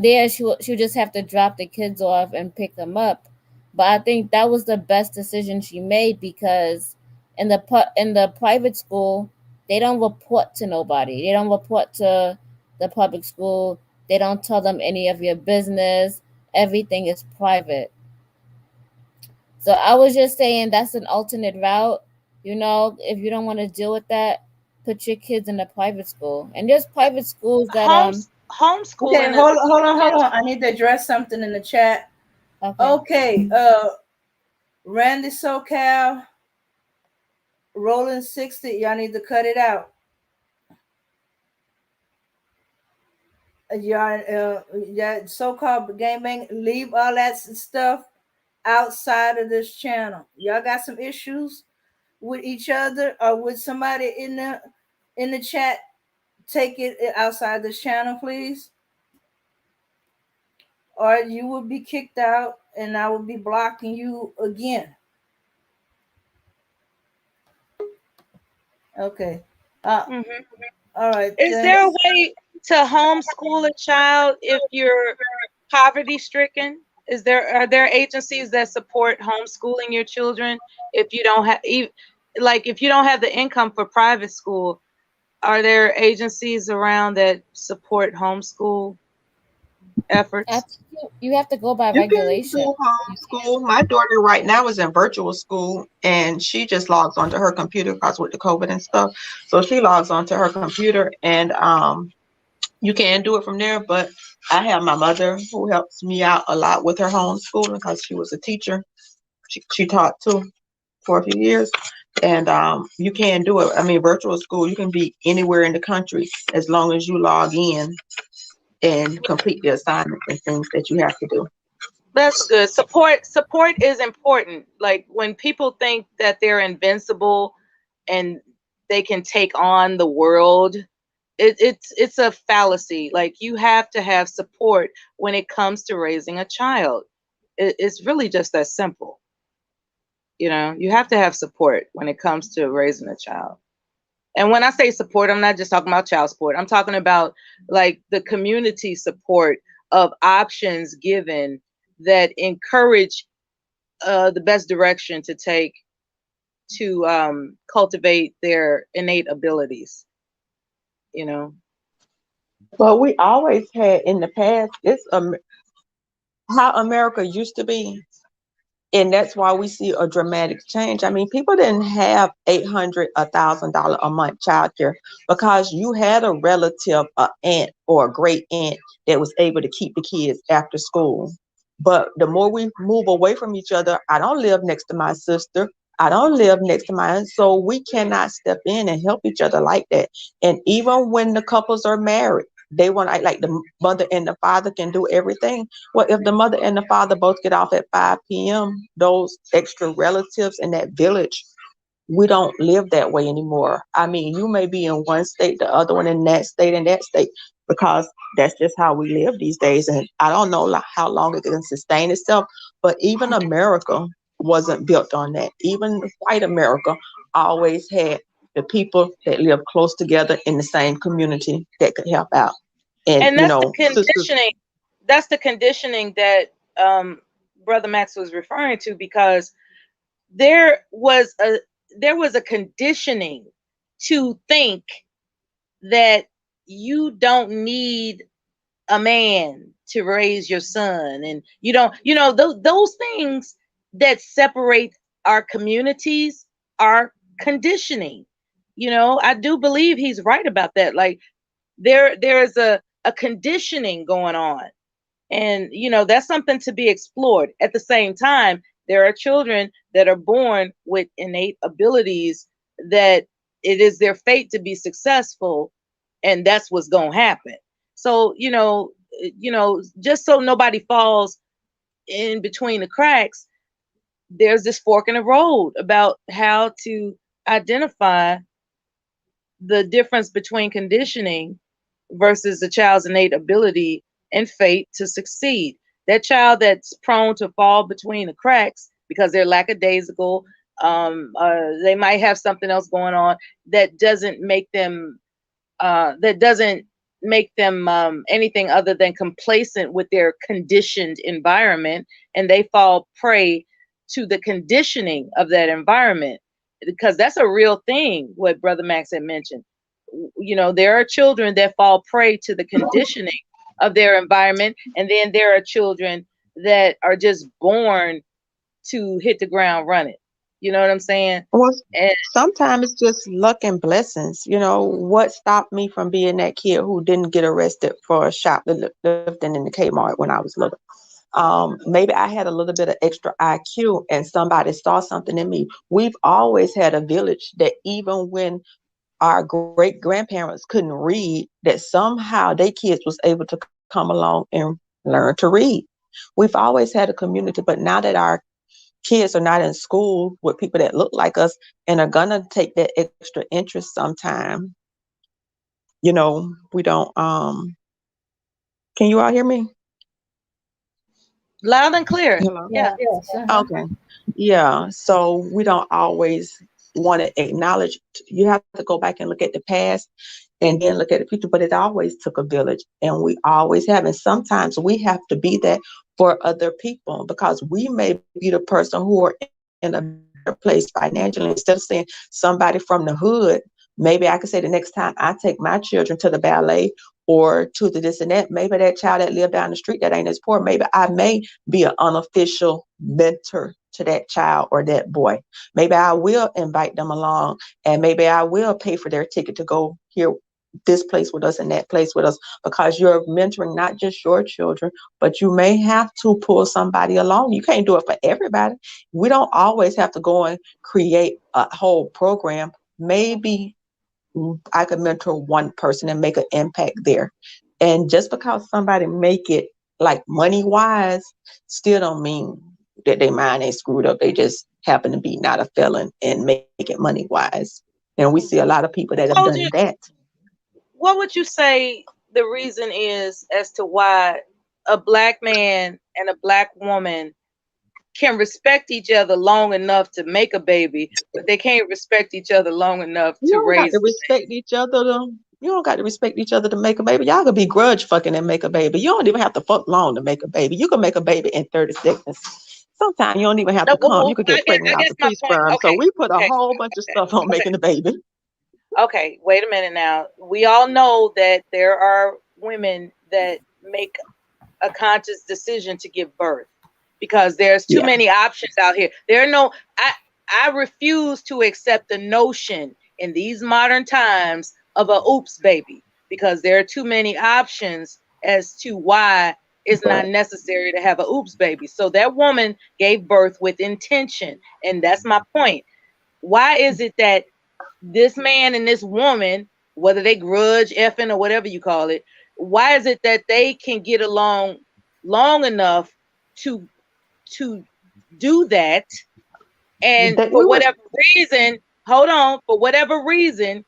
there she would just have to drop the kids off and pick them up. But I think that was the best decision she made, because in the private school, they don't report to nobody. They don't report to the public school. They don't tell them any of your business. Everything is private. So I was just saying that's an alternate route. If you don't want to deal with that, put your kids in a private school. And there's private schools that Homeschooling Okay, is hold on. I need to address something in the chat. Okay, Randy SoCal, Rolling 60, y'all need to cut it out. Y'all, yeah, so-called gangbang, leave all that stuff outside of this channel. Y'all got some issues with each other or with somebody in the chat? Take it outside this channel, please, or you will be kicked out, and I will be blocking you again. Okay. Mhm. All right. Is there a way to homeschool a child if you're poverty stricken? Are there agencies that support homeschooling your children if you don't have if you don't have the income for private school? Are there agencies around that support homeschool efforts? You have to go by You can regulation. do homeschool. My daughter right now is in virtual school, and she just logs onto her computer because with the COVID and stuff. So she logs onto her computer, and you can do it from there. But I have my mother who helps me out a lot with her homeschooling because she was a teacher. She taught too for a few years, and you can do it. I mean, virtual school, you can be anywhere in the country as long as you log in and complete the assignments and things that you have to do. That's good. Support is important. Like when people think that they're invincible and they can take on the world, it's a fallacy. Like you have to have support when it comes to raising a child. It's really just that simple. You have to have support when it comes to raising a child. And when I say support, I'm not just talking about child support. I'm talking about like the community support of options given that encourage the best direction to take to cultivate their innate abilities. But we always had in the past, it's how America used to be. And that's why we see a dramatic change. I mean, people didn't have $800, $1,000 a month childcare because you had a relative, an aunt or a great aunt that was able to keep the kids after school. But the more we move away from each other, I don't live next to my sister. I don't live next to my aunt. So we cannot step in and help each other like that. And even when the couples are married, they want to like the mother and the father can do everything. Well, if the mother and the father both get off at 5 p.m., those extra relatives in that village, we don't live that way anymore. I mean, you may be in one state, the other one in that state, because that's just how we live these days. And I don't know how long it can sustain itself, but even America wasn't built on that. Even white America always had the people that live close together in the same community that could help out. And And that's the sisters. conditioning. That's the conditioning that Brother Max was referring to, because there was a conditioning to think that you don't need a man to raise your son, and you don't, those things that separate our communities are conditioning. I do believe he's right about that. Like, there's a conditioning going on, and that's something to be explored. At the same time, there are children that are born with innate abilities that it is their fate to be successful, and that's what's going to happen. So just so nobody falls in between the cracks, there's this fork in the road about how to identify the difference between conditioning versus the child's innate ability and fate to succeed. That child that's prone to fall between the cracks because they're lackadaisical, they might have something else going on that doesn't make them anything other than complacent with their conditioned environment, and they fall prey to the conditioning of that environment, because that's a real thing, what Brother Max had mentioned. There are children that fall prey to the conditioning of their environment, and then there are children that are just born to hit the ground running. You know what I'm saying? Well, And sometimes it's just luck and blessings. What stopped me from being that kid who didn't get arrested for shoplifting in the Kmart when I was little? Maybe I had a little bit of extra IQ and somebody saw something in me. We've always had a village that even when our great grandparents couldn't read, that somehow their kids was able to come along and learn to read. We've always had a community, but now that our kids are not in school with people that look like us and are gonna take that extra interest sometime, we don't can you all hear me? loud and clear. Hello? Yeah. Yes. Okay. Yeah. So we don't always want to acknowledge. You have to go back and look at the past and then look at the future. But it always took a village, and we always have. And sometimes we have to be that for other people, because we may be the person who are in a better place financially. Instead of saying somebody from the hood, maybe I could say the next time I take my children to the ballet or to the this and that, maybe that child that lived down the street that ain't as poor, maybe I may be an unofficial mentor to that child or that boy. Maybe I will invite them along, and maybe I will pay for their ticket to go here, this place with us and that place with us, because you're mentoring not just your children, but you may have to pull somebody along. You can't do it for everybody. We don't always have to go and create a whole program. Maybe I could mentor one person and make an impact there. And just because somebody make it like money wise, still don't mean that their mind ain't screwed up. They just happen to be not a felon and make it money wise. And we see a lot of people that have done that. What would you say the reason is as to why a black man and a black woman can respect each other long enough to make a baby, but they can't respect each other long enough You to don't got raise to respect each other you don't got to respect each other to make a baby. Y'all could be grudge fucking and make a baby. You don't even have to fuck long to make a baby. You can make a baby in 30 seconds. Sometimes you don't even have to come. You could get pregnant out the pre-sperm. So we put a whole bunch of stuff on making a baby. Okay, wait a minute now. We all know that there are women that make a conscious decision to give birth because there's too many options out here. I refuse to accept the notion in these modern times of a oops baby, because there are too many options as to why it's not necessary to have a oops baby. So that woman gave birth with intention, and that's my point. Why is it that this man and this woman, whether they grudge effing or whatever you call it, why is it that they can get along long enough to do that? And for whatever reason,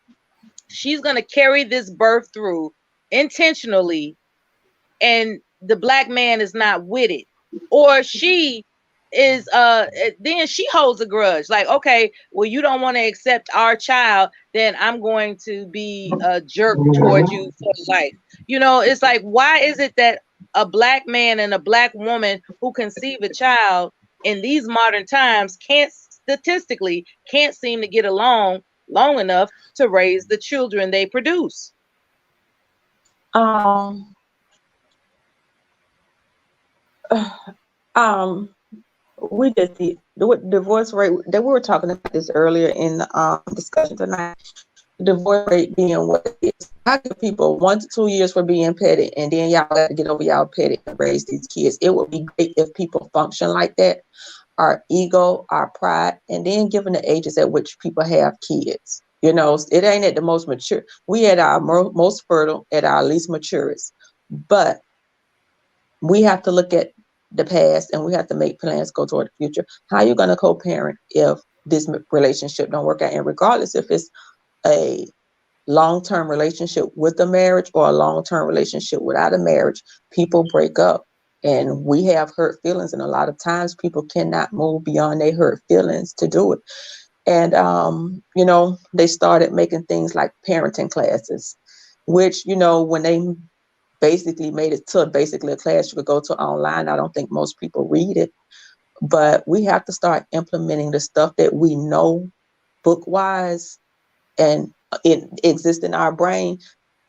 she's going to carry this birth through intentionally, and the black man is not with it, or she is then she holds a grudge, like, okay, well, you don't want to accept our child, then I'm going to be a jerk towards you for life. It's like, why is it that a black man and a black woman who conceive a child in these modern times can't seem to get along long enough to raise the children they produce? We just the divorce rate that we were talking about this earlier in the discussion tonight. Divorce rate being what it is. How can people 1 to 2 years for being petty, and then y'all got to get over y'all petty and raise these kids? It would be great if people function like that. Our ego, our pride, and then given the ages at which people have kids. It ain't at the most mature. We at our most fertile, at our least maturest. But we have to look at the past, and we have to make plans go toward the future. How are you going to co-parent if this relationship don't work out? And regardless if it's a long-term relationship with a marriage or a long-term relationship without a marriage, people break up, and we have hurt feelings, and a lot of times people cannot move beyond their hurt feelings to do it. And they started making things like parenting classes, which when they basically made it to basically a class you could go to online, I don't think most people read it. But we have to start implementing the stuff that we know book-wise and it exists in our brain,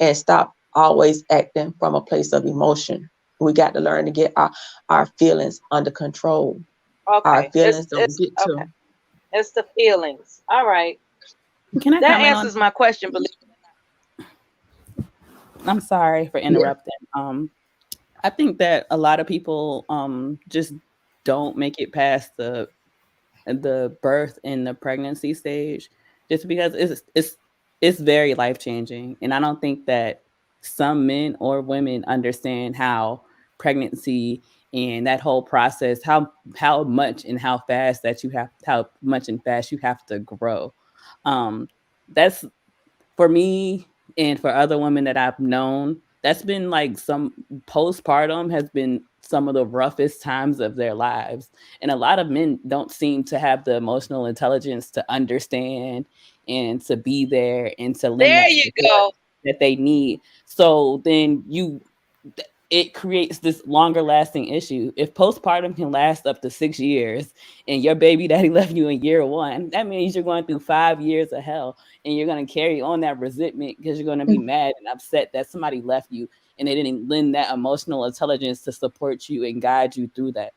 and stop always acting from a place of emotion. We got to learn to get our feelings under control. Okay. Our feelings don't get to. Okay. It's the feelings. All right. Can I that comment answers on? my question, believe it or not. I'm sorry for interrupting. I think that a lot of people just don't make it past the birth and the pregnancy stage, just because it's very life-changing, and I don't think that some men or women understand how pregnancy and that whole process, how much and how fast that how much and fast you have to grow. That's for me and for other women that I've known, that's been like some postpartum has been some of the roughest times of their lives. And a lot of men don't seem to have the emotional intelligence to understand and to be there and to lend There that you support go. that they need. So then it creates this longer lasting issue. If postpartum can last up to 6 years and your baby daddy left you in year 1, that means you're going through 5 years of hell, and you're going to carry on that resentment because you're going to be mad and upset that somebody left you and they didn't lend that emotional intelligence to support you and guide you through that.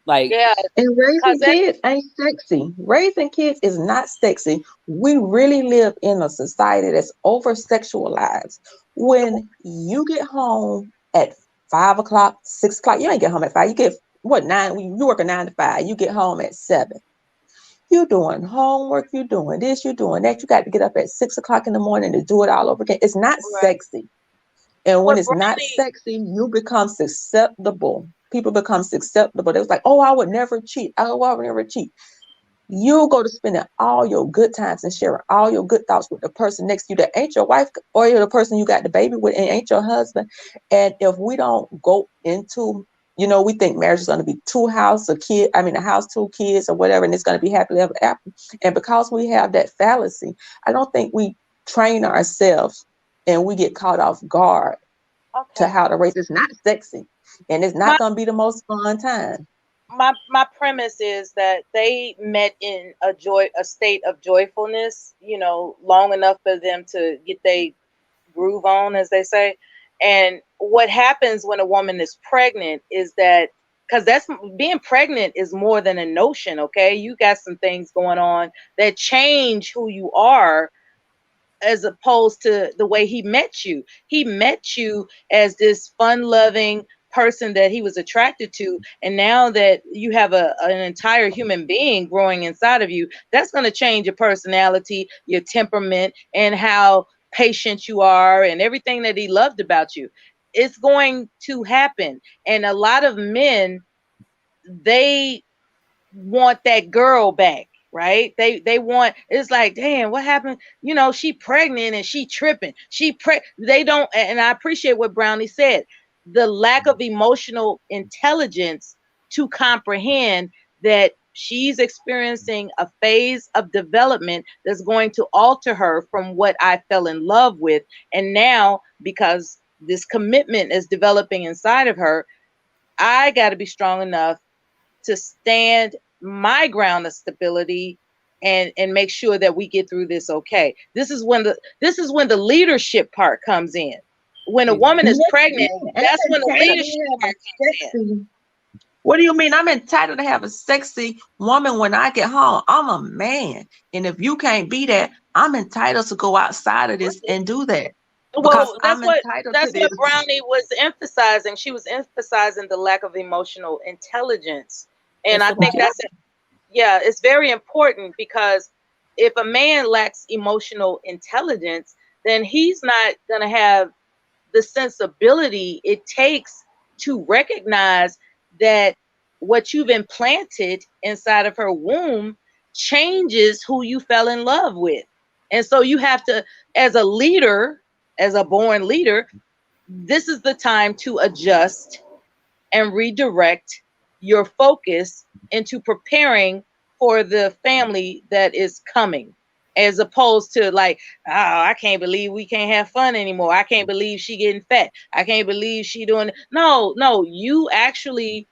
And raising kids ain't sexy. Raising kids is not sexy. We really live in a society that's over sexualized. When you get home at 5 o'clock, 6 o'clock, you ain't get home at 5. You get 9? You work a 9 to 5. You get home at 7. You doing homework, you doing this, you doing that. You got to get up at 6 o'clock in the morning to do it all over again. It's not sexy. And when it's not sexy, you become susceptible. People become susceptible. They was like, oh, I would never cheat. Oh, I would never cheat. You go to spending all your good times and sharing all your good thoughts with the person next to you that ain't your wife or the person you got the baby with and ain't your husband. And if we don't go into, we think marriage is going to be a house, 2 kids or whatever, and it's going to be happily ever after. And because we have that fallacy, I don't think we train ourselves and we get caught off guard to how to raise. It's not sexy, and it's not going to be the most fun time. My premise is that they met in a state of joyfulness, long enough for them to get their groove on, as they say. And what happens when a woman is pregnant is that, because that's being pregnant is more than a notion. Okay, you got some things going on that change who you are, as opposed to the way he met you. He met you as this fun-loving person that he was attracted to, and now that you have an entire human being growing inside of you, that's going to change your personality, your temperament, and how patient you are, and everything that he loved about you. It's going to happen. And a lot of men, they want that girl back. right? They want, it's like, damn, what happened? You know, she pregnant and she tripping. They don't, and I appreciate what Brownie said. The lack of emotional intelligence to comprehend that she's experiencing a phase of development that's going to alter her from what I fell in love with. And now, because this commitment is developing inside of her, I got to be strong enough to stand my ground of stability and make sure that we get through this okay. This is when the leadership part comes in. When a woman is pregnant, that's when the leadership part comes in. What do you mean? I'm entitled to have a sexy woman when I get home. I'm a man. And if you can't be that, I'm entitled to go outside of this and do that. Well, that's what Brownie was emphasizing. She was emphasizing the lack of emotional intelligence. And I think it's very important, because if a man lacks emotional intelligence, then he's not going to have the sensibility it takes to recognize that what you've implanted inside of her womb changes who you fell in love with. And so you have to, as a leader, as a born leader, this is the time to adjust and redirect your focus into preparing for the family that is coming, as opposed to like, oh, I can't believe we can't have fun anymore. I can't believe she getting fat. I can't believe she doing. No, you actually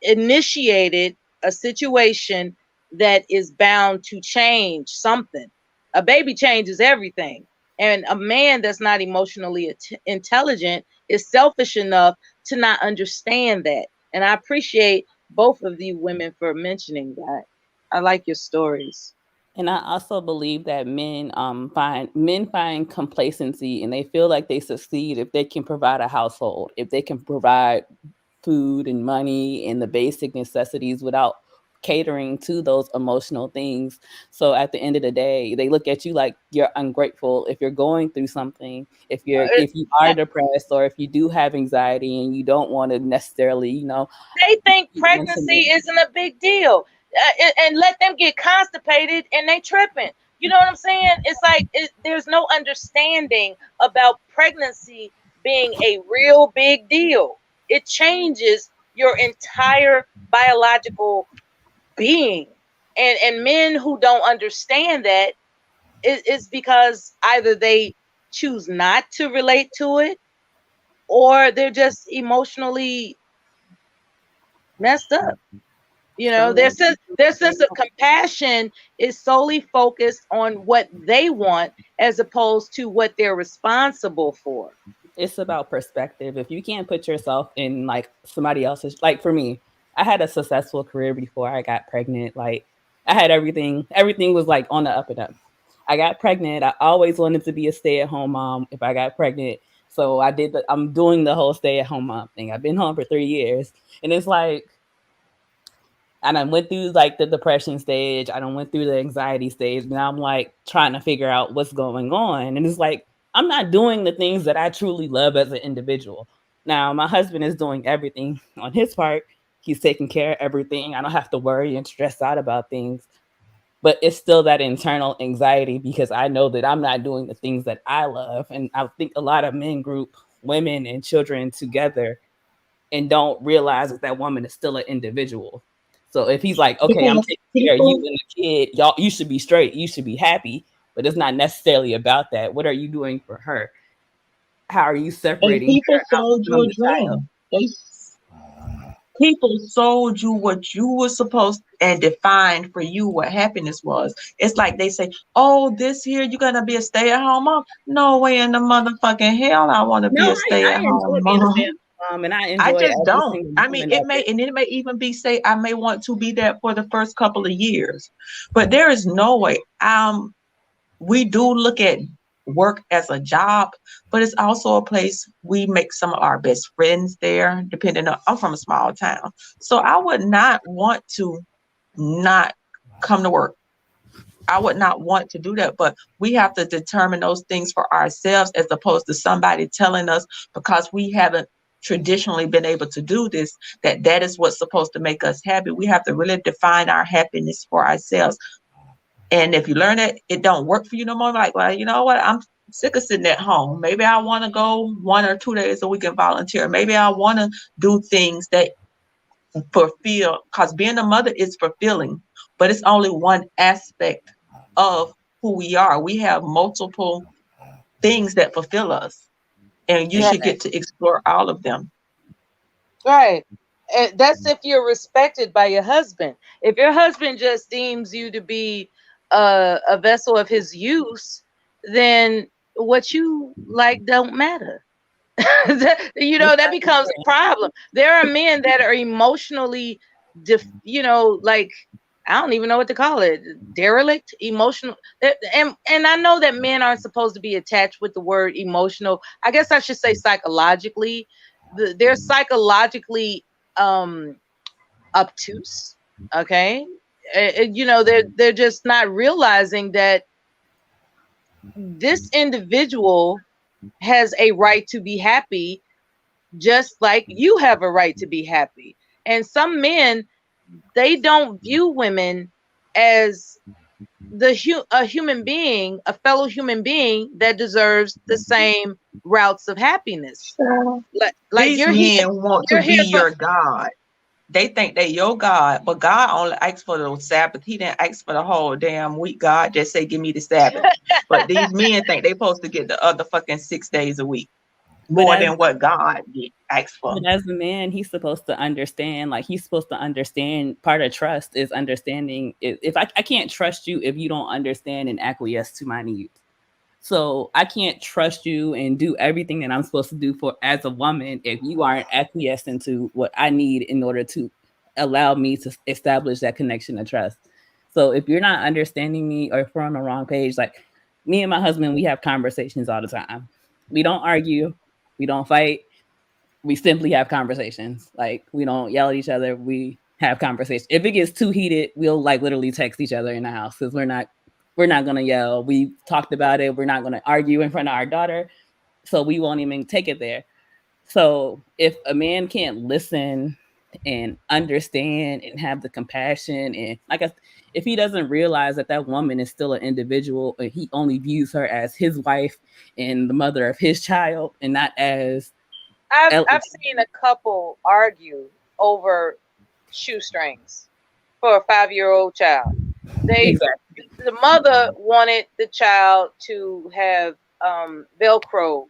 initiated a situation that is bound to change something. A baby changes everything. And a man that's not emotionally intelligent is selfish enough to not understand that. And I appreciate both of you women for mentioning that. I like your stories. And I also believe that men find complacency, and they feel like they succeed if they can provide a household, if they can provide food and money and the basic necessities without catering to those emotional things. So at the end of the day, they look at you like you're ungrateful if you're going through something, if you are depressed, or if you do have anxiety and you don't want to necessarily, they think pregnancy isn't a big deal. And let them get constipated and they tripping. You know what I'm saying? It's like there's no understanding about pregnancy being a real big deal. It changes your entire biological being. And men who don't understand that is because either they choose not to relate to it, or they're just emotionally messed up. Their sense of compassion is solely focused on what they want as opposed to what they're responsible for. It's about perspective. If you can't put yourself in like somebody else's, like for me, I had a successful career before I got pregnant. Like I had everything was like on the up and up. I got pregnant. I always wanted to be a stay-at-home mom if I got pregnant. So I'm doing the whole stay-at-home mom thing. I've been home for 3 years. And it's like, and I went through like the depression stage. I went through the anxiety stage. Now I'm like trying to figure out what's going on. And it's like, I'm not doing the things that I truly love as an individual. Now my husband is doing everything on his part. He's taking care of everything. I don't have to worry and stress out about things. But it's still that internal anxiety because I know that I'm not doing the things that I love. And I think a lot of men group women and children together and don't realize that that woman is still an individual. So if he's like, okay, I'm taking care of you and the kid, y'all, you should be straight, you should be happy, but it's not necessarily about that. What are you doing for her? How are you separating? And people sold you a dream. People sold you what you were supposed and defined for you what happiness was. It's like they say, oh, this year you're gonna be a stay-at-home mom. No way in the motherfucking hell I want to be a stay-at-home mom. And I just don't. I mean, it may even be say I may want to be there for the first couple of years, but there is no way. We do look at work as a job, but it's also a place we make some of our best friends there. I'm from a small town, so I would not want to not come to work. I would not want to do that, but we have to determine those things for ourselves as opposed to somebody telling us because we haven't traditionally been able to do this, that is what's supposed to make us happy. We have to really define our happiness for ourselves. And if you learn that it don't work for you no more, like, well, you know what, I'm sick of sitting at home. Maybe I want to go 1 or 2 days a week and volunteer. Maybe I want to do things that fulfill, because being a mother is fulfilling, but it's only one aspect of who we are. We have multiple things that fulfill us, and you should get to explore all of them. Right. And that's if you're respected by your husband. If your husband just deems you to be a vessel of his use, then what you like don't matter. That becomes a problem. There are men that are emotionally, like, I don't even know what to call it, derelict, emotional. And I know that men aren't supposed to be attached with the word emotional. I guess I should say psychologically. They're psychologically obtuse. Okay, they're just not realizing that this individual has a right to be happy, just like you have a right to be happy. And some men, they don't view women as a human being, a fellow human being that deserves the same routes of happiness. Like These men want to be your God. They think they your God, but God only asks for the Sabbath. He didn't ask for the whole damn week. God just say, give me the Sabbath. But these men think they supposed to get the other fucking 6 days a week, more than what God asked for. But as a man, he's supposed to understand, part of trust is understanding. If I can't trust you if you don't understand and acquiesce to my needs. So I can't trust you and do everything that I'm supposed to do for as a woman if you aren't acquiescing to what I need in order to allow me to establish that connection of trust. So if you're not understanding me, or if we're on the wrong page, like me and my husband, we have conversations all the time. We don't argue, we don't fight. We simply have conversations. Like, we don't yell at each other. We have conversations. If it gets too heated, we'll like literally text each other in the house, because we're not going to yell. We talked about it. We're not going to argue in front of our daughter. So we won't even take it there. So if a man can't listen and understand and have the compassion, and if he doesn't realize that that woman is still an individual, and he only views her as his wife and the mother of his child, and not as... I've seen a couple argue over shoestrings for a 5-year-old child. The mother wanted the child to have Velcro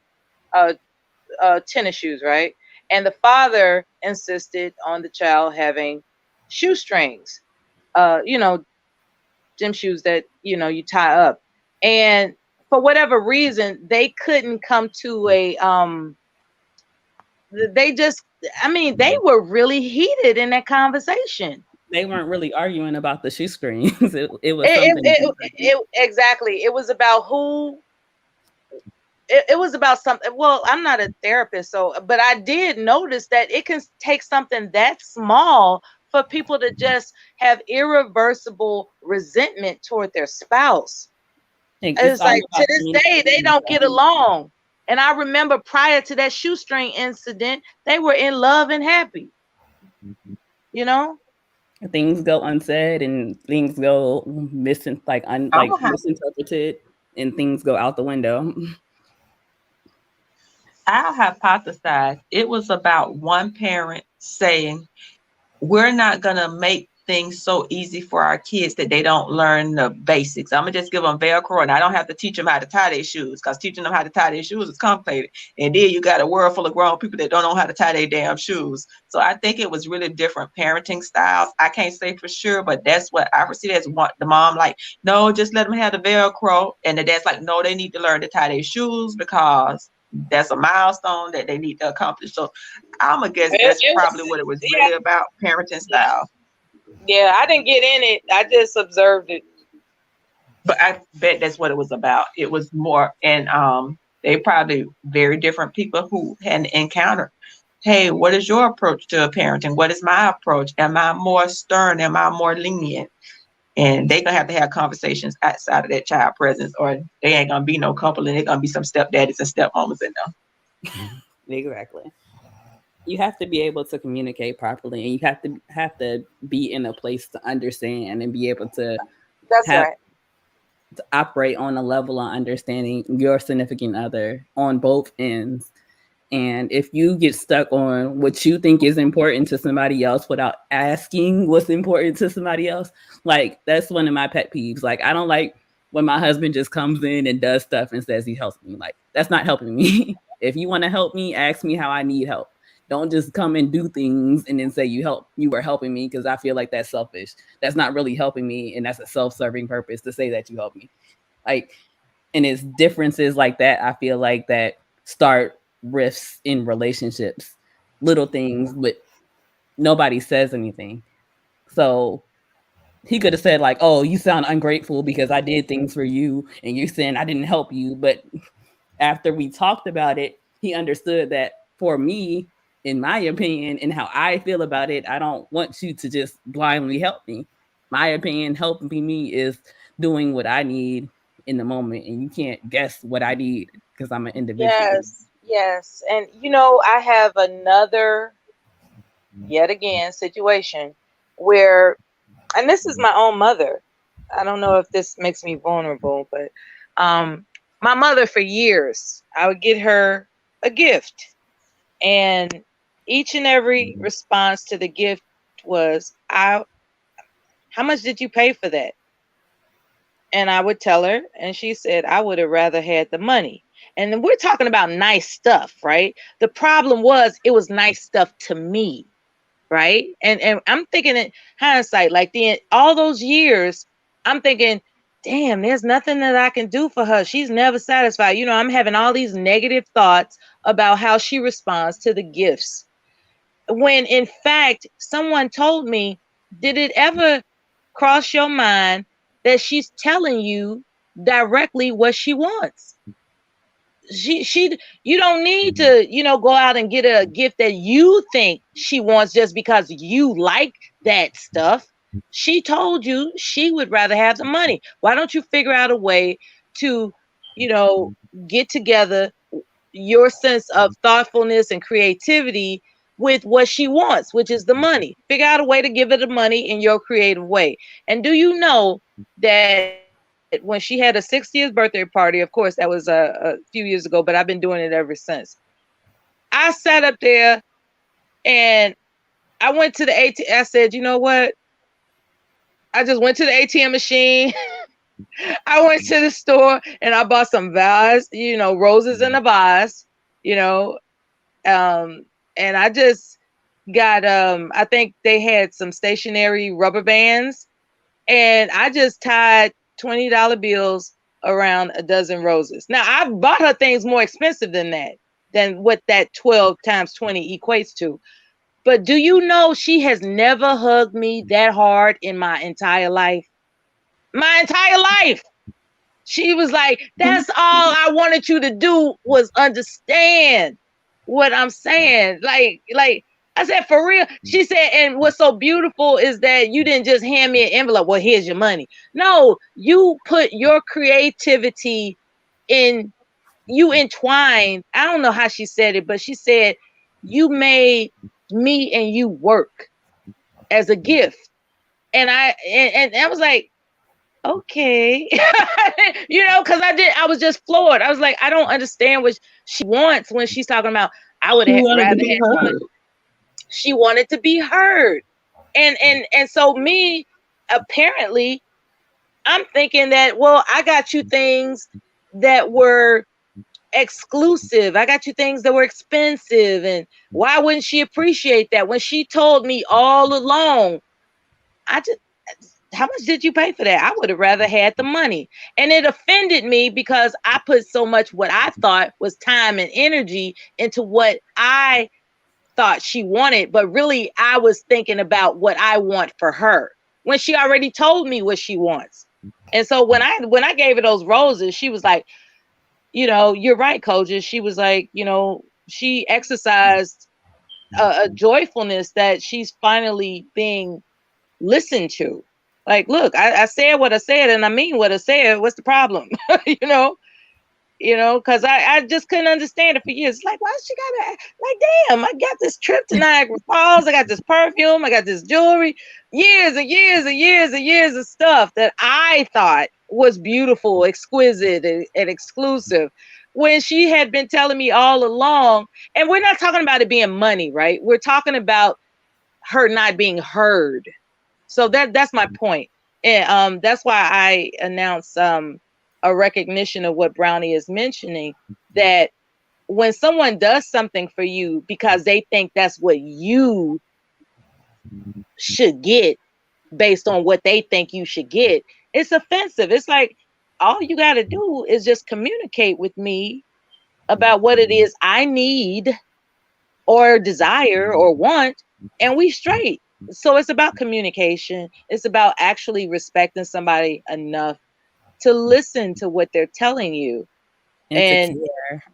tennis shoes, right? And the father insisted on the child having shoestrings, gym shoes that you tie up. And for whatever reason, they couldn't come to a they were really heated in that conversation. They weren't really arguing about the shoestrings. It was something. Exactly. It was about who. It was about something. Well, I'm not a therapist, but I did notice that it can take something that small for people to just have irreversible resentment toward their spouse. It's like, to this day, they don't get along. And I remember prior to that shoestring incident, they were in love and happy. Things go unsaid and things go misinterpreted, and things go out the window. I'll hypothesize it was about one parent saying, we're not going to make things so easy for our kids that they don't learn the basics. I'm gonna just give them Velcro, and I don't have to teach them how to tie their shoes, because teaching them how to tie their shoes is complicated. And then you got a world full of grown people that don't know how to tie their damn shoes. So I think it was really different parenting styles. I can't say for sure, but that's what I foresee. That's what the mom like, no, just let them have the Velcro, and the dad's like, no, they need to learn to tie their shoes because that's a milestone that they need to accomplish. So I'm gonna guess that's probably what it was really about, parenting style. Yeah, I didn't get in it. I just observed it. But I bet that's what it was about. It was more, and they probably very different people who had an encounter. Hey, what is your approach to parenting? What is my approach? Am I more stern? Am I more lenient? And they gonna have to have conversations outside of that child presence, or they ain't gonna be no couple, and they're gonna be some stepdaddies and stepmamas in them. Exactly. you have to be able to communicate properly, and you have to be in a place to understand and be able to That's have right. to operate on a level of understanding your significant other on both ends. And if you get stuck on what you think is important to somebody else without asking what's important to somebody else, like that's one of my pet peeves. Like I don't like when my husband just comes in and does stuff and says he helps me. Like that's not helping me. If you want to help me, ask me how I need help. Don't just come and do things and then say you were helping me, because I feel like that's selfish. That's not really helping me, and that's a self-serving purpose to say that you help me. Like, and it's differences like that, I feel like, that start rifts in relationships. Little things, but nobody says anything. So he could have said like, "Oh, you sound ungrateful because I did things for you and you're saying I didn't help you." But after we talked about it, he understood that for me, in my opinion, and how I feel about it, I don't want you to just blindly help me. My opinion, helping me is doing what I need in the moment, and you can't guess what I need because I'm an individual. Yes, yes. And I have another, yet again, situation where, and this is my own mother. I don't know if this makes me vulnerable, but my mother, for years, I would get her a gift, and each and every response to the gift was, how much did you pay for that? And I would tell her, and she said, I would have rather had the money. And then we're talking about nice stuff, right? The problem was it was nice stuff to me, right? And I'm thinking in hindsight, like all those years, I'm thinking, damn, there's nothing that I can do for her. She's never satisfied. I'm having all these negative thoughts about how she responds to the gifts. When in fact, someone told me, did it ever cross your mind that she's telling you directly what she wants? You don't need to, go out and get a gift that you think she wants just because you like that stuff. She told you she would rather have the money. Why don't you figure out a way to, get together your sense of thoughtfulness and creativity with what she wants, which is the money? Figure out a way to give her the money in your creative way. And do you know that when she had a 60th birthday party, of course, that was a few years ago, but I've been doing it ever since. I sat up there and I went to the ATM. I said, you know what? I just went to the ATM machine. I went to the store and I bought some vase, roses in a vase, you know, and I just got I think they had some stationary rubber bands, and I just tied $20 bills around a dozen roses. Now I've bought her things more expensive than that, than what that 12 times 20 equates to. But do you know she has never hugged me that hard in my entire life? My entire life. She was like, that's all I wanted you to do was understand what I'm saying. Like I said, for real. She said, and what's so beautiful is that you didn't just hand me an envelope. Well, here's your money. No, you put your creativity in, you entwined. I don't know how she said it, but she said, you made me and you work as a gift. And I was like, okay. Because I was just floored. I was like, I don't understand what she wants when she's talking about, I would She have wanted to rather be had heard. she wanted to be heard. And so me, apparently, I'm thinking that, well, I got you things that were exclusive. I got you things that were expensive. And why wouldn't she appreciate that when she told me all along, how much did you pay for that? I would have rather had the money. And it offended me because I put so much what I thought was time and energy into what I thought she wanted, but really I was thinking about what I want for her when she already told me what she wants. And so when I gave her those roses, she was like, you're right, Coaches. She was like, she exercised a joyfulness that she's finally being listened to. Like, look, I said what I said and I mean what I said. What's the problem? because I just couldn't understand it for years. Like, why she gotta, like, damn, I got this trip to Niagara Falls, I got this perfume, I got this jewelry, years and years and years and years of stuff that I thought was beautiful, exquisite, and exclusive, when she had been telling me all along. And we're not talking about it being money, right? We're talking about her not being heard. So that's my point. And that's why I announced a recognition of what Brownie is mentioning, that when someone does something for you because they think that's what you should get based on what they think you should get, it's offensive. It's like, all you got to do is just communicate with me about what it is I need or desire or want, and we straight. So it's about communication. It's about actually respecting somebody enough to listen to what they're telling you, and to care.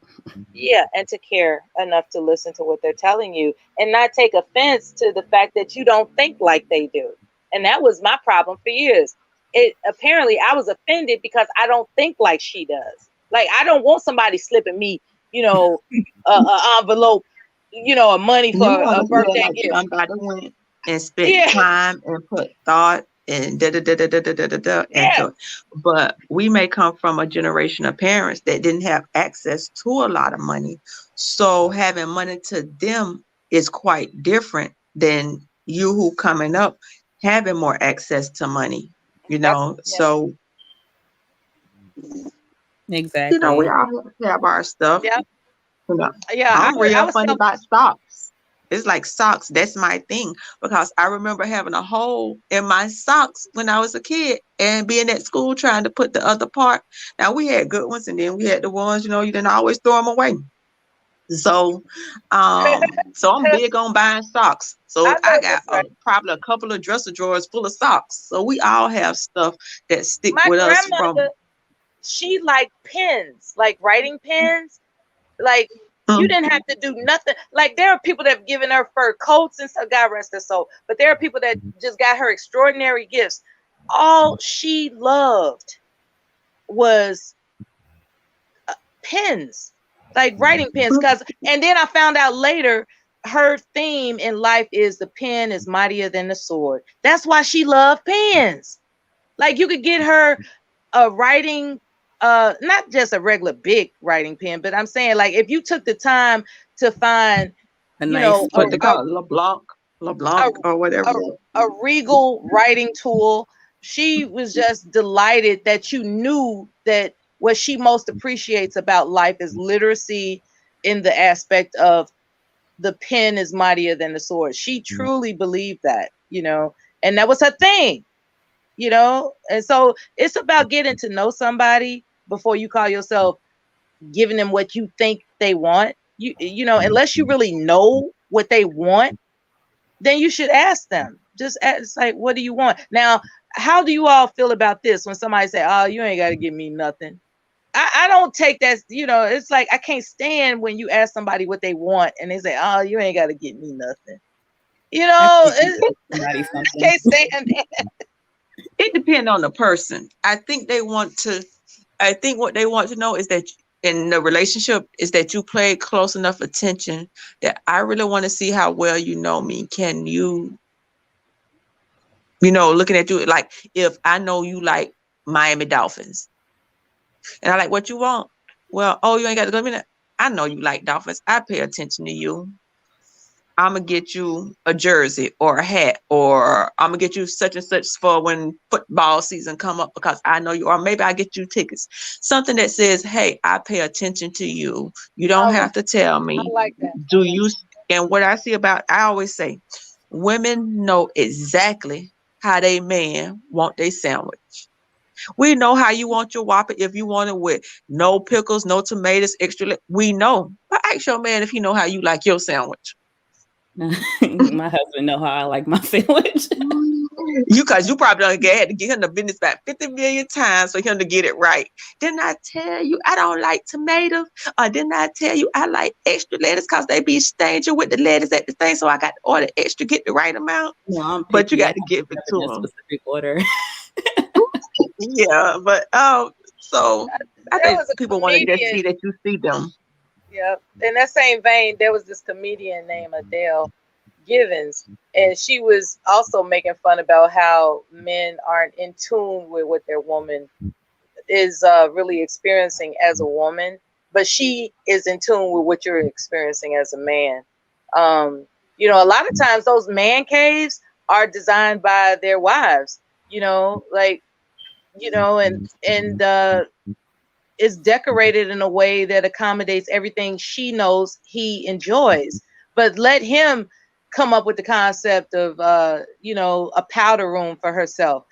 Yeah, and to care enough to listen to what they're telling you, and not take offense to the fact that you don't think like they do. And that was my problem for years. Apparently I was offended because I don't think like she does. Like, I don't want somebody slipping me, a envelope, of money for You want a to feel birthday like gift. somebody went and spent time and put thought and into it. But we may come from a generation of parents that didn't have access to a lot of money. So having money to them is quite different than you who coming up having more access to money, So exactly. we all have our stuff. Yeah. I'm real funny about socks. It's like socks. That's my thing, because I remember having a hole in my socks when I was a kid and being at school trying to put the other part. Now, we had good ones, and then we had the ones, you didn't always throw them away. So, so I'm big on buying socks. So I got probably a couple of dresser drawers full of socks. So we all have stuff that stick with us from. She liked pens, like writing pens. Like, you didn't have to do nothing. Like, there are people that have given her fur coats and stuff, God rest her soul. But there are people that just got her extraordinary gifts. All she loved was pens, like writing pens. And then I found out later, her theme in life is the pen is mightier than the sword. That's why she loved pens. Like, you could get her a writing, not just a regular big writing pen, but I'm saying, like, if you took the time to find what they call LeBlanc or whatever, a regal writing tool, she was just delighted that you knew that what she most appreciates about life is literacy, in the aspect of the pen is mightier than the sword. She truly believed that, and that was her thing. And so it's about getting to know somebody before you call yourself giving them what you think they want. Unless you really know what they want, then you should ask them. Just ask, like, what do you want? Now, how do you all feel about this when somebody say, oh, you ain't got to give me nothing? I don't take that, it's like, I can't stand when you ask somebody what they want and they say, oh, you ain't got to get me nothing. I can't stand that. It depends on the person. I think what they want to know is that in the relationship is that you pay close enough attention that I really want to see how well you know me. Can you, looking at you, like, if I know you like Miami Dolphins and I like what you want, well, oh, you ain't got to go to me. I know you like Dolphins. I pay attention to you. I'm going to get you a jersey or a hat, or I'm going to get you such and such for when football season come up, because I know you, or maybe I get you tickets. Something that says, hey, I pay attention to you. You don't have to tell me. I like that. Do you? And what I see about, I always say, women know exactly how they man want their sandwich. We know how you want your Whopper. If you want it with no pickles, no tomatoes, extra, we know. But ask your man if he know how you like your sandwich. My husband know how I like my sandwich. Because you probably had to get him the business about 50 million times for him to get it right. Didn't I tell you I don't like tomatoes? Or didn't I tell you I like extra lettuce because they be stingy with the lettuce at the thing, so I got to order extra, get the right amount? No, but you got to give it to him. Specific order. Yeah, but so I There think was a people want to just comedian. see that you see them. Yep. In that same vein, there was this comedian named Adele Givens, and she was also making fun about how men aren't in tune with what their woman is really experiencing as a woman, but she is in tune with what you're experiencing as a man. Um, a lot of times those man caves are designed by their wives. Like and is decorated in a way that accommodates everything she knows he enjoys. But let him come up with the concept of a powder room for herself.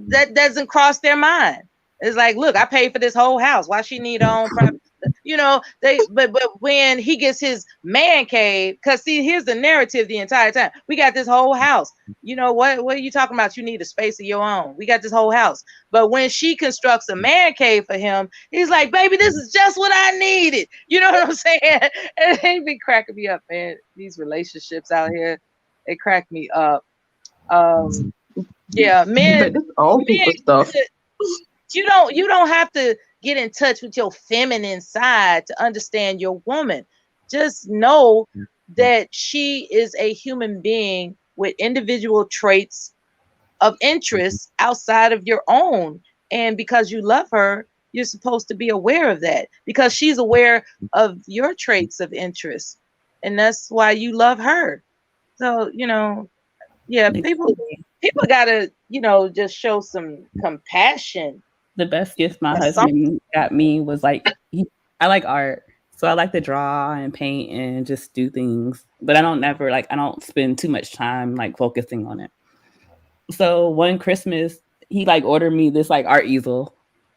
That doesn't cross their mind. It's like, look, I paid for this whole house. Why she need her own private? But when he gets his man cave, because see, here's the narrative the entire time. We got this whole house. What are you talking about? You need a space of your own. We got this whole house. But when she constructs a man cave for him, he's like, baby, this is just what I needed. You know what I'm saying? And they be cracking me up, man. These relationships out here, they crack me up. Yeah, But men, this old people stuff. you don't have to get in touch with your feminine side to understand your woman. Just know that she is a human being with individual traits of interest outside of your own. And because you love her, you're supposed to be aware of that because she's aware of your traits of interest. And that's why you love her. So, yeah, people gotta, just show some compassion. The best gift my That's something. husband got me was like I like art. So I like to draw and paint and just do things. But I don't spend too much time like focusing on it. So one Christmas, he like ordered me this like art easel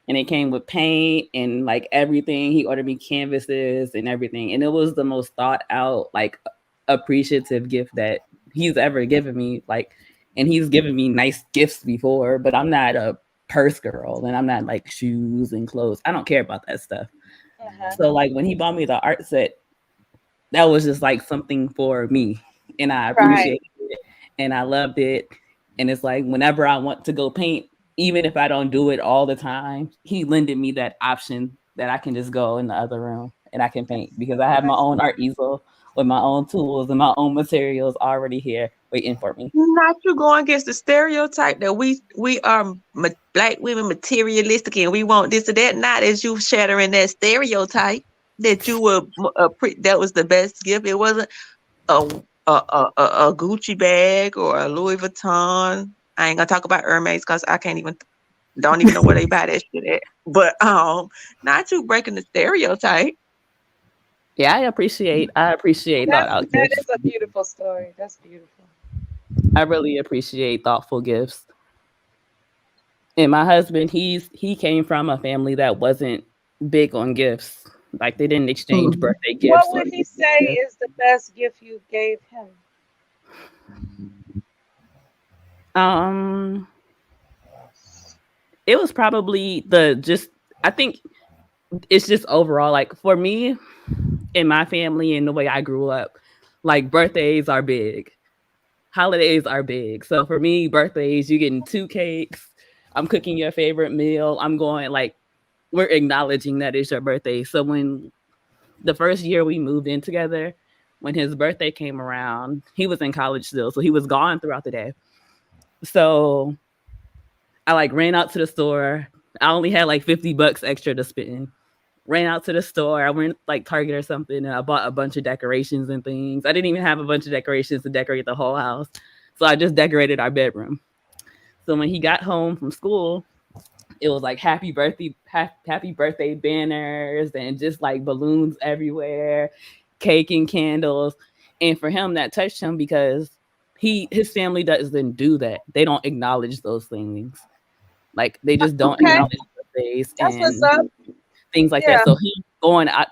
and it came with paint and like everything. He ordered me canvases and everything. And it was the most thought out, like appreciative gift that he's ever given me. Like, and he's given me nice gifts before, but I'm not a purse girl and I'm not like shoes and clothes. I don't care about that stuff. So like when he bought me the art set, that was just like something for me. And I Right. appreciated it and I loved it. And it's like whenever I want to go paint, even if I don't do it all the time, he lended me that option that I can just go in the other room and I can paint because I have my own art easel with my own tools and my own materials already here waiting for me. Not you going against the stereotype that we are black women materialistic and we want this or that. Not as you shattering that stereotype that you were that was the best gift. It wasn't a Gucci bag or a Louis Vuitton. I ain't gonna talk about Hermes because I don't even know where they buy that shit at. But not you breaking the stereotype. Yeah, I appreciate thought out That gifts. is a beautiful story. That's beautiful. I really appreciate thoughtful gifts. And my husband, he came from a family that wasn't big on gifts. Like they didn't exchange birthday What gifts or would he say is the best gift you gave him? It was probably I think it's just overall like for me in my family and the way I grew up, like birthdays are big. Holidays are big. So for me, birthdays, you getting 2 cakes. I'm cooking your favorite meal. I'm going like we're acknowledging that it's your birthday. So when the first year we moved in together, when his birthday came around, he was in college still. So he was gone throughout the day. So I like ran out to the store. I only had like $50 extra to spend. Ran out to the store. I went like Target or something and I bought a bunch of decorations and things. I didn't even have a bunch of decorations to decorate the whole house. So I just decorated our bedroom. So when he got home from school, it was like happy birthday banners and just like balloons everywhere, cake and candles. And for him, that touched him because his family doesn't do that. They don't acknowledge those things. Like they just don't acknowledge birthdays That's what's and up. things like Yeah. that. So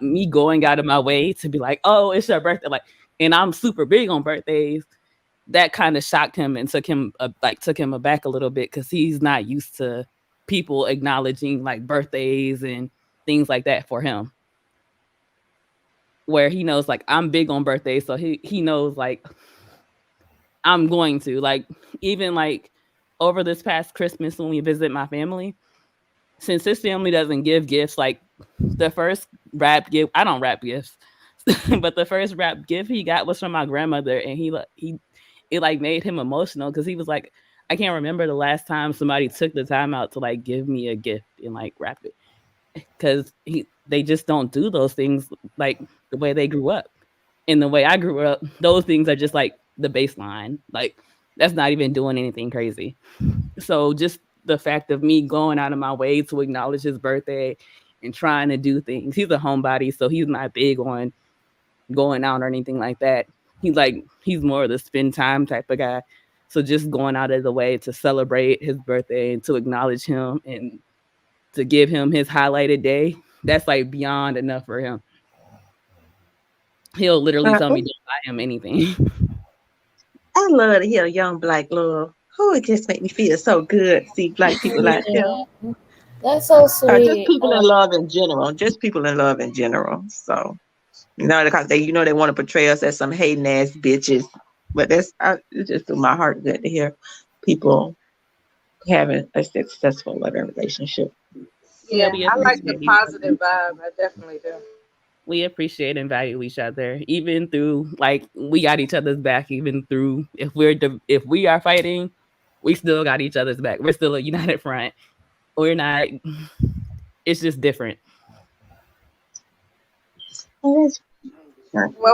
me going out of my way to be like, oh, it's your birthday. Like, and I'm super big on birthdays. That kind of shocked him and took him aback a little bit because he's not used to people acknowledging like birthdays and things like that for him. Where he knows like I'm big on birthdays, so he knows like I'm going to like even like over this past Christmas when we visit my family, since his family doesn't give gifts, like the first wrap gift, I don't wrap gifts, but the first wrap gift he got was from my grandmother, and it like made him emotional because he was like, I can't remember the last time somebody took the time out to like give me a gift and like wrap it, because they just don't do those things like the way they grew up. And the way I grew up, those things are just like the baseline. Like that's not even doing anything crazy. So just the fact of me going out of my way to acknowledge his birthday and trying to do things. He's a homebody, so he's not big on going out or anything like that. He's more of the spend time type of guy. So just going out of the way to celebrate his birthday and to acknowledge him and to give him his highlighted day, that's like beyond enough for him. He'll literally tell me don't buy him anything. I love to hear young black love. Oh, it just make me feel so good to see black people like him. That's so sweet. Just people in love in general. Just people in love in general. So, because they want to portray us as some hating ass bitches. But it just do my heart good to hear people having a successful loving relationship. Yeah, I like the positive vibe. I definitely do. We appreciate and value each other, even through like we got each other's back. Even through if we are fighting, we still got each other's back. We're still a united front. We're not. It's just different. Well,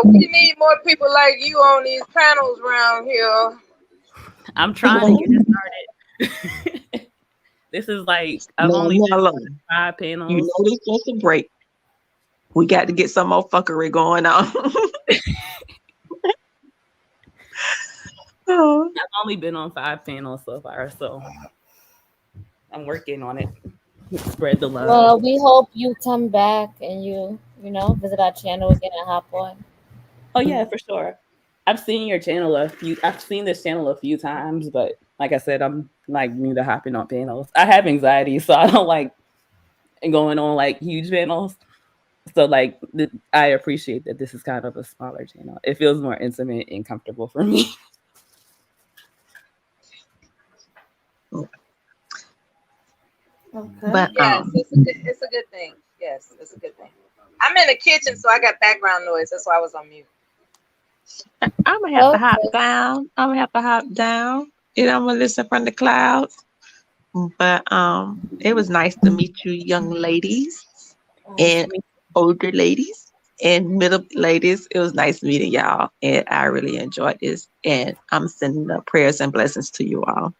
we need more people like you on these panels around here. I'm trying to get it started. This is like I've only been 5 panels. You know, it's just a break. We got to get some more fuckery going on. I've only been on 5 panels so far, so I'm working on it. Spread the love. Well, we hope you come back and you visit our channel again and hop on. Oh yeah, for sure. I've seen your channel I've seen this channel a few times, but like I said, I'm like new to hopping on panels. I have anxiety, so I don't like going on like huge panels. So like I appreciate that this is kind of a smaller channel. It feels more intimate and comfortable for me. Okay. But yes, it's a good thing. Yes, it's a good thing. I'm in the kitchen, so I got background noise. That's why I was on mute. I'm gonna have to hop down. I'm gonna have to hop down. I'm gonna listen from the clouds. But it was nice to meet you, young ladies and older ladies and middle ladies. It was nice meeting y'all, and I really enjoyed this. And I'm sending up prayers and blessings to you all.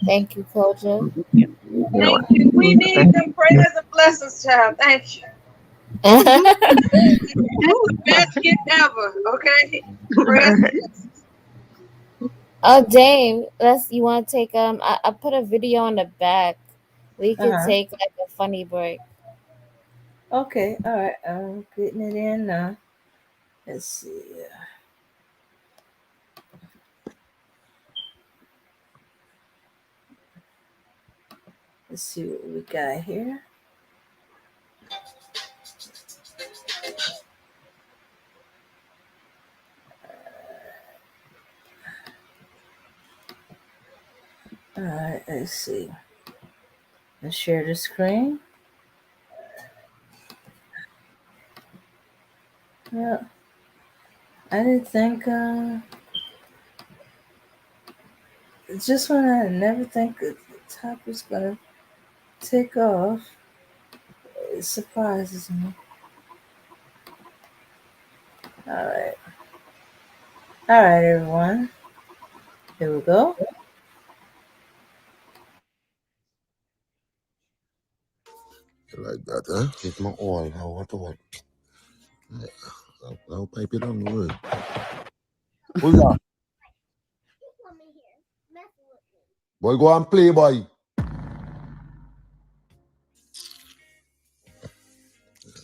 Thank you, Koja. Thank you. We need them prayers and blessings, child. Thank you. That's the best gift ever. Okay. Prayers and blessings. Dame, you want to take I put a video on the back. We could take like a funny break. Okay, all right. I'm getting it in now. Let's see. Let's see what we got here. All right, let's see. Let's share the screen. Yeah, I didn't think. Just when I never think the top is gonna take off, it surprises me. All right, everyone. Here we go. Like that, huh? It's my oil. I want to want. I'll pipe it on the wood. Who's that? Boy, go and play, boy.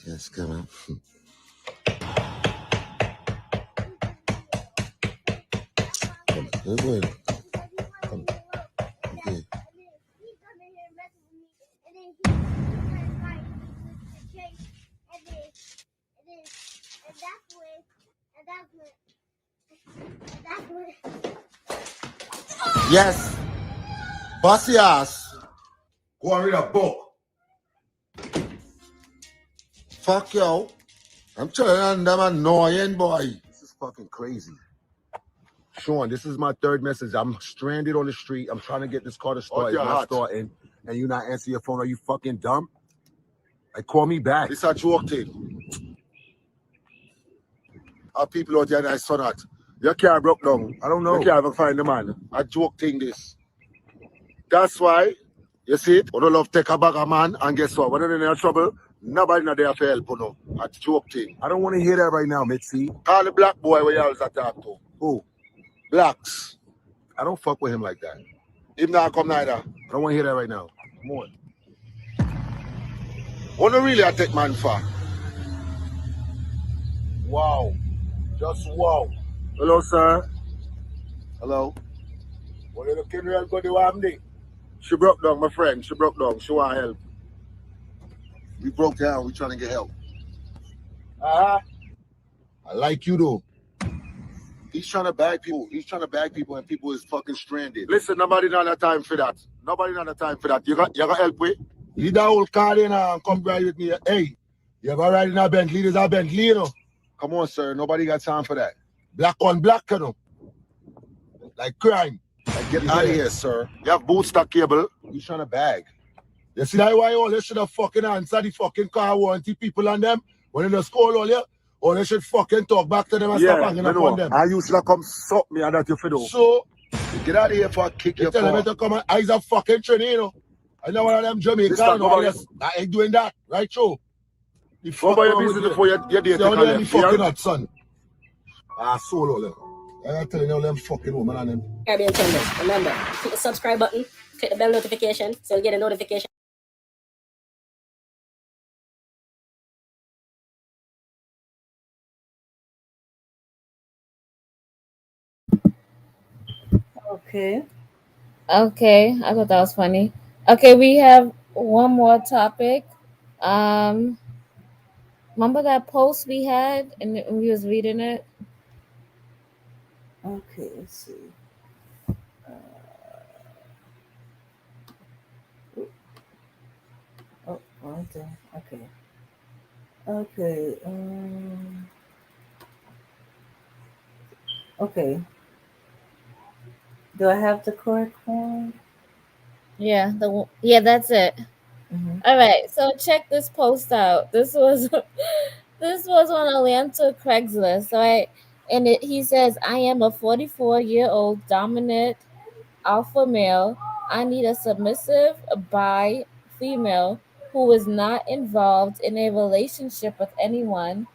Yes, come on. Come on, boy. Come. Okay. Yes. Bossy ass. Go and read a book. Fuck yo. I'm telling them annoying boy. This is fucking crazy. Sean, this is my third message. I'm stranded on the street. I'm trying to get this car to start. It's not starting. And you not answer your phone. Are you fucking dumb? Like, call me back. This is a joke thing. Our people out there, I saw that. Your car broke down. I don't know. You can't even find the man. A joke thing this. That's why, you see it? When you love take a bag of man, and guess what? When you're in trouble, nobody not there for help, you know. A joke thing. I don't want to hear that right now, Mitzi. Call the black boy where you always talk to. Who? Blacks. I don't fuck with him like that. Him not come neither. I don't want to hear that right now. Come on. What do really I take man for? Wow. Just wow. Hello, sir. Hello. What are you looking real good? She broke down, my friend. She broke down. She want help. We broke down. We trying to get help. I like you though. He's trying to bag people. He's trying to bag people, and people is fucking stranded. Listen, nobody not have time for that. Nobody not have time for that. You got help with? Leave that old car in and come ride with me. Hey, you ever ride in a Bentley? There's a Bentley, you know. Come on, sir. Nobody got time for that. Black on black, you know. Like crime. Like, get out of here, sir. You have boot stock cable. He's trying to bag. You see that why all they should have fucking answered the fucking car warranty people on them? When they score all you, or they should fucking talk back to them and stop hanging up on them. I used to come suck me and that you feel. So, get out of here for a kick your car. Tell them to come and eyes a fucking train, you know. I know one of them Jamaican, I ain't doing that, right, Joe? Go about your business before your day take a left. Fucking hot, son. Solo them. I'm telling you, them fucking woman and them. Caribbean Chambers. Remember, click the subscribe button, click the bell notification so you'll get a notification. Okay. Okay, I thought that was funny. Okay, we have one more topic. Remember that post we had and we was reading it? Okay, let's see. Right there. Okay. Okay. Okay. Do I have the correct one? Yeah, that's it. All right, so check this post out. This was this was on Atlanta Craigslist. He says, I am a 44-year-old dominant alpha male. I need a submissive bi female who is not involved in a relationship with anyone.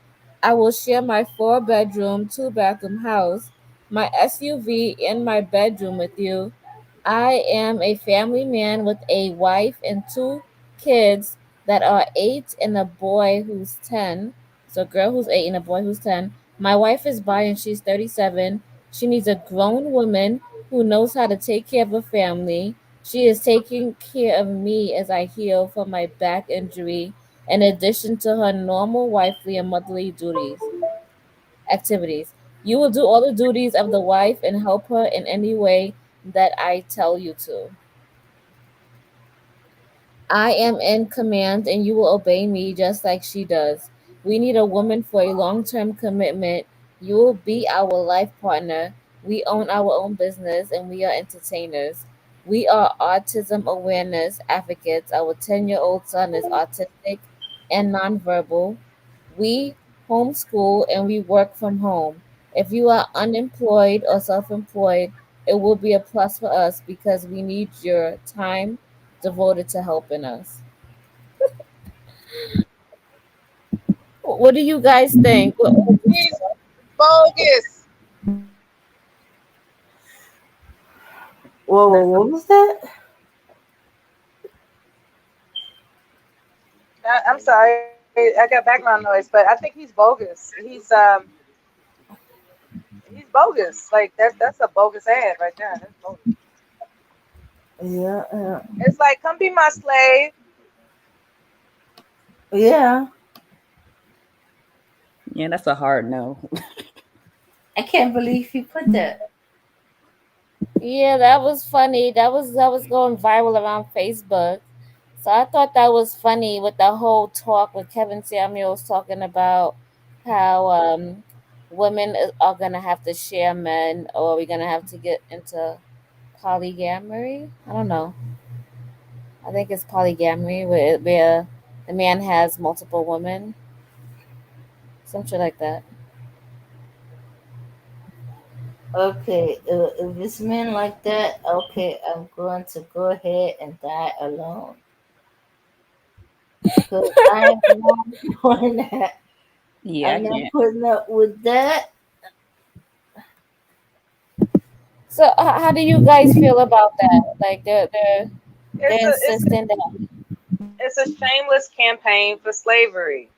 I will share my 4-bedroom, 2-bathroom house, my SUV, and my bedroom with you. I am a family man with a wife and 2 kids that are 8 and a boy who's 10. So a girl who's 8 and a boy who's 10. My wife is bi and she's 37. She needs a grown woman who knows how to take care of a family. She is taking care of me as I heal from my back injury, in addition to her normal wifely and motherly activities. You will do all the duties of the wife and help her in any way that I tell you to. I am in command and you will obey me just like she does. We need a woman for a long term commitment. You will be our life partner. We own our own business and we are entertainers. We are autism awareness advocates. Our 10-year-old son is autistic and nonverbal. We homeschool and we work from home. If you are unemployed or self employed, it will be a plus for us because we need your time devoted to helping us. What do you guys think? He's bogus. Whoa, what was that? I'm sorry, I got background noise, but I think he's bogus. He's bogus. Like that's a bogus ad right there. That's bogus. Yeah. It's like, come be my slave. Yeah. Yeah, that's a hard no. I can't believe he put that. Yeah, that was funny. That was going viral around Facebook. So I thought that was funny with the whole talk with Kevin Samuels talking about how women are gonna have to share men, or we're gonna have to get into polyamory. I don't know. I think it's polyamory where the man has multiple women, some shit like that. Okay, if it's men like that, okay, I'm going to go ahead and die alone. Because I am not doing that. Yeah, I I'm not can't. putting up with that. So how do you guys feel about that? Like they're It's a it's insisting that. it's a shameless campaign for slavery.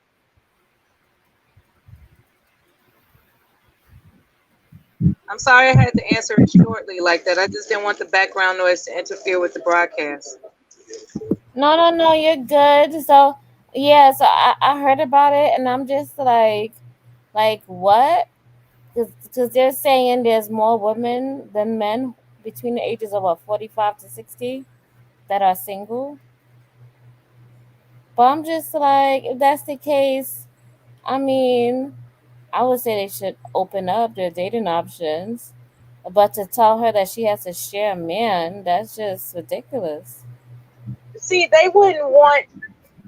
I'm sorry I had to answer it shortly like that. I just didn't want the background noise to interfere with the broadcast. No, you're good. So yeah, so I heard about it, and I'm just like what? Because they're saying there's more women than men between the ages of what, 45 to 60 that are single. But I'm just like, if that's the case, I mean, I would say they should open up their dating options. But to tell her that she has to share a man, that's just ridiculous. See, they wouldn't want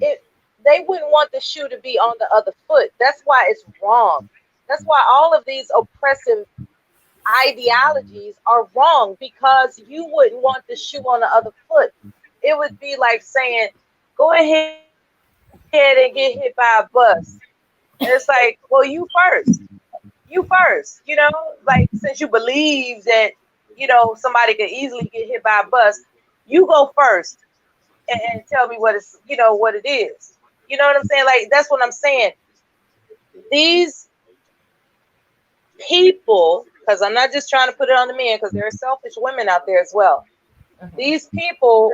it. They wouldn't want the shoe to be on the other foot. That's why it's wrong. That's why all of these oppressive ideologies are wrong, because you wouldn't want the shoe on the other foot. It would be like saying, go ahead and get hit by a bus. It's like, well, you first, like, since you believe that, somebody could easily get hit by a bus, you go first and tell me what it is. You know what I'm saying? Like, that's what I'm saying. These people, because I'm not just trying to put it on the men, because there are selfish women out there as well. These people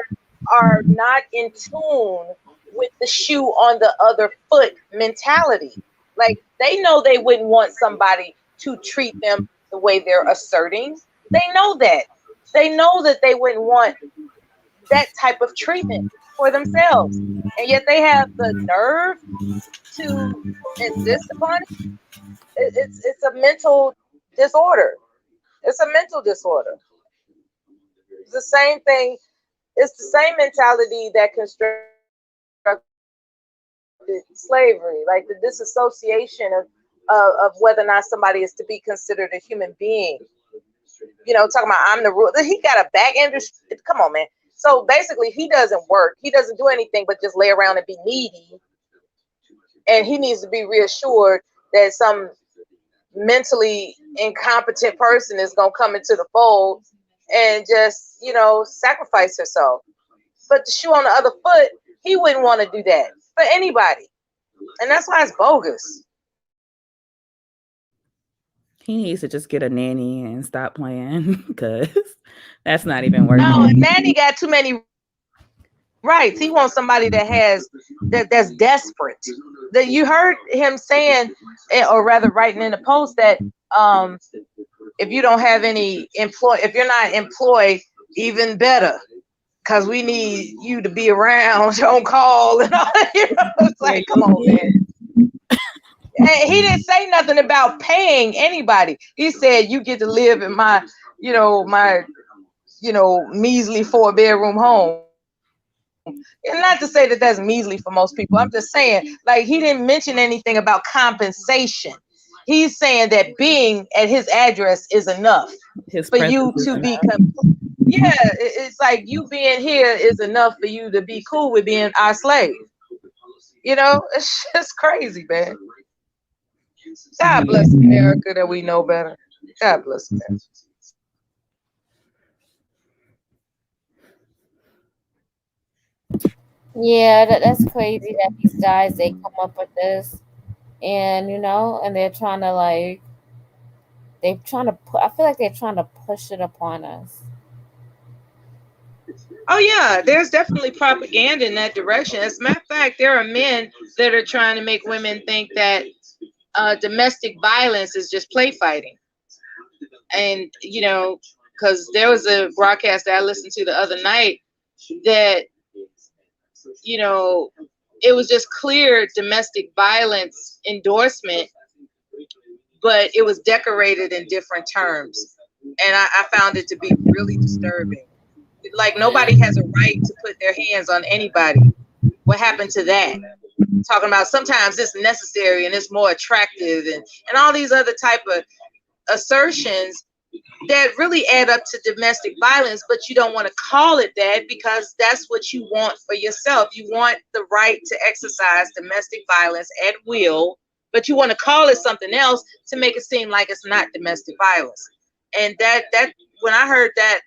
are not in tune with the shoe on the other foot mentality. Like, they know they wouldn't want somebody to treat them the way they're asserting. They know that. They know that they wouldn't want that type of treatment for themselves. And yet they have the nerve to insist upon it. It's a mental disorder. It's a mental disorder. It's the same thing. It's the same mentality that constructed slavery, like the disassociation of whether or not somebody is to be considered a human being. Talking about I'm the rule. He got a back end. Come on, man. So basically, he doesn't work. He doesn't do anything but just lay around and be needy. And he needs to be reassured that some mentally incompetent person is going to come into the fold and just, sacrifice herself. But the shoe on the other foot, he wouldn't want to do that for anybody. And that's why it's bogus. He needs to just get a nanny and stop playing, because that's not even working. No, Manny got too many rights. He wants somebody that's desperate. That you heard him saying, or rather writing in the post, that if you don't have any if you're not employed, even better, because we need you to be around on call and all. It's like, come on, man. And he didn't say nothing about paying anybody. He said you get to live in my measly 4-bedroom home. And not to say that that's measly for most people. I'm just saying, like, he didn't mention anything about compensation. He's saying that being at his address is enough His for you presence is to be. enough. Yeah, it's like you being here is enough for you to be cool with being our slave. It's just crazy, man. God bless America that we know better. God bless America. Yeah, that's crazy that these guys they come up with this, and and they're trying to I feel like they're trying to push it upon us. Oh yeah, there's definitely propaganda in that direction. As a matter of fact, there are men that are trying to make women think that domestic violence is just play fighting. And because there was a broadcast that I listened to the other night that you know, it was just clear domestic violence endorsement, but it was decorated in different terms. And I found it to be really disturbing. Like, nobody has a right to put their hands on anybody. What happened to that? Talking about sometimes it's necessary and it's more attractive, and all these other type of assertions that really add up to domestic violence, but you don't want to call it that because that's what you want for yourself. You want the right to exercise domestic violence at will, but you want to call it something else to make it seem like it's not domestic violence. And that when I heard that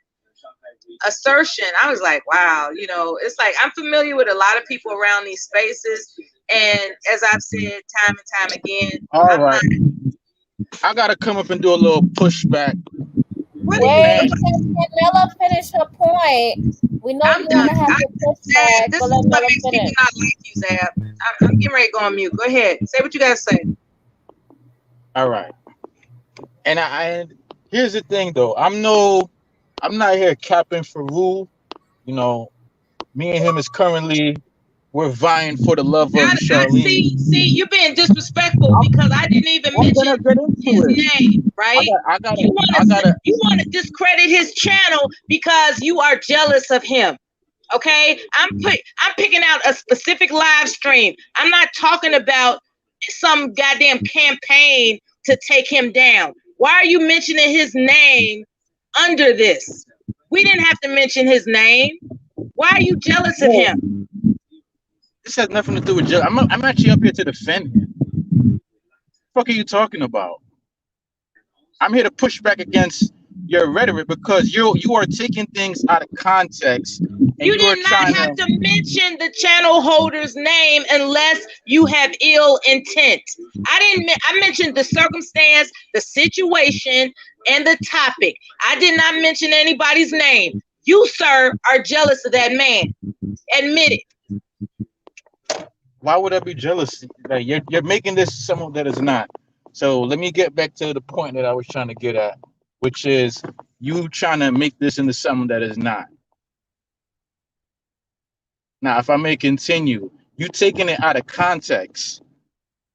assertion, I was like, wow, you know, it's like I'm familiar with a lot of people around these spaces, and as I've said time and time again, All right, I gotta come up and do a little pushback. Wait, can Mela finish her point? We know you want to have the pushback, this but is let what Mela makes people finish. not like you, Zab. I'm getting ready to go on mute. Go ahead, say what you gotta say. All right, and here's the thing though, I'm not here capping for Rule. You know, me and him is currently, we're vying for the love of Charlene. See, you're being disrespectful because I didn't even mention his name, right? You want to discredit his channel because you are jealous of him. Okay, I'm picking out a specific live stream. I'm not talking about some goddamn campaign to take him down. Why are you mentioning his name under this? We didn't have to mention his name. Why are you jealous of him? This has nothing to do with jail. I'm actually up here to defend him. What the fuck are you talking about? I'm here to push back against your rhetoric because you are taking things out of context. And you did not have to mention the channel holder's name unless you have ill intent. I mentioned the circumstance, the situation, and the topic. I did not mention anybody's name. You, sir, are jealous of that man. Admit it. Why would I be jealous? Like, you're making this someone that is not. So let me get back to the point that I was trying to get at, which is you trying to make this into someone that is not. Now, if I may continue, you taking it out of context.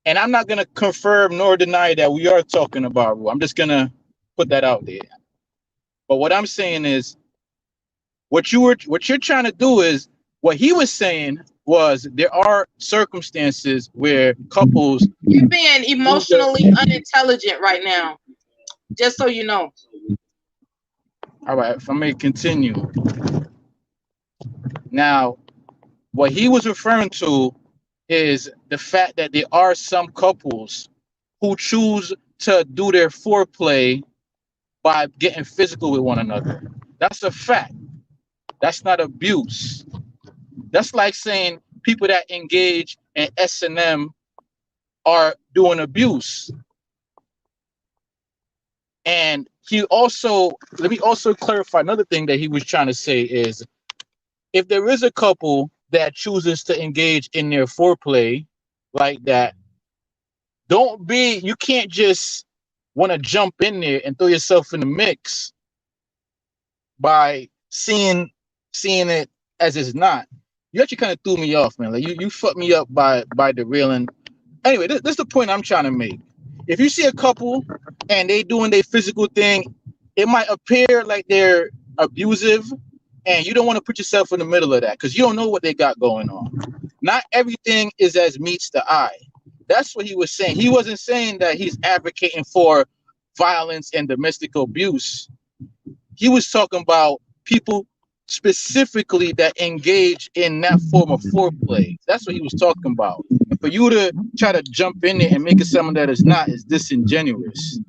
And I'm not going to confirm nor deny that we are talking about Rule. I'm just going to put that out there. But what I'm saying is, what you're trying to do is, what he was saying was there are circumstances where couples... You're being emotionally unintelligent right now, just so you know. All right, if I may continue. Now, what he was referring to is the fact that there are some couples who choose to do their foreplay by getting physical with one another. That's a fact. That's not abuse. That's like saying people that engage in S&M are doing abuse. And let me also clarify another thing that he was trying to say is, if there is a couple that chooses to engage in their foreplay like that, you can't just want to jump in there and throw yourself in the mix by seeing it as it's not. You actually kind of threw me off, man. Like you fucked me up by derailing. Anyway, this is the point I'm trying to make. If you see a couple and they doing their physical thing, it might appear like they're abusive, and you don't want to put yourself in the middle of that because you don't know what they got going on. Not everything is as meets the eye. That's what he was saying. He wasn't saying that he's advocating for violence and domestic abuse. He was talking about people specifically that engage in that form of foreplay. That's what he was talking about. And for you to try to jump in there and make it something that is not is disingenuous.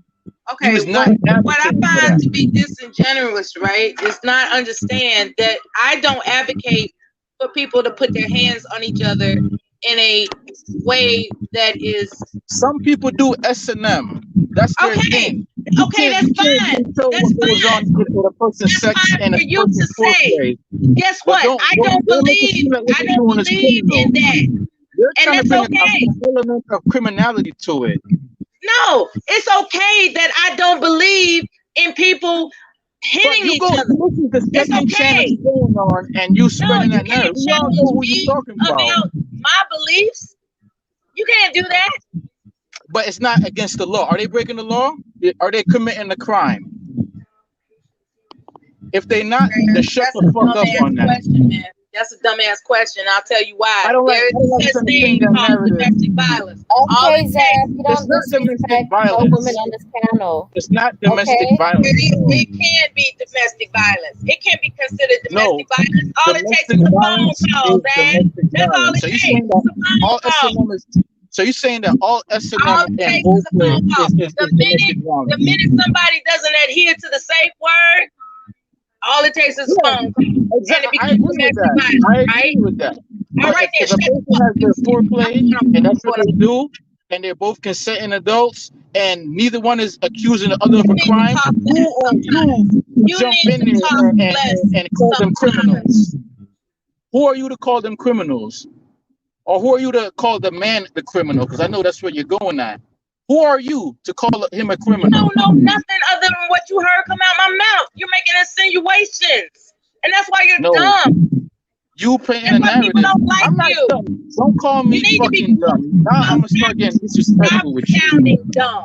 Okay, what I find to be disingenuous, right, is not understand that I don't advocate for people to put their hands on each other in a way that is... Some people do S&M. That's their thing. Okay, that's fine. That's fine. That's fine for you to say. Guess what? I don't believe in that. And that's okay. Element of criminality to it. No, it's okay that I don't believe in people hitting each other. This is the It's second channel okay. going on, and you No, spreading you that narrative. can't We all know challenge who you're me talking about. about my beliefs. You can't do that. But it's not against the law. Are they breaking the law? Are they committing a crime? If they not, then shut That's the a fuck up on dumbass that. question, man. That's a dumbass question. I'll tell you why. I don't like There is a such entertaining thing that called narrative. domestic violence. All Okay, it Zach, takes, you It's don't not domestic disrespect no women violence. on this panel. It's not domestic Okay? violence. it can be domestic violence. It can be considered No, domestic violence. All it takes domestic is a phone violence call, is man. domestic That's all violence. it So you takes. saying It's a that phone all call. SNM is? So you saying that all SNM All it and takes is bullshit a phone call. is domestic violence? The minute somebody doesn't adhere to the safe word, all it takes is a phone call. And Exactly. it becomes I agree with domestic that. violence, I right? agree with that. All But right, then if a shut the person fuck has their up. foreplay and that's what they do, and they're both consenting adults, and neither one is accusing the other of a crime, who are you to jump in there and call them criminals? Who are you to call them criminals? Or who are you to call the man the criminal? Because I know that's where you're going at. Who are you to call him a criminal? You don't know nothing other than what you heard come out my mouth. You're making insinuations. And that's why you're dumb. You painting That's a why narrative. people don't like I'm not you. dumb. Don't call me You need to be fucking dumb. Now I'm gonna start getting disrespectful with you. sounding dumb.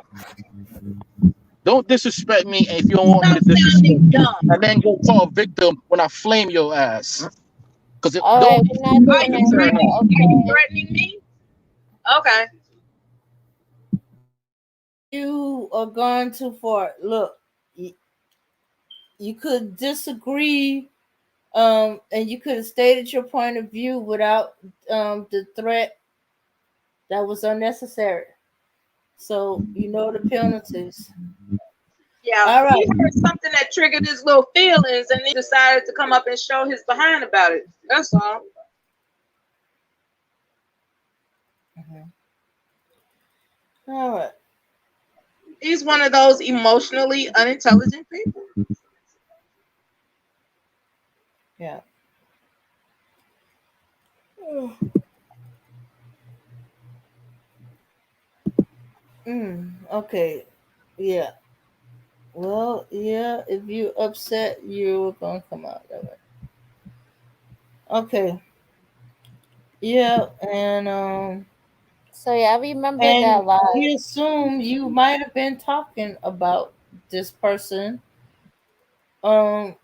Don't disrespect me if you don't want me to disrespect you. And then go call victim when I flame your ass. Because if All right, we're not Are doing you that threatening, here, are you okay? threatening me? Okay. You are going too far. Look, you could disagree, and you could have stated your point of view without the threat that was unnecessary. So you know the penalties. Yeah, All right. he heard something that triggered his little feelings and he decided to come up and show his behind about it. That's all. All right. He's one of those emotionally unintelligent people. Yeah. Okay. Yeah. Well, yeah, if you upset, you're gonna come out that way. Okay. Yeah, So yeah, I remember that and live. we assume you might have been talking about this person, and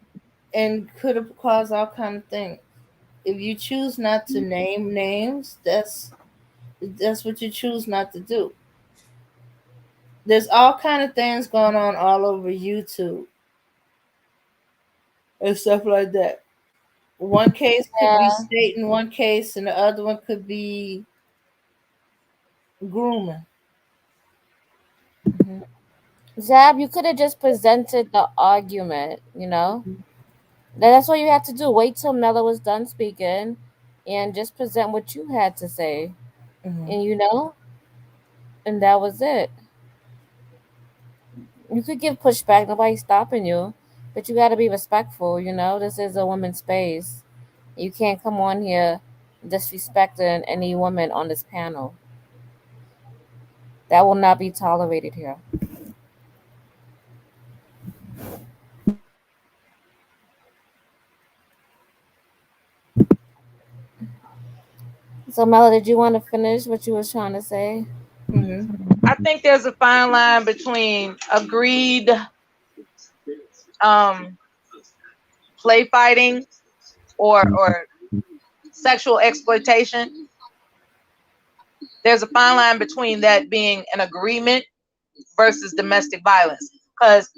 could have caused all kind of things. If you choose not to name names, that's what you choose not to do. There's all kind of things going on all over YouTube and stuff like that. One case could be Yeah. stating one case, and the other one could be grooming. Zab, you could have just presented the argument, you know? That's what you had to do. Wait till Mella was done speaking and just present what you had to say. And you know? And that was it. You could give pushback, nobody's stopping you. But you gotta be respectful, you know? This is a woman's space. You can't come on here disrespecting any woman on this panel. That will not be tolerated here. So, Mela, did you want to finish what you was trying to say? I think there's a fine line between agreed play fighting or sexual exploitation. There's a fine line between that being an agreement versus domestic violence. Because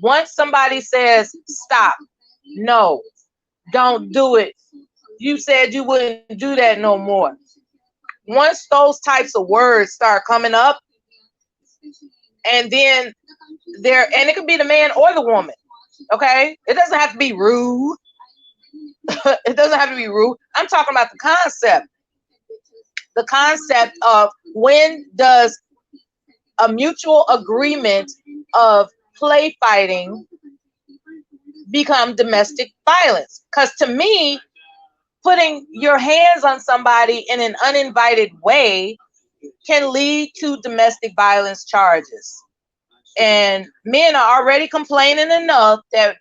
once somebody says, stop, no, don't do it, you said you wouldn't do that no more. Once those types of words start coming up, and then and it could be the man or the woman, okay? It doesn't have to be rude. It doesn't have to be rude. I'm talking about the concept. The concept of when does a mutual agreement of play fighting become domestic violence? Because to me, putting your hands on somebody in an uninvited way can lead to domestic violence charges. And men are already complaining enough that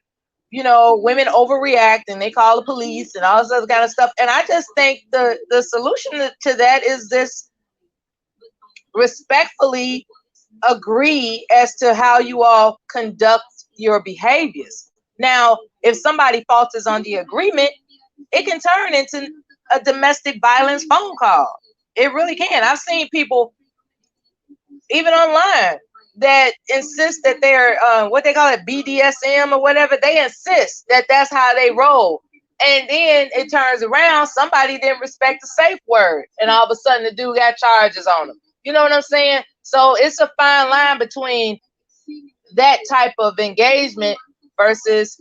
women overreact and they call the police and all this other kind of stuff. And I just think the solution to that is this: respectfully agree as to how you all conduct your behaviors. Now, if somebody falters on the agreement, it can turn into a domestic violence phone call. It really can. I've seen people, even online, that insist that they're what they call it, BDSM or whatever. They insist that that's how they roll. And then it turns around, somebody didn't respect the safe word, and all of a sudden the dude got charges on him. You know what I'm saying? So it's a fine line between that type of engagement versus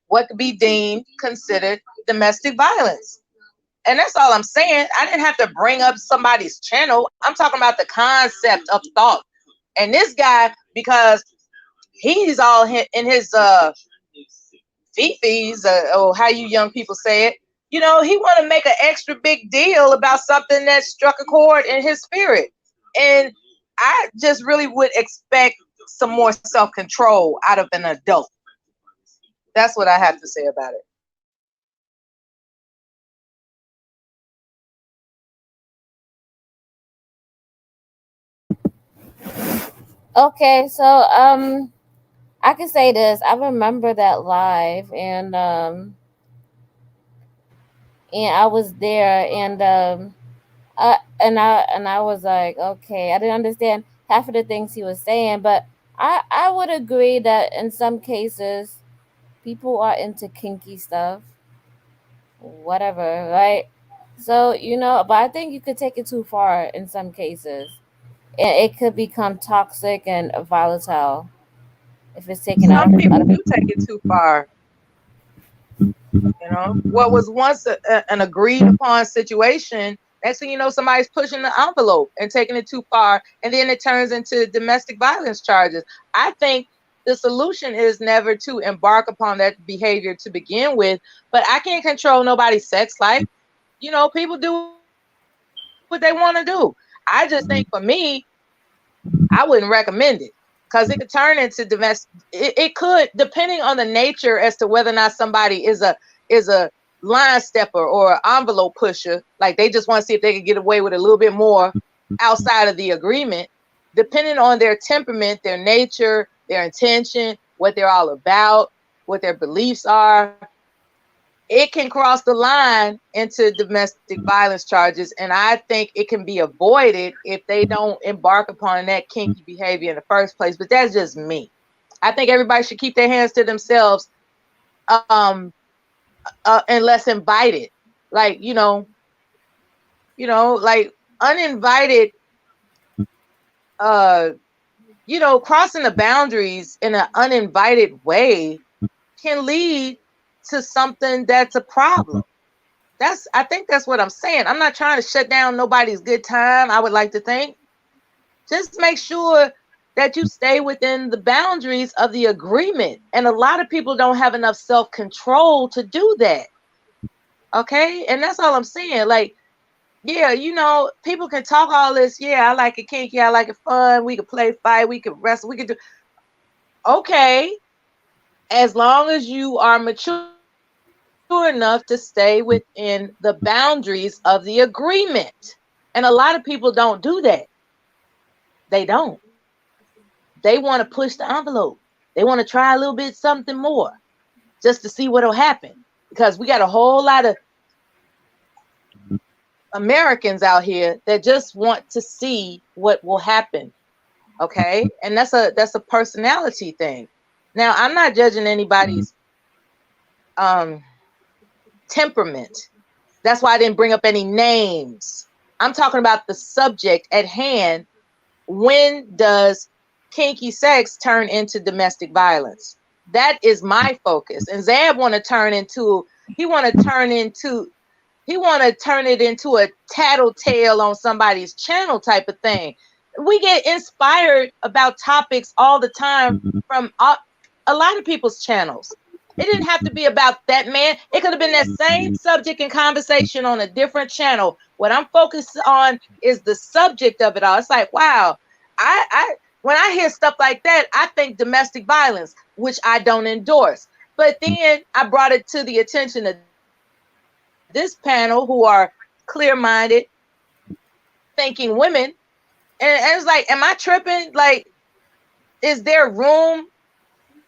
what could be deemed considered domestic violence. And that's all I'm saying. I didn't have to bring up somebody's channel. I'm talking about the concept of thought. And this guy, because he's all in his fifis, or how you young people say it, he want to make an extra big deal about something that struck a chord in his spirit. And I just really would expect some more self-control out of an adult. That's what I have to say about it. Okay, so I can say this. I remember that live, and I was there, and I was like, okay, I didn't understand half of the things he was saying, but I would agree that in some cases people are into kinky stuff, whatever, right? So, but I think you could take it too far in some cases. It could become toxic and volatile if it's taken out Some of people do take it too far. What was once an agreed upon situation, next thing you know, somebody's pushing the envelope and taking it too far, and then it turns into domestic violence charges. I think the solution is never to embark upon that behavior to begin with, but I can't control nobody's sex life. People do what they want to do. I just think, for me, I wouldn't recommend it, because it could turn into domestic. It could, depending on the nature as to whether or not somebody is a line stepper or an envelope pusher. Like, they just want to see if they can get away with a little bit more outside of the agreement. Depending on their temperament, their nature, their intention, what they're all about, what their beliefs are, it can cross the line into domestic violence charges. And I think it can be avoided if they don't embark upon that kinky behavior in the first place. But that's just me. I think everybody should keep their hands to themselves, unless invited. Like, like uninvited, crossing the boundaries in an uninvited way can lead to something that's a problem. I think that's what I'm saying. I'm not trying to shut down nobody's good time, I would like to think. Just make sure that you stay within the boundaries of the agreement. And a lot of people don't have enough self-control to do that. Okay? And that's all I'm saying. Like, yeah, people can talk all this. Yeah, I like it kinky. I like it fun. We could play fight. We could wrestle. We could do. Okay. As long as you are mature enough to stay within the boundaries of the agreement. And a lot of people don't do that. They don't. They want to push the envelope. They want to try a little bit something more just to see what'll happen. Because we got a whole lot of Americans out here that just want to see what will happen. Okay? And that's a personality thing. Now, I'm not judging anybody's temperament. That's why I didn't bring up any names. I'm talking about the subject at hand. When does kinky sex turn into domestic violence? That is my focus. And Zab want to turn it into a tattletale on somebody's channel type of thing. We get inspired about topics all the time from a lot of people's channels. It didn't have to be about that man. It could have been that same subject and conversation on a different channel. What I'm focused on is the subject of it all. It's like, wow, I when I hear stuff like that, I think domestic violence, which I don't endorse. But then I brought it to the attention of this panel who are clear-minded, thinking women. And it's like, am I tripping? Like, is there room,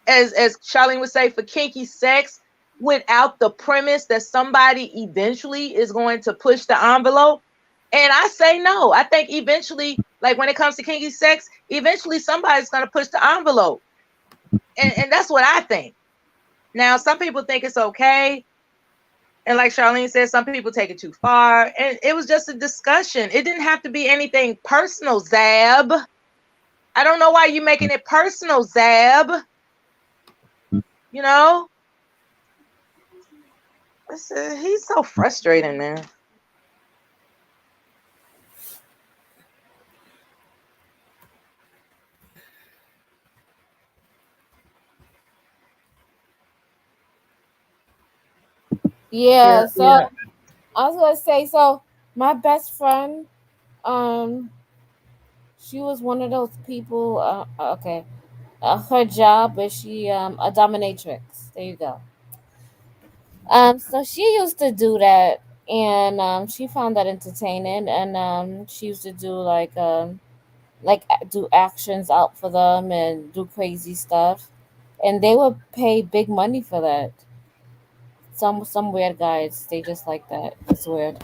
as Charlene would say, for kinky sex without the premise that somebody eventually is going to push the envelope? And I say no. I think eventually, like when it comes to kinky sex, eventually somebody's going to push the envelope. And that's what I think. Now, some people think it's okay. And like Charlene said, some people take it too far. And it was just a discussion. It didn't have to be anything personal, Zab. I don't know why you're making it personal, Zab. You know? He's so frustrating, man. Yeah, so I was gonna say, so my best friend, she was one of those people. Okay, her job is she a dominatrix. There you go. So she used to do that, and she found that entertaining, and she used to do do actions out for them and do crazy stuff, and they would pay big money for that. Some weird guys, they just like that. It's weird.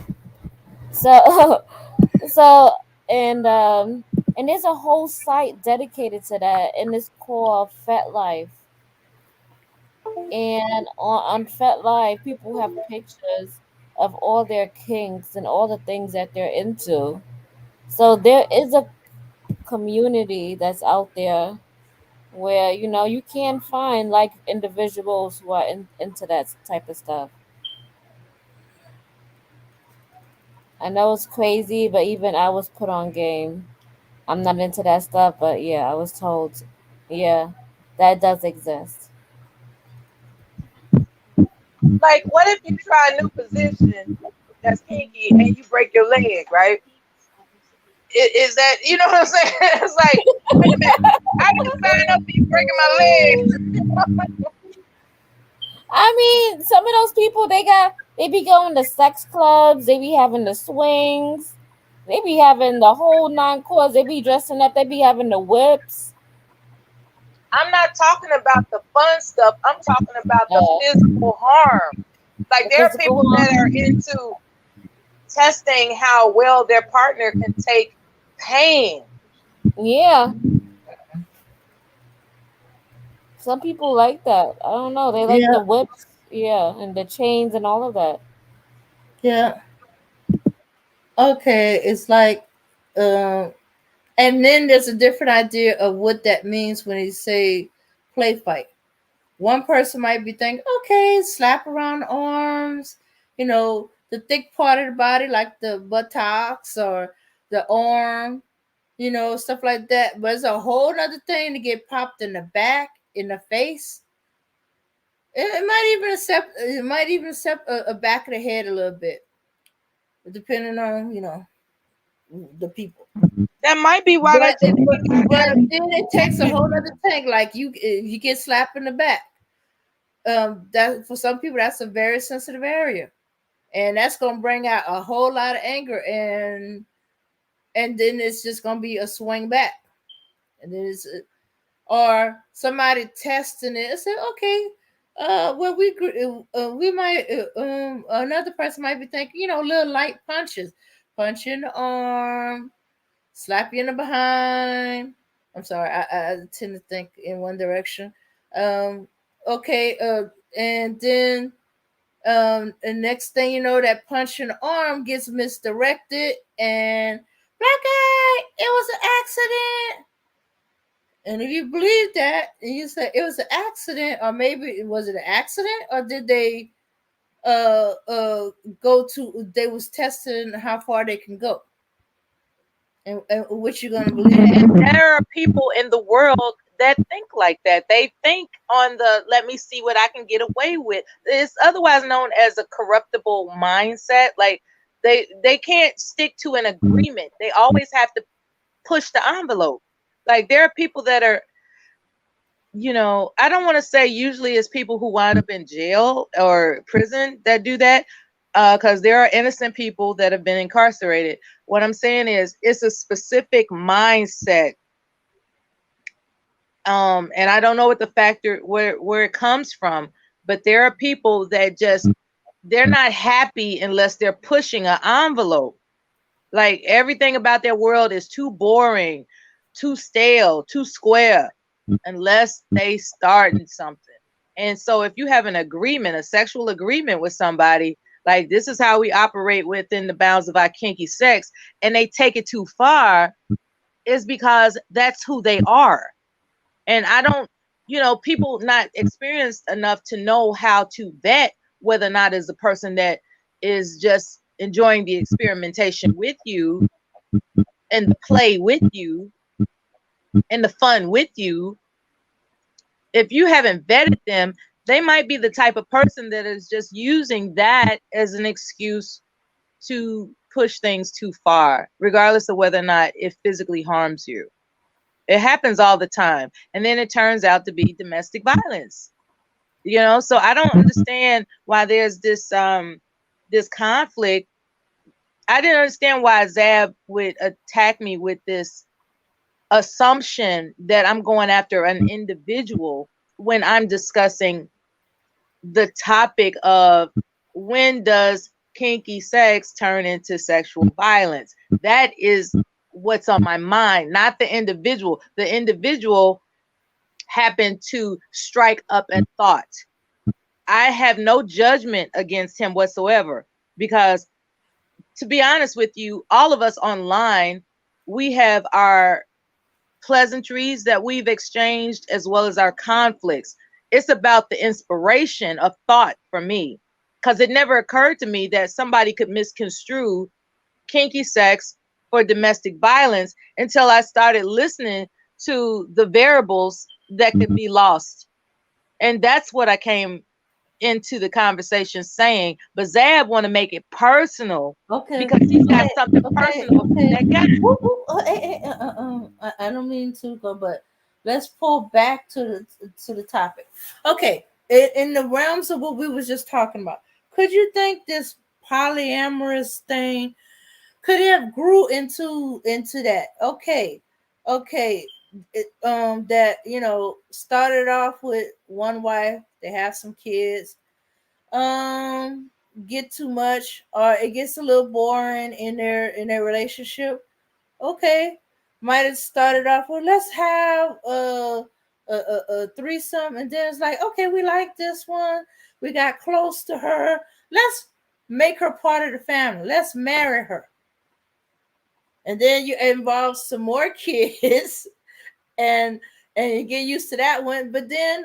So so and there's a whole site dedicated to that, and it's called Fat Life. And on Fat Life, people have pictures of all their kinks and all the things that they're into. So there is a community that's out there where you can find like individuals who are into that type of stuff. I know it's crazy, but even I was put on game. I'm not into that stuff, but yeah, I was told, yeah, that does exist. Like, what if you try a new position that's kinky and you break your leg, right? Is that, you know what I'm saying? It's like, wait a minute, I didn't sign up for you breaking my leg. I mean, some of those people they be going to sex clubs, they be having the swings, they be having the whole nine course, they be dressing up, they be having the whips. I'm not talking about the fun stuff. I'm talking about the physical harm. Like, there are people that are into testing how well their partner can take pain. Yeah. Some people like that. I don't know. They like the whips, yeah, and the chains and all of that. Yeah. Okay. It's like, and then there's a different idea of what that means when you say play fight. One person might be thinking, okay, slap around the arms, the thick part of the body, like the buttocks or the arm, stuff like that. But it's a whole other thing to get popped in the back, in the face. It might even accept a back of the head a little bit, depending on the people. That might be why But then it takes a whole other thing. Like you get slapped in the back. That for some people that's a very sensitive area, and that's gonna bring out a whole lot of anger, and then it's just gonna be a swing back, and then it's or somebody testing it and say, okay, well we might another person might be thinking, little light punches, punch you in the arm, slap you in the behind. I'm sorry, I tend to think in one direction. Okay, and then the next thing you know, that punch in the arm gets misdirected, and black eye, it was an accident. And if you believe that, and you say it was an accident, or maybe was it an accident, or did they go to? They was testing how far they can go, and what you gonna believe? And there are people in the world that think like that. They think on the let me see what I can get away with. It's otherwise known as a corruptible mindset. Like they can't stick to an agreement. They always have to push the envelope. Like there are people that are I don't want to say usually it's people who wind up in jail or prison that do that, because there are innocent people that have been incarcerated. What I'm saying is it's a specific mindset. And I don't know what the factor where it comes from, but there are people that just they're not happy unless they're pushing an envelope. Like everything about their world is too boring, too stale, too square, unless they starting something. And so if you have an agreement, a sexual agreement with somebody, like this is how we operate within the bounds of our kinky sex, and they take it too far, is because that's who they are. And I don't, people not experienced enough to know how to vet whether or not is a person that is just enjoying the experimentation with you and the play with you and the fun with you. If you haven't vetted them, they might be the type of person that is just using that as an excuse to push things too far, regardless of whether or not it physically harms you. It happens all the time. And then it turns out to be domestic violence. So I don't understand why there's this conflict. I didn't understand why Zab would attack me with this assumption that I'm going after an individual when I'm discussing the topic of when does kinky sex turn into sexual violence. That is what's on my mind, not the individual. The individual happened to strike up a thought. I have no judgment against him whatsoever, because to be honest with you, all of us online, we have our pleasantries that we've exchanged as well as our conflicts. It's about the inspiration of thought for me, because it never occurred to me that somebody could misconstrue kinky sex for domestic violence until I started listening to the variables that could be lost. And that's what I came into the conversation saying. But Zab want to make it personal, because he's got something personal that got I don't mean to go, but let's pull back to the topic. Okay, in the realms of what we was just talking about, could you think this polyamorous thing could have grew into that? Okay, that started off with one wife, they have some kids, get too much, or it gets a little boring in their relationship. Okay, might have started off with, let's have a threesome, and then it's like, okay, we like this one, we got close to her, let's make her part of the family, let's marry her. And then you involve some more kids, and you get used to that one. But then,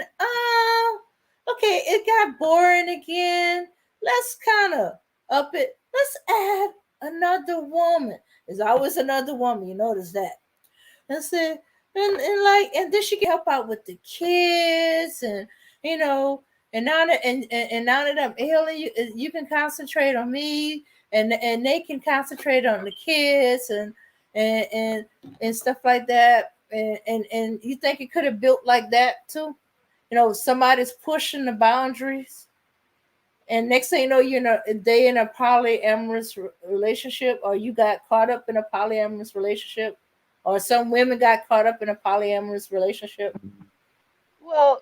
okay, it got boring again. Let's kind of up it. Let's add another woman. There's always another woman. You notice that. That's it. And then she can help out with the kids, and and now that I'm ill, you can concentrate on me, and they can concentrate on the kids, and and, and stuff like that. And you think it could have built like that too? Somebody's pushing the boundaries, and next thing you know, they in a polyamorous relationship, or you got caught up in a polyamorous relationship, or some women got caught up in a polyamorous relationship. Well,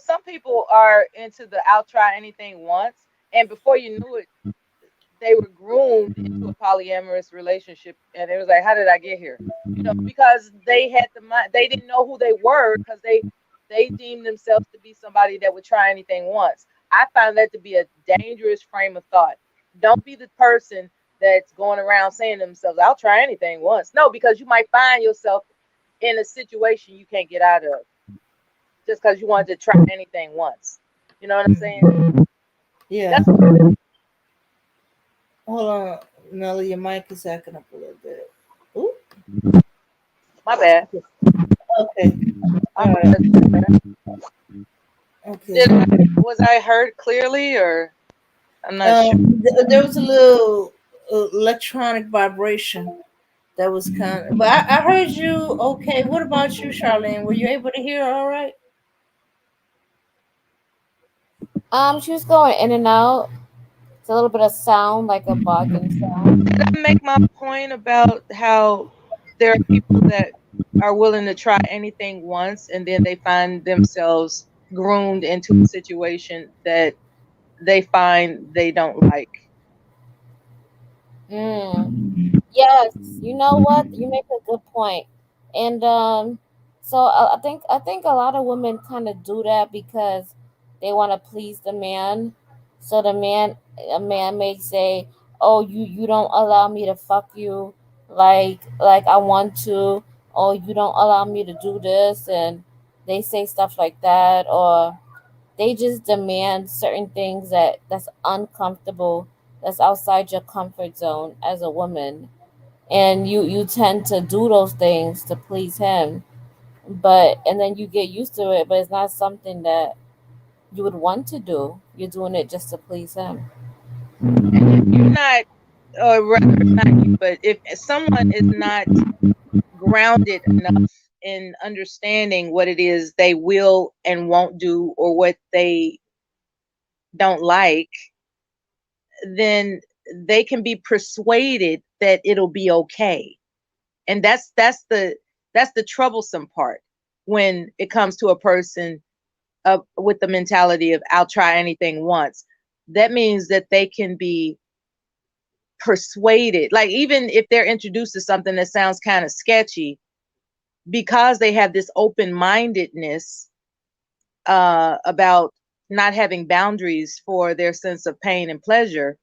some people are into the I'll try anything once, and before you knew it, they were groomed into a polyamorous relationship, and it was like, how did I get here? Because they had the mind, they didn't know who they were, because they deemed themselves to be somebody that would try anything once. I found that to be a dangerous frame of thought. Don't be the person that's going around saying to themselves, I'll try anything once. No, because you might find yourself in a situation you can't get out of just because you wanted to try anything once. You know what I'm saying? Yeah. Hold on, Nelly, your mic is acting up a little bit. Ooh. My bad. Okay. All right. Okay. Was I heard clearly, or I'm not sure? There was a little electronic vibration that was kind of, but I heard you okay. What about you, Charlene? Were you able to hear all right? She was going in and out. It's a little bit of sound, like a barking sound. Did I make my point about how there are people that are willing to try anything once and then they find themselves groomed into a situation that they find they don't like? Mm. Yes, you know what? You make a good point. And so I think a lot of women kind of do that because they want to please the man. So a man may say, "Oh, you don't allow me to fuck you like I want to. Oh, you don't allow me to do this." And they say stuff like that, or they just demand certain things that's uncomfortable, that's outside your comfort zone as a woman, and you tend to do those things to please him, but and then you get used to it, but it's not something that you would want to do. You're doing it just to please him. You're not, or rather, not you, but if someone is not grounded enough in understanding what it is they will and won't do or what they don't like, then they can be persuaded that it'll be okay. And that's the troublesome part when it comes to a person with the mentality of I'll try anything once. That means that they can be persuaded, like even if they're introduced to something that sounds kind of sketchy, because they have this open-mindedness about not having boundaries for their sense of pain and pleasure,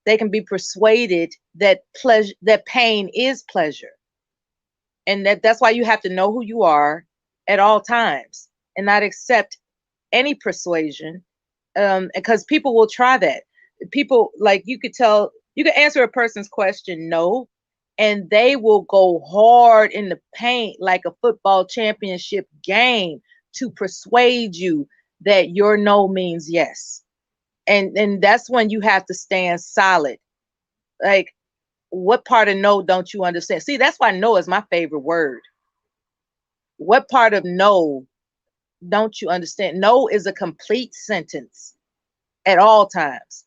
they can be persuaded that pleasure, that pain is pleasure, and that's why you have to know who you are at all times and not accept any persuasion, because people will try that. People, like, you could tell, you could answer a person's question no, and they will go hard in the paint like a football championship game to persuade you that your no means yes. And that's when you have to stand solid. Like, what part of no don't you understand? See, that's why no is my favorite word. What part of no don't you understand? No is a complete sentence at all times.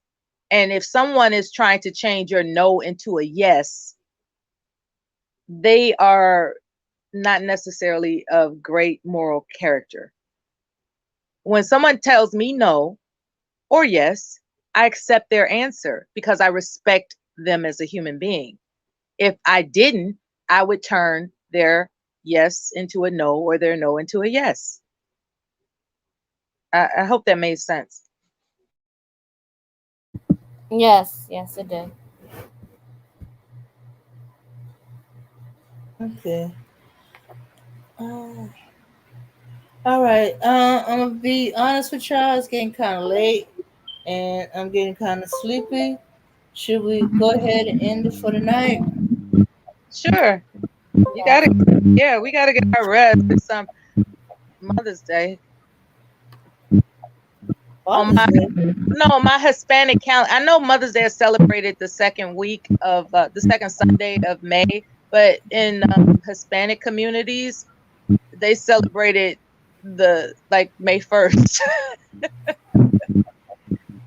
And if someone is trying to change your no into a yes, they are not necessarily of great moral character. When someone tells me no or yes, I accept their answer because I respect them as a human being. If I didn't, I would turn their yes into a no or their no into a yes. I hope that made sense. Yes, it did. Okay. Uh, all right. I'm gonna be honest with y'all. It's getting kind of late, and I'm getting kind of sleepy. Should we go ahead and end it for the night? Sure. You gotta, yeah, we gotta get our rest. It's Mother's Day. On Father's my Day. No, my Hispanic calendar. I know Mother's Day is celebrated the second week of the second Sunday of May, but in Hispanic communities, they celebrated the like May 1st.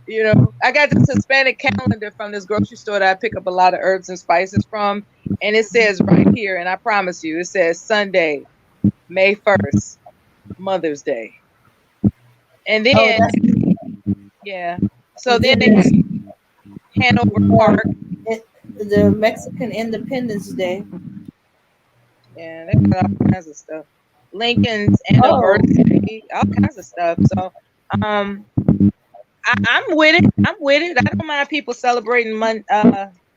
You know, I got this Hispanic calendar from this grocery store that I pick up a lot of herbs and spices from, and it says right here, and I promise you, it says Sunday, May 1st, Mother's Day, and Oh, then that's yeah, so and then then it's there's Hanover Park. the Mexican Independence Day. Yeah, they got all kinds of stuff. Lincoln's Oh, anniversary, all kinds of stuff. So, um, I'm with it. I'm with it. I don't mind people celebrating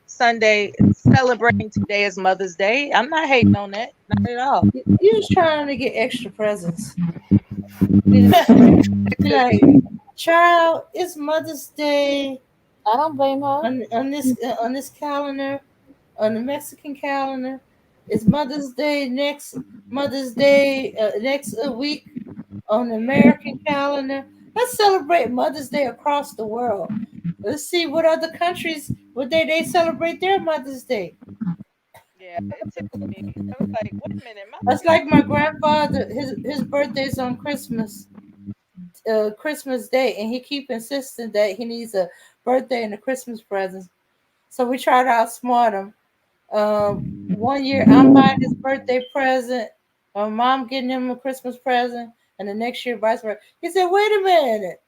Sunday, celebrating today as Mother's Day. I'm not hating on that, not at all. you're just trying to get extra presents. Be like, child, it's Mother's Day I don't blame her. on this calendar, on the Mexican calendar. It's Mother's Day next week on the American calendar. Let's celebrate Mother's Day across the world. Let's see what other countries what day they celebrate their Mother's Day. Yeah, it tickled me. I was like, wait a minute, That's like my grandfather. His birthday's on Christmas. Christmas Day, and he keep insisting that he needs a birthday and a Christmas present. So we try to outsmart him. One year I'm buying his birthday present, my mom getting him a Christmas present, and the next year vice versa. He said, "Wait a minute,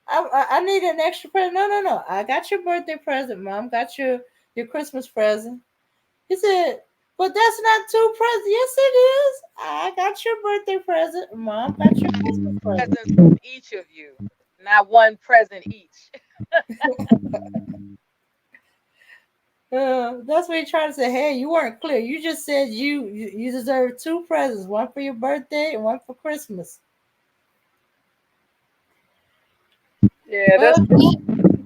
I need an extra present." No, no, no. I got your birthday present. Mom got your Christmas present. He said, "But that's not two presents." Yes, it is. I got your birthday present. Mom got your Christmas present. Presents from each of you, not one present each. That's what he trying to say. Hey, you weren't clear. You just said you deserve two presents, one for your birthday and one for Christmas. Yeah, Well, that's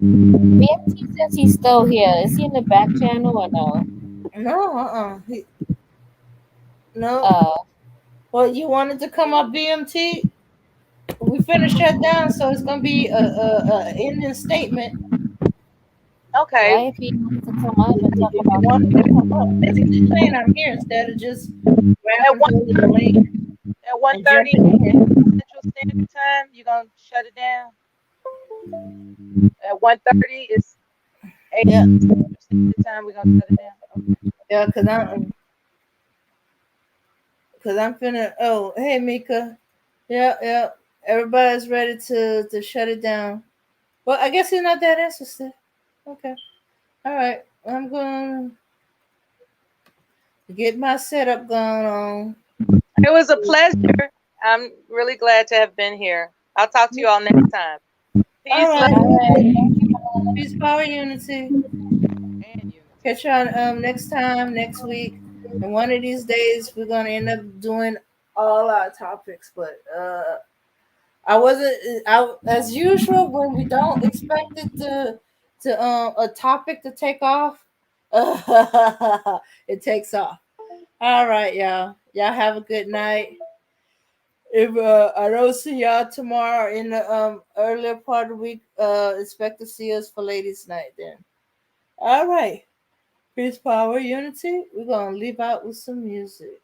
BMT says he's still here. Is he in the back channel or no? No, no. Uh, Well, you wanted to come up, BMT. We finished shut down, so it's gonna be a ending statement. okay. why if he wanted to come up and talk If you about wanted to come up, something? it's just saying I'm here instead of just At grabbing one hold of the link at one and thirty jumping in. Central Standard Time, you gonna shut it down. At 1:30, it's 8 Yeah, Central Standard Time. We're gonna shut it down. Okay. yeah, cause I'm finna. Oh, hey, Mika. Yeah, yeah. Everybody's ready to shut it down. Well, I guess he's not that interested. Okay. All right. I'm gonna get my setup going on. It was a pleasure. I'm really glad to have been here. I'll talk to you all next time. All Peace, love, right. All right, thank you. Peace, power, unity. and unity. Catch y'all next time, next week. And one of these days we're gonna end up doing all our topics. But I wasn't I as usual when we don't expect it to a topic to take off. It takes off. All right, y'all. Y'all have a good night. If I don't see y'all tomorrow in the earlier part of the week, expect to see us for ladies' night then. All right. Peace, power, unity. We're gonna leave out with some music.